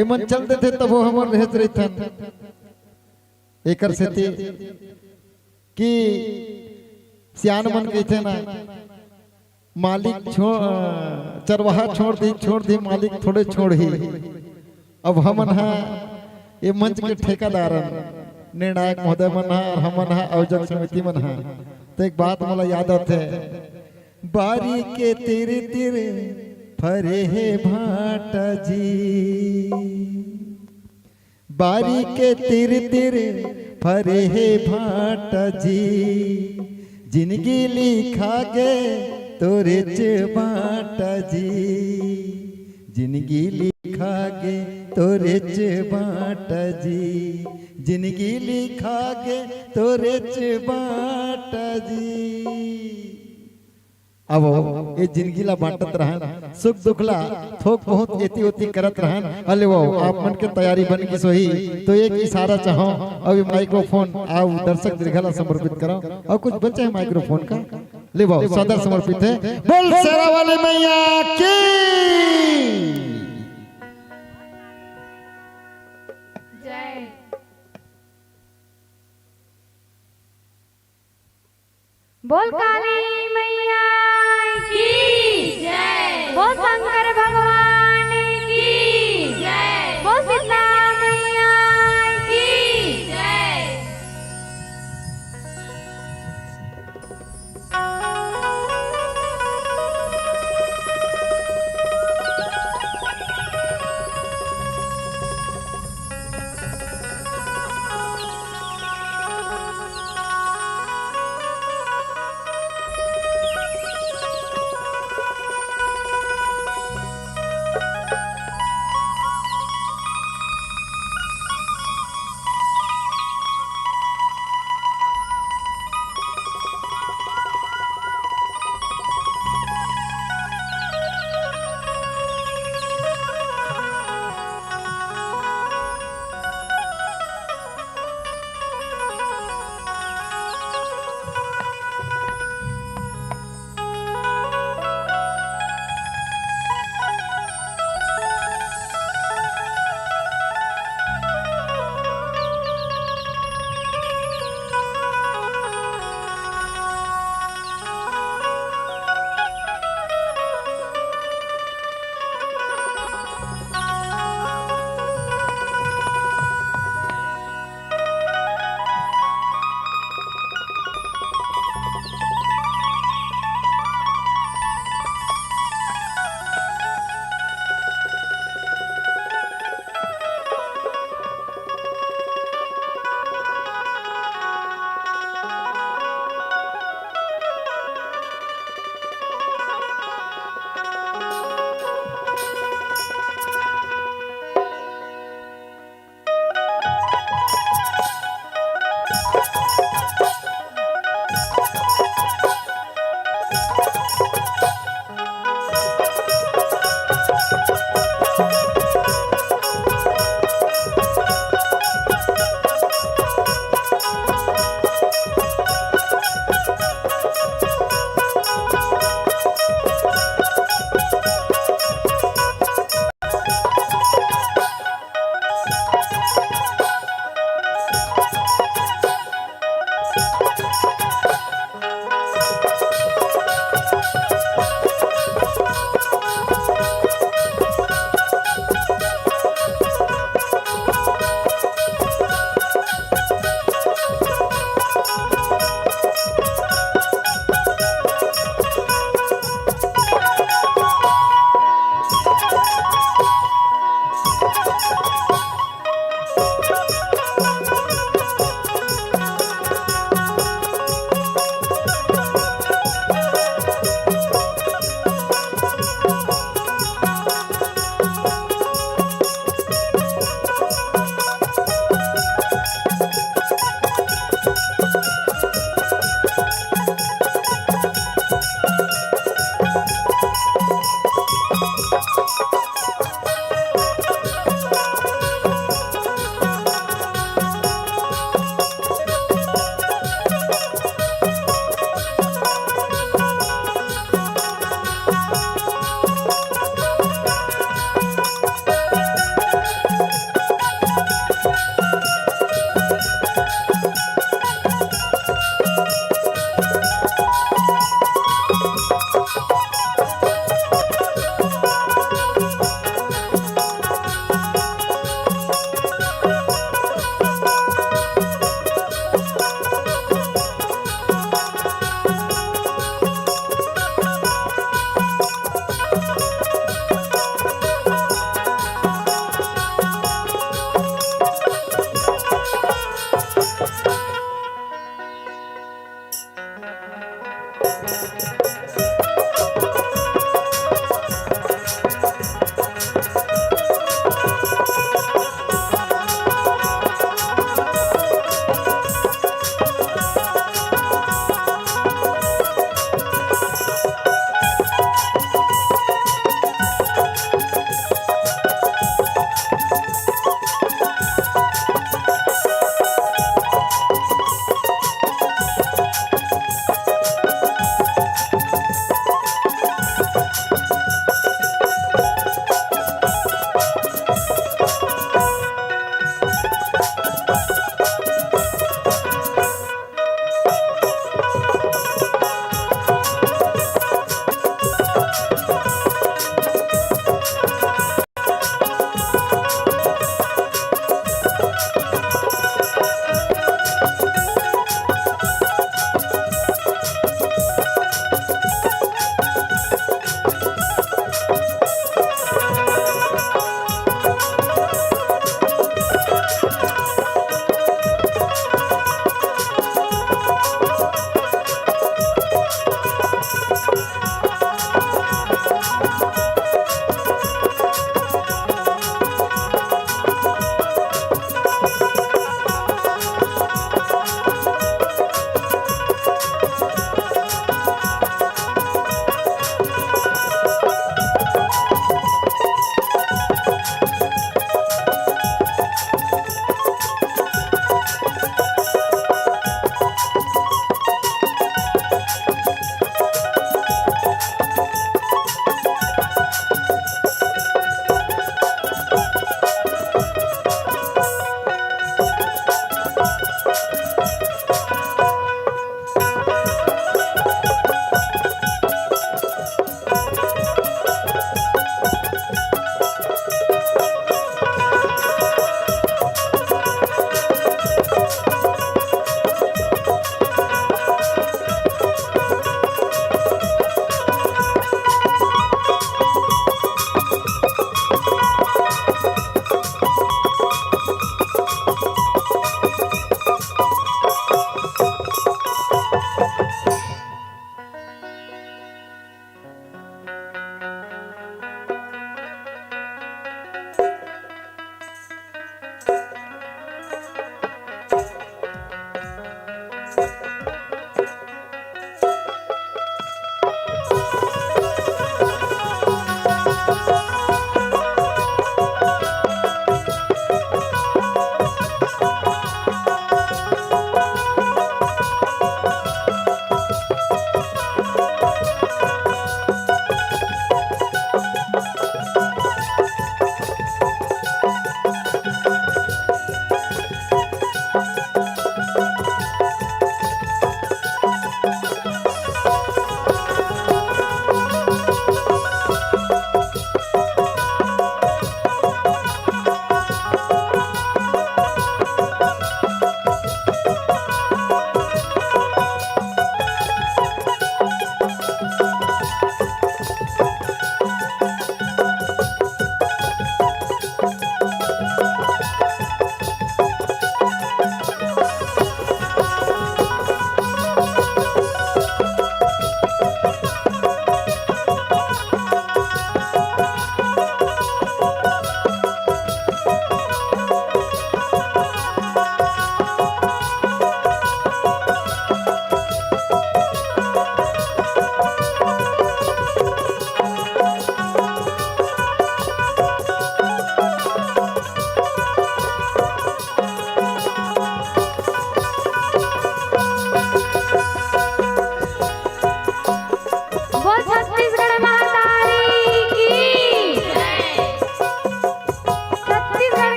A: ए मन चलते थे तब वो हमारे रहत रही थे एकर से थी कि सियान मन गई थे ना मालिक चरवाहा छोड़ दी मालिक थोड़े छोड़ ही अब हमन हा ये मंच के ठेकेदार निर्णायक महोदय मन हा और हमन हा आयोजक समिति मन हा तो एक बात मला याद आते बारी के तेरे तेरे फरे है भाटा जी बारी के तेरे तेरे फरे है भाटा जी जिंदगी लिखा गे तोरे च बाटा जी जिंदगी लिखा गे तोरे च बाटा जी जिंदगी लिखा गे तोरे च बाटा जी अब ये जिंदगी ला बांटत रहन सुख दुख ला थोक बहुत एती ओती करत रहन अले वो आप मन के तैयारी बन की सोही तो एक इशारा चाहो अभी माइक्रोफोन आओ दर्शक दीर्घला समर्पित करो और कुछ बचा है माइक्रोफोन का ले वो सदर समर्पित है बोल शेरा वाले मैया की
E: जय बोल काली मैया की जय बोल शंकर भगवान की जय बोल सीता मैया की जय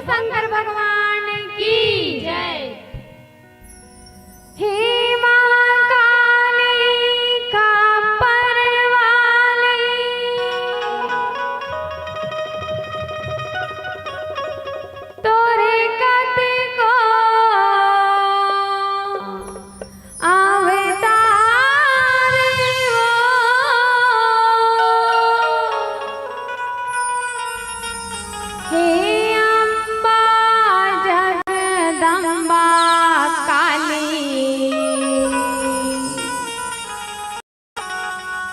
E: शंकर भगवान की जय। हे मां काली का परवाली तोरे कति को अवतार हो। हे अम्बा जगदम्बा काली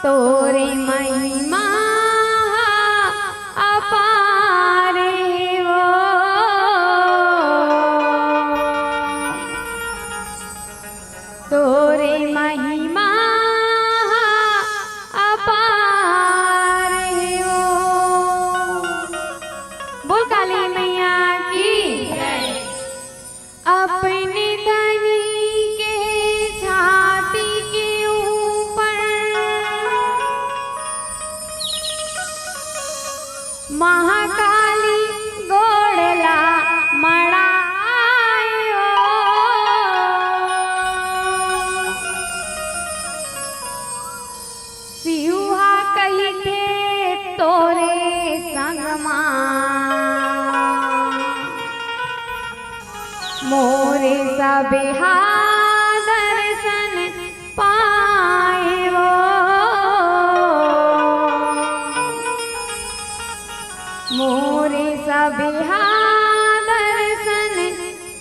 E: तोरे महिमा अपार हो। तोरे महिमा अपार हो। बोल काली मैया की जय। अपने धनी के छाती के ऊपर महाकाली गोड़ला मड़ायो। सिहुआ कही थे तोरे संगमा मोरे सबे दर्शन पाए। मोरे सबे दर्शन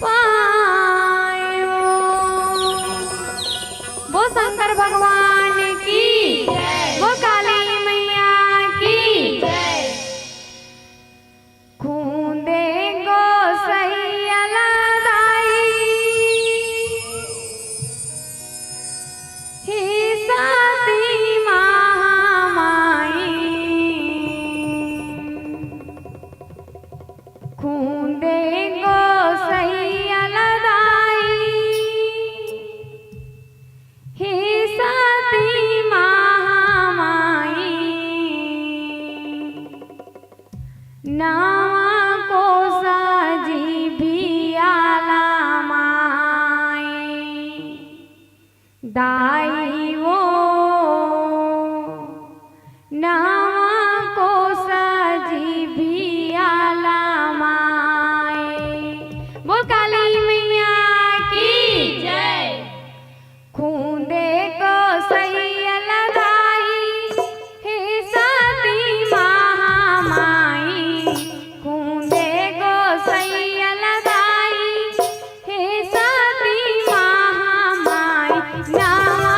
E: पाए। वो शंकर भगवान की जय। वो काली मैया की जय। खूंदे गोसैया लदाई हे सती महामाई खूंदे गोसैया लदाई हे सती महामाई नावा को साजी भी आला माई दाई वो नावा को साजी भी आला माई। बोल काली मैया की जय। खूंदे को सैया लगाई हे सती महामाई खूंदे को सैया लगाई हे सती महामाई नावा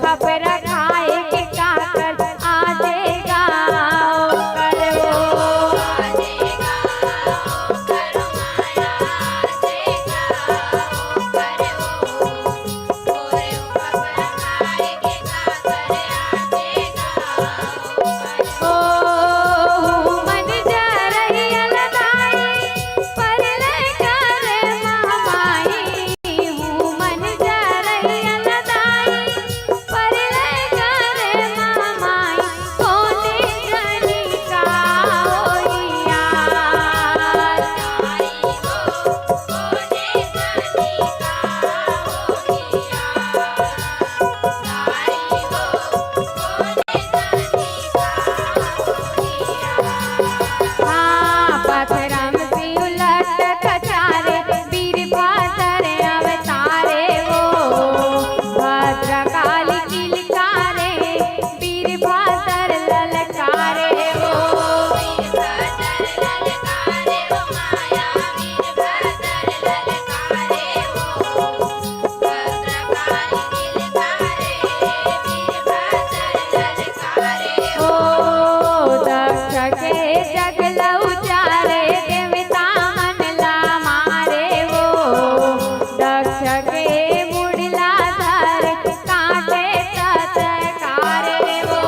E: खबर खाए के काकर आ जाएगा कर वो मन जा रही अलगाई पर लेकर मामाई हूँ मन जा रही अलगाई पर लेकर मामाई कोने गली का होई यार हाँ पथरम सी उलट कचारे वीर भादर अवतारे वो भद्रकाली किलकारे वीर भादर ललकारे वो ओ दक्ष के जगल उचारे देवता मन ला मारे वो दक्ष के मुड़ला धर काटे तत्कारे वो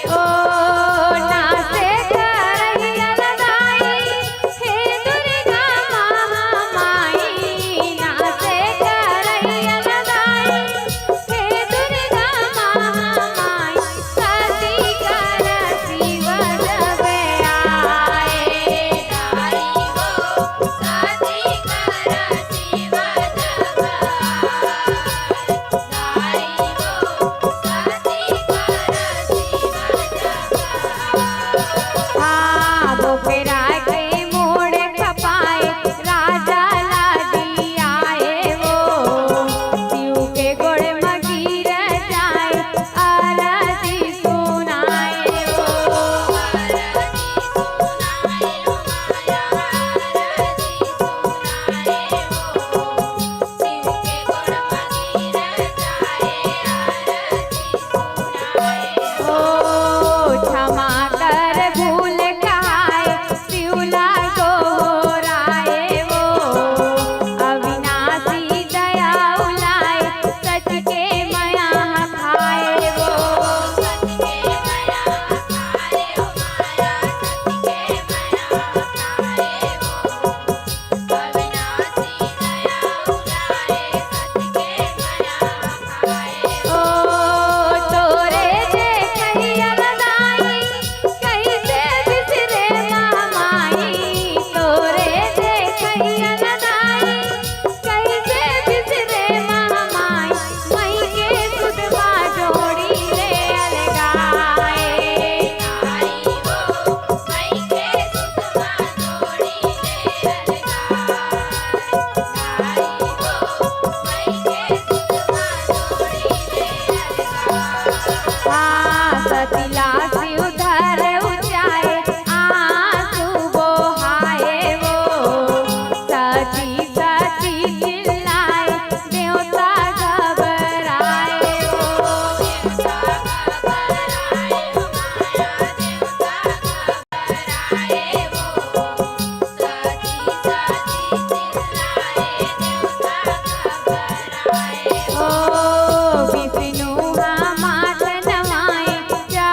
E: ओ नाचे करही अलगाई हे दुर्गा महामाई नाचे करही अलगाई हे दुर्गा महामाई सती कर शिव जब आए तारी वो सती कर शिव जब हाँ बोपेरा के मोड़ खपाए राजा लाडी आए वो शिव के गोड़ मगीर जाए आरती सुनाए वो ओ क्षमा कर भूल खाए शिवला को राए वो अविनाशी दया उलाए सच के मया खाए वो ओ तोरे जे कही अलगाई कैसे बिसरे मामाई तोरे जे कही अलगाई कैसे बिसरे मामाई मई के सुधवा जोड़ी रे अलगाए तारी वो मई के सुधवा जोड़ी रे अलगाए तारी वो मई के सुधवा जोड़ी रे हाँ सतिला शिव धर उचाए आंसू बोहाए वो सची सची चिल्लाए देवता घबराए वो देवता घबराए वो माया देवता घबराए वो सची सची चिल्लाए देवता घबराए ओ विष्णु मात नमाए जा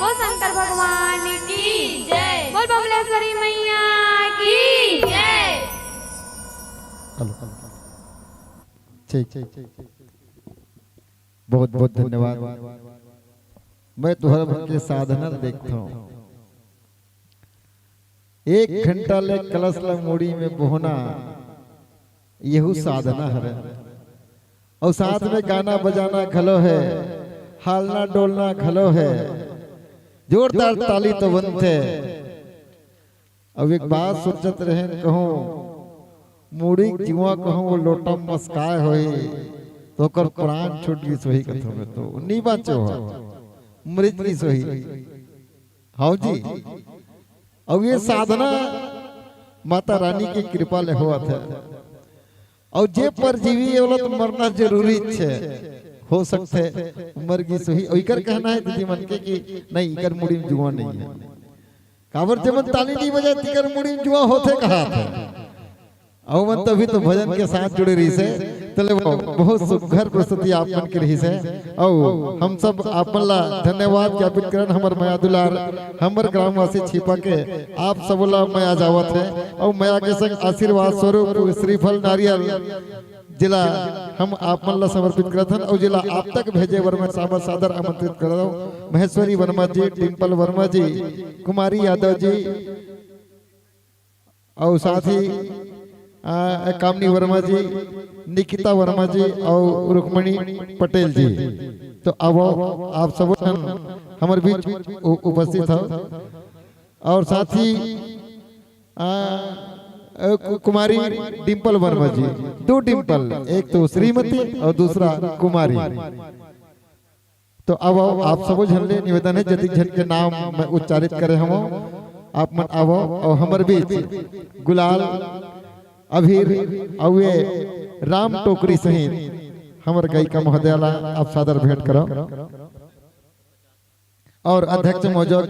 E: बोल शंकर भगवान की जय, बोल बमलेश्वरी मैया की जय।
A: ठीक, बहुत बहुत धन्यवाद। मैं तुहरा भर के साधना देखता हूँ, 1 घंटा ले कलश ला मूड़ी में बोहना, यहू साधना है। और साथ में गाना बजाना खलो है, हालना डोलना खलो है, जोरदार ताली तो बनते। अब एक बात सोचत रहे, कहूँ मूड़ी जुआ कहूँ वो लोटा मस्काए होई तो कर प्राण छूट गई सोही कथो में तो नहीं बाँचो हो, मृत की सोही। हाँ जी, अब ये साधना माता रानी की कृपा ले हुआ था। और जे पर जीवी वाला तो मरना जरूरी है, हो सकते मर गई सोही। और इकर कहना है दीदी मन के कि नहीं इकर मुड़ी में जुआ नहीं है। काबर जब ताली नहीं बजाए तिकर मुड़ी में जुआ होते कहा था। और मन तभी तो भजन के साथ जुड़े रही से, तले बहुत सुघर प्रस्तुति आप मन के रही से। और हम सब आपन ला धन्यवाद ज्ञापित करन, हमर माया दुलार हमर ग्रामवासी छिपा के आप सबला माया जावत है। और माया के संग आशीर्वाद स्वरूप श्रीफल नारियल जिला हम आपन ला समर्पित करत हन। और जिला आप तक भेजे वर में सादर आमंत्रित करत। महेश्वरी वर्मा जी, डिम्पल वर्मा जी, कुमारी यादव जी, और साथ ही कामनी वर्मा जी, निकिता वर्मा जी और रुक्मणी पटेल जी। तो अब आप सब हमारे बीच उपस्थित हो। और साथ ही कुमारी डिम्पल वर्मा जी, 2 डिम्पल, एक तो श्रीमती और दूसरा कुमारी। तो अब आप सब झंडे निवेदन है जति झन के नाम मैं उच्चारित करे हम आप मन आवो। और हमारे बीच गुलाल अभीर और ये राम टोकरी सहित हमारे गायिका महोदयाला आप सादर भेंट करो। और अध्यक्ष मौजूद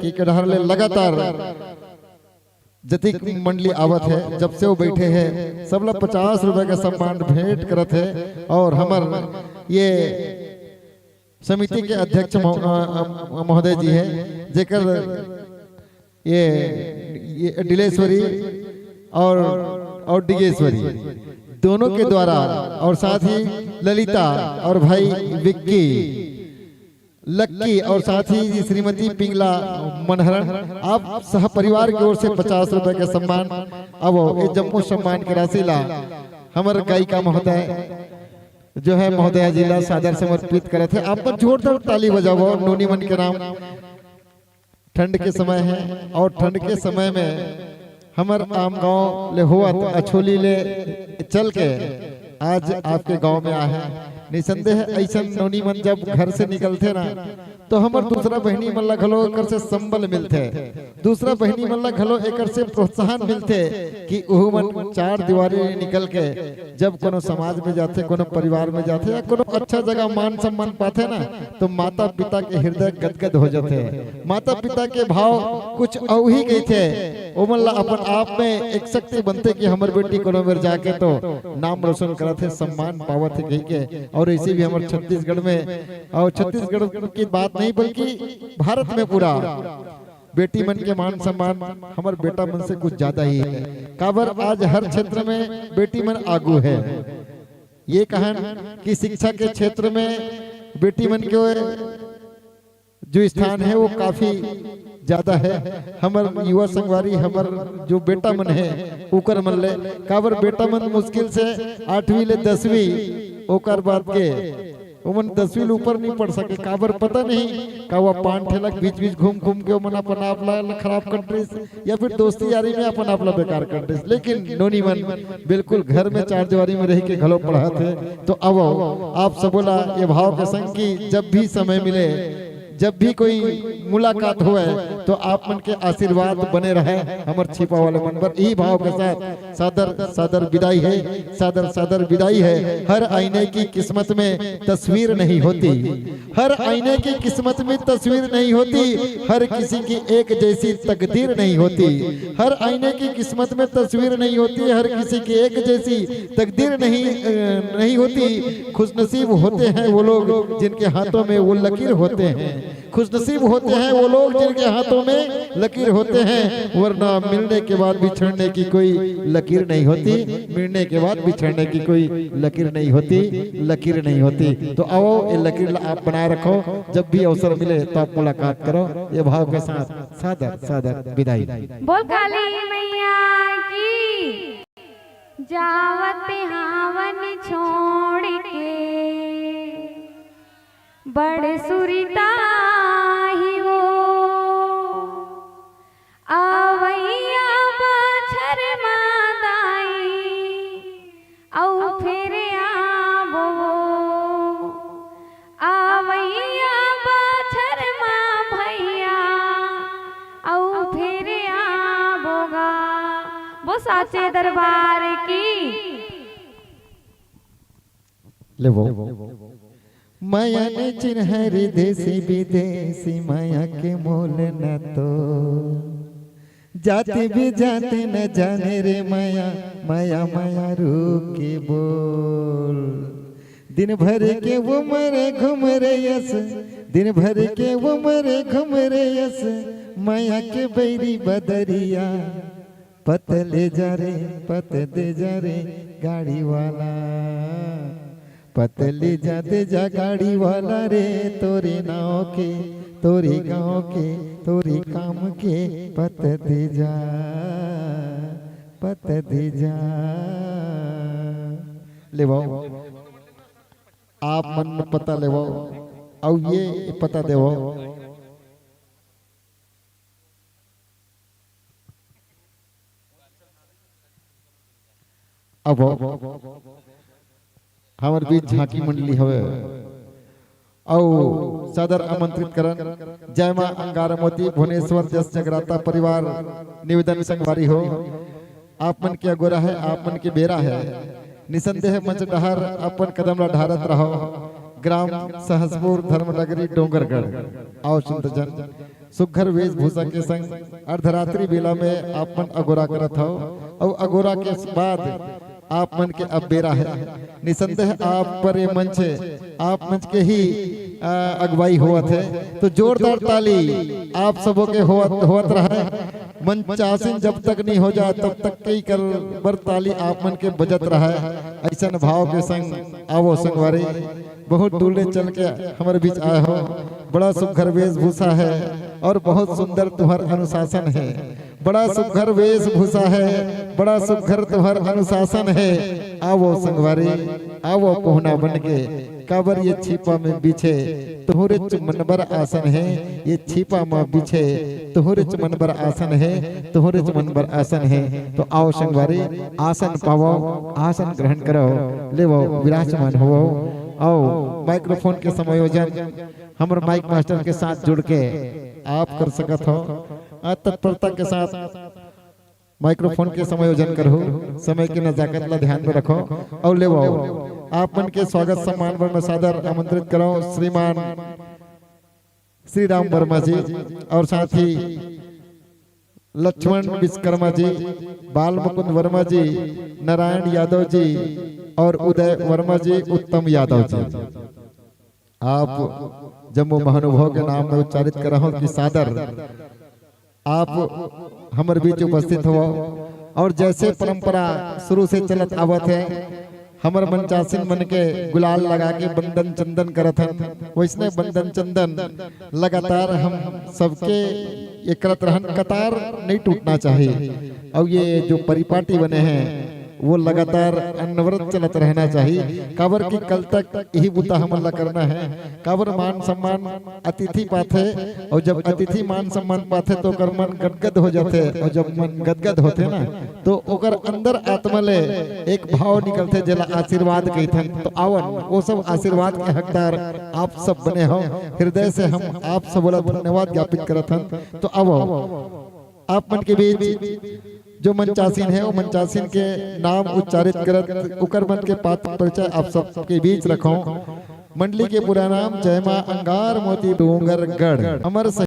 A: के कड़हर ले लगातार जतिक मंडली आवत है, जब से वो बैठे हैं सब लोग 50 रुपए का सम्मान भेंट करत है। और हमार ये समिति के अध्यक्ष महोदय जी है, जेकर ये डिलेश्वरी और डिगेश्वरी दोनों के द्वारा, और साथ ही ललिता और भाई विक्की, लक्की और साथ ही श्रीमती पिंगला मनहरण, आप सह परिवार की ओर से 50 रुपए का सम्मान। अब ये जम्मू सम्मान की राशि ला हमारे गायिका महोदय जो है महोदया जिला सादर समर्पित करे थे। आप पर जोरदार ताली बजाओ नोनी मन के नाम। ठंड के समय है और ठंड के समय में हमर आम गांव ले हुआ तो अछोली ले चल के आज आपके गांव में आए हैं। निसंदेह ऐसा नोनी मन जब घर से निकलते ना तो हमार दूसरा बहनी मल्ला घलो एकर से संबल मिलते, दूसरा बहनी मल्ला घलो एकर से प्रोत्साहन मिलते कि ओहु मन 4 दीवारी निकल के जब कोनो समाज में जाते, कोनो परिवार में जाते या कोनो अच्छा जगह मान सम्मान पाते ना तो माता पिता के हृदय गदगद हो जाते। माता पिता के भाव कुछ औ ही गई थे, ओ मल्ला अपन आप में एक शक्ति बनते कि हमर बेटी कोनो बेर जाके तो नाम रोशन करते, सम्मान पावत है कही के। और इसी भी हमारे छत्तीसगढ़ में, और छत्तीसगढ़ की बात नहीं बल्कि भारत में पूरा बेटी मन के मान सम्मान हमारे बेटा मन से कुछ ज्यादा ही है। काबर आज हर क्षेत्र में बेटी मन आगू है। ये कहन कि शिक्षा के क्षेत्र में बेटी मन के जो स्थान है वो काफी ज्यादा है। हमर युवा संगवारी हमर जो बेटा मन है ओकर मन ले काबर बेटा मन मुश्किल से 8वीं ले 10वीं ओकर बाद के ओमन 10वीं ऊपर नहीं पढ़ सके। काबर पता नहीं का वो पान ठेलक बीच बीच घूम घूम के ओमन अपन आपला खराब कंट्रीज या फिर दोस्ती यारी में अपन आपला बेकार कंट्रीज। लेकिन नोनी मन बिल्कुल घर में 4 दीवारी में रह के घलो पढ़ा थे। तो अब आप सबोला ये भाव के संग की जब भी समय मिले, जब भी कोई मुलाकात हुए तो आप मन के आशीर्वाद बने रहे हमर छिपा वाले मन पर। यही भाव के साथ सादर विदाई है, सादर विदाई है। हर आईने की किस्मत में तस्वीर नहीं होती, हर आईने की किस्मत में तस्वीर नहीं होती, हर किसी की एक जैसी तकदीर नहीं होती। हर आईने की किस्मत में तस्वीर नहीं होती, हर किसी की एक जैसी तकदीर नहीं होती। खुशनसीब होते हैं वो लोग जिनके हाथों में वो लकीर होते हैं। खुशनसीब होते हैं वो लोग जिनके हाथों में लकीर होते हैं, वरना मिलने के बाद बिछड़ने की कोई लकीर नहीं होती, मिलने के बाद बिछड़ने की कोई लकीर नहीं होती, लकीर नहीं होती। तो आओ ये लकीर आप बनाए रखो, जब भी अवसर मिले तो आप मुलाकात करो। ये भाव के साथ सादर सादर विदाई।
E: बोल काली मैया की जावत हावन छोड़ के बड़े सुरीता ही हो आवैया बछर मादाई औ फिर आबो आवैया बछर मा भैया औ फिर आबोगा वो साचे दरबार की।
A: ले वो माया ने चिन्हरी देसी विदेशी माया के मोल न तो जाति भी जाते न जाने रे माया माया माया रू के बोल। दिन भर के वो मरे घूम रे यस, दिन भर के वो मरे घूम रे यस, माया के बैरी बदरिया पत ले जा रे पत दे जा रे गाड़ी वाला, पत ले जा दे जा गाड़ी वाला रे, तोरे नाव के तोरे गाँव के तोरे काम के पत दे जा पत दे जा। ले वो आप मन में पता ले वो और ये पता दे वो। अब हमारे बीच झांकी मंडली हवे और सदर आमंत्रित करन जय मां अंगारमोती भुवनेश्वर जस जगराता परिवार निवेदन संगवारी हो। आप मन के अगोरा है, आप मन के बेरा है, निसंदेह मंच डहर अपन कदम ढारत रहो। ग्राम सहसपुर धर्मनगरी डोंगरगढ़ आओ सुंदर जन सुघर वेशभूषा के संग अर्धरात्रि बेला में आप मन अगोरा करत हो और अगोरा के बाद आप मन के अब बेरा है। निसंदेह आप पर ये मंच आप मंच के ही अगुवाई हुआ थे, तो जोरदार ताली आप सबों के होत रहा। मंच आसीन जब तक नहीं हो जाए तब तक कई कर बर ताली आप मन के बजत रहा। ऐसा भाव के संग आवो संगवारी बहुत दूर चल के हमारे बीच आए हो। बड़ा सुघर वेशभूषा है और बहुत सुंदर तुम्हार अनुशासन है, बड़ा सुघर वेशभूषा है, बड़ा सुघर तुम्हार अनुशासन है। आवो संगवारी आवो कोहना बन के काबर ये छिपा में बिछे तुहरे मनबर आसन है, ये छिपा में बिछे तुहरे मनबर आसन है, तुहरे मनबर आसन है। तो आओ संगवारी आसन पावो, आसन ग्रहण करो, ले वो विराजमान हो। आओ माइक्रोफोन के समायोजन हमारे माइक मास्टर के साथ जुड़ के आप कर सकत हो। तत्परता के साथ माइक्रोफोन के समायोजन करो, समय की नजाकत ला ध्यान में रखो और ले वो आप मन के स्वागत सम्मान पर मैं सादर आमंत्रित करो श्रीमान श्री राम वर्मा जी और साथ ही लक्ष्मण विश्वकर्मा जी, बाल मुकुंद वर्मा जी, नारायण यादव जी और उदय वर्मा जी, उत्तम यादव जी। आप जम्मू महानुभव के नाम में उच्चारित कर रहा हूँ कि सादर आप हमारे बीच उपस्थित हो। और जैसे परंपरा शुरू से चलत आवत है, हमारे मंचासीन मन के गुलाल लगा के बंदन चंदन करत हन, वैसने बंदन चंदन लगातार हम सबके ये करत रहन, कतार नहीं टूटना चाहिए। और ये जो परिपाटी बने हैं वो लगातार अनवरत चलत रहना चाहिए। काबर की कल तक यही बुता हमला करना है। काबर मान सम्मान अतिथि पाथे और जब अतिथि मान सम्मान पाथे तो कर मन गदगद हो जाते, और जब मन गदगद होते ना तो ओकर अंदर आत्मा ले एक भाव निकलते जला आशीर्वाद कहथन। तो आवन वो सब आशीर्वाद के हकदार आप सब बने हो। हृदय से हम आप सब बोला धन्यवाद ज्ञापित करत हन। तो आवो आप मन के बीच जो मंचासीन है वो मंचासीन के नाम उच्चारित करत उकर मन के पात्र परिचय आप सबके बीच रखो। मंडली के पूरा नाम जय मां अंगार मोती डोंगरगढ़। अमर